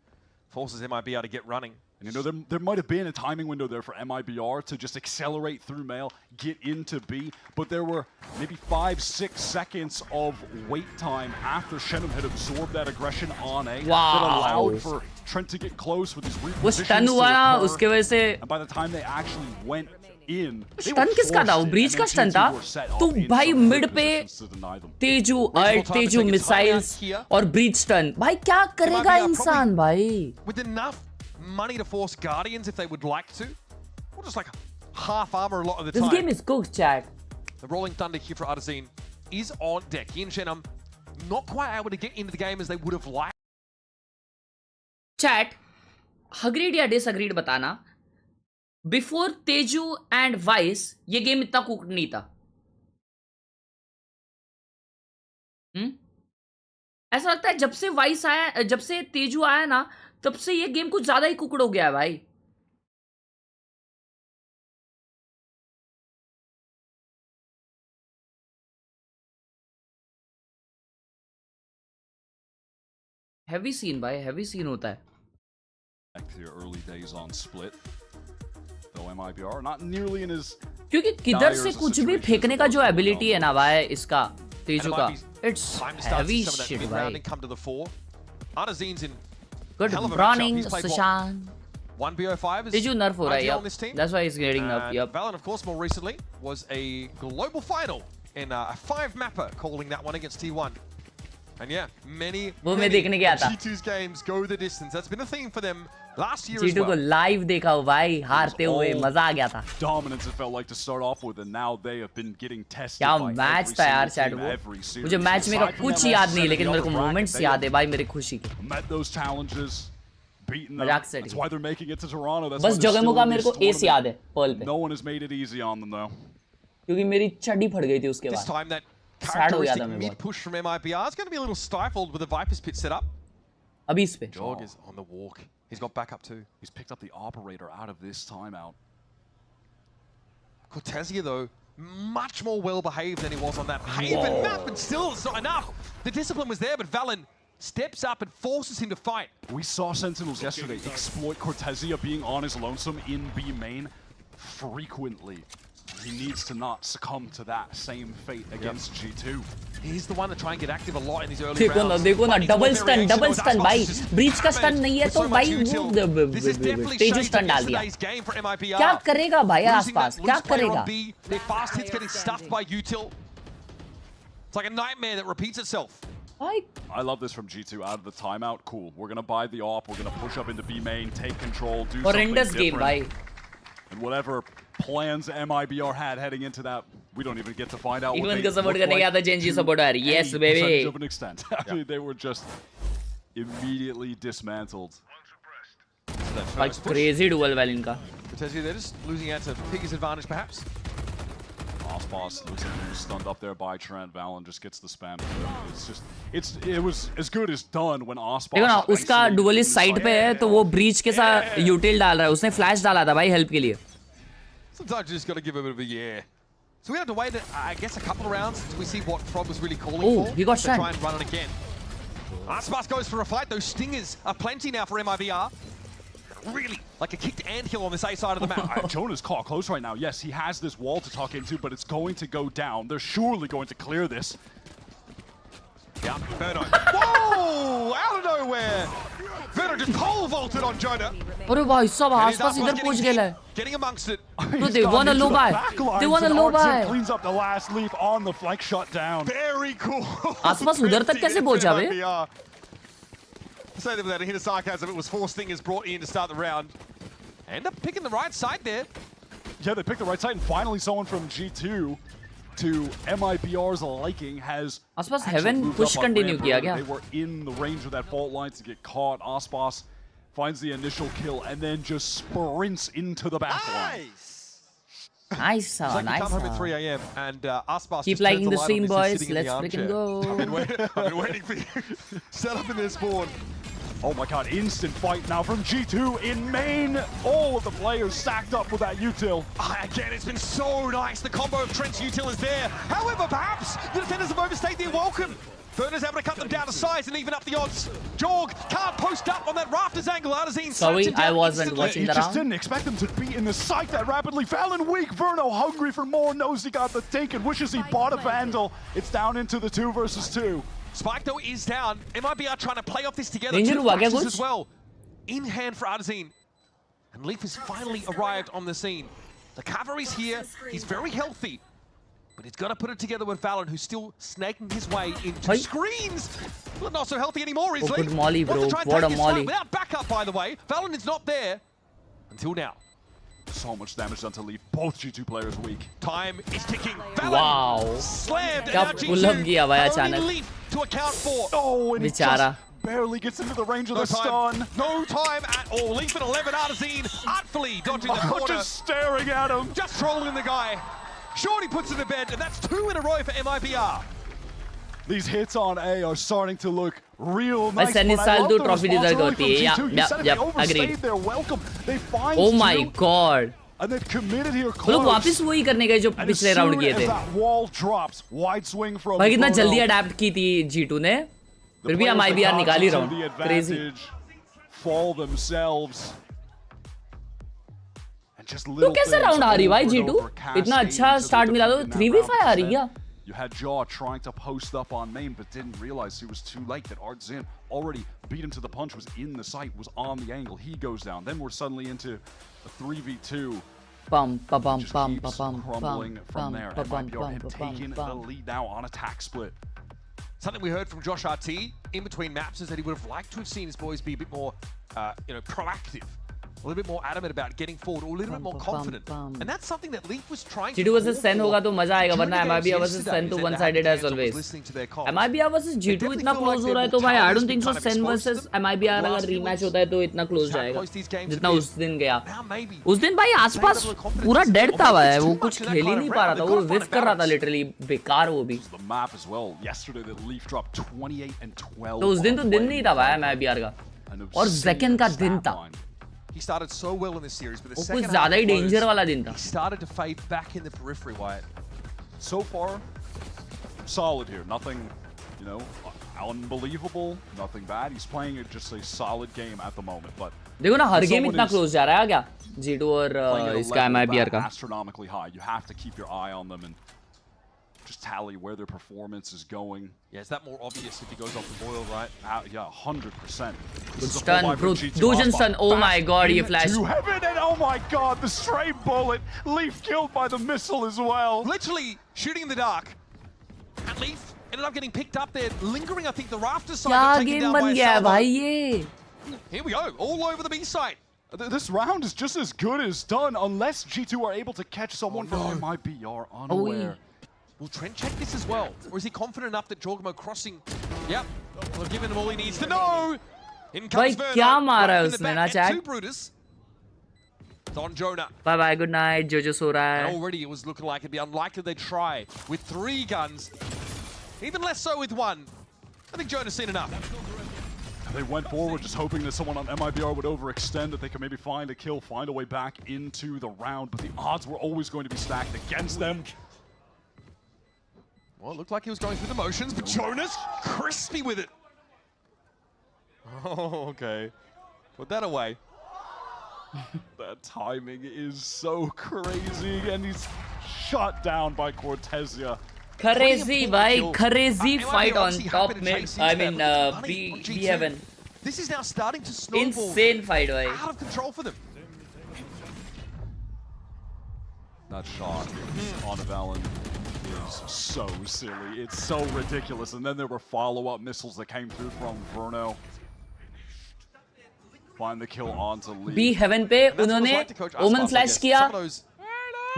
Speaker 6: forces MIBR to get running.
Speaker 7: And you know, there might have been a timing window there for MIBR to just accelerate through Mail, get into B, but there were maybe 5-6 seconds of wait time after Shenum had absorbed that aggression on A that allowed for Trent to get close with his repositions to occur. And by the time they actually went in,
Speaker 1: stun किसका था? वो breach का stun था. तो भाई mid पे Tezu missiles और breach stun. भाई क्या करेगा इंसान भाई?
Speaker 6: With enough money to force Guardians if they would like to, or just like half armor a lot of the time.
Speaker 1: This game is cooked, chat.
Speaker 6: The Rolling Thunder here for Artazine is on deck. He and Shenum not quite able to get into the game as they would have liked.
Speaker 1: Chat, agreed या disagreed बताना. Before Teju and Vice, ये game इतना cooked नहीं था. ऐसा लगता है जब से वाइस आया, जब से तेजू आया ना, तब से ये गेम कुछ ज्यादा ही कुकड़ हो गया है भाई. हैवी सीन भाई, हैवी सीन होता है।
Speaker 7: early days on split. Though MIBR not nearly in his
Speaker 1: क्योंकि किधर से कुछ भी फेंकने का जो एबिलिटी है ना भाई इसका तेजू का, इट्स हैवी शिट भाई। Good morning Sushant.
Speaker 6: 1 B05
Speaker 1: Teju nerf हो रहा है,
Speaker 6: ideal
Speaker 1: yep.
Speaker 6: on this team.
Speaker 1: That's why he's getting nerf, yep.
Speaker 6: Valen, of course, more recently was a global final in a 5-mapper, calling that one against T1. And yeah, many G2's games go the distance. That's been a theme for them last year as
Speaker 1: G2
Speaker 6: well.
Speaker 1: को live देखा हो भाई, हारते हुए मजा आ गया था।
Speaker 7: Dominance it felt like to start off with, and now they have been getting tested.
Speaker 1: क्या
Speaker 7: by
Speaker 1: मैच था यार चैट वो। मुझे मैच में का कुछ याद नहीं, लेकिन मेरे को मोमेंट्स याद है भाई मेरी खुशी के।
Speaker 7: Met those challenges, beaten them.
Speaker 1: मजाक से
Speaker 7: That's why they're making it to Toronto. That's
Speaker 1: बस जगमो का मेरे को एस याद है पर्ल पे।
Speaker 7: No one has made it easy on them though.
Speaker 1: क्योंकि मेरी चड्डी फट गई थी उसके
Speaker 6: This
Speaker 1: बाद।
Speaker 6: time that characteristic mid push from MIBR is going to be a little stifled with the Viper's pit set up.
Speaker 1: अभी इस पे।
Speaker 6: Jog is on the walk. He's got backup too.
Speaker 7: He's picked up the operator out of this timeout.
Speaker 6: Cortezia though, much more well behaved than he was on that Haven map, and still it's not enough. The discipline was there, but Valen steps up and forces him to fight.
Speaker 7: We saw Sentinels yesterday exploit Cortezia being on his lonesome in B main frequently. He needs to not succumb to that same fate against G2.
Speaker 6: He's the one to try and get active a lot in these early rounds.
Speaker 1: देखो ना double stun भाई, breach का stun नहीं है तो भाई वो Tezu stun डाल दिया। क्या करेगा भाई आसपास, क्या करेगा?
Speaker 6: Their fast hits getting stuffed by util. It's like a nightmare that repeats itself.
Speaker 7: I love this from G2 out of the timeout. Cool. We're gonna buy the op. We're gonna push up into B main, take control, do something different.
Speaker 1: भाई.
Speaker 7: And whatever plans MIBR had heading into that, we don't even get to find out.
Speaker 1: Even को support करने गया था Genji supporter. Yes baby.
Speaker 7: Of an extent. I mean, they were just immediately dismantled.
Speaker 1: Like crazy duel Valen का.
Speaker 6: They're just losing out to Piggy's advantage perhaps.
Speaker 7: Boss looks like he was stunned up there by Trent. Valen just gets the spam. It was as good as done when Osboss.
Speaker 1: देखो ना उसका duelist side पे है तो वो breach के साथ util डाल रहा है, उसने flash डाला था भाई help के लिए.
Speaker 6: Sometimes you just got to give a bit of a yeah. So we have to wait, I guess, a couple of rounds until we see what Frog was really calling for.
Speaker 1: He got
Speaker 6: to try and run it again. Osboss goes for a fight. Those stingers are plenty now for MIBR. Really, like a kicked anthill on this A side of the map.
Speaker 7: Jonah's caught close right now. Yes, he has this wall to tuck into, but it's going to go down. They're surely going to clear this.
Speaker 6: Yeah, Verno. Whoa! Out of nowhere! Verno just pole vaulted on Jonah.
Speaker 1: अरे भाई सब आसपास इधर पहुंच गया है.
Speaker 6: Getting amongst it.
Speaker 1: No, they want a low buy. They want a low buy.
Speaker 7: Cleans up the last leaf on the flank shot down.
Speaker 6: Very cool.
Speaker 1: आसपास उधर तक कैसे पहुंचा बे?
Speaker 6: Say that without a hint of sarcasm, it was 4 stingers brought in to start the round. End up picking the right side there.
Speaker 7: Yeah, they picked the right side, and finally someone from G2 to MIBR's liking has
Speaker 1: Osboss Heaven push continue किया क्या?
Speaker 7: They were in the range of that fault line to get caught. Osboss finds the initial kill and then just sprints into the back line.
Speaker 1: Nice,
Speaker 6: like
Speaker 1: nice.
Speaker 6: Come home at 3 a.m. and Osboss
Speaker 1: keep
Speaker 6: just
Speaker 1: liking the
Speaker 6: light
Speaker 1: stream,
Speaker 6: on this,
Speaker 1: boys.
Speaker 6: sitting in
Speaker 1: Let's
Speaker 6: the
Speaker 1: freaking
Speaker 6: armchair.
Speaker 1: go.
Speaker 6: I've been waiting for you. Set up in their spawn.
Speaker 7: Oh my god, instant fight now from G2 in main. All of the players stacked up with that util.
Speaker 6: Again, it's been so nice. The combo of Trent's util is there. However, perhaps the defenders have overstayed their welcome. Verner's able to cut them down to size and even up the odds. Jorg can't post up on that rafters angle. Arzine
Speaker 1: sorry, I wasn't watching
Speaker 7: the
Speaker 1: round.
Speaker 7: He just didn't expect them to be in the site that rapidly. Valen weak. Verno hungry for more. Knows he got the take and wishes he bought a Vandal. It's down into the 2 versus 2.
Speaker 6: Spike though is down. MIBR trying to play off this together.
Speaker 1: Danger
Speaker 6: 2
Speaker 1: हुआ क्या
Speaker 6: flashes
Speaker 1: कुछ?
Speaker 6: as well. In hand for Arzine. And Leaf has finally arrived on the scene. The cavalry's here. He's very healthy. But he's got to put it together with Valen, who's still snaking his way into screens. Well, not so healthy anymore, is
Speaker 1: oh,
Speaker 6: Leaf.
Speaker 1: good molly, bro.
Speaker 6: Wants to try and
Speaker 1: what
Speaker 6: take
Speaker 1: a
Speaker 6: this
Speaker 1: molly.
Speaker 6: fight without backup, by the way. Valen is not there until now.
Speaker 7: So much damage done to Leaf. Both G2 players weak.
Speaker 6: Time is ticking. Valen
Speaker 1: wow.
Speaker 6: slammed.
Speaker 1: क्या pull-up किया भाई अचानक.
Speaker 6: Leaf to account for.
Speaker 7: Oh, and
Speaker 1: बेचारा.
Speaker 7: Barely gets into the range of the stun.
Speaker 6: No time at all. Leaf at 11. Arzine artfully dodging the corner.
Speaker 7: Just staring at him.
Speaker 6: Just trolling the guy. Shorty puts it to bed, and that's 2 in a row for MIBR.
Speaker 7: These hits on A are starting to look real nice.
Speaker 1: Sunny साल तो trophy deserve होती है. Yep, agreed.
Speaker 7: They're welcome. They find
Speaker 1: oh my god.
Speaker 7: And they've committed here
Speaker 1: close. लोग वापस वही करने गए जो पिछले राउंड किए थे.
Speaker 7: That wall drops. Wide swing from
Speaker 1: भाई कितना जल्दी अडैप्ट की थी G2 ने. फिर भी हम IBR निकाल ही रहा हूँ. Crazy.
Speaker 7: Fall themselves.
Speaker 1: तो कैसे राउंड हारी भाई G2? इतना अच्छा स्टार्ट मिला तो 3v5 हारी क्या?
Speaker 7: You had Jaw trying to post up on main, but didn't realize he was too late. That Artzin already beat him to the punch, was in the sight, was on the angle. He goes down. Then we're suddenly into a 3v2. Crumbling from there. And Mibr had taken the lead now on attack split.
Speaker 6: Something we heard from Josh RT in between maps is that he would have liked to have seen his boys be a bit more, proactive. A little bit more adamant about getting forward, or a little bit more confident. And that's something that Leaf was trying to
Speaker 1: G2 versus Sen होगा तो मजा आएगा, वरना MIBR versus Sen तो one sided as always. MIBR versus G2 इतना close हो रहा है तो भाई I don't think so Sen versus MIBR अगर rematch होता है तो इतना close जाएगा जितना उस दिन गया. उस दिन भाई आसपास पूरा dead था भाई, वो कुछ खेल ही नहीं पा रहा था, वो whiff कर रहा था literally, बेकार वो भी.
Speaker 7: The map as well. Yesterday the Leaf dropped 28 and 12.
Speaker 1: तो उस दिन तो दिन नहीं था भाई MIBR का, और second का दिन था.
Speaker 6: He started so well in this series, but the
Speaker 1: कुछ
Speaker 6: second
Speaker 1: ज़्यादा ही danger वाला दिन था.
Speaker 6: he started to fade back in the periphery. Wyatt.
Speaker 7: So far, solid here. Nothing, unbelievable. Nothing bad. He's playing just a solid game at the moment. But
Speaker 1: देखो ना हर game इतना close जा रहा है क्या? G2 और इसका MIBR का.
Speaker 7: Astronomically high. You have to keep your eye on them and just tally where their performance is going.
Speaker 6: Yeah, is that more obvious if he goes off the boil, right?
Speaker 7: Yeah, 100%.
Speaker 1: Good stun, bro. Dojan stun. Oh my god, he flashed.
Speaker 7: To heaven, and oh my god, the stray bullet. Leaf killed by the missile as well.
Speaker 6: Literally shooting in the dark. And Leaf ended up getting picked up there, lingering, I think, the rafter side.
Speaker 1: क्या game बन गया है भाई ये?
Speaker 6: Here we go, all over the B side.
Speaker 7: This round is just as good as done, unless G2 are able to catch someone from MIBR unaware.
Speaker 6: Will Trent check this as well? Or is he confident enough that Jorgmo crossing? Yep. Well, I've given him all he needs to know. In comes Verno.
Speaker 1: क्या मारा है उसने ना chat?
Speaker 6: Two Brutus. Don Jonah.
Speaker 1: Bye bye, good night. Jojo सो रहा है.
Speaker 6: And already it was looking like it'd be unlikely they'd try with 3 guns. Even less so with 1. I think Jonah's seen enough.
Speaker 7: They went forward just hoping that someone on MIBR would overextend, that they could maybe find a kill, find a way back into the round, but the odds were always going to be stacked against them.
Speaker 6: Well, it looked like he was going through the motions, but Jonas, crispy with it. Oh, okay. Put that away.
Speaker 7: That timing is so crazy, and he's shot down by Cortezia.
Speaker 1: Crazy, bhai. Crazy fight on top mid. I mean, B7.
Speaker 6: This is now starting to snowball.
Speaker 1: Insane fight, bhai.
Speaker 6: Out of control for them.
Speaker 7: That shot on Valen is so silly. It's so ridiculous. And then there were follow-up missiles that came through from Verno. Find the kill onto Lee.
Speaker 1: B7 पे उन्होंने Omen flash किया,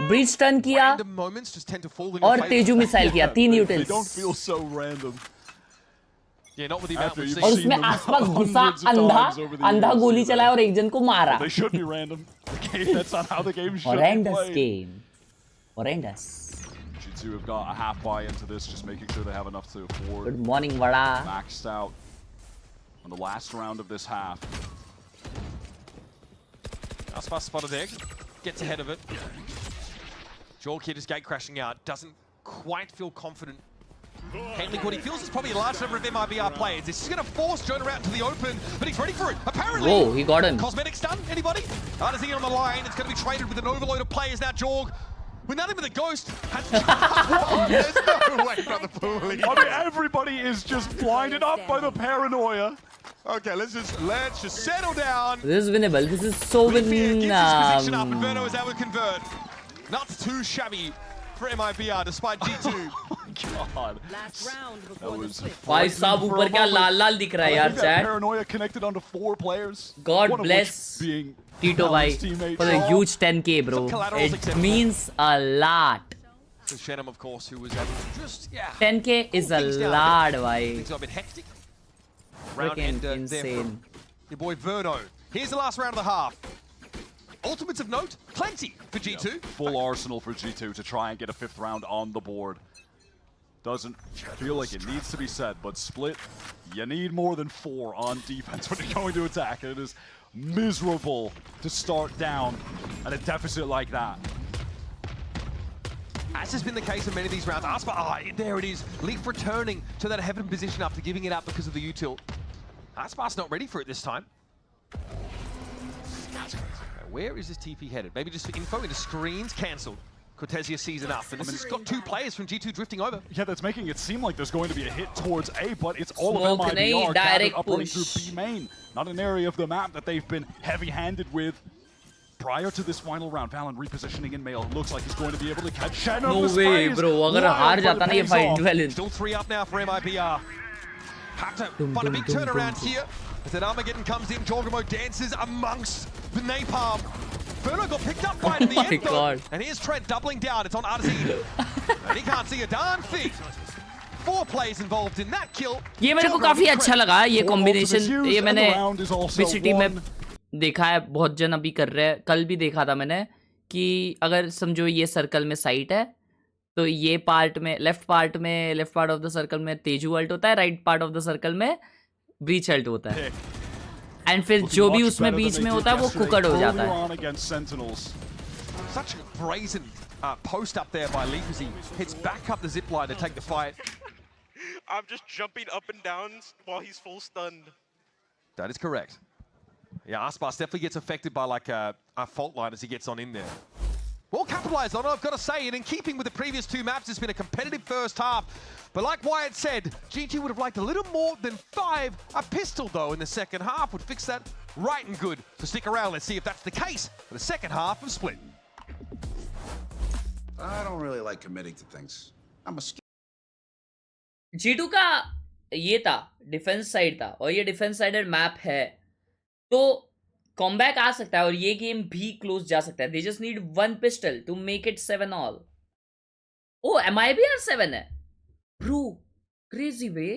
Speaker 1: Breach stun किया, और Tezu missile किया. 3 utils.
Speaker 7: They don't feel so random.
Speaker 6: Yeah, not with the amount we've seen.
Speaker 1: और उसमें आसपास घुसा, अंधा गोली चलाया और एक जन को मारा.
Speaker 7: They should be random. That's not how the game should be
Speaker 1: Horrendous
Speaker 7: played.
Speaker 1: game. Horrendous.
Speaker 7: G2 have got a half buy into this, just making sure they have enough to afford.
Speaker 1: Good morning, Vada.
Speaker 7: Maxed out on the last round of this half.
Speaker 6: Aspas spotted egg, gets ahead of it. Jorg here just gate crashing out, doesn't quite feel confident. Handling what he feels is probably a large number of MIBR players. This is going to force Jonah out into the open, but he's ready for it. Apparently,
Speaker 1: whoa, he got him.
Speaker 6: Cosmetic stun, anybody? Does he get on the line? It's going to be traded with an overload of players now. Jorg, with nothing but a ghost, has there's no way from the pool.
Speaker 7: I mean, everybody is just blinded up by the paranoia.
Speaker 6: Okay, let's just settle down.
Speaker 1: This is winnable. This is so winnable.
Speaker 6: Position up, and Verno is able to convert. Not too shabby for MIBR, despite G2.
Speaker 7: Oh my god.
Speaker 11: Last round
Speaker 7: that was
Speaker 1: भाई साहब ऊपर क्या लाल दिख रहा है यार chat.
Speaker 7: Paranoia connected onto 4 players.
Speaker 1: God bless Tito bhai for the huge 10k, bro. It means a lot.
Speaker 6: So Shenham, of course, who was able to just
Speaker 1: 10k is a lot, bhai.
Speaker 6: Things are a bit hectic.
Speaker 1: Freaking insane.
Speaker 6: Your boy Verno. Here's the last round of the half. Ultimates of note, plenty for G2.
Speaker 7: Yeah, full arsenal for G2 to try and get a 5th round on the board. Doesn't feel like it needs to be said, but Split, you need more than 4 on defense when you're going to attack. It is miserable to start down at a deficit like that.
Speaker 6: As has been the case in many of these rounds, Aspa, there it is. Leaf returning to that heaven position after giving it up because of the util. Aspa's not ready for it this time. Where is this TP headed? Maybe just for info, into screens, cancelled. Cortesia sees enough, and this has got 2 players from G2 drifting over.
Speaker 7: Yeah, that's making it seem like there's going to be a hit towards A, but it's all
Speaker 1: Smoke
Speaker 7: of MIBR gathered up running
Speaker 1: push.
Speaker 7: through B main. Not an area of the map that they've been heavy-handed with. Prior to this final round, Valen repositioning in male. Looks like he's going to be able to catch Shen.
Speaker 1: No way, bro. अगर हार जाता ना ये fight Valen.
Speaker 6: Still 3 up now for MIBR. Have to find a big turnaround here. As that Armageddon comes in, Jorgamo dances amongst the napalm. Ferno got picked up right in the end though. And here's Trent doubling down. It's on Artazine. And he can't see a darn thing. 4 players involved in that kill.
Speaker 1: ये मेरे को काफी अच्छा लगा ये combination. ये मैंने VCT में देखा है, बहुत जन अभी कर रहे हैं. कल भी देखा था मैंने कि अगर समझो ये सर्कल में साइट है तो ये पार्ट में left part of the circle में तेजू अल्ट होता है, right part of the circle में ब्रीच अल्ट होता है, एंड फिर जो भी उसमें बीच में होता है वो कुकड़ हो जाता है.
Speaker 6: Such a brazen post up there by Leaf as he hits back up the zip line to take the fight.
Speaker 15: I'm just jumping up and down while he's full stunned.
Speaker 6: That is correct. Yeah, Aspas definitely gets affected by like a fault line as he gets on in there. Well capitalized on it, I've got to say, and in keeping with the previous 2 maps, it's been a competitive first half. But like Wyatt said, G2 would have liked a little more than 5. A pistol, though, in the second half would fix that right and good. So stick around, let's see if that's the case for the second half of Split.
Speaker 16: I don't really like committing to things. I'm a
Speaker 1: G2 का ये था, defence side था, और ये defence sided map है, तो comeback आ सकता है और ये गेम भी क्लोज जा सकता है. They just need 1 pistol to make it 7-all. O MIBR 7 है ब्रो, क्रेजी वे.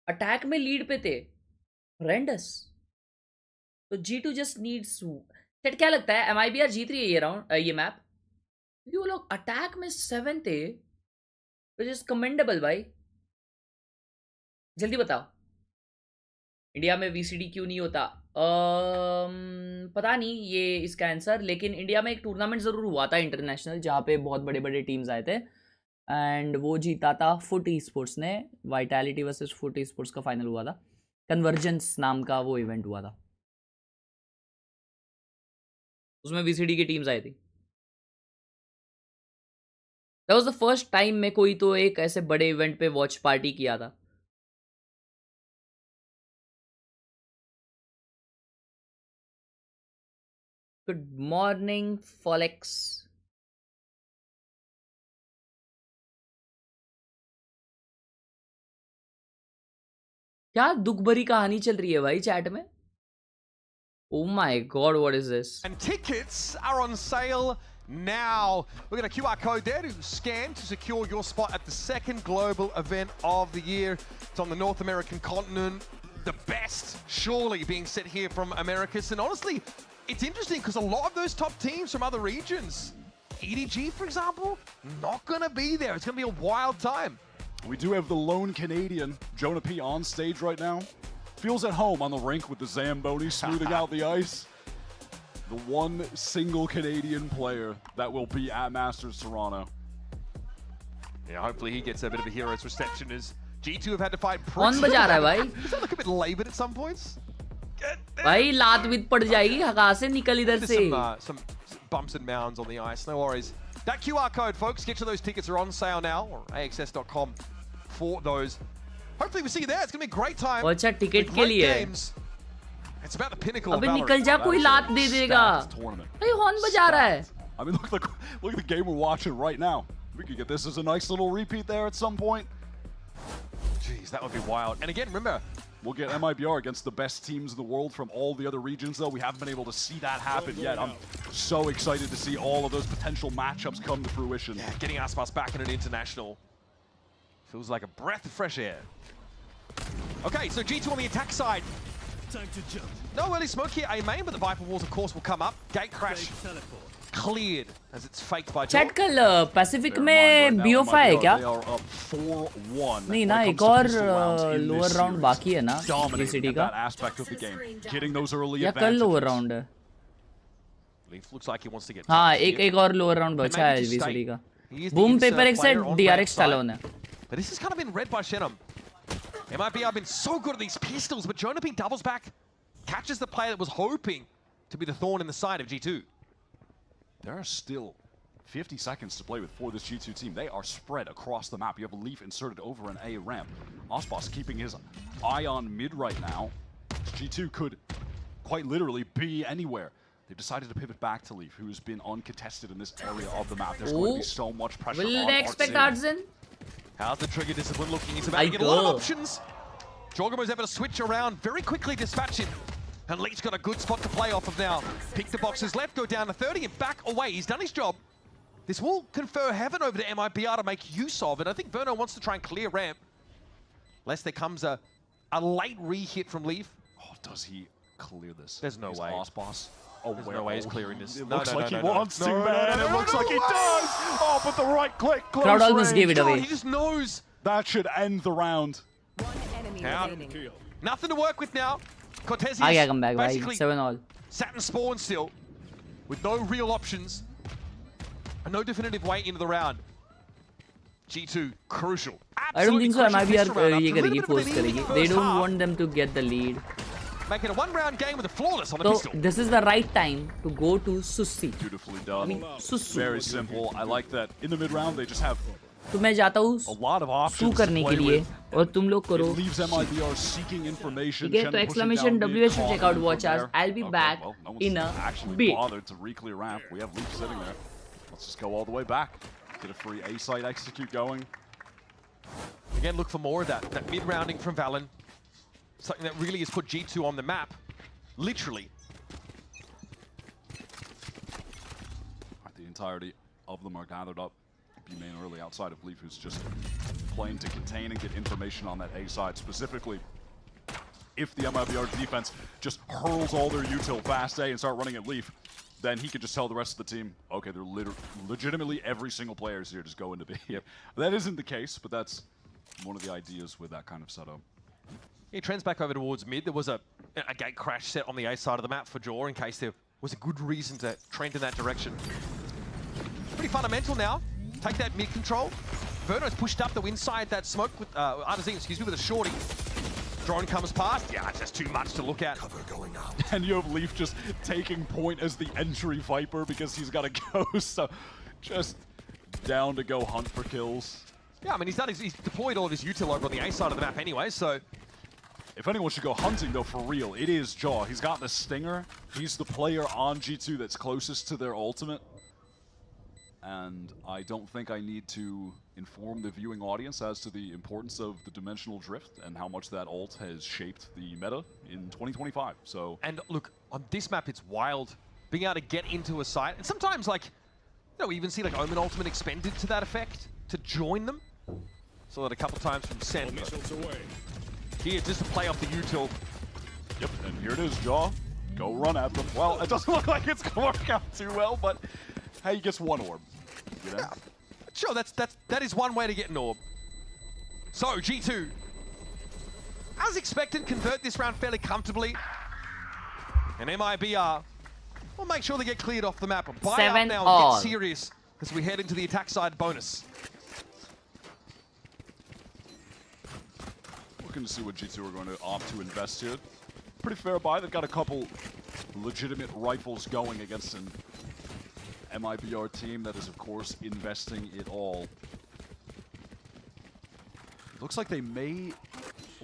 Speaker 1: अटैक में लीड पे थे, horrendous. तो G2 just needs सेट. क्या लगता है MIBR जीत रही है ये राउंड, ये मैप, क्योंकि वो लोग अटैक में 7 थे. तो जस्ट कमेंडेबल भाई. जल्दी बताओ इंडिया में VCD क्यों नहीं होता. पता नहीं ये इसका आंसर, लेकिन इंडिया में एक टूर्नामेंट ज़रूर हुआ था इंटरनेशनल, जहाँ पे बहुत बड़े बड़े टीम्स आए थे, एंड वो जीता था फुट ई स्पोर्ट्स ने. Vitality versus foot e sports का फाइनल हुआ था. कन्वर्जेंस नाम का वो इवेंट हुआ था, उसमें VCD की टीम्स आई थी. That was the first time में कोई तो एक ऐसे बड़े इवेंट पे वॉच पार्टी किया था. Good morning, Folex. क्या दुख भरी कहानी चल रही है भाई चैट में. Oh my God, what is this?
Speaker 6: And tickets are on sale now. Look at a QR code there to scan to secure your spot at the second global event of the year. It's on the North American continent. The best, surely, being set here from Americas. And honestly, it's interesting because a lot of those top teams from other regions, EDG, for example, not going to be there. It's going to be a wild time.
Speaker 7: We do have the lone Canadian, Jonah P, on stage right now. Feels at home on the rink with the Zamboni smoothing out the ice. The one single Canadian player that will be at Masters Toronto.
Speaker 6: Yeah, hopefully he gets a bit of a hero's reception as G2 have had to fight.
Speaker 1: कौन बजा रहा है भाई?
Speaker 6: Does that look a bit labored at some points?
Speaker 1: भाई लात with पड़ जाएगी, हगा से निकल इधर से.
Speaker 6: Some bumps and mounds on the ice, no worries. That QR code, folks, get to those tickets are on sale now, or axs.com for those. Hopefully we see you there. It's going to be a great time.
Speaker 1: अच्छा ticket के लिए.
Speaker 6: It's about the pinnacle of
Speaker 1: अबे निकल जा, कोई लात दे देगा. भाई हॉर्न बजा रहा है.
Speaker 7: I mean, look at the game we're watching right now. We could get this as a nice little repeat there at some point.
Speaker 6: Jeez, that would be wild. And again, remember,
Speaker 7: we'll get MIBR against the best teams in the world from all the other regions, though. We haven't been able to see that happen yet. I'm so excited to see all of those potential matchups come to fruition.
Speaker 6: Yeah, getting Aspas back in an international feels like a breath of fresh air. Okay, so G2 on the attack side.
Speaker 9: Time to jump.
Speaker 6: No early smoke here, A main, but the Viper walls, of course, will come up. Gate crash cleared as it's faked by
Speaker 1: chat कल Pacific में B05 है क्या? नहीं ना, एक और lower round बाकी है ना VCT का. या कल लोअर राउंड है. हाँ, एक और लोअर राउंड बचा है VCT का. Boom paper X said DRX Stallone.
Speaker 6: But this has kind of been read by Shenum. MIB have been so good at these pistols, but Jonaping doubles back, catches the player that was hoping to be the thorn in the side of G2.
Speaker 7: There are still 50 seconds to play with for this G2 team. They are spread across the map. You have a Leaf inserted over an A ramp. Osbos keeping his eye on mid right now. G2 could quite literally be anywhere. They've decided to pivot back to Leaf, who's been uncontested in this area of the map. There's going to be so much pressure.
Speaker 1: Will they expect Artzen?
Speaker 6: How's the trigger discipline looking? He's about to get a lot of options. Jorgamo's able to switch around, very quickly dispatch him. And Leaf's got a good spot to play off of now. Pick the boxes left, go down to 30 and back away. He's done his job. This will confer heaven over to MIBR to make use of it. I think Verno wants to try and clear ramp. Lest there comes a late re-hit from Leaf.
Speaker 7: Oh, does he clear this?
Speaker 6: There's no way.
Speaker 7: Osbos. Oh,
Speaker 6: there's no way he's clearing this.
Speaker 7: It looks like he wants to, man. It looks like he does. Oh, but the right click.
Speaker 1: Crowd almost gave it away.
Speaker 6: He just knows.
Speaker 7: That should end the round.
Speaker 6: Nothing to work with now. Cortez
Speaker 1: come back,
Speaker 6: basically
Speaker 1: 7-all.
Speaker 6: sat and spawned still, with no real options, and no definitive way into the round. G2 crucial.
Speaker 1: I don't think so. MIBR force karegi. They don't want them to get the lead.
Speaker 6: Making a one-round game with a flawless on the
Speaker 1: So
Speaker 6: pistol.
Speaker 1: this is the right time to go to Susi.
Speaker 7: Beautifully done.
Speaker 1: I mean, Susu.
Speaker 7: Very simple. I like that. In the mid round, they just have
Speaker 1: तो मैं जाता हूँ सू करने के लिए और तुम लोग करो ठीक है तो exclamation WH to check out watch us. I'll be back in a bit.
Speaker 7: Let's just go all the way back. Get a free A site execute going.
Speaker 6: Again, look for more of that mid-rounding from Valen. Something that really has put G2 on the map. Literally.
Speaker 7: The entirety of them are gathered up. B-main early outside of Leaf, who's just playing to contain and get information on that A side. Specifically, if the MIBR defense just hurls all their util fast A and start running at Leaf, then he could just tell the rest of the team, okay, they're legitimately every single player is here, just go into B. Yep. That isn't the case, but that's one of the ideas with that kind of setup.
Speaker 6: He trends back over towards mid. There was a gate crash set on the A side of the map for Jaw in case there was a good reason to trend in that direction. Pretty fundamental now. Take that mid control. Verno's pushed up the inside that smoke with Artazine, excuse me, with a shorty. Drone comes past. Yeah, it's just too much to look at.
Speaker 7: Cover going up. And you have Leaf just taking point as the entry Viper because he's got to go. So just down to go hunt for kills.
Speaker 6: Yeah, I mean, he's deployed all of his util over on the A side of the map anyway, so.
Speaker 7: If anyone should go hunting, though, for real, it is Jaw. He's got the Stinger. He's the player on G2 that's closest to their ultimate. And I don't think I need to inform the viewing audience as to the importance of the dimensional drift and how much that ult has shaped the meta in 2025. So,
Speaker 6: and look, on this map, it's wild being able to get into a site. And sometimes, like, you know, we even see like Omen Ultimate expended to that effect to join them. So that a couple times from Sen. Here, just to play off the util.
Speaker 7: Yep, and here it is, Jaw. Go run at them. Well, it doesn't look like it's going to work out too well, but hey, he gets one orb. You know?
Speaker 6: Yeah. Sure, that is one way to get an orb. So, G2, as expected, convert this round fairly comfortably. And MIBR will make sure they get cleared off the map. Buy up now and get serious as we head into the attack side bonus.
Speaker 7: Looking to see what G2 are going to opt to invest here. Pretty fair buy. They've got a couple legitimate rifles going against an MIBR team that is, of course, investing it all. It looks like they may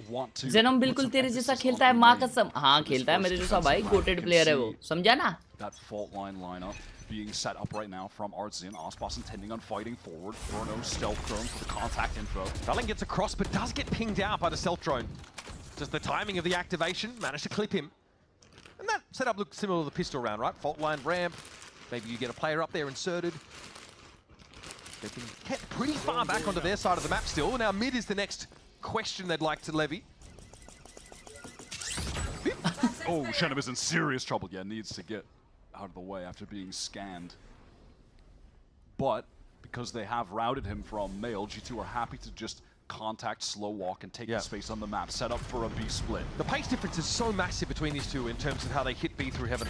Speaker 7: want to.
Speaker 1: Zenom बिल्कुल तेरे जैसा खेलता है माँ कसम हाँ खेलता है मेरे जैसा भाई goated player है वो समझा ना?
Speaker 7: That fault line lineup being set up right now from Artzin. Osbos intending on fighting forward. Verno stealth drone for the contact info.
Speaker 6: Valen gets across but does get pinged out by the stealth drone. Just the timing of the activation managed to clip him. And that setup looked similar to the pistol round, right? Fault line ramp. Maybe you get a player up there inserted. They've been kept pretty far back onto their side of the map still. Now mid is the next question they'd like to levy.
Speaker 7: Oh, Shenum is in serious trouble. Yeah, needs to get out of the way after being scanned. But because they have routed him from male, G2 are happy to just contact, slow walk, and take the space on the map, set up for a B split.
Speaker 6: The pace difference is so massive between these two in terms of how they hit B through heaven.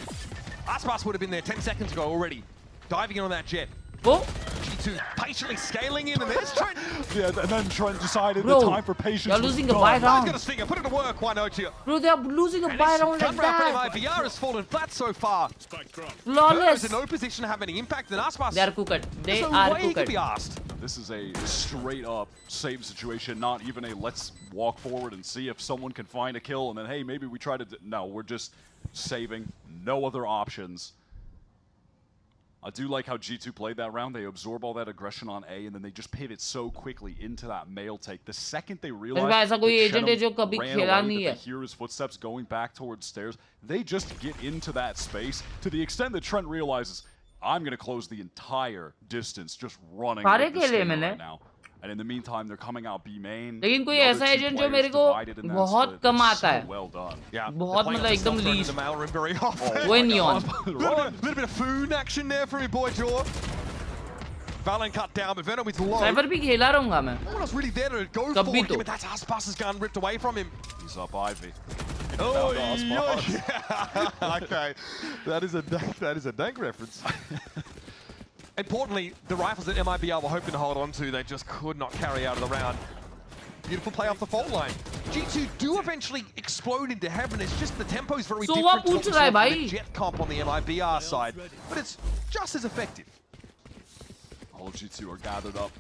Speaker 6: Aspas would have been there 10 seconds ago already, diving in on that jet.
Speaker 1: Oh!
Speaker 6: G2 G2 patiently scaling in, and there's Trent.
Speaker 7: Yeah, and then Trent decided
Speaker 1: Bro,
Speaker 7: the time for patience
Speaker 1: you're
Speaker 7: was
Speaker 1: losing a
Speaker 7: gone.
Speaker 1: buy
Speaker 6: He's
Speaker 1: round.
Speaker 6: got a stinger, put it to work, why don't you?
Speaker 1: Bro, they are losing a buy round like
Speaker 6: Gun wrap
Speaker 1: that.
Speaker 6: from Mibr has fallen flat so far.
Speaker 1: Flawless.
Speaker 6: He's in no position to have any impact, and Aspas.
Speaker 1: They are cooked. They
Speaker 6: There's no
Speaker 1: are
Speaker 6: way he can be
Speaker 1: cooked.
Speaker 6: asked.
Speaker 7: This is a straight up save situation, not even a let's walk forward and see if someone can find a kill and then hey, maybe we try to no, we're just saving, no other options. I do like how G2 played that round. They absorb all that aggression on A and then they just pivot so quickly into that mail take. The second they realize that Shenum ran away, that they hear his footsteps going back towards stairs, they just get into that space to the extent that Trent realizes I'm going to close the entire distance just running with this thing right now. And in the meantime, they're coming out B main.
Speaker 1: लेकिन कोई ऐसा agent जो मेरे को बहुत कम आता है, बहुत मतलब एकदम least. वो नहीं on.
Speaker 6: Little bit of food action there from your boy Jaw. Valen cut down, but Venom is low.
Speaker 1: Cypher भी खेला रहूँगा मैं.
Speaker 6: No one else really there to go for him, but that's Aspas's gun ripped away from him.
Speaker 7: He's up Ivy.
Speaker 6: Oh, yeah. Okay, that is a dank reference. Importantly, the rifles that Mibr were hoping to hold on to, they just could not carry out of the round. Beautiful play off the fault line. G2 do eventually explode into heaven. It's just the tempo is very different to what we saw from the jet comp on the Mibr side, but it's just as effective.
Speaker 7: All of G2 are gathered up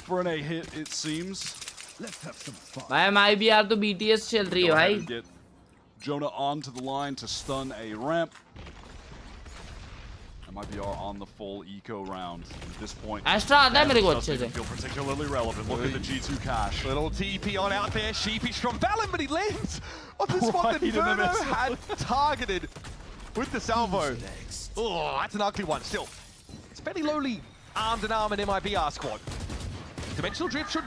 Speaker 7: for an A hit, it seems.
Speaker 9: Let's have some fun.
Speaker 1: भाई Mibr तो BTS चल रही है भाई.
Speaker 7: Get Jonah onto the line to stun a ramp. Mibr on the full eco round at this point.
Speaker 1: Astra आता है मेरे को अच्छे से.
Speaker 7: Feel particularly relevant. Look at the G2 cash.
Speaker 6: Little TP on out there, sheepish from Valen, but he lands on the spot that Verno had targeted with the salvo. Oh, that's an ugly one. Still, it's fairly lowly armed and arm in Mibr squad. Dimensional drift should,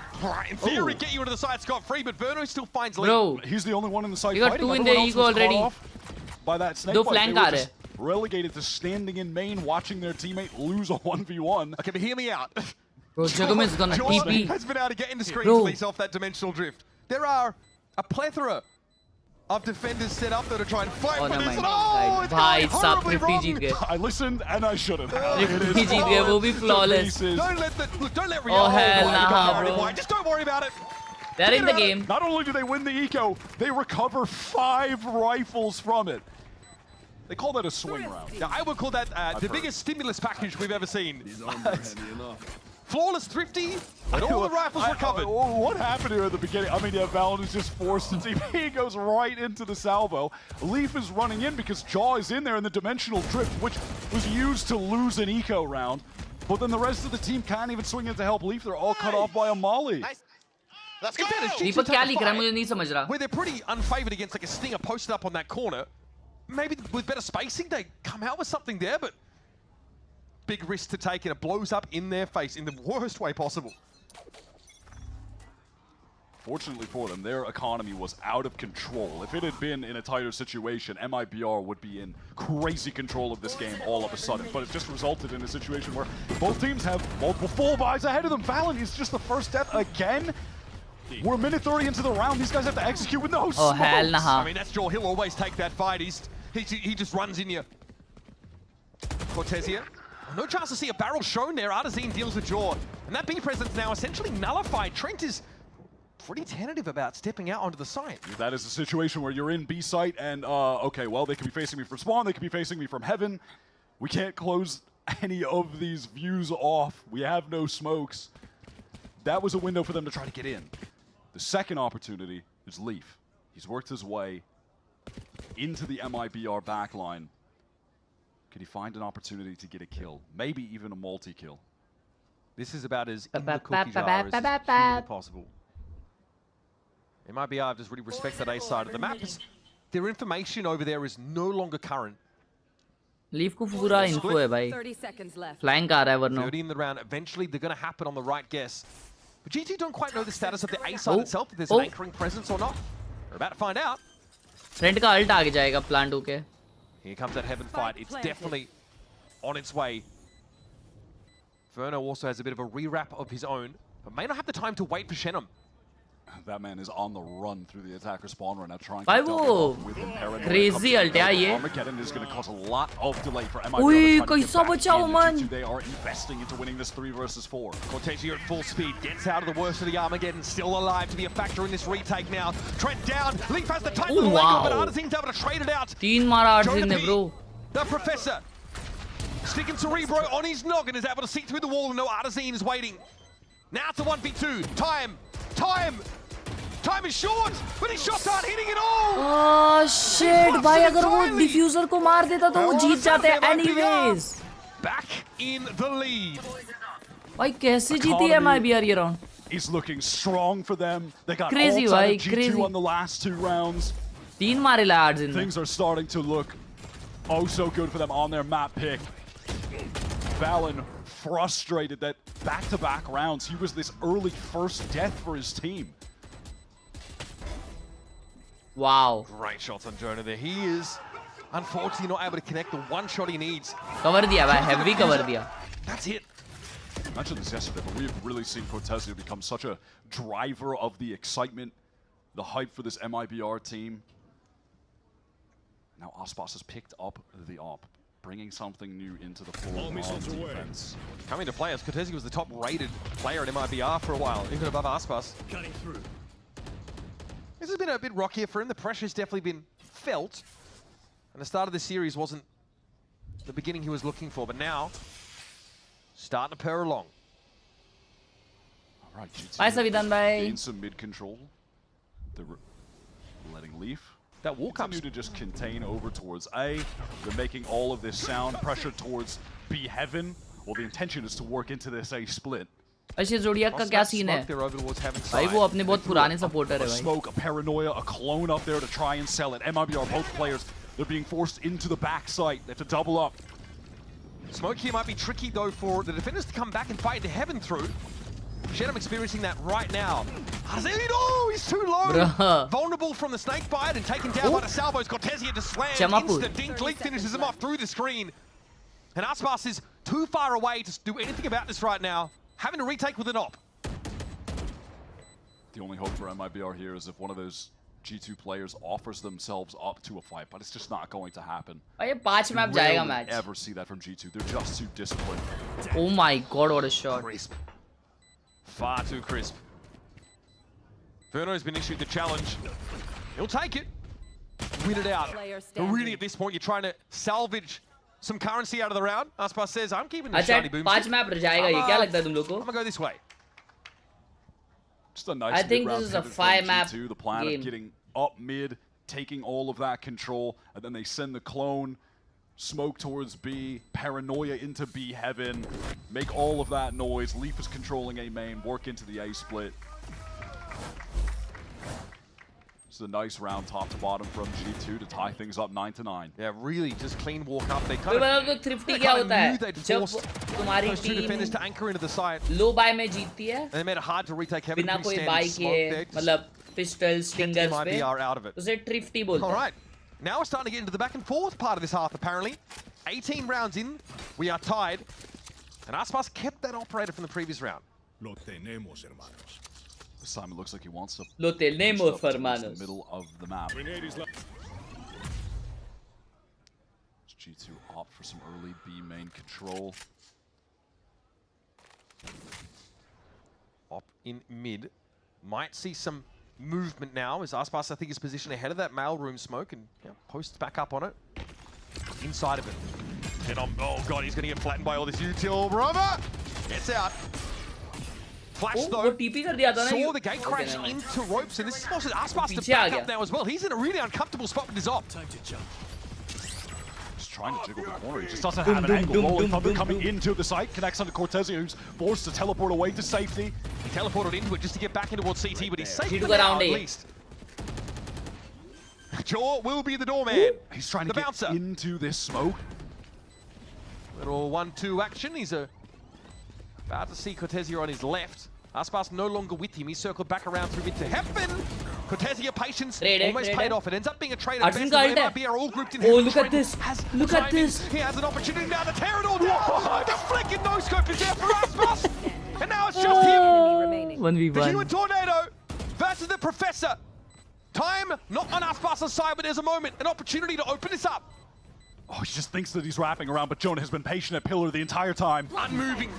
Speaker 6: in theory, get you into the side scot-free, but Verno still finds lead.
Speaker 1: Bro,
Speaker 7: he's the only one in the side
Speaker 1: you got
Speaker 7: fighting.
Speaker 1: 2 in the ego already.
Speaker 7: By that snake
Speaker 1: दो
Speaker 7: fight,
Speaker 1: flank आ रहे.
Speaker 7: Relegated to standing in main, watching their teammate lose a 1v1.
Speaker 6: Okay, but hear me out.
Speaker 1: Bro, Jagoman's gonna TP.
Speaker 6: Has been able to get into screens at least off that dimensional drift. There are a plethora of defenders set up that are trying to fight for this. Oh, it's going horribly wrong.
Speaker 7: I listened and I shouldn't have.
Speaker 1: Rifty जीत गए, वो भी flawless.
Speaker 6: Don't let Rio.
Speaker 1: Oh hell nah,
Speaker 6: just don't worry about it.
Speaker 1: They're in the game.
Speaker 7: Not only do they win the eco, they recover 5 rifles from it. They call that a swing round.
Speaker 6: Now, I would call that the biggest stimulus package we've ever seen. Flawless thrifty, and all the rifles recovered.
Speaker 7: What happened here at the beginning? I mean, yeah, Valen is just forced to TP. He goes right into the salvo. Leaf is running in because Jaw is in there in the dimensional drift, which was used to lose an eco round. But then the rest of the team can't even swing in to help Leaf. They're all cut off by a molly.
Speaker 6: Nice. Let's go.
Speaker 1: दीपक क्या लिख रहा है मुझे नहीं समझ रहा.
Speaker 6: Where they're pretty unfavored against like a stinger posted up on that corner. Maybe with better spacing, they come out with something there, but big risk to take, and it blows up in their face in the worst way possible.
Speaker 7: Fortunately for them, their economy was out of control. If it had been in a tighter situation, Mibr would be in crazy control of this game all of a sudden. But it just resulted in a situation where both teams have multiple full buys ahead of them. Valen is just the first death again. We're a minute 30 into the round. These guys have to execute with no smokes.
Speaker 1: Hell nah.
Speaker 6: I mean, that's Jaw. He'll always take that fight. He just runs in you. Cortez here. No chance to see a barrel shown there. Artazine deals with Jaw. And that B presence now essentially nullified. Trent is pretty tentative about stepping out onto the site.
Speaker 7: That is a situation where you're in B site and, okay, well, they could be facing me from spawn. They could be facing me from heaven. We can't close any of these views off. We have no smokes. That was a window for them to try to get in. The second opportunity is Leaf. He's worked his way into the Mibr backline. Could he find an opportunity to get a kill? Maybe even a multi-kill.
Speaker 6: This is about as in the cookie jar as humanly possible. Mibr just really respect that A side of the map. Their information over there is no longer current.
Speaker 1: Leaf को पूरा info है भाई.
Speaker 11: 30 seconds left.
Speaker 1: Flank आ रहा है वरना.
Speaker 6: 30 in the round. Eventually, they're going to happen on the right guess. But G2 don't quite know the status of the A side itself, if there's an anchoring presence or not. We're about to find out.
Speaker 1: Trent का ult आगे जाएगा plant होके.
Speaker 6: Here comes that heaven fight. It's definitely on its way. Verno also has a bit of a rewrap of his own, but may not have the time to wait for Shenum.
Speaker 7: That man is on the run through the attacker spawn right now, trying
Speaker 1: भाई
Speaker 7: to
Speaker 1: वो
Speaker 7: double up with him. Paranoia
Speaker 1: crazy
Speaker 7: comes
Speaker 1: ult है ये.
Speaker 7: Armageddon is going to cause a lot of delay for MIBR.
Speaker 1: ओए कैसा बचा ओमन.
Speaker 7: They are investing into winning this 3 versus 4.
Speaker 6: Cortezio at full speed gets out of the worst of the Armageddon, still alive to be a factor in this retake now. Trent down, Leaf has the tight little leg up, but Artizin's able to trade it out.
Speaker 1: 3 मारा Artizin ने bro.
Speaker 6: The Professor sticking Cerebro on his noggin is able to see through the wall and no Artizin is waiting. Now it's a 1v2. Time is short, but his shots aren't hitting at all.
Speaker 1: Oh shit भाई अगर वो diffuser को मार देता तो वो जीत जाते anyways.
Speaker 6: Back in the lead.
Speaker 1: भाई कैसे जीती है MIBR ये round?
Speaker 7: Is looking strong for them. They got
Speaker 1: crazy
Speaker 7: all
Speaker 1: भाई,
Speaker 7: G2
Speaker 1: crazy.
Speaker 7: on the last 2 rounds.
Speaker 1: 3 मारे ला Arjun.
Speaker 7: Things are starting to look oh so good for them on their map pick. Valen frustrated that back-to-back rounds he was this early first death for his team.
Speaker 1: Wow.
Speaker 6: Great shots on Jonah there. He is unfortunately not able to connect the one shot he needs.
Speaker 1: Cover दिया भाई, heavy cover दिया.
Speaker 6: That's it.
Speaker 7: I mentioned this yesterday, but we've really seen Cortezio become such a driver of the excitement, the hype for this MIBR team. Now Aspas has picked up the op, bringing something new into the floor of defense.
Speaker 6: Coming to play as Cortezio was the top-rated player at MIBR for a while, even above Aspas.
Speaker 9: Cutting through.
Speaker 6: This has been a bit rockier for him. The pressure's definitely been felt. And the start of the series wasn't the beginning he was looking for, but now, starting to purr along.
Speaker 7: All right, G2
Speaker 1: Bye, Savidan, bye.
Speaker 7: gain some mid-control. They're letting Leaf
Speaker 6: that walk
Speaker 7: continue to just contain over towards A. They're making all of this sound pressure towards B heaven. Well, the intention is to work into this A split.
Speaker 1: अच्छा जोडियाक का क्या scene है भाई वो अपने बहुत पुराने supporter है भाई
Speaker 7: smoke, a paranoia, a clone up there to try and sell it. MIBR, both players, they're being forced into the backside. They have to double up.
Speaker 6: Smoke here might be tricky though for the defenders to come back and fight the heaven through. Shedham experiencing that right now. Oh, he's too low.
Speaker 1: Bruh.
Speaker 6: Vulnerable from the snake bite and taken down by the salvos. Cortezio just slams. Instant dink. Leaf finishes him off through the screen. And Aspas is too far away to do anything about this right now. Having to retake with an op.
Speaker 7: The only hope for MIBR here is if one of those G2 players offers themselves up to a fight, but it's just not going to happen.
Speaker 1: ये 5 map जाएगा match.
Speaker 7: Ever see that from G2? They're just too disciplined.
Speaker 1: Oh my god, what a shot!
Speaker 6: Crisp. Far too crisp. Verno's been issued the challenge. He'll take it. Win it out. But really, at this point, you're trying to salvage some currency out of the round. Aspas says, I'm keeping the shiny boom.
Speaker 1: 5 map रह जाएगा ये क्या लगता है तुम लोग को?
Speaker 6: I'm gonna go this way.
Speaker 7: Just a nice
Speaker 1: I think this is a 5 map
Speaker 7: G2, the plan
Speaker 1: game.
Speaker 7: of getting up mid, taking all of that control, and then they send the clone, smoke towards B, paranoia into B heaven, make all of that noise. Leaf is controlling A main, work into the A split. It's a nice round top to bottom from G2 to tie things up 9-9.
Speaker 6: Yeah, really just clean walk up. They kind
Speaker 1: तो thrifty क्या होता है? जब तुम्हारी
Speaker 6: those two defenders to anchor into the side.
Speaker 1: Low buy में जीतती है.
Speaker 6: And they made it hard to retake heaven.
Speaker 1: बिना कोई buy किए, मतलब pistol stingers पे.
Speaker 6: out of it.
Speaker 1: उसे thrifty बोलते हैं.
Speaker 6: All right, now we're starting to get into the back and forth part of this half. Apparently, 18 rounds in, we are tied, and Aspas kept that operator from the previous round.
Speaker 9: Lo tenemos, hermanos.
Speaker 7: This time it looks like he wants to
Speaker 1: Lo tenemos, hermanos.
Speaker 7: the middle of the map. G2 opt for some early B main control.
Speaker 6: Op in mid. Might see some movement now as Aspas, I think, is positioned ahead of that mailroom smoke and posts back up on it. Inside of it. And oh god, he's going to get flattened by all this util. Brother! Gets out. Flash though. Saw the gate crash into ropes, and this forces Aspas to back up now as well. He's in a really uncomfortable spot with his op.
Speaker 9: Time to jump.
Speaker 7: Just trying to jiggle the corner. He just doesn't have an angle. Rolling Thunder coming into the site, connects onto Cortezio, who's forced to teleport away to safety.
Speaker 6: He teleported into it just to get back into towards CT, but he's safe for
Speaker 1: now,
Speaker 6: at least. Jaw will be the doorman.
Speaker 7: He's trying to get into this smoke.
Speaker 6: Little 1-2 action. He's about to see Cortezio on his left. Aspas no longer with him. He's circled back around through mid to heaven. Cortezio patience almost paid off. It ends up being a trade at best. MIBR are all grouped in heaven.
Speaker 1: Oh, look at this. Look at this.
Speaker 6: He has an opportunity now to tear it all down. The flicking no-scope is there for Aspas. And now it's just him.
Speaker 1: 1v1.
Speaker 6: The human tornado versus the Professor. Time not on Aspas's side, but there's a moment, an opportunity to open this up.
Speaker 7: Oh, he just thinks that he's wrapping around, but Jonah has been patient at Pillar the entire time.
Speaker 6: Unmoving,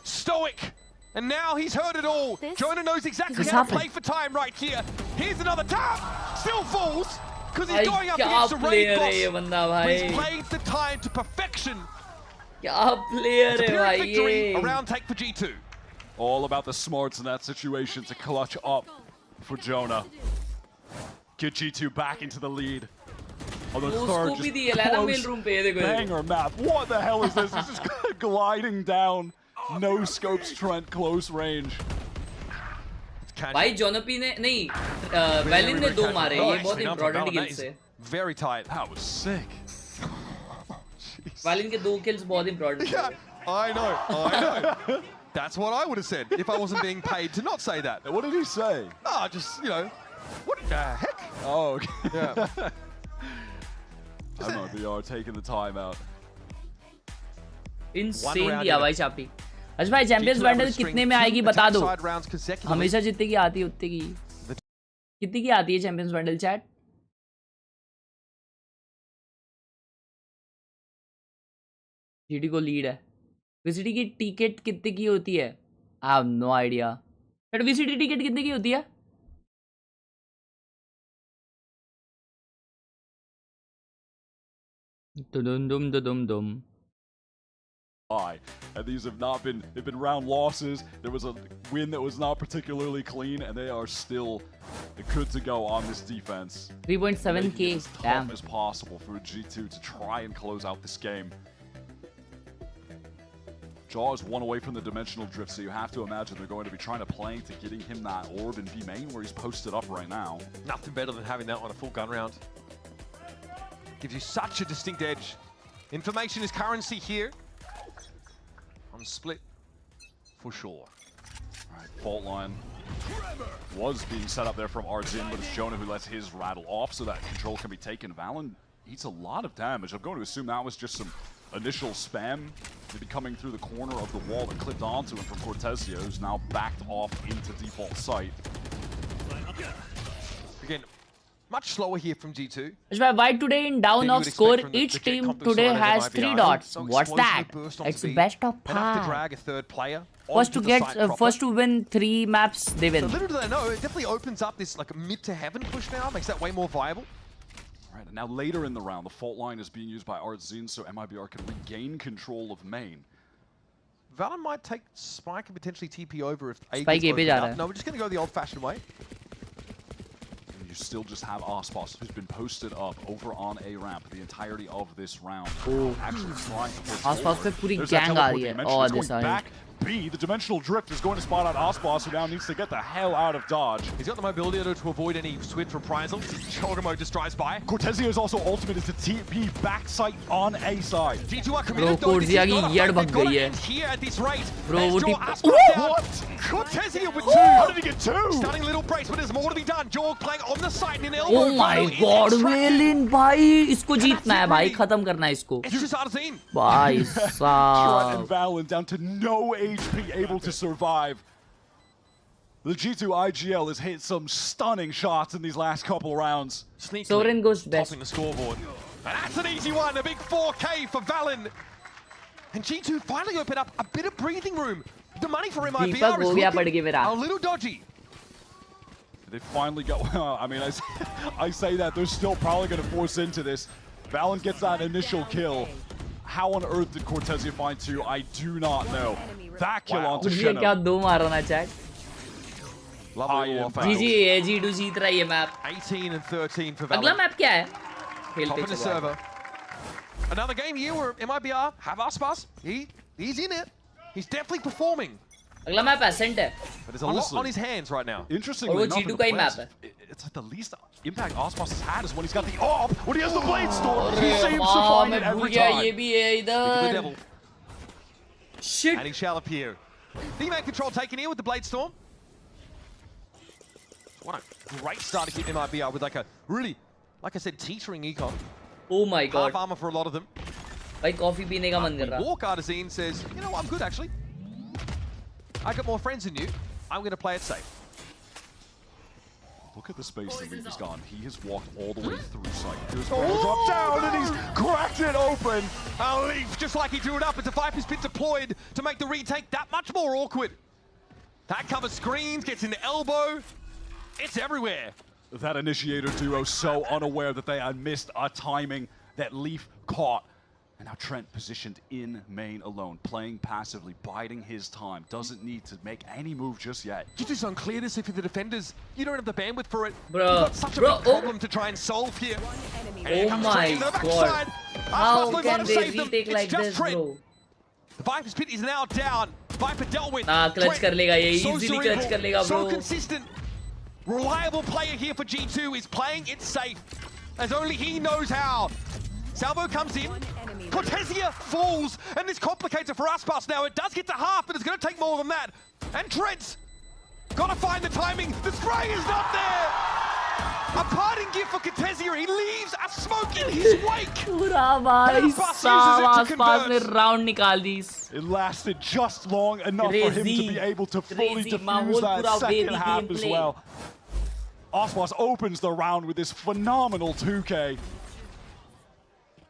Speaker 6: stoic, and now he's heard it all. Jonah knows exactly how to play for time right here. Here's another tap, still falls, because he's going up against a raid boss. But he's played the time to perfection.
Speaker 1: It's
Speaker 6: a victory, a round take for G2.
Speaker 7: All about the smarts in that situation to clutch up for Jonah. Get G2 back into the lead. On the third, just close banger map. What the hell is this? This is gliding down. No scopes, Trent, close range.
Speaker 1: भाई जोनापी ने नहीं valine ने 2 मारे ये बहुत important kills है
Speaker 6: very tight.
Speaker 7: That was sick.
Speaker 1: Valine के 2 kills बहुत इंपॉर्टेंट
Speaker 6: है I know. That's what I would have said if I wasn't being paid to not say that.
Speaker 7: What did he say?
Speaker 6: Ah, just, you know, what the heck?
Speaker 7: Oh, okay.
Speaker 6: Yeah.
Speaker 7: I don't know, VR taking the time out.
Speaker 1: Insane दिया भाई चापी। अच्छा भाई champions vandal कितने में आएगी बता दो। हमेशा जितने की आती है उतने की। कितनी की आती है चैंपियंस वैंडल चैट? जीटी को लीड है। वीसीटी की टिकट कितने की होती है? I have no idea. But VCT ticket कितने की होती है? Dum.
Speaker 7: And these have not been, they've been round losses. There was a win that was not particularly clean, and they are still good to go on this defense.
Speaker 1: 3.7k.
Speaker 7: As tough as possible for G2 to try and close out this game. Jaw is 1 away from the dimensional drift, so you have to imagine they're going to be trying to play to getting him that orb in B main where he's posted up right now.
Speaker 6: Nothing better than having that on a full gun round. Gives you such a distinct edge. Information is currency here. On split, for sure.
Speaker 7: All right, fault line was being set up there from Artzin, but it's Jonah who lets his rattle off so that control can be taken. Valen eats a lot of damage. I'm going to assume that was just some initial spam, maybe coming through the corner of the wall that clipped onto him from Cortezio, who's now backed off into default site.
Speaker 6: Again, much slower here from G2.
Speaker 1: Why today in down of score, each team today has 3 dots. What's that? It's best of par.
Speaker 6: To drag a third player.
Speaker 1: First to win 3 maps, they win.
Speaker 6: So little do they know, it definitely opens up this like mid to heaven push now, makes that way more viable.
Speaker 7: Right, and now later in the round, the fault line is being used by Artzin, so MIBR can regain control of main.
Speaker 6: Valen might take Spike and potentially TP over if A
Speaker 1: Spike
Speaker 6: gets up. No, we're just going to go the old-fashioned way.
Speaker 7: And you still just have Aspas, who's been posted up over on A ramp the entirety of this round. Actually trying to push
Speaker 1: Aspas पे पूरी gang आ रही है. Oh, this
Speaker 7: back B, the dimensional drift is going to spot out Aspas, who now needs to get the hell out of dodge.
Speaker 6: He's got the mobility to avoid any swift reprisals. Chogamo just drives by.
Speaker 7: Cortezio's also ultimate is to TP back sight on A side.
Speaker 6: G2 are committed.
Speaker 1: Bro, Cortezio की येड़ भग गई है.
Speaker 6: Here at this rate.
Speaker 1: Bro, वो
Speaker 7: what?
Speaker 6: Cortezio with 2.
Speaker 7: How did he get 2?
Speaker 6: Stunning little brace, but there's more to be done. Jaw playing on the side in elbow.
Speaker 1: Oh my God, Valen भाई, इसको जीतना है भाई, खत्म करना है इसको.
Speaker 6: It's just Artzin.
Speaker 1: भाई साहब.
Speaker 7: Trent and Valen down to no HP, able to survive. The G2 IGL has hit some stunning shots in these last couple rounds.
Speaker 1: Soren goes best.
Speaker 6: Topping the scoreboard. And that's an easy one, a big 4K for Valen. And G2 finally open up a bit of breathing room. The money for MIBR is looking a little dodgy.
Speaker 7: They finally got, well, I mean, I say that, they're still probably going to force into this. Valen gets that initial kill. How on earth did Cortezio find 2? I do not know. That kill onto Shenna.
Speaker 1: क्या 2 मारा ना chat. GG G2 जीत रहा है ये map.
Speaker 6: 18 and 13 for Valen.
Speaker 1: अगला map क्या है?
Speaker 6: Top in the server. Another game here where MIBR have Aspas. He's in it. He's definitely performing.
Speaker 1: अगला मैप Ascent है.
Speaker 6: But there's a lot on his hands right now.
Speaker 7: Interestingly,
Speaker 1: और वो G2 का ही map है.
Speaker 7: It's like the least impact Aspas has had is when he's got the AWP, when he has the Blade Storm. He seems to find it every time.
Speaker 1: ये भी है इधर. Shit.
Speaker 6: And he shall appear. D-man control taken here with the Blade Storm. What a great start to get MIBR with like a really, like I said, teetering econ.
Speaker 1: Oh my God.
Speaker 6: Half armor for a lot of them.
Speaker 1: भाई coffee पीने का मन कर रहा.
Speaker 6: Walk Artzin says, you know what, I'm good actually. I got more friends than you. I'm going to play it safe.
Speaker 7: Look at the space that Leaf has gone. He has walked all the way through site. Here's drop down, and he's cracked it open.
Speaker 6: Leaf, just like he drew it up, it's a Viper's Pit deployed to make the retake that much more awkward. That covers screens, gets into elbow. It's everywhere.
Speaker 7: That initiator duo so unaware that they had missed a timing that Leaf caught. And now Trent positioned in main alone, playing passively, biding his time. Doesn't need to make any move just yet.
Speaker 6: G2's unclear this if you're the defenders. You don't have the bandwidth for it.
Speaker 1: Bro,
Speaker 6: You've got such a big problem to try and solve here.
Speaker 1: Oh my god. How can they retake like this, bro?
Speaker 6: The Viper's Pit is now down. Viper dealt with.
Speaker 1: Clutch kar lega ye,
Speaker 6: so
Speaker 1: easily
Speaker 6: cerebral,
Speaker 1: clutch kar lega, bro.
Speaker 6: So consistent. Reliable player here for G2 is playing it safe, as only he knows how. Salvo comes in, Cortesia falls, and this complicates it for Aspas now. It does get to half, but it's going to take more than that. And Trent's got to find the timing. The spray is not there. A parting gift for Cortesia. He leaves a smoke in his wake.
Speaker 7: It lasted just long enough for him to be able to fully defuse that second half as well. Aspas opens the round with this phenomenal 2K.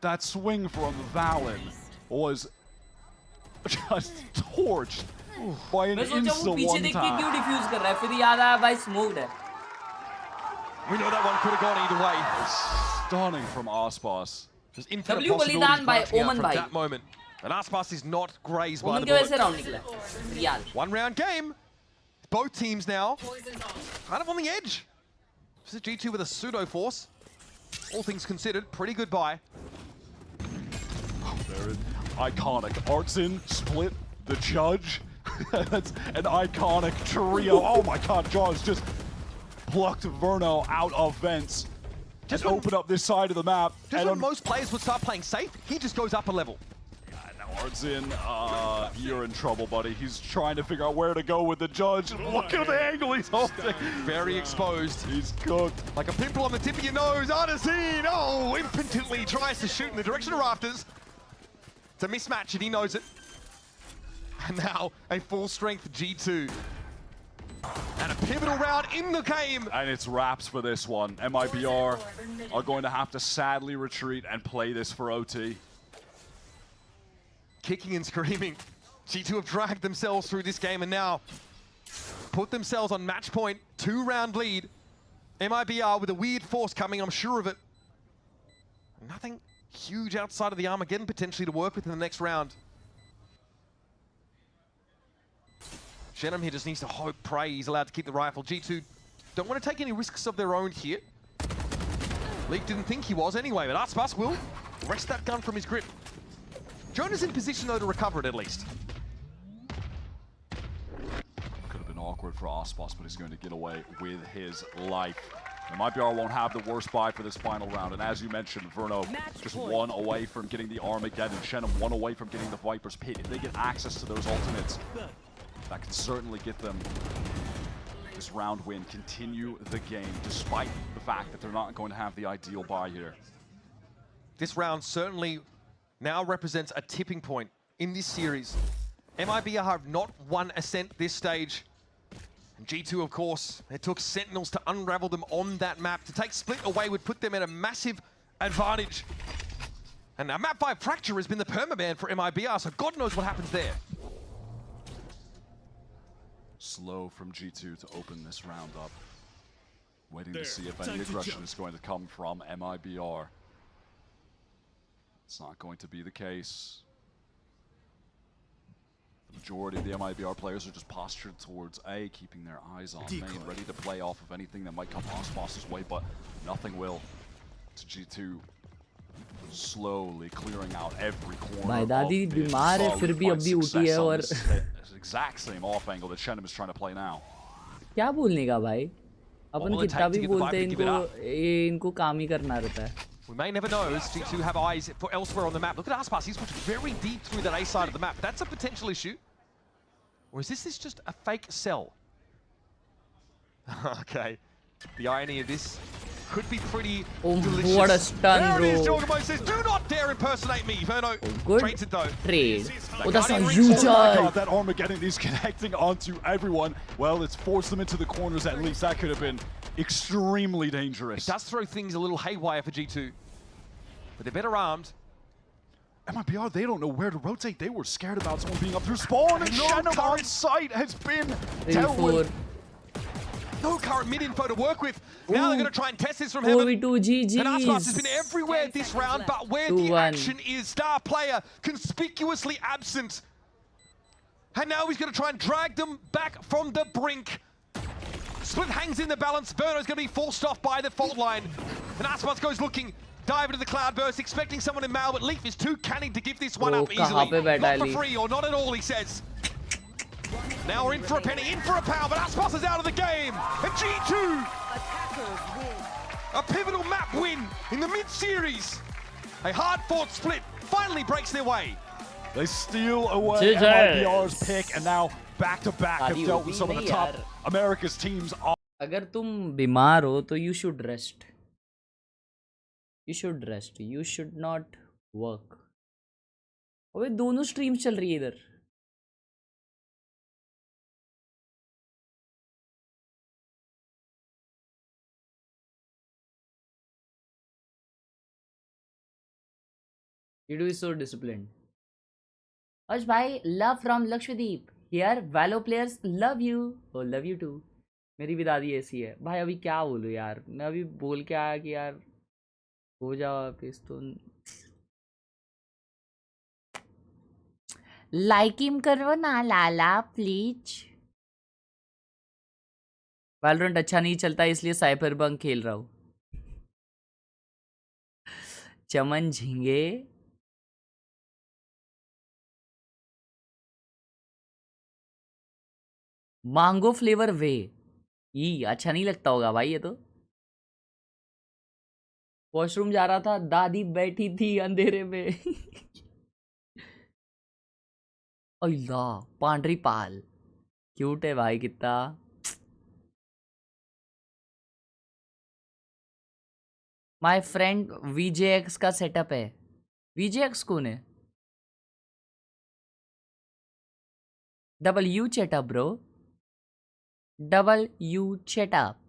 Speaker 7: That swing from Valen was just torched by an instant one-tap.
Speaker 6: We know that one could have gone either way.
Speaker 7: Stunning from Aspas.
Speaker 6: There's infinite possibilities branching out from that moment. And Aspas is not grazed by the bullet. One round game. Both teams now kind of on the edge. This is G2 with a pseudo force. All things considered, pretty good buy.
Speaker 7: Iconic. Artsin, Split, the Judge. That's an iconic trio. Oh my god, Jaws just plucked Verno out of vents. Just open up this side of the map.
Speaker 6: Just when most players would start playing safe, he just goes up a level.
Speaker 7: Now Artsin, you're in trouble, buddy. He's trying to figure out where to go with the Judge. Look at the angle he's holding.
Speaker 6: Very exposed.
Speaker 7: He's cooked.
Speaker 6: Like a pimple on the tip of your nose. Artsin, oh, impotently tries to shoot in the direction of rafters. It's a mismatch and he knows it. And now a full strength G2. And a pivotal round in the game.
Speaker 7: And it's wraps for this one. MIBR are going to have to sadly retreat and play this for OT.
Speaker 6: Kicking and screaming. G2 have dragged themselves through this game and now put themselves on match point. 2-round lead. MIBR with a weird force coming, I'm sure of it. Nothing huge outside of the Armageddon potentially to work with in the next round. Shenum here just needs to hope, pray he's allowed to keep the rifle. G2 don't want to take any risks of their own here. Leaf didn't think he was anyway, but Aspas will wrest that gun from his grip. Jonah's in position though to recover it at least.
Speaker 7: Could have been awkward for Aspas, but he's going to get away with his life. MIBR won't have the worst buy for this final round, and as you mentioned, Verno just one away from getting the Armageddon. Shenum one away from getting the Viper's Pit. If they get access to those ultimates, that can certainly get them this round win, continue the game, despite the fact that they're not going to have the ideal buy here.
Speaker 6: This round certainly now represents a tipping point in this series. MIBR have not won Ascent this stage. And G2, of course, it took Sentinels to unravel them on that map. To take Split away would put them at a massive advantage. And a map 5 fracture has been the permaban for MIBR, so God knows what happens there.
Speaker 7: Slow from G2 to open this round up. Waiting to see if any aggression is going to come from MIBR. It's not going to be the case. The majority of the MIBR players are just postured towards A, keeping their eyes on main, ready to play off of anything that might come Aspas' way, but nothing will. It's G2 slowly clearing out every corner.
Speaker 1: भाई दादी बीमार है फिर भी अभी उठी है और
Speaker 7: exact same off angle that Shenum is trying to play now.
Speaker 1: क्या बोलने का भाई? अपन कितना भी बोलते हैं इनको काम ही करना रहता है.
Speaker 6: We may never know as G2 have eyes for elsewhere on the map. Look at Aspas, he's pushed very deep through that A side of the map. That's a potential issue. Or is this just a fake sell? Okay. The irony of this could be pretty
Speaker 1: Oh,
Speaker 6: delicious.
Speaker 1: what a stun,
Speaker 6: There it is,
Speaker 1: bro.
Speaker 6: Jorgamo says, do not dare impersonate me. Verno
Speaker 1: Good
Speaker 6: trades it though.
Speaker 1: trade. Oh, that's a
Speaker 6: Guardian
Speaker 1: huge
Speaker 6: reaches-
Speaker 7: Oh my
Speaker 1: ult.
Speaker 7: God, that Armageddon is connecting onto everyone. Well, it's forced them into the corners at least. That could have been extremely dangerous.
Speaker 6: It does throw things a little haywire for G2, but they're better armed.
Speaker 7: MIBR, they don't know where to rotate. They were scared about someone being up through spawn, and
Speaker 6: No
Speaker 7: Shannon on
Speaker 6: current.
Speaker 7: site has been
Speaker 1: 3-4.
Speaker 7: dealt with.
Speaker 6: No current mid-info to work with. Now they're going to try and test this from heaven.
Speaker 1: 4v2 GG's.
Speaker 6: And Aspas has been everywhere this round, but where the
Speaker 1: 2-1.
Speaker 6: action is, star player conspicuously absent. And now he's going to try and drag them back from the brink. Split hangs in the balance. Verno's going to be forced off by the fault line. And Aspas goes looking. Dive into the cloudburst, expecting someone in Mal, but Leaf is too canny to give this one
Speaker 1: Bro,
Speaker 6: up easily.
Speaker 1: kahan pe baitha hai
Speaker 6: Not for
Speaker 1: Leaf?
Speaker 6: free or not at all, he says. Now we're in for a penny, in for a pound, but Aspas is out of the game. And G2, a pivotal map win in the mid-series. A hard-fought split finally breaks their way.
Speaker 7: They steal away
Speaker 1: GG's.
Speaker 7: MIBR's pick, and now back-to-back have
Speaker 1: Adi
Speaker 7: dealt with
Speaker 1: hogi
Speaker 7: some of the
Speaker 1: nahi
Speaker 7: top
Speaker 1: yaar.
Speaker 7: America's teams.
Speaker 1: अगर तुम बीमार हो तो you should rest. You should rest. You should not work. अबे दोनों streams चल रही है इधर. G2 is so disciplined. Ash bhai, love from Lakshadweep. Here, Valo players love you. Oh, love you too. मेरी भी दादी ऐसी है भाई. अभी क्या बोलूं यार, मैं अभी बोल के आया कि यार हो जाओ वापिस तो. लाइक हिम करो ना लाला प्लीज. वैलोरेंट अच्छा नहीं चलता इसलिए साइबर बंक खेल रहा हूँ. चमन झिंगे. मैंगो फ्लेवर वे. ये अच्छा नहीं लगता होगा भाई ये तो. वॉशरूम जा रहा था, दादी बैठी थी अंधेरे में. अल्लाह पांडरी पाल क्यूट है भाई कितना. माय फ्रेंड VJX का सेटअप है. VJX कौन है? डबल यू चेटअप ब्रो. डबल यू चेटअप.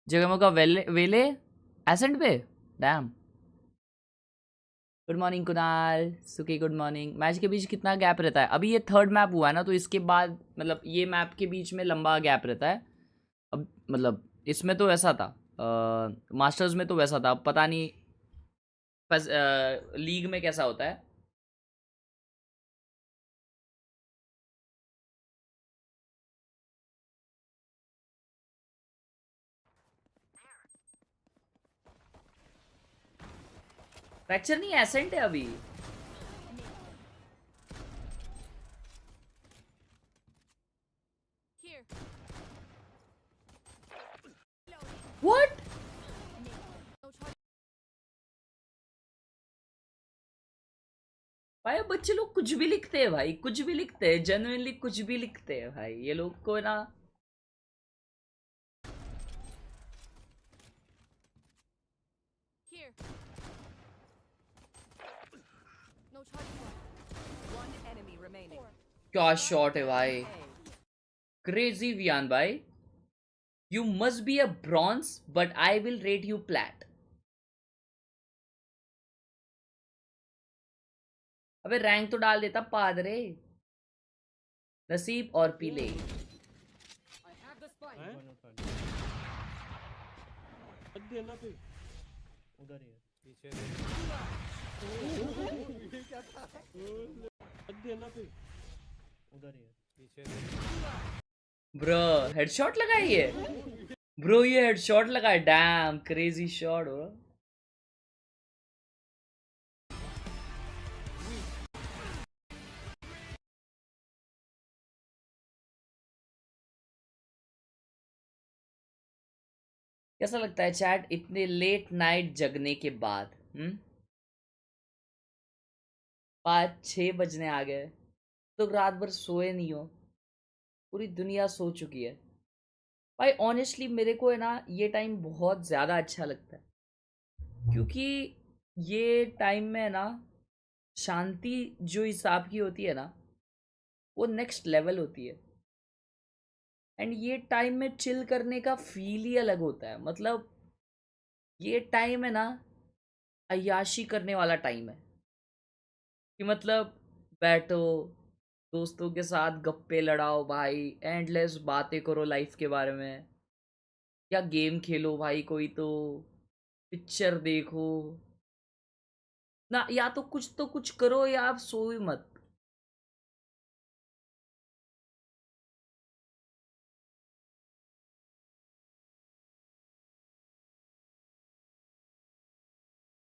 Speaker 1: जगमो का वेले एसेंट पे. डैम. गुड मॉर्निंग कुणाल सुकी. Good morning. मैच के बीच कितना गैप रहता है? अभी ये थर्ड मैप हुआ है ना, तो इसके बाद मतलब ये मैप के बीच में लंबा गैप रहता है. अब मतलब इसमें तो वैसा था, मास्टर्स में तो वैसा था. अब पता नहीं लीग में कैसा होता है. फ्रैक्चर नहीं एसेंट है अभी. What? भाई बच्चे लोग कुछ भी लिखते हैं भाई, कुछ भी लिखते हैं. जेन्युइनली कुछ भी लिखते हैं भाई ये लोग को ना. क्या शॉट है भाई. क्रेजी वियान भाई. You must be a bronze, but I will rate you plat. अबे रैंक तो डाल देता पादरे. नसीब और पीले. ब्रो हेडशॉट लगाई है. ब्रो ये हेडशॉट लगा है. डैम क्रेजी शॉट हो. कैसा लगता है चैट इतने लेट नाइट जगने के बाद? 5-6 बजने आ गए तो रात भर सोए नहीं हो. पूरी दुनिया सो चुकी है भाई ऑनेस्टली मेरे को है ना ये टाइम बहुत ज़्यादा अच्छा लगता है, क्योंकि ये टाइम में है ना शांति जो हिसाब की होती है ना वो नेक्स्ट लेवल होती है। एंड ये टाइम में चिल करने का फील ही अलग होता है। मतलब ये टाइम है ना अय्याशी करने वाला टाइम है, कि मतलब बैठो दोस्तों के साथ गप्पे लड़ाओ भाई, एंडलेस बातें करो लाइफ के बारे में, या गेम खेलो भाई कोई, तो पिक्चर देखो ना, या तो कुछ करो या आप सो ही मत।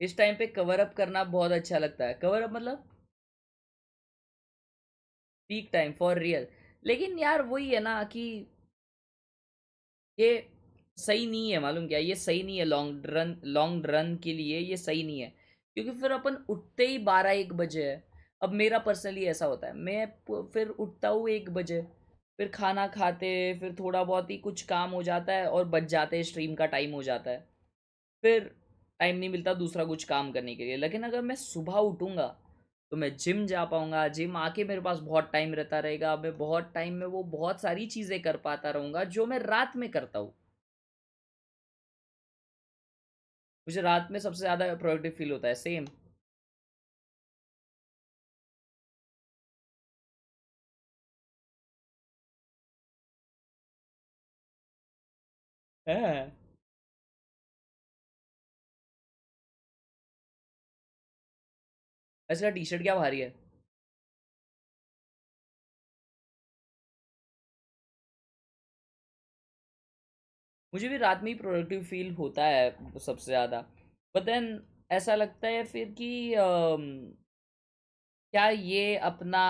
Speaker 1: इस टाइम पे कवर अप करना बहुत अच्छा लगता है। कवर अप मतलब पीक टाइम फॉर रियल। लेकिन यार वही है ना कि ये सही नहीं है, मालूम क्या, ये सही नहीं है लॉन्ग रन के लिए ये सही नहीं है, क्योंकि फिर अपन उठते ही 12-1 बजे है। अब मेरा पर्सनली ऐसा होता है, मैं फिर उठता हूँ 1 बजे, फिर खाना खाते, फिर थोड़ा बहुत ही कुछ काम हो जाता है और बच जाते हैं, स्ट्रीम का टाइम हो जाता है, फिर टाइम नहीं मिलता दूसरा कुछ काम करने के लिए। लेकिन अगर मैं सुबह उठूँगा तो मैं जिम जा पाऊँगा, जिम आके मेरे पास बहुत टाइम रहता रहेगा, मैं बहुत टाइम में वो बहुत सारी चीज़ें कर पाता रहूँगा जो मैं रात में करता हूँ। मुझे रात में सबसे ज़्यादा प्रोडक्टिव फील होता है। सेम है। ऐसा टी शर्ट क्या भारी है? मुझे भी रात में ही प्रोडक्टिव फील होता है सबसे ज़्यादा। बट देन ऐसा लगता है फिर कि क्या ये अपना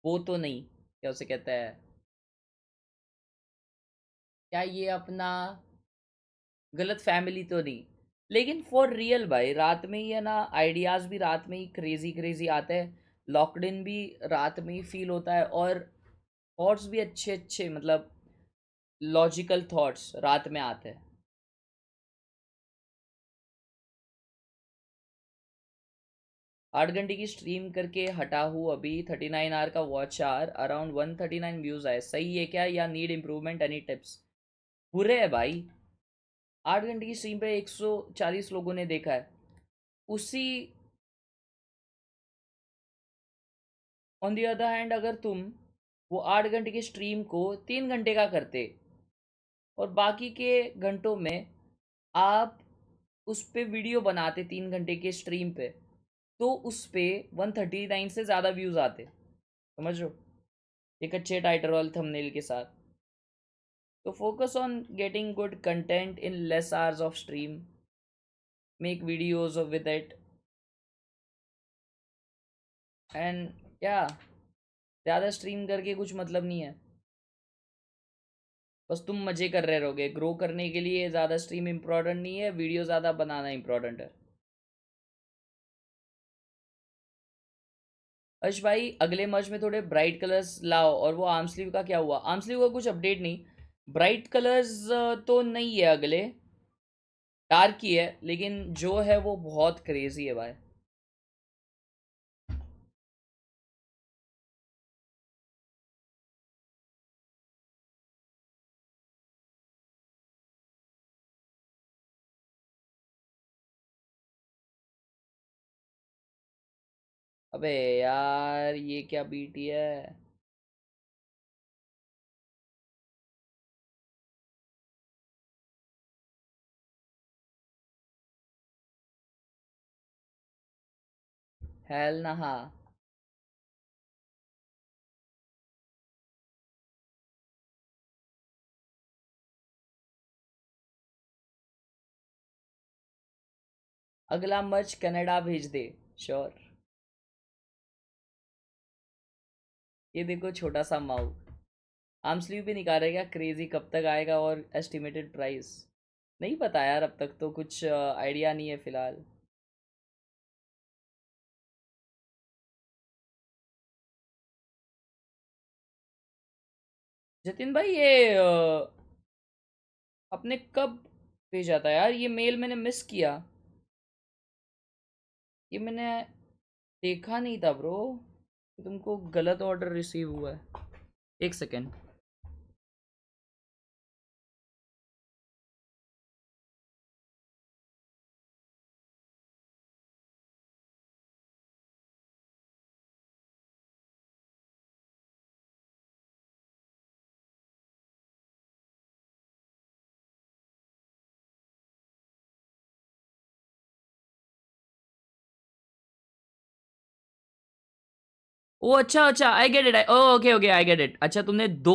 Speaker 1: वो तो नहीं, क्या उसे कहते हैं, क्या ये अपना गलत फैमिली तो नहीं। लेकिन फॉर रियल भाई रात में ही है ना, आइडियाज़ भी रात में ही क्रेजी क्रेजी आते हैं, लॉकड इन भी रात में ही फील होता है, और थॉट्स भी अच्छे अच्छे, मतलब लॉजिकल थॉट्स रात में आते हैं। 8 घंटे की स्ट्रीम करके हटा हूँ अभी, 39 आवर का वॉच आवर, अराउंड 139 व्यूज़ आए, सही है क्या या नीड इम्प्रूवमेंट, एनी टिप्स? बुरे है भाई। 8 घंटे की स्ट्रीम पे 140 लोगों ने देखा है। उसी ऑन दी अदर हैंड अगर तुम वो 8 घंटे की स्ट्रीम को 3 घंटे का करते और बाकी के घंटों में आप उस पे वीडियो बनाते 3 घंटे के स्ट्रीम पे, तो उस पे 139 से ज़्यादा व्यूज़ आते। समझ लो, एक अच्छे टाइटल वाले थंबनेल के साथ। तो focus on getting good content in less hours of stream, make videos with it, and क्या, ज़्यादा स्ट्रीम करके कुछ मतलब नहीं है, बस तुम मज़े कर रहे रहोगे। ग्रो करने के लिए ज़्यादा स्ट्रीम इम्पोर्टेंट नहीं है, वीडियो ज़्यादा बनाना इम्पोर्टेंट है। अर्श भाई अगले मर्ज में थोड़े ब्राइट कलर्स लाओ। और वो आर्म स्लीव का क्या हुआ? आर्म स्लीव का कुछ अपडेट नहीं, ब्राइट कलर्स तो नहीं है अगले, डार्क ही है, लेकिन जो है वो बहुत क्रेजी है भाई। अबे यार ये क्या बीटी है? हेल नहा। अगला मर्च कनाडा भेज दे। श्योर। ये देखो छोटा सा माऊ आर्म स्लीव भी निकालेगा क्या? क्रेजी, कब तक आएगा और एस्टिमेटेड प्राइस? नहीं पता यार, अब तक तो कुछ आइडिया नहीं है फिलहाल। जतिन भाई ये अपने कब भेजा था यार ये मेल? मैंने मिस किया, ये मैंने देखा नहीं था ब्रो। तुमको गलत ऑर्डर रिसीव हुआ है। एक सेकेंड। ओ अच्छा, I get it. Okay I get it. अच्छा तुमने 2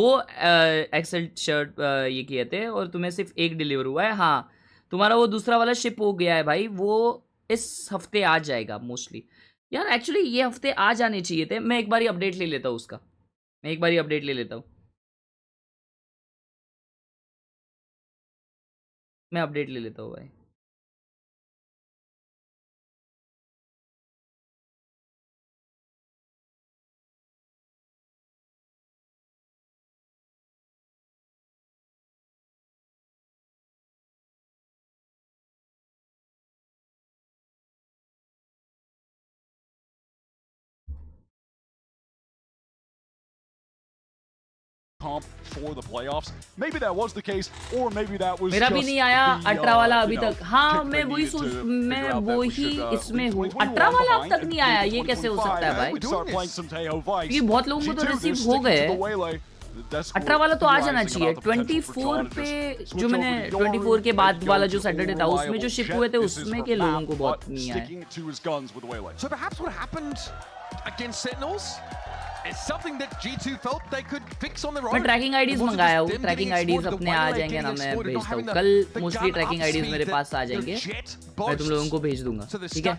Speaker 1: एक्सेल शर्ट ये किए थे और तुम्हें सिर्फ एक डिलीवर हुआ है। हाँ तुम्हारा वो दूसरा वाला शिप हो गया है भाई, वो इस हफ्ते आ जाएगा मोस्टली। यार एक्चुअली ये हफ्ते आ जाने चाहिए थे। मैं एक बार ही अपडेट ले लेता हूँ उसका, मैं एक बार ही अपडेट ले लेता हूँ। मैं अपडेट ले लेता हूँ भाई।
Speaker 7: comp for the playoffs. Maybe that was the case, or maybe that was
Speaker 1: मेरा भी नहीं आया 18 वाला अभी तक। हाँ मैं वही इसमें हूँ। 18 वाला अब तक नहीं आया, ये कैसे हो सकता है भाई? ये बहुत लोगों को तो रिसीव हो गए। 18 वाला तो आ जाना चाहिए। 24 पे जो मैंने 24 के बाद वाला जो सैटरडे था उसमें जो शिप हुए थे उसमें के लोगों को बहुत नहीं आया।
Speaker 6: So perhaps what happened against Sentinels is something that G2 felt they could fix on their own.
Speaker 1: मैं ट्रैकिंग आईडीज मंगाया हूँ, ट्रैकिंग आईडीज अपने आ जाएंगे ना, मैं भेजता हूँ कल। मोस्टली ट्रैकिंग आईडीज मेरे पास आ जाएंगे, मैं तुम लोगों को भेज दूंगा, ठीक है?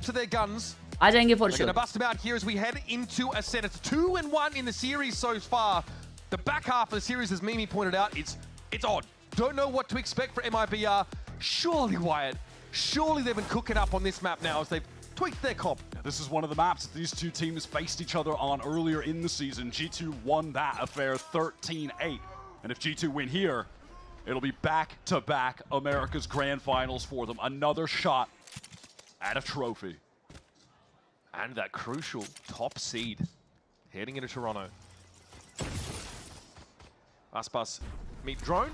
Speaker 1: आ जाएंगे for sure.
Speaker 6: Bust them out here as we head into a set. It's 2-1 in the series so far. The back half of the series, as Mimi pointed out, it's odd. Don't know what to expect for MIBR. Surely, Wyatt, surely they've been cooking up on this map now as they've tweaked their comp.
Speaker 7: Yeah, this is one of the maps that these two teams faced each other on earlier in the season. G2 won that affair 13-8. And if G2 win here, it'll be back-to-back America's Grand Finals for them. Another shot at a trophy.
Speaker 6: And that crucial top seed heading into Toronto. Aspas meet drone.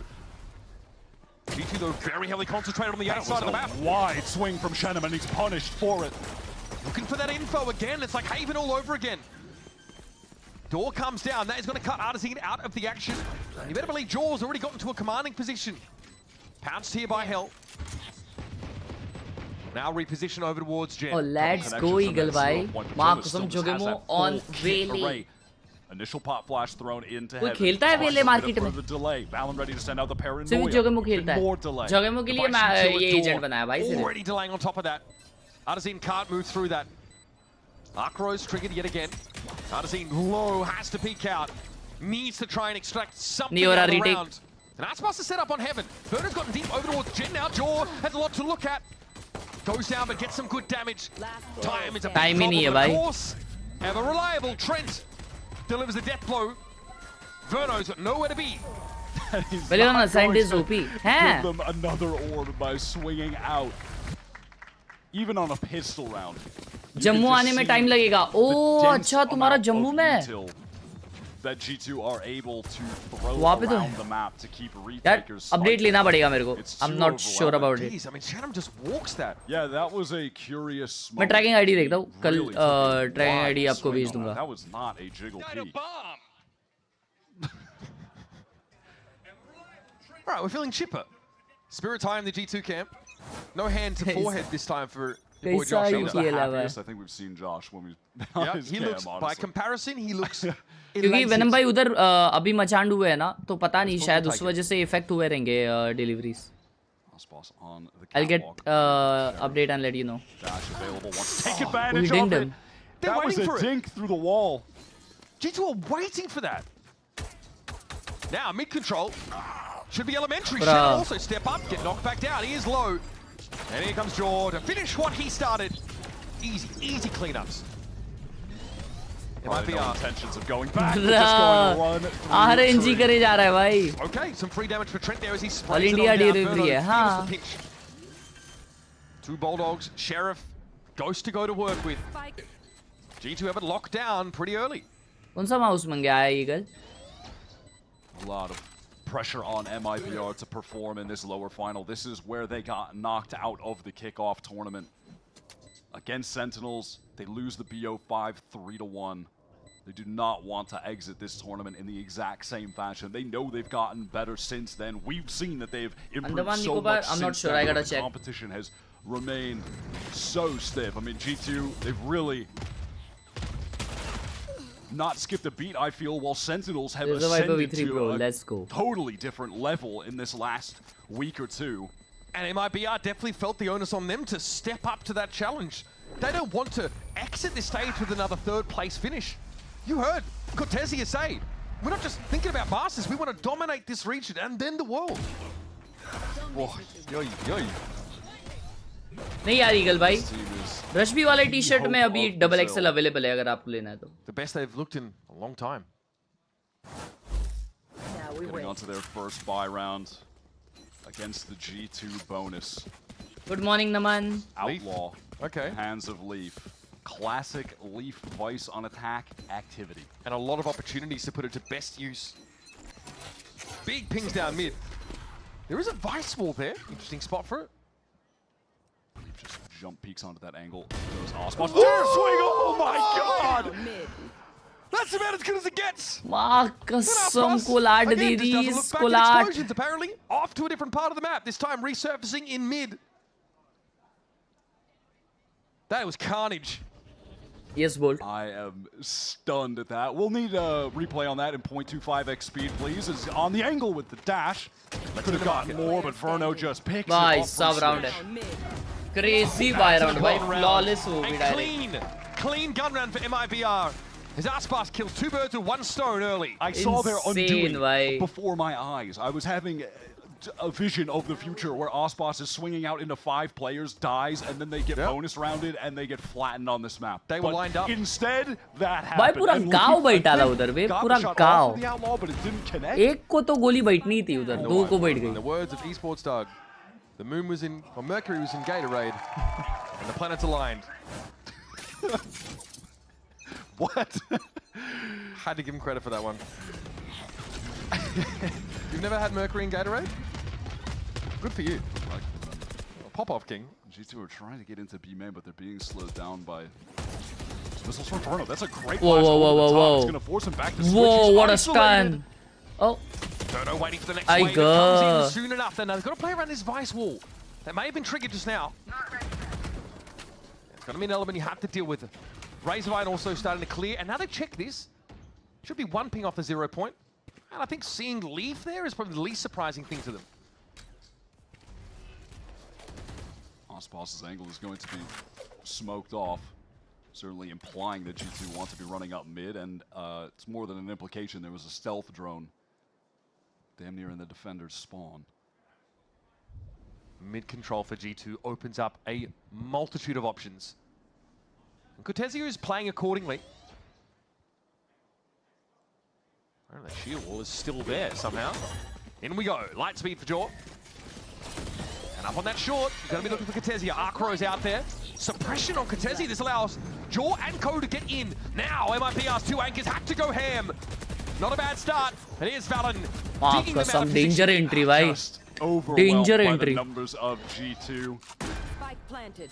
Speaker 6: G2 though very heavily concentrated on the outside of the map.
Speaker 7: Wide swing from Shenham and he's punished for it.
Speaker 6: Looking for that info again. It's like Haven all over again. Door comes down. That is going to cut Artesine out of the action. And you better believe Jaw's already got into a commanding position. Pounced here by Hell. Now reposition over towards Jen.
Speaker 1: Oh, let's go Eagle bhai. Markusum Jogemo on Valley.
Speaker 7: Initial pop flash thrown into
Speaker 1: कोई खेलता है वेले market में? सिर्फ जोगेमो खेलता है। जोगेमो के लिए मैं ये एजेंट बनाया भाई सिर्फ।
Speaker 6: Already delaying on top of that. Artesine can't move through that. Arc Rose triggered yet again. Artesine low, has to peek out. Needs to try and extract something out of the round. And Aspas is set up on Heaven. Burner's gotten deep over towards Jin now. Jaw has a lot to look at. Goes down but gets some good damage. Time is a big problem, of course. Ever reliable Trent delivers a death blow. Verno's got nowhere to be.
Speaker 1: Believe on the scientist OP.
Speaker 7: Give them another orb by swinging out. Even on a pistol round.
Speaker 1: Jammu आने में time लगेगा। ओह अच्छा तुम्हारा जम्मू में।
Speaker 7: That G2 are able to throw
Speaker 1: around
Speaker 7: the map to keep
Speaker 1: retakers. Update लेना पड़ेगा मेरे को। I'm not sure about it.
Speaker 6: I mean, Shannon just walks that.
Speaker 7: Yeah, that was a curious.
Speaker 1: मैं ट्रैकिंग आईडी देखता हूँ कल। Tracking ID आपको भेज दूँगा।
Speaker 7: That was not a jiggle peek.
Speaker 6: All right, we're feeling chipper. Spirit High in the G2 camp. No hand to forehead this time for your boy Josh.
Speaker 7: That was the happiest I think we've seen Josh when we on his
Speaker 6: he
Speaker 7: cam,
Speaker 6: looks,
Speaker 7: honestly.
Speaker 6: by comparison, he looks
Speaker 1: क्योंकि venom भाई उधर अभी मचांड हुए है ना, तो पता नहीं शायद उस वजह से इफेक्ट हुए रहेंगे deliveries. I'll get update and let you know.
Speaker 7: Dash available. Wants to take advantage of it. That was a dink through the wall.
Speaker 6: G2 are waiting for that. Now mid control should be elementary. Should also step up, get knocked back down. He is low, and here comes Jaw to finish what he started. Easy cleanups. might be our
Speaker 7: intentions of going back. Just going to run
Speaker 1: RNG करे जा रहा है भाई.
Speaker 6: Okay, some free damage for Trent there as he sprays
Speaker 1: All
Speaker 6: it
Speaker 1: India
Speaker 6: on down.
Speaker 1: delivery है, हाँ.
Speaker 6: Two Bulldogs, Sheriff, Ghost to go to work with. G2 have it locked down pretty early.
Speaker 1: कौन सा mouse मंग गया है Eagle?
Speaker 7: A lot of pressure on MIBR to perform in this lower final. This is where they got knocked out of the kickoff tournament. Against Sentinels, they lose the B05 3-1. They do not want to exit this tournament in the exact same fashion. They know they've gotten better since then. We've seen that they've improved so much
Speaker 1: I'm not
Speaker 7: since
Speaker 1: sure.
Speaker 7: then.
Speaker 1: I gotta
Speaker 7: The
Speaker 1: check.
Speaker 7: competition has remained so stiff. I mean, G2, they've really not skipped a beat, I feel, while Sentinels have ascended to a totally different level in this last week or two.
Speaker 6: And MIBR definitely felt the onus on them to step up to that challenge. They don't want to exit this stage with another third place finish. You heard Cortesia say, we're not just thinking about Masters, we want to dominate this region and then the world.
Speaker 7: Oh, yoy, yoy.
Speaker 1: नहीं यार eagle भाई, रश्मि वाले T-shirt में अभी XXL available है अगर आपको लेना है तो.
Speaker 6: The best they've looked in a long time.
Speaker 7: Getting onto their first buy round against the G2 bonus.
Speaker 1: Good morning, Naman.
Speaker 7: Outlaw.
Speaker 6: Okay.
Speaker 7: Hands of Leaf. Classic Leaf Vice on attack activity.
Speaker 6: And a lot of opportunities to put it to best use. Big pings down mid. There is a Vice wall there. Interesting spot for it.
Speaker 7: Leaf just jump peeks onto that angle. Goes Osmos. Dare swing! Oh my god!
Speaker 6: That's about as good as it gets.
Speaker 1: माँ कसम कोलाट दे दी इस कोलाट.
Speaker 6: Apparently off to a different part of the map. This time resurfacing in mid. That was carnage.
Speaker 1: Yes, Bolt.
Speaker 7: I am stunned at that. We'll need a replay on that in 0.25x speed, please. Is on the angle with the dash. Could have gotten more, but Verno just picks it up.
Speaker 1: Sub round. Crazy buy round, भाई. Flawless हो गई
Speaker 6: direct. Clean gun round for MIBR. His Aspas kills two birds with one stone early.
Speaker 7: I saw their undoing before my eyes. I was having a vision of the future where Aspas is swinging out into 5 players, dies, and then they get bonus rounded and they get flattened on this map.
Speaker 6: They were lined up.
Speaker 7: Instead, that
Speaker 1: भाई
Speaker 7: happened.
Speaker 1: पूरा गांव बैठा था उधर बे, पूरा गांव.
Speaker 7: The outlaw, but it didn't connect.
Speaker 1: एक को तो गोली बैठनी थी उधर, दो को बैठ गई.
Speaker 6: In the words of esports Doug, the moon was in, or Mercury was in Gatorade, and the planets aligned.
Speaker 7: What?
Speaker 6: Had to give him credit for that one. You've never had Mercury in Gatorade? Good for you. Pop-off king.
Speaker 7: G2 are trying to get into B-main, but they're being slowed down by missiles from Verno. That's a great
Speaker 1: whoa,
Speaker 7: blast
Speaker 1: whoa,
Speaker 7: over the top.
Speaker 1: whoa.
Speaker 7: It's going to force him back to switch.
Speaker 1: Whoa,
Speaker 7: He's
Speaker 1: what a
Speaker 7: isolated.
Speaker 1: stun. Oh.
Speaker 6: Verno waiting for the next wave. It comes in soon enough. Then they've got to play around this Vice wall. That may have been triggered just now. It's going to be an element you have to deal with. Razorvine also starting to clear, and now they check this. Should be one ping off the 0 point. And I think seeing Leaf there is probably the least surprising thing to them.
Speaker 7: Ospas's angle is going to be smoked off, certainly implying that G2 want to be running up mid, and it's more than an implication. There was a stealth drone damn near in the defender's spawn.
Speaker 6: Mid control for G2 opens up a multitude of options. And Cortesia is playing accordingly. Oh, the shield wall is still there somehow. In we go. Light speed for Jaw. And up on that short, he's going to be looking for Cortesia. Arcro's out there. Suppression on Cortesia. This allows Jaw and Ko to get in. Now, MIBR's 2 anchors have to go ham. Not a bad start. And here's Valen.
Speaker 1: Some danger entry, bhai.
Speaker 7: Danger entry. The numbers of G2.
Speaker 11: Spike planted.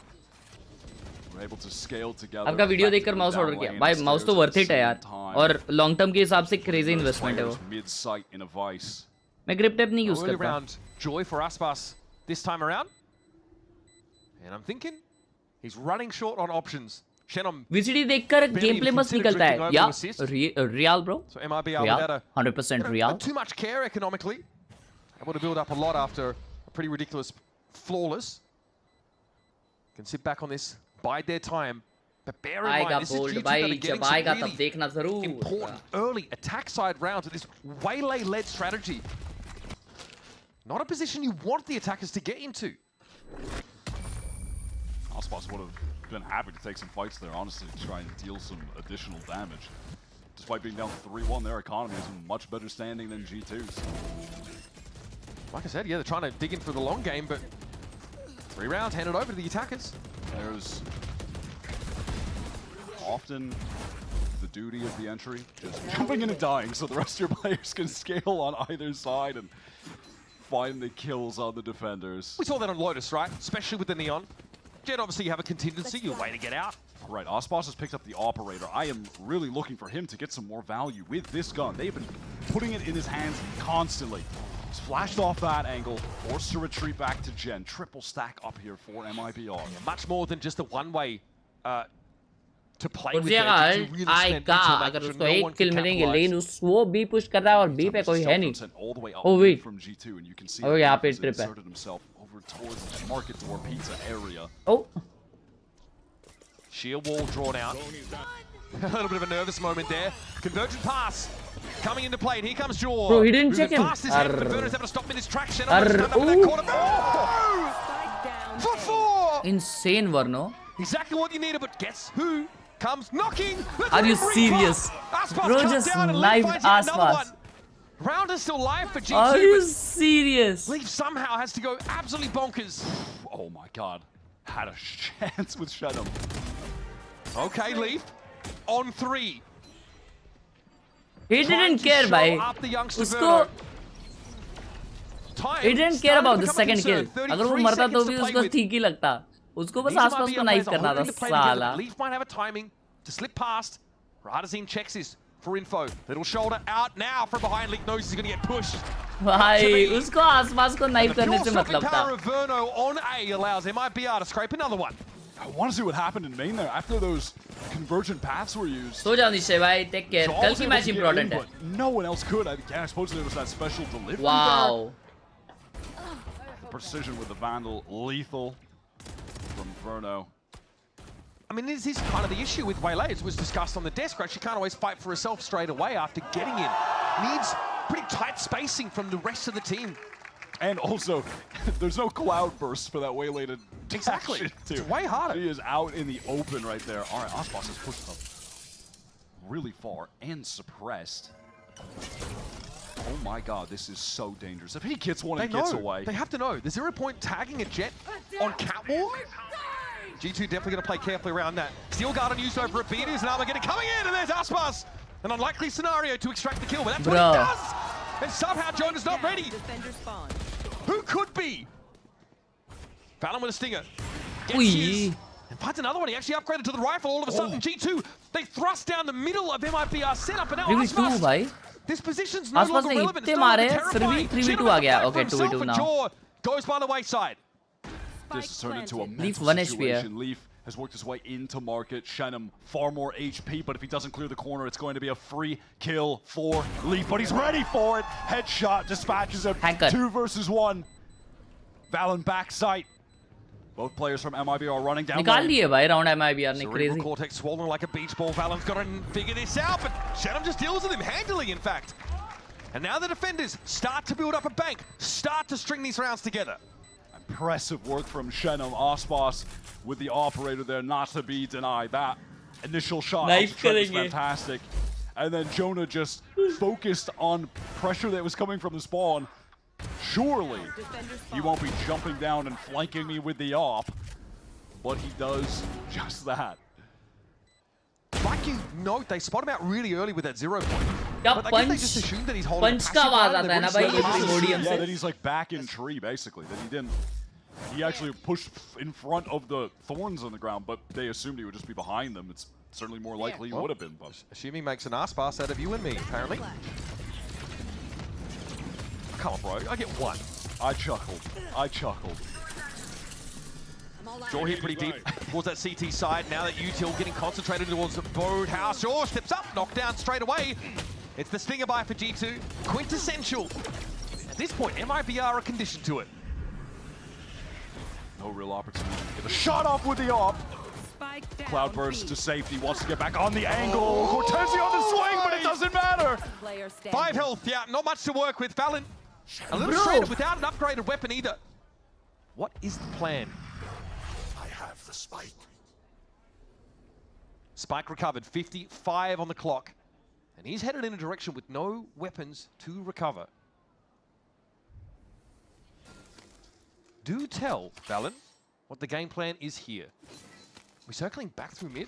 Speaker 7: We're able to scale together.
Speaker 1: आपका video देखकर mouse order किया. भाई mouse तो worth it है यार. और long term के हिसाब से क्रेजी इन्वेस्टमेंट है वो. मैं ग्रिप टेप नहीं यूज करता.
Speaker 6: Joy for Aspas this time around. And I'm thinking he's running short on options. Shenom
Speaker 1: VCT देखकर गेमप्ले मस्त निकलता है. या real bro.
Speaker 6: So MIBR
Speaker 1: 100% real.
Speaker 6: Too much care economically. Able to build up a lot after a pretty ridiculous flawless. Can sit back on this. Bide their time, but bear in mind this is G2 that are getting some really important early attack side rounds with this waylay-led strategy. Not a position you want the attackers to get into.
Speaker 7: Aspas would have been happy to take some fights there, honestly, to try and deal some additional damage. Despite being down 3-1, their economy is in much better standing than G2's.
Speaker 6: Like I said, yeah, they're trying to dig in for the long game, but 3 rounds handed over to the attackers.
Speaker 7: There's often the duty of the entry, just jumping in and dying so the rest of your players can scale on either side and find the kills on the defenders.
Speaker 6: We saw that on Lotus, right? Especially with the Neon. Jet, obviously, you have a contingency, you way to get out.
Speaker 7: Right, Osbos has picked up the Operator. I am really looking for him to get some more value with this gun. They've been putting it in his hands constantly. He's flashed off that angle, forced to retreat back to Gen. Triple stack up here for MIBR.
Speaker 6: Yeah, much more than just a one-way to play with
Speaker 1: G2 आएगा अगर उसको एक किल मिलेंगे लेकिन वो B push कर रहा है और बी पे कोई है नहीं. Oh wait. Oh यहाँ पे ट्रिप है. Oh.
Speaker 6: Sheer wall drawn out. A little bit of a nervous moment there. Convergent pass coming into play, and here comes Jaw.
Speaker 1: Bro, he didn't check him.
Speaker 6: Verno's having to stop him in his traction. For 4!
Speaker 1: Insane, Verno.
Speaker 6: Exactly what you needed, but guess who comes knocking?
Speaker 1: Are you serious? Bro, just knifed Aspas.
Speaker 6: Round is still live for G2.
Speaker 1: Are you serious?
Speaker 6: Leaf somehow has to go absolutely bonkers.
Speaker 7: Oh my god. Had a chance with Shadow.
Speaker 6: Okay, Leaf. On 3.
Speaker 1: He didn't care, bhai. Usko... He didn't care about the second kill. अगर वो मरता तो भी उसको ठीक ही लगता. उसको बस आसपास को नाइफ करना था साला.
Speaker 6: Leaf might have a timing to slip past. Radazin checks this for info. Little shoulder out now from behind. Leaf knows he's going to get pushed.
Speaker 1: भाई उसको आसपास को नाइफ करने से मतलब था.
Speaker 6: The Verno on A allows MIBR to scrape another one.
Speaker 7: I want to see what happened in main there after those convergent paths were used.
Speaker 1: सो जाओ निश्चय भाई, take care. कल की मैच important है.
Speaker 7: No one else could. I suppose there was that special delivery.
Speaker 1: Wow.
Speaker 7: Precision with the Vandal, lethal from Verno.
Speaker 6: I mean, this is kind of the issue with Waylay. It was discussed on the desk, right? She can't always fight for herself straight away after getting in. Needs pretty tight spacing from the rest of the team.
Speaker 7: And also, there's no cloud burst for that Waylay to
Speaker 6: exactly. It's way harder.
Speaker 7: He is out in the open right there. All right, Osbos has pushed up really far and suppressed. Oh my god, this is so dangerous. If he gets one and gets away.
Speaker 6: They have to know. The 0 point tagging a Jet on catwalk. G2 definitely going to play carefully around that. Steel Guard on used over a beat. Is another getting coming in, and there's Aspas. An unlikely scenario to extract the kill, but that's what he does. And somehow Jonah's not ready. Who could be? Fallon with a stinger. Gets his. And finds another one. He actually upgraded to the rifle all of a sudden. G2, they thrust down the middle of MIBR setup, and now Aspas. This position's no longer relevant. It's no longer terrifying.
Speaker 1: 3v2 आ गया. Okay, 2v2 now.
Speaker 6: Jaw goes by the wayside.
Speaker 7: This has turned into a
Speaker 1: Leaf
Speaker 7: mental
Speaker 1: 1 HP.
Speaker 7: situation. Leaf has worked his way into market. Shenum, far more HP, but if he doesn't clear the corner, it's going to be a free kill for Leaf. But he's ready for it. Headshot dispatches him. 2 versus 1. Valen backside. Both players from MIBR are running down.
Speaker 1: निकाल लिए भाई round MIBR ने crazy.
Speaker 6: Cortex swollen like a beach ball. Valen's got to figure this out, but Shenum just deals with him handily, in fact. And now the defenders start to build up a bank, start to string these rounds together.
Speaker 7: Impressive work from Shenum. Osbos with the operator there, not to be denied. That initial shot was fantastic. And then Jonah just focused on pressure that was coming from the spawn. Surely he won't be jumping down and flanking me with the op, but he does just that.
Speaker 6: Like you note, they spot him out really early with that 0 point.
Speaker 1: Yeah,
Speaker 6: but I guess they just assumed that he's holding
Speaker 1: punch का आवाज आता है ना भाई Primordium से.
Speaker 7: Yeah, that he's like back in tree basically. That he didn't. He actually pushed in front of the thorns on the ground, but they assumed he would just be behind them. It's certainly more likely he would have been. But
Speaker 6: assume he makes an ass pass out of you and me, apparently. Come on, bro. I get 1.
Speaker 7: I chuckled. I chuckled.
Speaker 6: Jaw hit pretty deep towards that CT side. Now that Util getting concentrated towards the boathouse. Jaw steps up, knocked down straight away. It's the stinger buy for G2. Quintessential. At this point, MIBR are conditioned to it.
Speaker 7: No real opportunity to get a shot off with the op. Cloudburst to safety, wants to get back on the angle. Cortesi on the swing, but it doesn't matter.
Speaker 6: 5 health, yeah, not much to work with. Valen, a little straight without an upgraded weapon either. What is the plan?
Speaker 9: I have the spike.
Speaker 6: Spike recovered, 55 on the clock. And he's headed in a direction with no weapons to recover. Do tell, Valen, what the game plan is here. We're circling back through mid.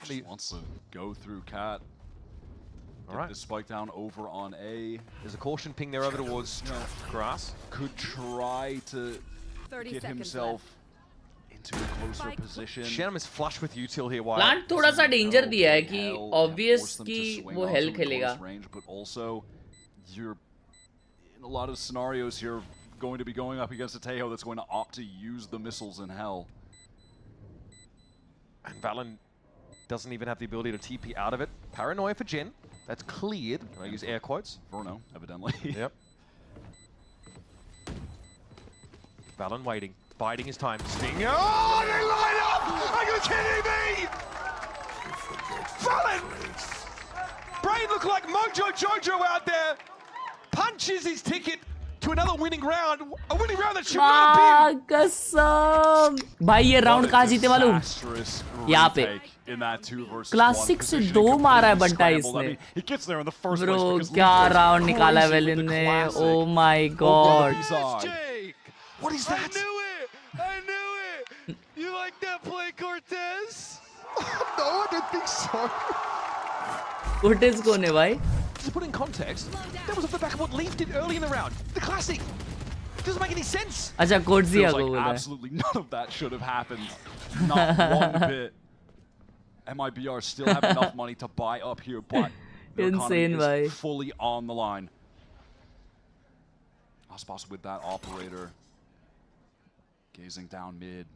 Speaker 7: Just wants to go through Cat. Get the spike down over on A.
Speaker 6: There's a caution ping there over towards grass.
Speaker 7: Could try to get himself into a closer position.
Speaker 6: Shannon is flush with util here.
Speaker 1: Plant थोड़ा सा danger दिया है कि obvious कि वो hell खेलेगा.
Speaker 7: But also, you're in a lot of scenarios here going to be going up against a Tejo that's going to opt to use the missiles in hell.
Speaker 6: And Valen doesn't even have the ability to TP out of it. Paranoia for Jen. That's cleared. I use air quotes.
Speaker 7: Verno, evidently.
Speaker 6: Yep. Valen waiting. Biding his time. Sting. Oh, they line up! Are you kidding me? Valen! Brain looked like Mojo Jojo out there. Punches his ticket to another winning round. A winning round that should not have been.
Speaker 1: कसम भाई ये round कहाँ जीते मालूम? यहाँ पे classic से 2 मारा है बंटा इसने. ब्रो क्या राउंड निकाला है वेलिन ने. Oh my god.
Speaker 6: What is that?
Speaker 15: I knew it! You like that play, Cortez?
Speaker 6: No, I didn't think so.
Speaker 1: Cortez कौन है भाई?
Speaker 6: To put in context, that was off the back of what Leaf did early in the round. The classic. Doesn't make any sense.
Speaker 1: अच्छा कोर्जिया को बोला.
Speaker 7: Absolutely none of that should have happened. Not one bit. MIBR still have enough money to buy up here, but their
Speaker 1: insane
Speaker 7: economy is fully on the line. Aspas with that operator. Gazing down mid.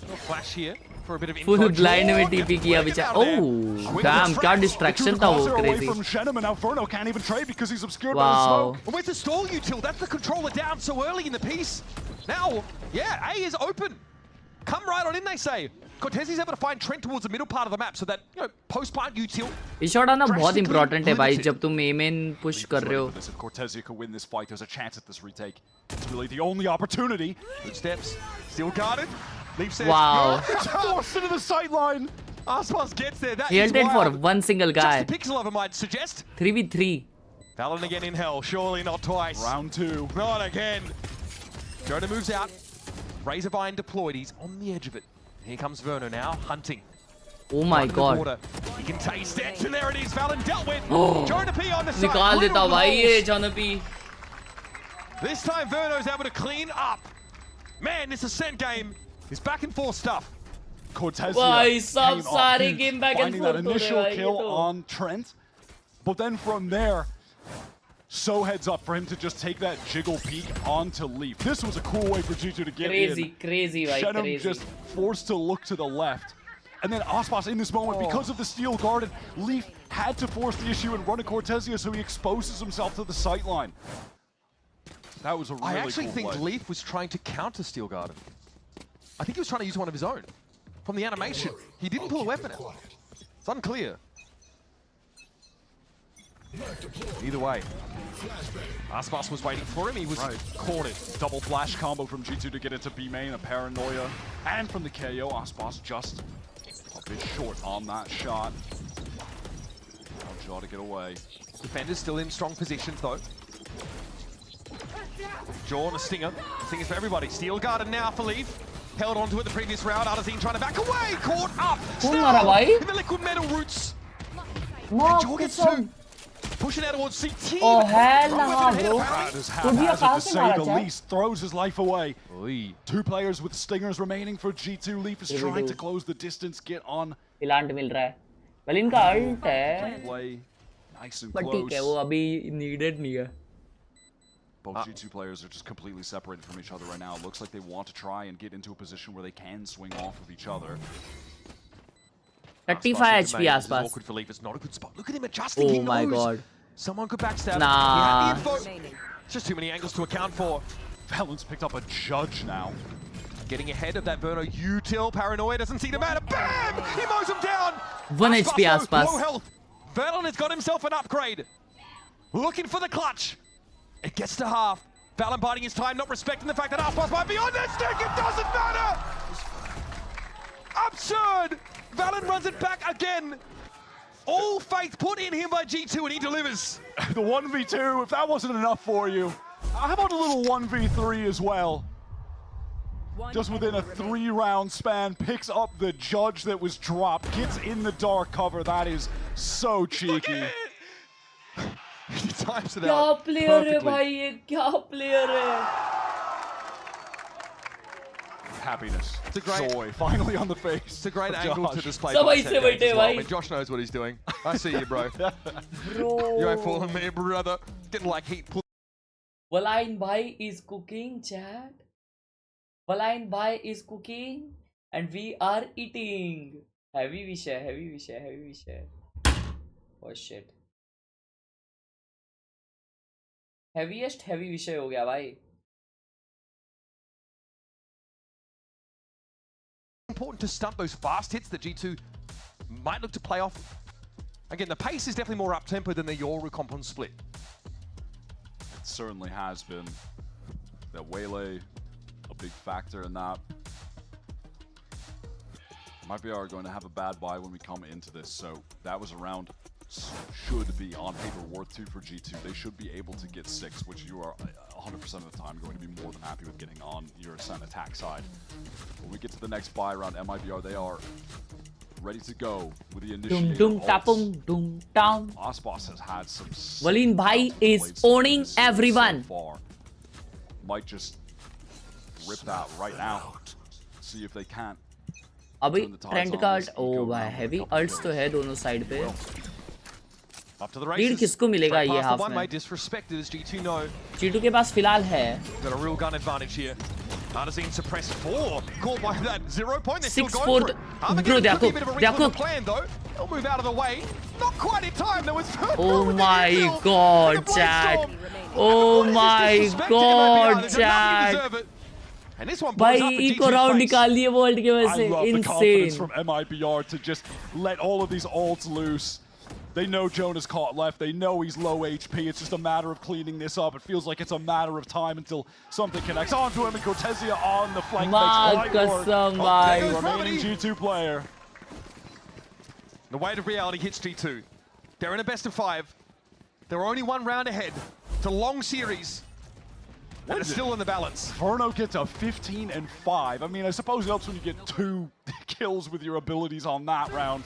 Speaker 6: No flash here for a bit of info.
Speaker 1: Full blind में TP किया बेचारा. Oh, damn, क्या distraction था वो crazy.
Speaker 7: From Shenham and now Verno can't even trade because he's obscured
Speaker 1: by the
Speaker 7: smoke.
Speaker 6: Well, where's the stall util? That's the controller down so early in the piece. Now, yeah, A is open. Come right on in, they say. Cortez is able to find Trent towards the middle part of the map so that, you know, post-plant util.
Speaker 1: ये shot आना बहुत important है भाई जब तुम A main push कर रहे हो.
Speaker 7: If Cortez could win this fight, there's a chance at this retake. It's really the only opportunity.
Speaker 6: Good steps. Still guarded. Leaf says,
Speaker 1: wow.
Speaker 6: Forced into the sight line. Aspas gets there. That
Speaker 1: he
Speaker 6: is
Speaker 1: ulted for
Speaker 6: wild.
Speaker 1: one single guy.
Speaker 6: Just a pixel of him, I'd suggest.
Speaker 1: 3v3.
Speaker 6: Valen again in hell. Surely not twice.
Speaker 7: Round 2.
Speaker 6: Not again. Jonah moves out. Razorvine deployed. He's on the edge of it. Here comes Verno now, hunting.
Speaker 1: Oh my god.
Speaker 6: He can taste it, and there it is. Valen dealt with.
Speaker 1: Oh.
Speaker 6: Jonah P on the side.
Speaker 1: निकाल देता भाई ये Jonah P.
Speaker 6: This time Verno's able to clean up. Man, this Ascent game is back and forth stuff.
Speaker 7: Cortez
Speaker 1: game back and forth.
Speaker 7: That initial kill on Trent, but then from there, so heads up for him to just take that jiggle peek onto Leaf. This was a cool way for G2 to get in.
Speaker 1: Crazy,
Speaker 7: Shenham
Speaker 1: crazy.
Speaker 7: just forced to look to the left. And then Aspas in this moment, because of the steel guarded, Leaf had to force the issue and run a Cortezia so he exposes himself to the sightline. That was a really cool
Speaker 6: I actually think
Speaker 7: play.
Speaker 6: Leaf was trying to counter Steel Garden. I think he was trying to use one of his own. From the animation, he didn't pull a weapon out. It's unclear. Either way, Aspas was waiting for him. He was cornered.
Speaker 7: Double flash combo from G2 to get into B main, a paranoia. And from the KO, Aspas just a bit short on that shot. Jaw to get away.
Speaker 6: Defenders still in strong positions though. Jaw and a stinger. Stingers for everybody. Steel Garden now for Leaf. Held onto it the previous round. Arzine trying to back away. Caught up. Still in the liquid metal roots. And Jaw gets two. Pushing out towards CT.
Speaker 1: Oh, hell no, bro.
Speaker 7: That is haphazard to say the least. Throws his life away. Two players with stingers remaining for G2. Leaf is trying to close the distance, get on.
Speaker 1: Plant मिल रहा है. Well, इनका ult है.
Speaker 7: Play nice and
Speaker 1: But
Speaker 7: close.
Speaker 1: ठीक है, वो अभी needed नहीं है.
Speaker 7: Both G2 players are just completely separated from each other right now. It looks like they want to try and get into a position where they can swing off of each other.
Speaker 1: 35 HP आसपास.
Speaker 6: Awkward for Leaf. It's not a good spot. Look at him adjusting. He
Speaker 1: Oh my
Speaker 6: knows
Speaker 1: god.
Speaker 6: Someone could backstab.
Speaker 1: Nah.
Speaker 6: He had the info. It's just too many angles to account for.
Speaker 7: Valen's picked up a judge now.
Speaker 6: Getting ahead of that Verno util. Paranoia doesn't seem to matter. Bam! He mows him down.
Speaker 1: 1 HP आसपास.
Speaker 6: Low health. Valen has got himself an upgrade. Looking for the clutch. It gets to half. Valen biding his time, not respecting the fact that Aspas might be on that stick. It doesn't matter. Absurd! Valen runs it back again. All faith put in him by G2, and he delivers.
Speaker 7: The 1v2, if that wasn't enough for you, how about a little 1v3 as well? Just within a 3-round span, picks up the judge that was dropped, gets in the dark cover. That is so cheeky.
Speaker 6: He times it
Speaker 1: क्या
Speaker 6: out
Speaker 1: player है
Speaker 6: perfectly.
Speaker 1: भाई ये क्या player है?
Speaker 7: Happiness,
Speaker 6: It's a great,
Speaker 7: joy, finally on the face.
Speaker 6: It's a great
Speaker 7: of
Speaker 6: angle
Speaker 7: Josh.
Speaker 6: to display.
Speaker 1: सब
Speaker 6: by
Speaker 1: ऐसे
Speaker 6: Ted
Speaker 1: बैठे
Speaker 6: Games as well. I
Speaker 1: भाई.
Speaker 6: mean, Josh knows what he's doing. I see you, bro.
Speaker 1: Bro.
Speaker 6: You ain't fooling me, brother. Getting like heat.
Speaker 1: Valine bhai is cooking, chat. Valine bhai is cooking, and we are eating. Heavy विषय, heavy विषय, heavy विषय. Oh shit. Heaviest heavy विषय हो गया भाई.
Speaker 6: Important to stunt those fast hits that G2 might look to play off. Again, the pace is definitely more up-tempo than the Yoru comp on split.
Speaker 7: It certainly has been. That waylay, a big factor in that. Mibr are going to have a bad buy when we come into this, so that was a round should be on paper worth 2 for G2. They should be able to get 6, which you are 100% of the time going to be more than happy with getting on your Ascent attack side. When we get to the next buy round, Mibr, they are ready to go with the initiative. Osbos has had some.
Speaker 1: Valine bhai is owning everyone.
Speaker 7: So far. Might just rip that right now. See if they can't.
Speaker 1: अभी trend card ओ भाई heavy अल्ट्स तो है दोनों side पे. Lead किसको मिलेगा ये half में? G2 के पास फिलहाल है. 6-4 ब्रो देखो देखो. Oh my god chat. Oh my god chat. भाई इको राउंड निकाल लिए वर्ल्ड के वजह से.
Speaker 7: I love the
Speaker 1: insane
Speaker 7: confidence from Mibr to just let all of these ults loose. They know Jonah's caught left. They know he's low HP. It's just a matter of cleaning this up. It feels like it's a matter of time until something connects onto him. And Cortesia on the flank makes light work of the remaining G2 player.
Speaker 6: The weight of reality hits G2. They're in a best of 5. They're only 1 round ahead. It's a long series. And it's still in the balance.
Speaker 7: Verno gets a 15 and 5. I mean, I suppose it helps when you get 2 kills with your abilities on that round.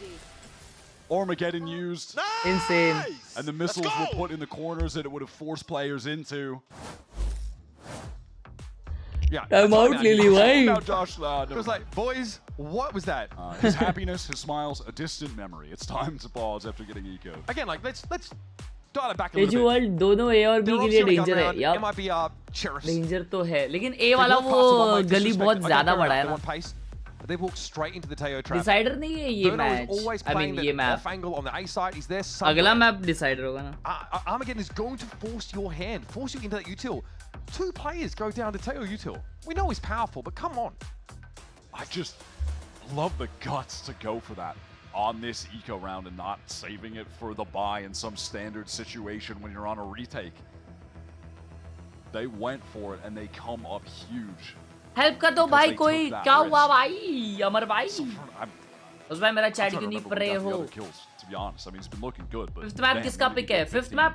Speaker 7: Armageddon used.
Speaker 1: Nice! Insane.
Speaker 7: And the missiles were put in the corners that it would have forced players into.
Speaker 6: Yeah.
Speaker 1: I'm out, Lily. Why?
Speaker 7: Now Josh,
Speaker 6: it was like, boys, what was that?
Speaker 7: His happiness, his smiles, a distant memory. It's time to pause after getting eco.
Speaker 6: Again, like let's dial it back a little bit.
Speaker 1: World दोनों A और B के लिए danger है यार. Danger तो है लेकिन A वाला वो गली बहुत ज्यादा बड़ा है ना.
Speaker 6: They walked straight into the Teo trap.
Speaker 1: Decider नहीं है ये मैच. I mean ये map.
Speaker 6: Angle on the A side. He's there.
Speaker 1: अगला मैप decider होगा ना.
Speaker 6: Armageddon is going to force your hand, force you into that util. 2 players go down to Teo util. We know he's powerful, but come on.
Speaker 7: I just love the guts to go for that on this eco round and not saving it for the buy in some standard situation when you're on a retake. They went for it and they come up huge.
Speaker 1: Help कर दो भाई कोई. क्या हुआ भाई अमर भाई? उस भाई मेरा चैट क्यों नहीं पढ़ रहे हो? फिफ्थ मैप किसका पिक है? फिफ्थ मैप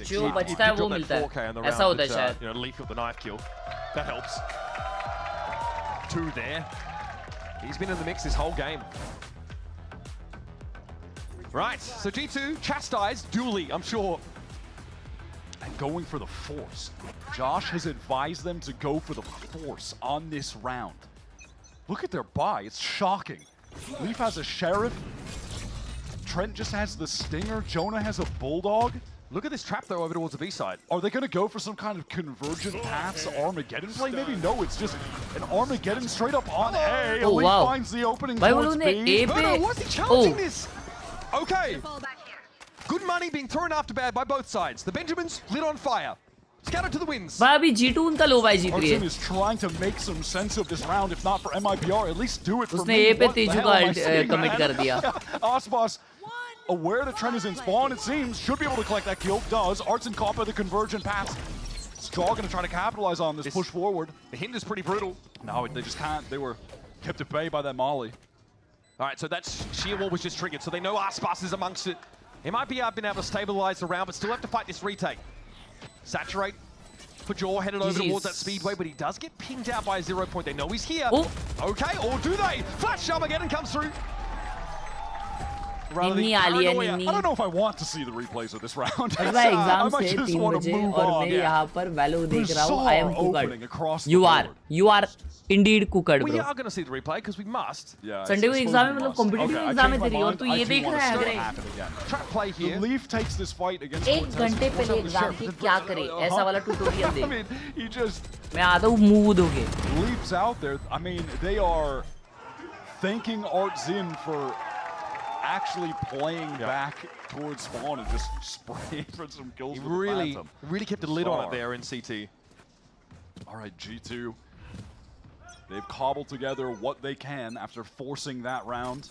Speaker 1: जो बचता है वो मिलता है. ऐसा होता है शायद.
Speaker 6: Leaf of the knife kill. That helps. 2 there. He's been in the mix this whole game. Right, so G2 chastised duly, I'm sure.
Speaker 7: And going for the force. Josh has advised them to go for the force on this round. Look at their buy, it's shocking. Leaf has a Sheriff. Trent just has the Stinger. Jonah has a Bulldog.
Speaker 6: Look at this trap though over towards the B side.
Speaker 7: Are they going to go for some kind of convergent paths Armageddon play? Maybe no, it's just an Armageddon straight up on A.
Speaker 1: Oh,
Speaker 7: Leaf
Speaker 1: wow.
Speaker 7: finds the opening
Speaker 1: Why
Speaker 7: towards B.
Speaker 6: What's he challenging this? Okay. Good money being thrown after bad by both sides. The Benjamins lit on fire. Scattered to the winds.
Speaker 1: भाई अभी G2 उनका लो भाई जीत रही है.
Speaker 7: Arjun is trying to make some sense of this round, if not for Mibr, at least do it for
Speaker 1: उसने
Speaker 7: me.
Speaker 1: A पे
Speaker 7: What the
Speaker 1: Tezu
Speaker 7: hell
Speaker 1: का
Speaker 7: am I saying,
Speaker 1: commit
Speaker 7: man?
Speaker 1: कर दिया.
Speaker 7: Osbos, aware that Trent is in spawn, it seems, should be able to collect that kill. Does. Arts and Koppa, the convergent paths. Straw going to try to capitalize on this push forward.
Speaker 6: The Hinder's pretty brutal.
Speaker 7: No, they just can't. They were Kept at bay by that molly.
Speaker 6: All right, so that's sheer wall was just triggered, so they know Arspas is amongst it. It might be been able to stabilize the round, but still have to fight this retake. Saturate for Jaw, headed over towards that speedway, but he does get pinged out by a 0 point. They know he's here.
Speaker 1: Oh.
Speaker 6: Okay, or do they? Flash jump again and comes through.
Speaker 1: Ninni आ रही है, Ninni.
Speaker 7: I don't know if I want to see the replays of this round.
Speaker 1: मेरा exam से 3 बजे और मैं यहाँ पर वैलो देख रहा हूँ. I am cooked. You are indeed cooked,
Speaker 6: We
Speaker 1: bro.
Speaker 6: are going to see the replay because we must.
Speaker 7: Yeah.
Speaker 1: Sunday को एग्जाम है, मतलब कॉम्पिटिटिव एग्जाम है तेरी और तू ये देख रहा है अगले.
Speaker 6: Trap play here.
Speaker 7: The Leaf takes this fight against
Speaker 1: एक घंटे पहले एग्जाम के क्या करे ऐसा वाला tutorial they.
Speaker 7: I mean, he just
Speaker 1: मैं आता हूँ मूड होके.
Speaker 7: Leafs out there. I mean, they are thanking Art Zin for actually playing back towards spawn and just spraying for some kills.
Speaker 6: He
Speaker 7: with the Phantom.
Speaker 6: really kept a lid on it there in CT.
Speaker 7: All right, G2. They've cobbled together what they can after forcing that round.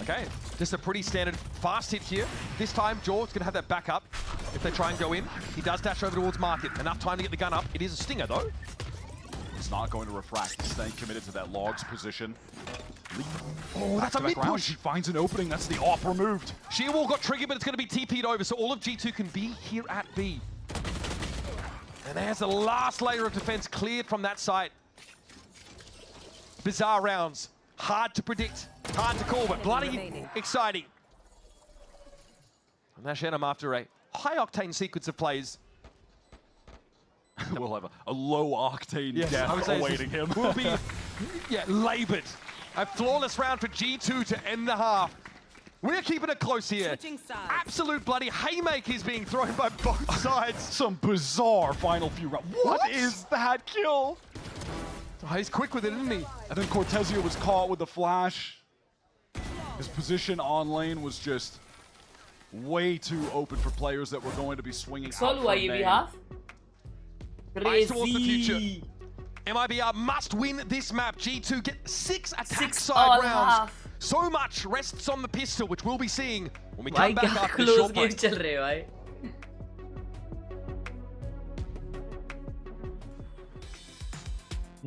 Speaker 6: Okay, just a pretty standard fast hit here. This time, Jaw's going to have that back up if they try and go in. He does dash over towards Market. Enough time to get the gun up. It is a stinger, though.
Speaker 7: It's not going to refract. He's staying committed to that logs position.
Speaker 6: Oh, that's a mid-push.
Speaker 7: He finds an opening. That's the op removed.
Speaker 6: Sheer wall got triggered, but it's going to be TP'd over, so all of G2 can be here at B. And there's the last layer of defense cleared from that site. Bizarre rounds. Hard to predict, hard to call, but bloody exciting. And that's Shannon after a high-octane sequence of plays.
Speaker 7: We'll have a low-octane death awaiting him.
Speaker 6: Will be, laboured. A flawless round for G2 to end the half. We're keeping it close here. Absolute bloody haymakers being thrown by both sides.
Speaker 7: Some bizarre final few rounds. What is that kill?
Speaker 6: Oh, he's quick with it, isn't he?
Speaker 7: And then Cortezio was caught with the flash. His position on lane was just way too open for players that were going to be swinging out from main.
Speaker 6: Eyes towards the future. MIBR must win this map. G2 get 6 attack side rounds. So much rests on the pistol, which we'll be seeing when we come back after this short break.
Speaker 1: चल रहे भाई.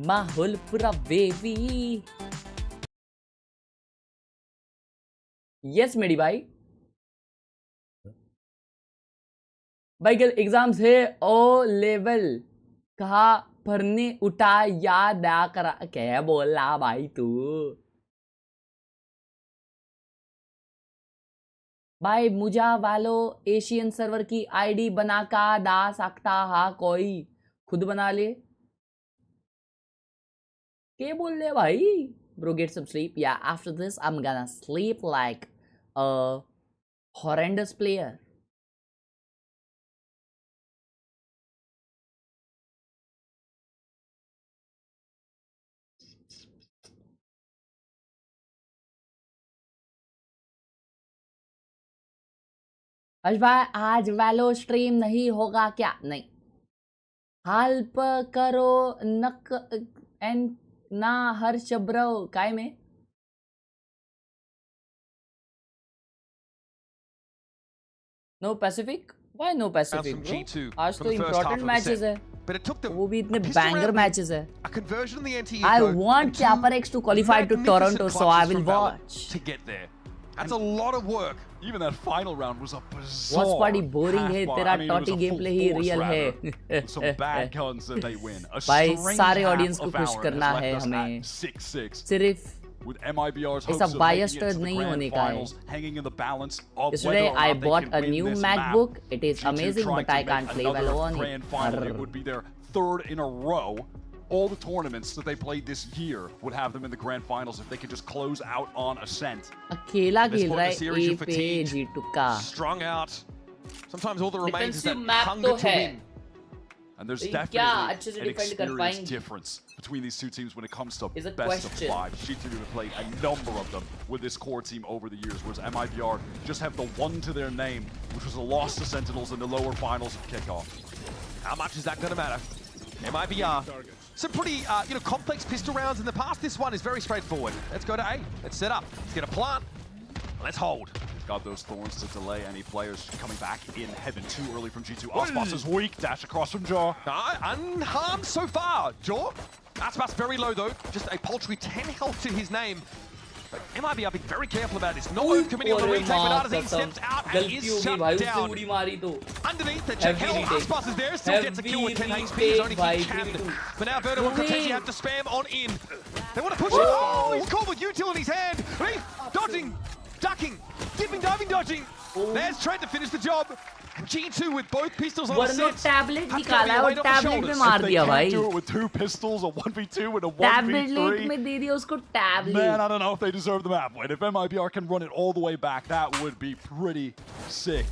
Speaker 1: माहौल पूरा baby. Yes मेरी भाई. भाई कल exams है ओ लेवल. कहा पढ़ने उठा याद आ करा. क्या बोल रहा भाई तू. भाई मुझा वालो एशियन सर्वर की आईडी बना का दा सकता हा कोई. खुद बना ले. क्या बोल रहे भाई. Bro, get some sleep. Yeah, after this I'm gonna sleep like a horrendous player. हर्ष भाई आज वैलो स्ट्रीम नहीं होगा क्या. नहीं. हेल्प करो नक एंड ना हर्ष ब्रो. काय में no Pacific. Why no Pacific bro. आज तो इंपॉर्टेंट मैचेस है. वो भी इतने बैंगर मैचेस है. I want Caparex to qualify to Toronto, so I will watch.
Speaker 6: To get there. That's a lot of work.
Speaker 7: Even that final round was a bizarre.
Speaker 1: Watch party boring है. तेरा टॉटी gameplay ही real है.
Speaker 7: Some bad guns that they win.
Speaker 1: भाई सारे audience को खुश करना है हमें.
Speaker 7: 6-6.
Speaker 1: सिर्फ
Speaker 7: with MIBR's hopes
Speaker 1: ऐसा
Speaker 7: of
Speaker 1: biased
Speaker 7: making it to the
Speaker 1: नहीं
Speaker 7: grand
Speaker 1: होने का है.
Speaker 7: finals, hanging in the balance of
Speaker 1: Yesterday
Speaker 7: whether or
Speaker 1: I
Speaker 7: not they
Speaker 1: bought
Speaker 7: can
Speaker 1: a
Speaker 7: win
Speaker 1: new
Speaker 7: this
Speaker 1: MacBook.
Speaker 7: map.
Speaker 1: It is
Speaker 7: G2
Speaker 1: amazing,
Speaker 7: trying
Speaker 1: but I
Speaker 7: to
Speaker 1: can't
Speaker 7: make
Speaker 1: play
Speaker 7: another
Speaker 1: well on
Speaker 7: grand
Speaker 1: it.
Speaker 7: final. It would be their third in a row. All the tournaments that they played this year would have them in the grand finals if they could just close out on Ascent.
Speaker 1: अकेला खेल रहा है A पे G2 का.
Speaker 6: Strung out. Sometimes all that remains is that
Speaker 1: map
Speaker 6: hunger to win.
Speaker 7: And there's
Speaker 1: क्या
Speaker 7: definitely
Speaker 1: अच्छे से
Speaker 7: an
Speaker 1: defend कर
Speaker 7: experience
Speaker 1: पाएंगे.
Speaker 7: difference between these two teams when it comes to
Speaker 1: Is a
Speaker 7: best
Speaker 1: question.
Speaker 7: of 5. G2 have played a number of them with this core team over the years, whereas MIBR just have the one to their name, which was a loss to Sentinels in the lower finals of kickoff.
Speaker 6: How much is that going to matter? MIBR. Some pretty, complex pistol rounds in the past. This one is very straightforward. Let's go to A. Let's set up. Let's get a plant. Let's hold.
Speaker 7: got those thorns to delay any players coming back in heaven too early from G2. Aspas is weak, dash across from Jaw.
Speaker 6: Unharmed so far. Jaw, Aspas very low though, just a paltry 10 health to his name. But MIBR being very careful about this, not overcommitting on the retake, but Artisan steps out and is shut down. Underneath, the check hell, Aspas is there, still gets a kill with 10 HP, is only he can. But now Verdo and Cortesi have to spam on in. They want to push it. Oh, he's caught with util in his hand. Leaf, dodging, ducking, dipping, diving, dodging. There's Trent to finish the job. G2 with both pistols on the
Speaker 1: वरना tablet निकाला है और tablet में मार दिया भाई.
Speaker 7: Do it with 2 pistols, a 1v2 and a 1v3.
Speaker 1: Tablet में दे दिया उसको tablet.
Speaker 7: Man, I don't know if they deserve the map win. If MIBR can run it all the way back, that would be pretty sick.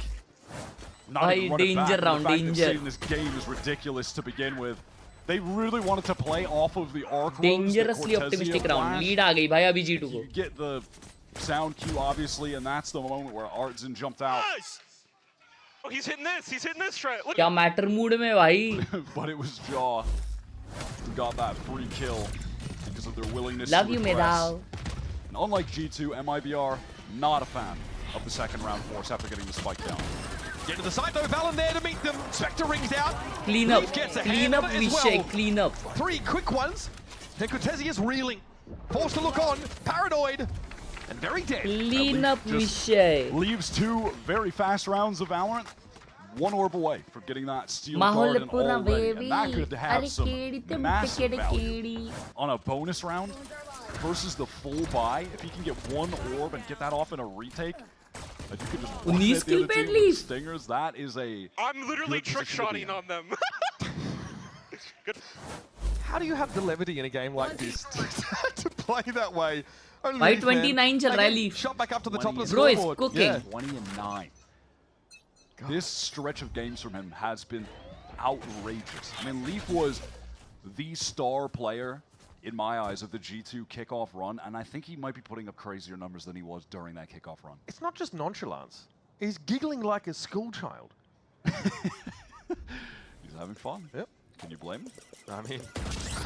Speaker 7: Not even run
Speaker 1: danger
Speaker 7: it back.
Speaker 1: round,
Speaker 7: the fact
Speaker 1: danger.
Speaker 7: That seeing this game is ridiculous to begin with. They really wanted to play off of the arc
Speaker 1: Dangerously optimistic round. Lead आ गई भाई अभी G2 को.
Speaker 7: You get the sound cue obviously, and that's the moment where Artisan jumped out.
Speaker 15: Nice. Oh, he's hitting this. He's hitting this, Trent.
Speaker 1: क्या matter mood में भाई?
Speaker 7: But it was Jaw who got that free kill because of their willingness
Speaker 1: Love
Speaker 7: to
Speaker 1: you,
Speaker 7: regress.
Speaker 1: Medal.
Speaker 7: And unlike G2, MIBR not a fan of the second round force after getting the spike down.
Speaker 6: Get to the side though, Valen there to meet them. Spectre rings out.
Speaker 1: Clean up,
Speaker 6: clean up,
Speaker 1: clean up.
Speaker 6: 3 quick ones. Then Cortesi is reeling, forced to look on, paranoid, and very dead.
Speaker 1: Clean up, Vishay.
Speaker 7: Leaves 2 very fast rounds of Valorant. 1 orb away from getting that steel garden already. And that could have some massive value on a bonus round versus the full buy. If he can get 1 orb and get that off in a retake, if you can just one hit the other team with stingers, that is a...
Speaker 15: I'm literally trick-shotting on them. Good.
Speaker 6: How do you have the levity in a game like this to play that way?
Speaker 1: By 29 चल रहा है Leaf.
Speaker 6: Shot back up to the top of the
Speaker 1: scoreboard.
Speaker 6: Bro,
Speaker 1: is cooking.
Speaker 7: Yeah. 20 and 9. God. This stretch of games from him has been outrageous. I mean, Leaf was the star player in my eyes of the G2 kickoff run, and I think he might be putting up crazier numbers than he was during that kickoff run.
Speaker 6: It's not just nonchalance. He's giggling like a schoolchild.
Speaker 7: He's having fun.
Speaker 6: Yep.
Speaker 7: Can you blame him?
Speaker 6: I mean,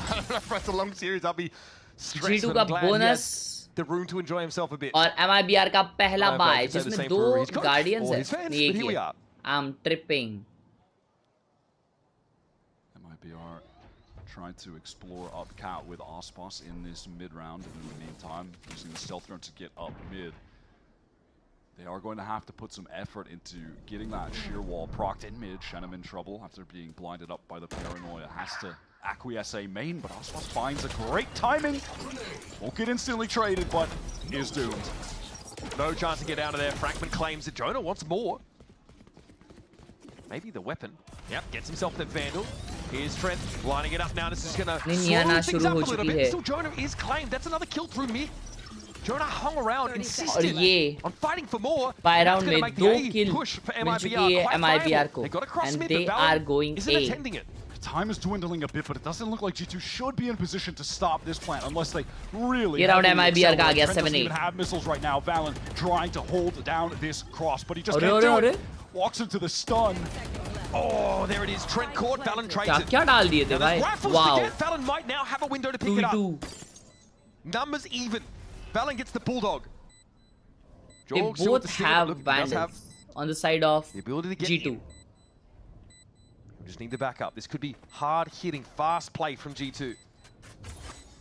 Speaker 6: I don't know if that's a long series. I'll be stressed.
Speaker 1: G2 का bonus
Speaker 6: the room to enjoy himself a bit.
Speaker 1: और MIBR का पहला buy जिसमें 2 Guardians हैं.
Speaker 6: Here we are.
Speaker 1: I'm tripping.
Speaker 7: MIBR trying to explore up cat with Aspas in this mid round, and in the meantime using the stealth run to get up mid. They are going to have to put some effort into getting that sheer wall procced in mid. Shenham in trouble after being blinded up by the paranoia. Has to acquiesce a main, but Aspas finds a great timing. Won't get instantly traded, but is doomed.
Speaker 6: No chance to get out of there. Frankman claims that Jonah wants more. Maybe the weapon. Yep, gets himself the Vandal. Here's Trent lining it up now. This is going to slow things up a little bit. Still, Jonah is claimed. That's another kill through mid. Jonah hung around, insisted on fighting for more.
Speaker 1: By round में 2 kill मिल चुकी है MIBR को, and they are going A.
Speaker 7: Time is dwindling a bit, but it doesn't look like G2 should be in position to stop this plant unless they really.
Speaker 1: ये round MIBR का आ गया 7-8.
Speaker 7: Doesn't even have missiles right now. Valen trying to hold down this cross, but he just can't do it. Walks into the stun.
Speaker 6: Oh, there it is. Trent caught. Valen trades it.
Speaker 1: क्या डाल दिए थे भाई? Wow.
Speaker 6: Valen might now have a window to pick it up. Numbers even. Valen gets the Bulldog.
Speaker 1: They both have Vandals on the side of
Speaker 6: the ability to get
Speaker 1: G2.
Speaker 6: We just need the backup. This could be hard-hitting, fast play from G2.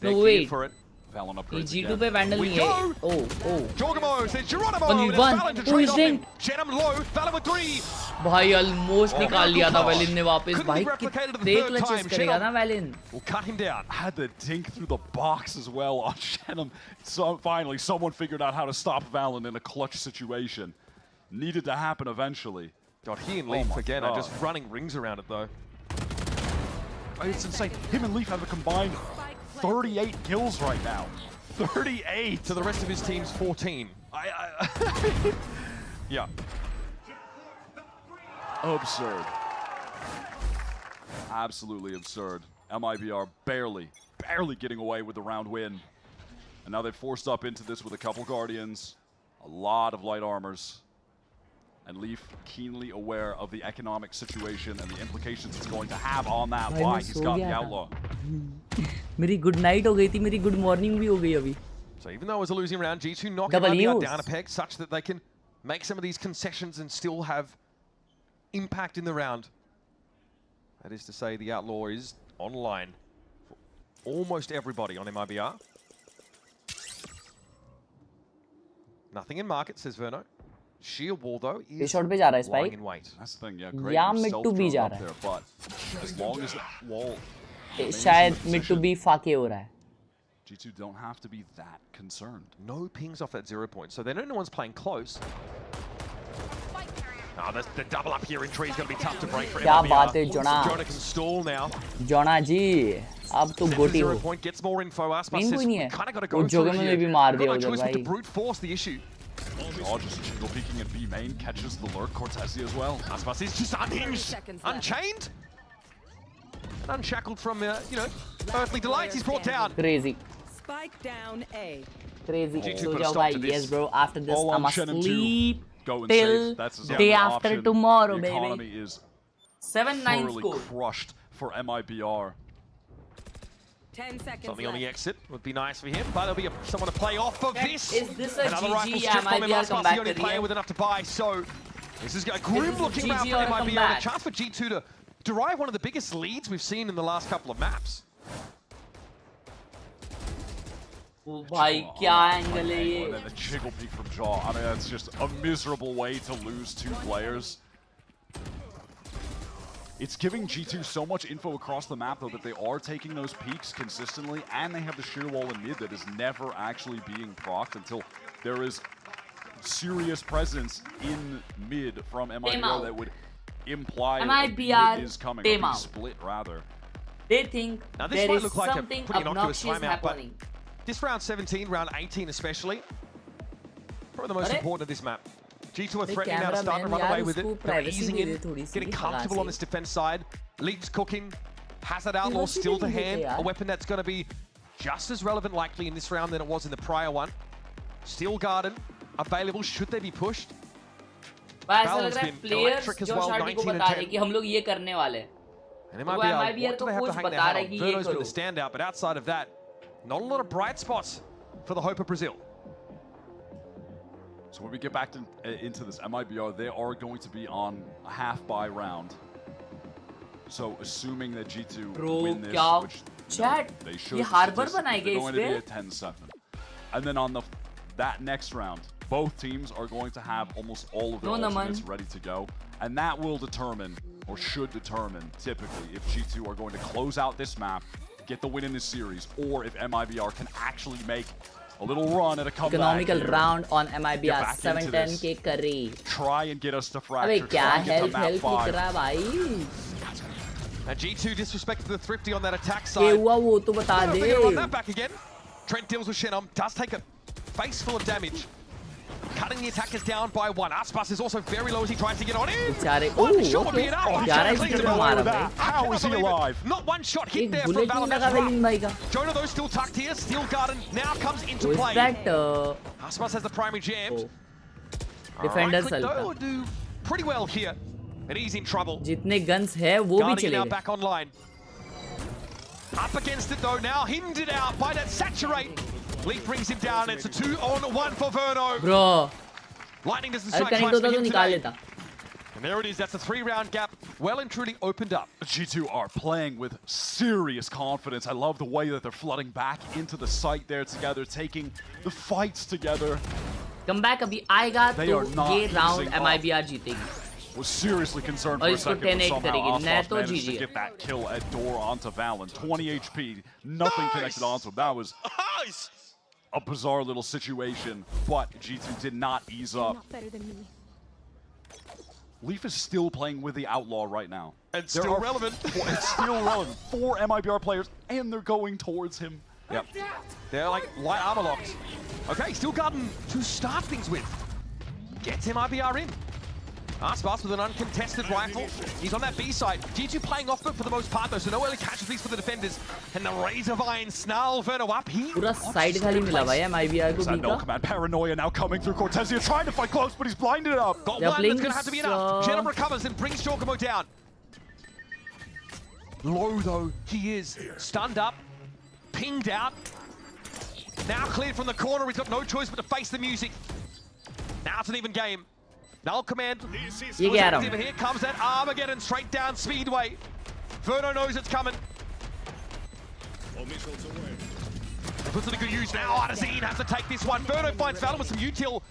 Speaker 1: No, wait.
Speaker 6: For it.
Speaker 7: Valen upgrades
Speaker 1: G2 पे Vandal नहीं है. Oh.
Speaker 6: Jorgamo says Geronimo.
Speaker 1: 1v1. Who is in?
Speaker 6: Shenham low. Valen with 3.
Speaker 1: भाई almost निकाल लिया था Valen ने वापस. भाई कितने clutches करेगा ना Valen.
Speaker 6: Will cut him down.
Speaker 7: Had the dink through the box as well on Shenham. So finally, someone figured out how to stop Valen in a clutch situation. Needed to happen eventually.
Speaker 6: God, he and Leaf again are just running rings around it though.
Speaker 7: It's insane. Him and Leaf have a combined 38 kills right now. 38
Speaker 6: to the rest of his team's 14. Yeah.
Speaker 7: Absurd. Absolutely absurd. MIBR barely getting away with the round win. And now they've forced up into this with a couple Guardians, a lot of light armors. And Leaf keenly aware of the economic situation and the implications it's going to have on that buy. He's got the outlaw.
Speaker 1: मेरी good night हो गई थी, मेरी good morning भी हो गई अभी.
Speaker 6: So even though it was a losing round, G2 knocking MIBR down a peg such that they can make some of these concessions and still have impact in the round. That is to say, the Outlaw is online for almost everybody on MIBR. Nothing in market, says Verno. Sheer wall though is
Speaker 1: short पे जा रहा है
Speaker 6: lying
Speaker 1: Spike.
Speaker 6: in wait.
Speaker 7: That's the thing, yeah. Great
Speaker 1: या
Speaker 7: yourself
Speaker 1: mid to B
Speaker 7: thrown
Speaker 1: जा
Speaker 7: up
Speaker 1: रहा है.
Speaker 7: there, but as long as that wall
Speaker 1: शायद mid to B फाके हो रहा है.
Speaker 7: G2 don't have to be that concerned.
Speaker 6: No pings off that 0 point, so they know no one's playing close. Oh, the double up here in tree is going to be tough to break for
Speaker 1: क्या
Speaker 6: MIBR.
Speaker 1: बात है जोना.
Speaker 6: Jonah can stall now.
Speaker 1: जोना जी अब तो गोटी हो.
Speaker 6: 0 point gets more info. Aspas
Speaker 1: Main
Speaker 6: says
Speaker 1: कोई नहीं
Speaker 6: we
Speaker 1: है.
Speaker 6: kind of got to
Speaker 1: वो
Speaker 6: go
Speaker 1: जोगे
Speaker 6: through
Speaker 1: में भी
Speaker 6: here.
Speaker 1: मार
Speaker 6: We've
Speaker 1: दिया
Speaker 6: got no
Speaker 1: उधर
Speaker 6: choice but to
Speaker 1: भाई.
Speaker 6: brute force the issue.
Speaker 7: Oh, just jingle peeking at B main, catches the lurk, Cortesi as well.
Speaker 6: Aspas is just unhinged, unchained, and unshackled from, you know, earthly delights. He's brought down.
Speaker 1: Crazy.
Speaker 11: Spike down A.
Speaker 1: Crazy.
Speaker 6: G2
Speaker 1: So
Speaker 6: put a
Speaker 1: जाओ
Speaker 6: stop
Speaker 1: भाई.
Speaker 6: to this.
Speaker 1: Yes bro. After this
Speaker 7: All
Speaker 1: I'm
Speaker 7: on Shannon
Speaker 1: asleep
Speaker 7: Go and
Speaker 1: till
Speaker 7: save. That's his
Speaker 1: day
Speaker 7: only
Speaker 1: after
Speaker 7: option.
Speaker 1: tomorrow,
Speaker 7: The
Speaker 1: baby.
Speaker 7: economy is
Speaker 1: 7-9
Speaker 7: thoroughly
Speaker 1: score.
Speaker 7: crushed for MIBR.
Speaker 11: 10 seconds
Speaker 6: Something on the
Speaker 11: left.
Speaker 6: exit would be nice for him, but there'll be someone to play off of this.
Speaker 1: Is this a
Speaker 6: Another
Speaker 1: GG?
Speaker 6: rifle strip from him.
Speaker 1: MIBR
Speaker 6: Aspas
Speaker 1: comeback
Speaker 6: the only
Speaker 1: कर रही
Speaker 6: player
Speaker 1: है.
Speaker 6: with enough to buy, so this is a grim looking
Speaker 1: GG
Speaker 6: round for
Speaker 1: or a
Speaker 6: MIBR. A
Speaker 1: comeback?
Speaker 6: chance for G2 to derive one of the biggest leads we've seen in the last couple of maps.
Speaker 1: ओ भाई क्या angle है ये.
Speaker 7: And then the jiggle peek from Jaw. I mean, that's just a miserable way to lose 2 players. It's giving G2 so much info across the map, though, that they are taking those peaks consistently, and they have the sheer wall in mid that is never actually being procced until there is serious presence in mid from MIBR that would imply
Speaker 1: MIBR
Speaker 7: mid is coming,
Speaker 1: time
Speaker 7: or
Speaker 1: out.
Speaker 7: split rather.
Speaker 1: They think
Speaker 6: Now this
Speaker 1: there
Speaker 6: might
Speaker 1: is
Speaker 6: look like a
Speaker 1: something
Speaker 6: pretty innocuous
Speaker 1: obnoxious
Speaker 6: timeout, but
Speaker 1: happening.
Speaker 6: this round 17, round 18 especially, probably the most important of this map. G2 are threatening now to start to run away with it. They're easing in, getting comfortable on this defense side. Leap's cooking. Has that Outlaw still to hand. A weapon that's going to be just as relevant likely in this round than it was in the prior one. Steel Garden available should they be pushed.
Speaker 1: ऐसा लग रहा है players जो शार्टी को बता रहे कि हम लोग ये करने वाले हैं.
Speaker 6: And MIBR, what do they have to hang their hat on? Verno's been the standout, but outside of that, not a lot of bright spots for the hope of Brazil.
Speaker 7: So when we get back into this MIBR, they are going to be on a half-buy round. So assuming that G2 win this, which they should, they're going to be at 10-7. And then on that next round, both teams are going to have almost all of their ultimates ready to go. And that will determine, or should determine, typically, if G2 are going to close out this map, get the win in this series, or if MIBR can actually make a little run at a comeback.
Speaker 1: Economical round on MIBR 710 के करी.
Speaker 7: Try and get us to fracture.
Speaker 1: अबे क्या help लिख रहा है भाई.
Speaker 6: And G2 disrespected the Thrifty on that attack side.
Speaker 1: क्या हुआ वो तो बता दे.
Speaker 6: Run that back again. Trent deals with Shenom, does take a face full of damage. Cutting the attackers down by 1. Aspas is also very low as he tries to get on in. One shot would be enough.
Speaker 7: How is he alive?
Speaker 6: Not one shot hit there from Valor. Jonah though still tucked here. Steel Garden now comes into play. Aspas has the primary jammed.
Speaker 1: Defender
Speaker 6: will do pretty well here. And he's in trouble.
Speaker 1: जितने guns है वो भी चले
Speaker 6: now
Speaker 1: गए.
Speaker 6: back online. Up against it though now, hindered out by that saturate. Leaf brings him down. It's a 2-on-1 for Verno.
Speaker 1: Bro.
Speaker 6: Lightning doesn't strike twice for him today. And there it is. That's a 3-round gap well and truly opened up.
Speaker 7: G2 are playing with serious confidence. I love the way that they're flooding back into the site there together, taking the fights together.
Speaker 1: Comeback अभी आएगा तो ये round MIBR जीतेगी.
Speaker 7: Was seriously concerned for a second, but somehow Aspas managed to get that kill at door onto Valen. 20 HP, nothing connected onto him. That was a bizarre little situation, but G2 did not ease up.
Speaker 11: Not better than me.
Speaker 7: Leaf is still playing with the Outlaw right now.
Speaker 6: And still relevant.
Speaker 7: It's still relevant. 4 MIBR players, and they're going towards him.
Speaker 6: Yep. They're like light armor locked. Okay, Steel Garden to start things with. Gets MIBR in. Aspas with an uncontested rifle. He's on that B side. G2 playing off foot for the most part though, so no early casualties for the defenders. And the Razor Vine snarl Verno up here.
Speaker 1: पूरा side खाली मिला भाई MIBR को
Speaker 7: No command paranoia now coming through. Cortesi trying to fight close, but he's blinded up.
Speaker 6: Got one that's gonna have to be enough. Jenom recovers and brings Jorgamo down. Low though, he is stunned up, pinged out. Now cleared from the corner. He's got no choice but to face the music. Now it's an even game. Null command.
Speaker 1: You get him.
Speaker 6: Here comes that Armageddon straight down Speedway. Verno knows it's coming. Puts it to good use now. Artazine has to take this one. Verno finds Valen with some util.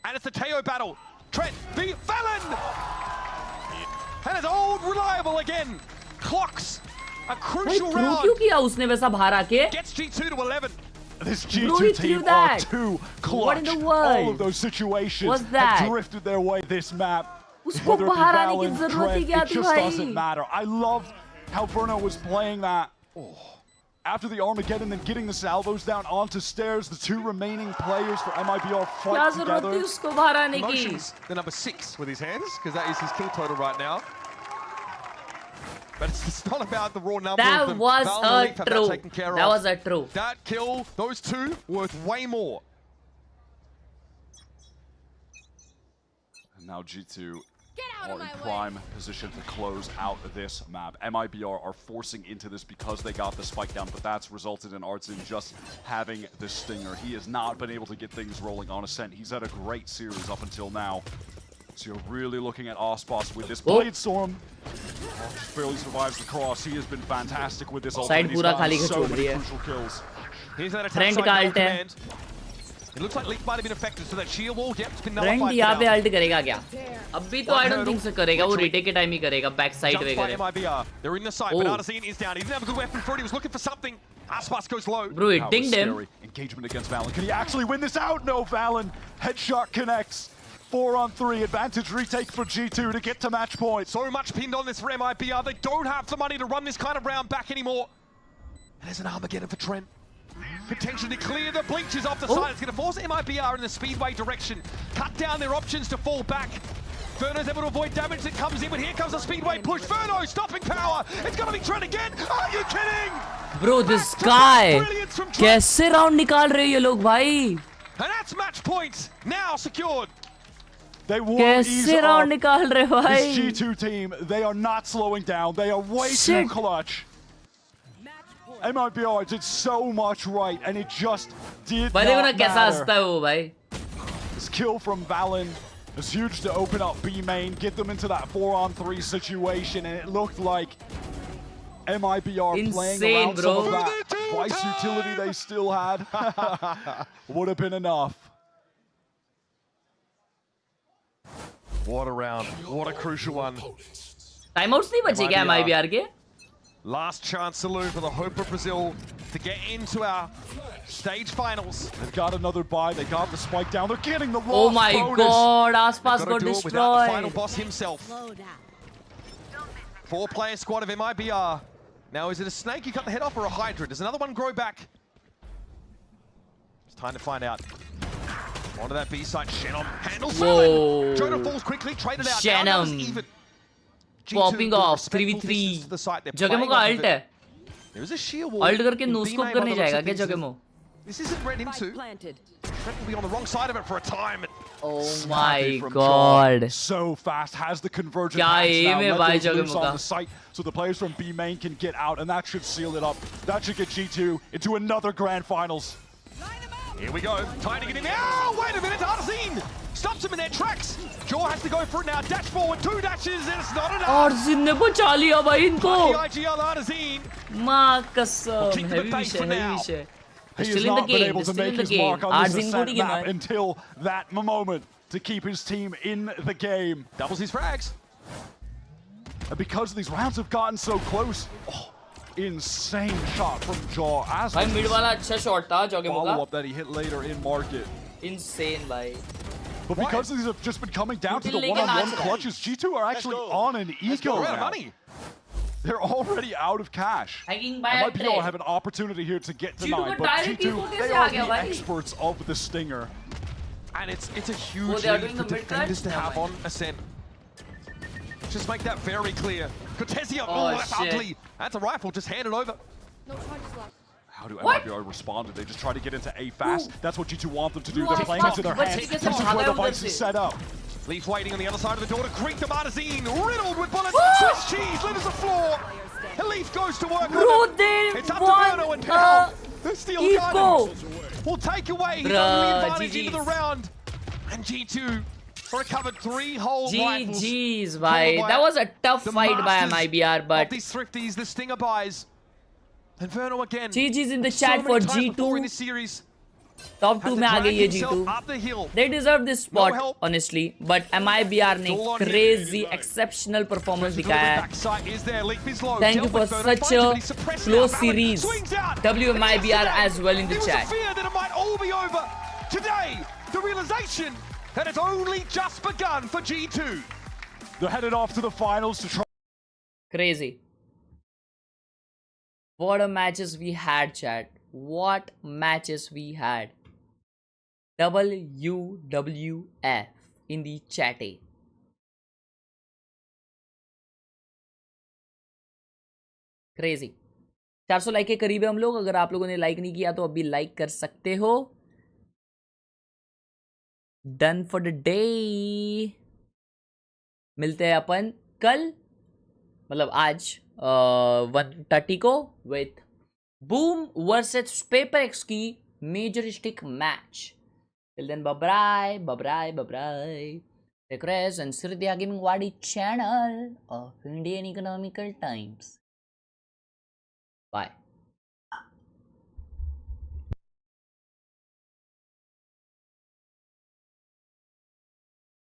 Speaker 6: And it's the Teo battle. Trent v Valen! And it's old reliable again. Clocks a crucial round.
Speaker 1: क्यों किया उसने वैसा बाहर आके?
Speaker 6: Gets G2 to 11.
Speaker 7: This G2 team are too clutch.
Speaker 1: What in the world?
Speaker 7: All of those situations
Speaker 1: What's that?
Speaker 7: have drifted their way this map.
Speaker 1: उसको
Speaker 7: Whether it be
Speaker 1: बाहर आने की
Speaker 7: Valen,
Speaker 1: जरूरत ही
Speaker 7: Trent,
Speaker 1: क्या
Speaker 7: it
Speaker 1: थी
Speaker 7: just
Speaker 1: भाई?
Speaker 7: doesn't matter. I loved how Verno was playing that. After the Armageddon, then getting the salvos down onto stairs, the two remaining players for MIBR
Speaker 1: क्या
Speaker 7: fight
Speaker 1: जरूरत थी
Speaker 7: together.
Speaker 1: उसको बाहर आने की?
Speaker 6: Motions the number 6 with his hands, because that is his kill total right now. But it's not about the raw number of
Speaker 1: That
Speaker 6: them.
Speaker 1: was
Speaker 6: Valen and Leaf
Speaker 1: a
Speaker 6: have
Speaker 1: true.
Speaker 6: taken care
Speaker 1: That
Speaker 6: of.
Speaker 1: was a true.
Speaker 6: That kill, those two, worth way more.
Speaker 7: And now G2 are in prime position to close out this map. MIBR are forcing into this because they got the spike down, but that's resulted in Artsin just having the stinger. He has not been able to get things rolling on Ascent. He's had a great series up until now. So you're really looking at Ospas with this Blade Storm. Just barely survives the cross. He has been fantastic with this ult.
Speaker 1: Side पूरा खाली
Speaker 7: so
Speaker 1: छोड़
Speaker 7: many
Speaker 1: दिया.
Speaker 7: crucial kills.
Speaker 6: Here's that
Speaker 1: Trent
Speaker 6: attack
Speaker 1: का
Speaker 6: side
Speaker 1: ult है.
Speaker 6: command. It looks like Leaf might have been affected, so that shield wall, yep, it's been
Speaker 1: Trent
Speaker 6: nullified
Speaker 1: यहाँ
Speaker 6: for
Speaker 1: पे
Speaker 6: now.
Speaker 1: Alt करेगा क्या? अभी तो I don't think so करेगा. वो retake के time ही करेगा. Back side
Speaker 6: Jump by
Speaker 1: वगैरह.
Speaker 6: MIBR. They're in the site, but Artazine is down. He didn't have a good weapon for it. He was looking for something. Aspas goes low.
Speaker 1: Bro, it dinged him.
Speaker 7: Engagement against Valen. Can he actually win this out? No, Valen. Headshot connects. 4-on-3. Advantage retake for G2 to get to match point.
Speaker 6: So much pinned on this for MIBR. They don't have the money to run this kind of round back anymore. And there's an Armageddon for Trent. Potentially clear the bleachers off the side. It's going to force MIBR in the Speedway direction. Cut down their options to fall back. Verno's able to avoid damage that comes in, but here comes a Speedway push. Verno stopping power. It's going to be Trent again. Are you kidding?
Speaker 1: Bro, this guy. कैसे round निकाल रहे ये लोग भाई?
Speaker 6: And that's match point. Now secured.
Speaker 7: They won't ease
Speaker 1: कैसे round
Speaker 7: up.
Speaker 1: निकाल रहे भाई?
Speaker 7: This G2 team, they are not slowing down. They are way too clutch. MIBR did so much right, and it just did not
Speaker 1: देखो ना कैसा
Speaker 7: matter.
Speaker 1: हंसता है वो भाई.
Speaker 7: This kill from Valen is huge to open up B main, get them into that 4-on-3 situation, and it looked like MIBR playing around
Speaker 1: bro.
Speaker 7: some of that Vice utility they still had. Would have been enough.
Speaker 6: What a round. What a crucial one.
Speaker 1: Timeouts नहीं बचे क्या MIBR के?
Speaker 6: Last chance saloon for the hope of Brazil to get into our stage finals.
Speaker 7: They've got another buy. They got the spike down. They're getting the loss
Speaker 1: Oh my
Speaker 7: bonus.
Speaker 1: god, Aspas
Speaker 6: Gotta
Speaker 1: got
Speaker 6: do it without the final
Speaker 1: destroyed.
Speaker 6: boss himself. 4-player squad of MIBR. Now, is it a snake you cut the head off or a Hydra? Does another one grow back? It's time to find out. Onto that B side, Shannon handles Valen. Jonah falls quickly, traded out. Now
Speaker 1: Shannon.
Speaker 6: even.
Speaker 1: Popping off 3v3. जगेमो का ult है.
Speaker 6: There is a shield wall.
Speaker 1: Ult करके no scope करने जाएगा क्या जगेमो?
Speaker 6: This isn't read into. Trent will be on the wrong side of it for a time.
Speaker 1: Oh my god.
Speaker 7: So fast, has the convergent
Speaker 1: क्या
Speaker 7: hands now,
Speaker 1: aim है
Speaker 7: let
Speaker 1: भाई
Speaker 7: those loose
Speaker 1: जगेमो
Speaker 7: on
Speaker 1: का?
Speaker 7: the site, so the players from B main can get out, and that should seal it up. That should get G2 into another grand finals.
Speaker 6: Here we go. Time to get in there. Oh, wait a minute. Artazine stops them in their tracks. Jaw has to go for it now. Dash forward. 2 dashes, and it's not enough.
Speaker 1: Artazine ने बचा लिया भाई इनको.
Speaker 6: IGL Artazine.
Speaker 1: माँ कसम.
Speaker 6: Keep the base for now.
Speaker 7: He
Speaker 1: Still
Speaker 7: has
Speaker 1: in the
Speaker 7: not been
Speaker 1: game.
Speaker 7: able to
Speaker 1: Still in
Speaker 7: make
Speaker 1: the
Speaker 7: his
Speaker 1: game.
Speaker 7: mark on this
Speaker 1: Artazine
Speaker 7: Ascent
Speaker 1: good game
Speaker 7: map
Speaker 1: है.
Speaker 7: until that moment to keep his team in the game.
Speaker 6: Doubles his frags.
Speaker 7: And because these rounds have gotten so close, insane shot from Jaw. As
Speaker 1: भाई mid वाला अच्छा shot था जगेमो का.
Speaker 7: follow-up that he hit later in market.
Speaker 1: Insane भाई.
Speaker 7: But because these have just been coming down to the
Speaker 1: Util
Speaker 7: one-on-one
Speaker 1: लेके
Speaker 7: clutches, G2 are actually on an eco
Speaker 6: We're out of
Speaker 7: now.
Speaker 6: money.
Speaker 7: They're already out of cash.
Speaker 1: Hanging by a
Speaker 7: MIBR
Speaker 1: thread.
Speaker 7: have an opportunity here to get to
Speaker 1: G2
Speaker 7: 9,
Speaker 1: को
Speaker 7: but
Speaker 1: direct
Speaker 7: G2,
Speaker 1: eco
Speaker 7: they
Speaker 1: कैसे
Speaker 7: are
Speaker 1: आ गया
Speaker 7: the
Speaker 1: भाई?
Speaker 7: experts of the stinger.
Speaker 6: And it's a
Speaker 1: Oh,
Speaker 6: huge
Speaker 1: they are
Speaker 6: lead
Speaker 1: doing
Speaker 6: for
Speaker 1: the mid
Speaker 6: defenders
Speaker 1: clutch?
Speaker 6: to have
Speaker 1: Never
Speaker 6: on Ascent. Just make that very clear. Cortesia,
Speaker 1: Oh,
Speaker 6: that's
Speaker 1: shit.
Speaker 6: ugly. That's a rifle, just hand it over.
Speaker 7: How do
Speaker 1: What?
Speaker 7: MIBR respond? They just try to get into A fast. That's what G2 want them to do.
Speaker 1: Bro,
Speaker 7: They're playing
Speaker 1: Aspas
Speaker 7: into their
Speaker 1: बच
Speaker 7: hands.
Speaker 1: के
Speaker 7: This
Speaker 1: कैसे
Speaker 7: is where
Speaker 1: भागा
Speaker 7: the
Speaker 1: उधर
Speaker 7: Vice
Speaker 1: से?
Speaker 7: is set up.
Speaker 6: Leaf waiting on the other side of the door to greet the Martazine. Riddled with bullets. Swiss cheese, lit as a floor. Leaf goes to work
Speaker 1: Bro,
Speaker 6: on it.
Speaker 1: they
Speaker 6: It's up to
Speaker 1: won
Speaker 6: Verno and Pal. The steel
Speaker 1: eco.
Speaker 6: gun will take away his
Speaker 1: Bruh,
Speaker 6: only advantage
Speaker 1: GG's.
Speaker 6: into the round. And G2 recovered 3 whole rifles.
Speaker 1: GG's, bhai. That was a tough fight by Mibr, but
Speaker 6: these thrifties, the stinger buys. And Vernal again.
Speaker 1: GG's in the chat for G2
Speaker 6: in this series.
Speaker 1: Top 2 में आ गई है G2. They deserve this spot, honestly. But Mibr ने crazy, exceptional performance दिखाया है. Thank you for such a close series. WMIBR as well in the chat.
Speaker 6: Fear that it might all be over today. The realization that it's only just begun for G2.
Speaker 7: They're headed off to the finals to try.
Speaker 1: Crazy. What a matches we had, chat. What matches we had. WWF in the chat. Crazy. 400 like के करीब है हम लोग. अगर आप लोगों ने like नहीं किया तो अभी लाइक कर सकते हो. Done for the day. मिलते हैं अपन कल, मतलब आज 1:30 को with Boom versus PaperX की majoristic match. Till then, bye bye. Request and Sridhya Gaming Wadi channel of Indian Economical Times. Bye.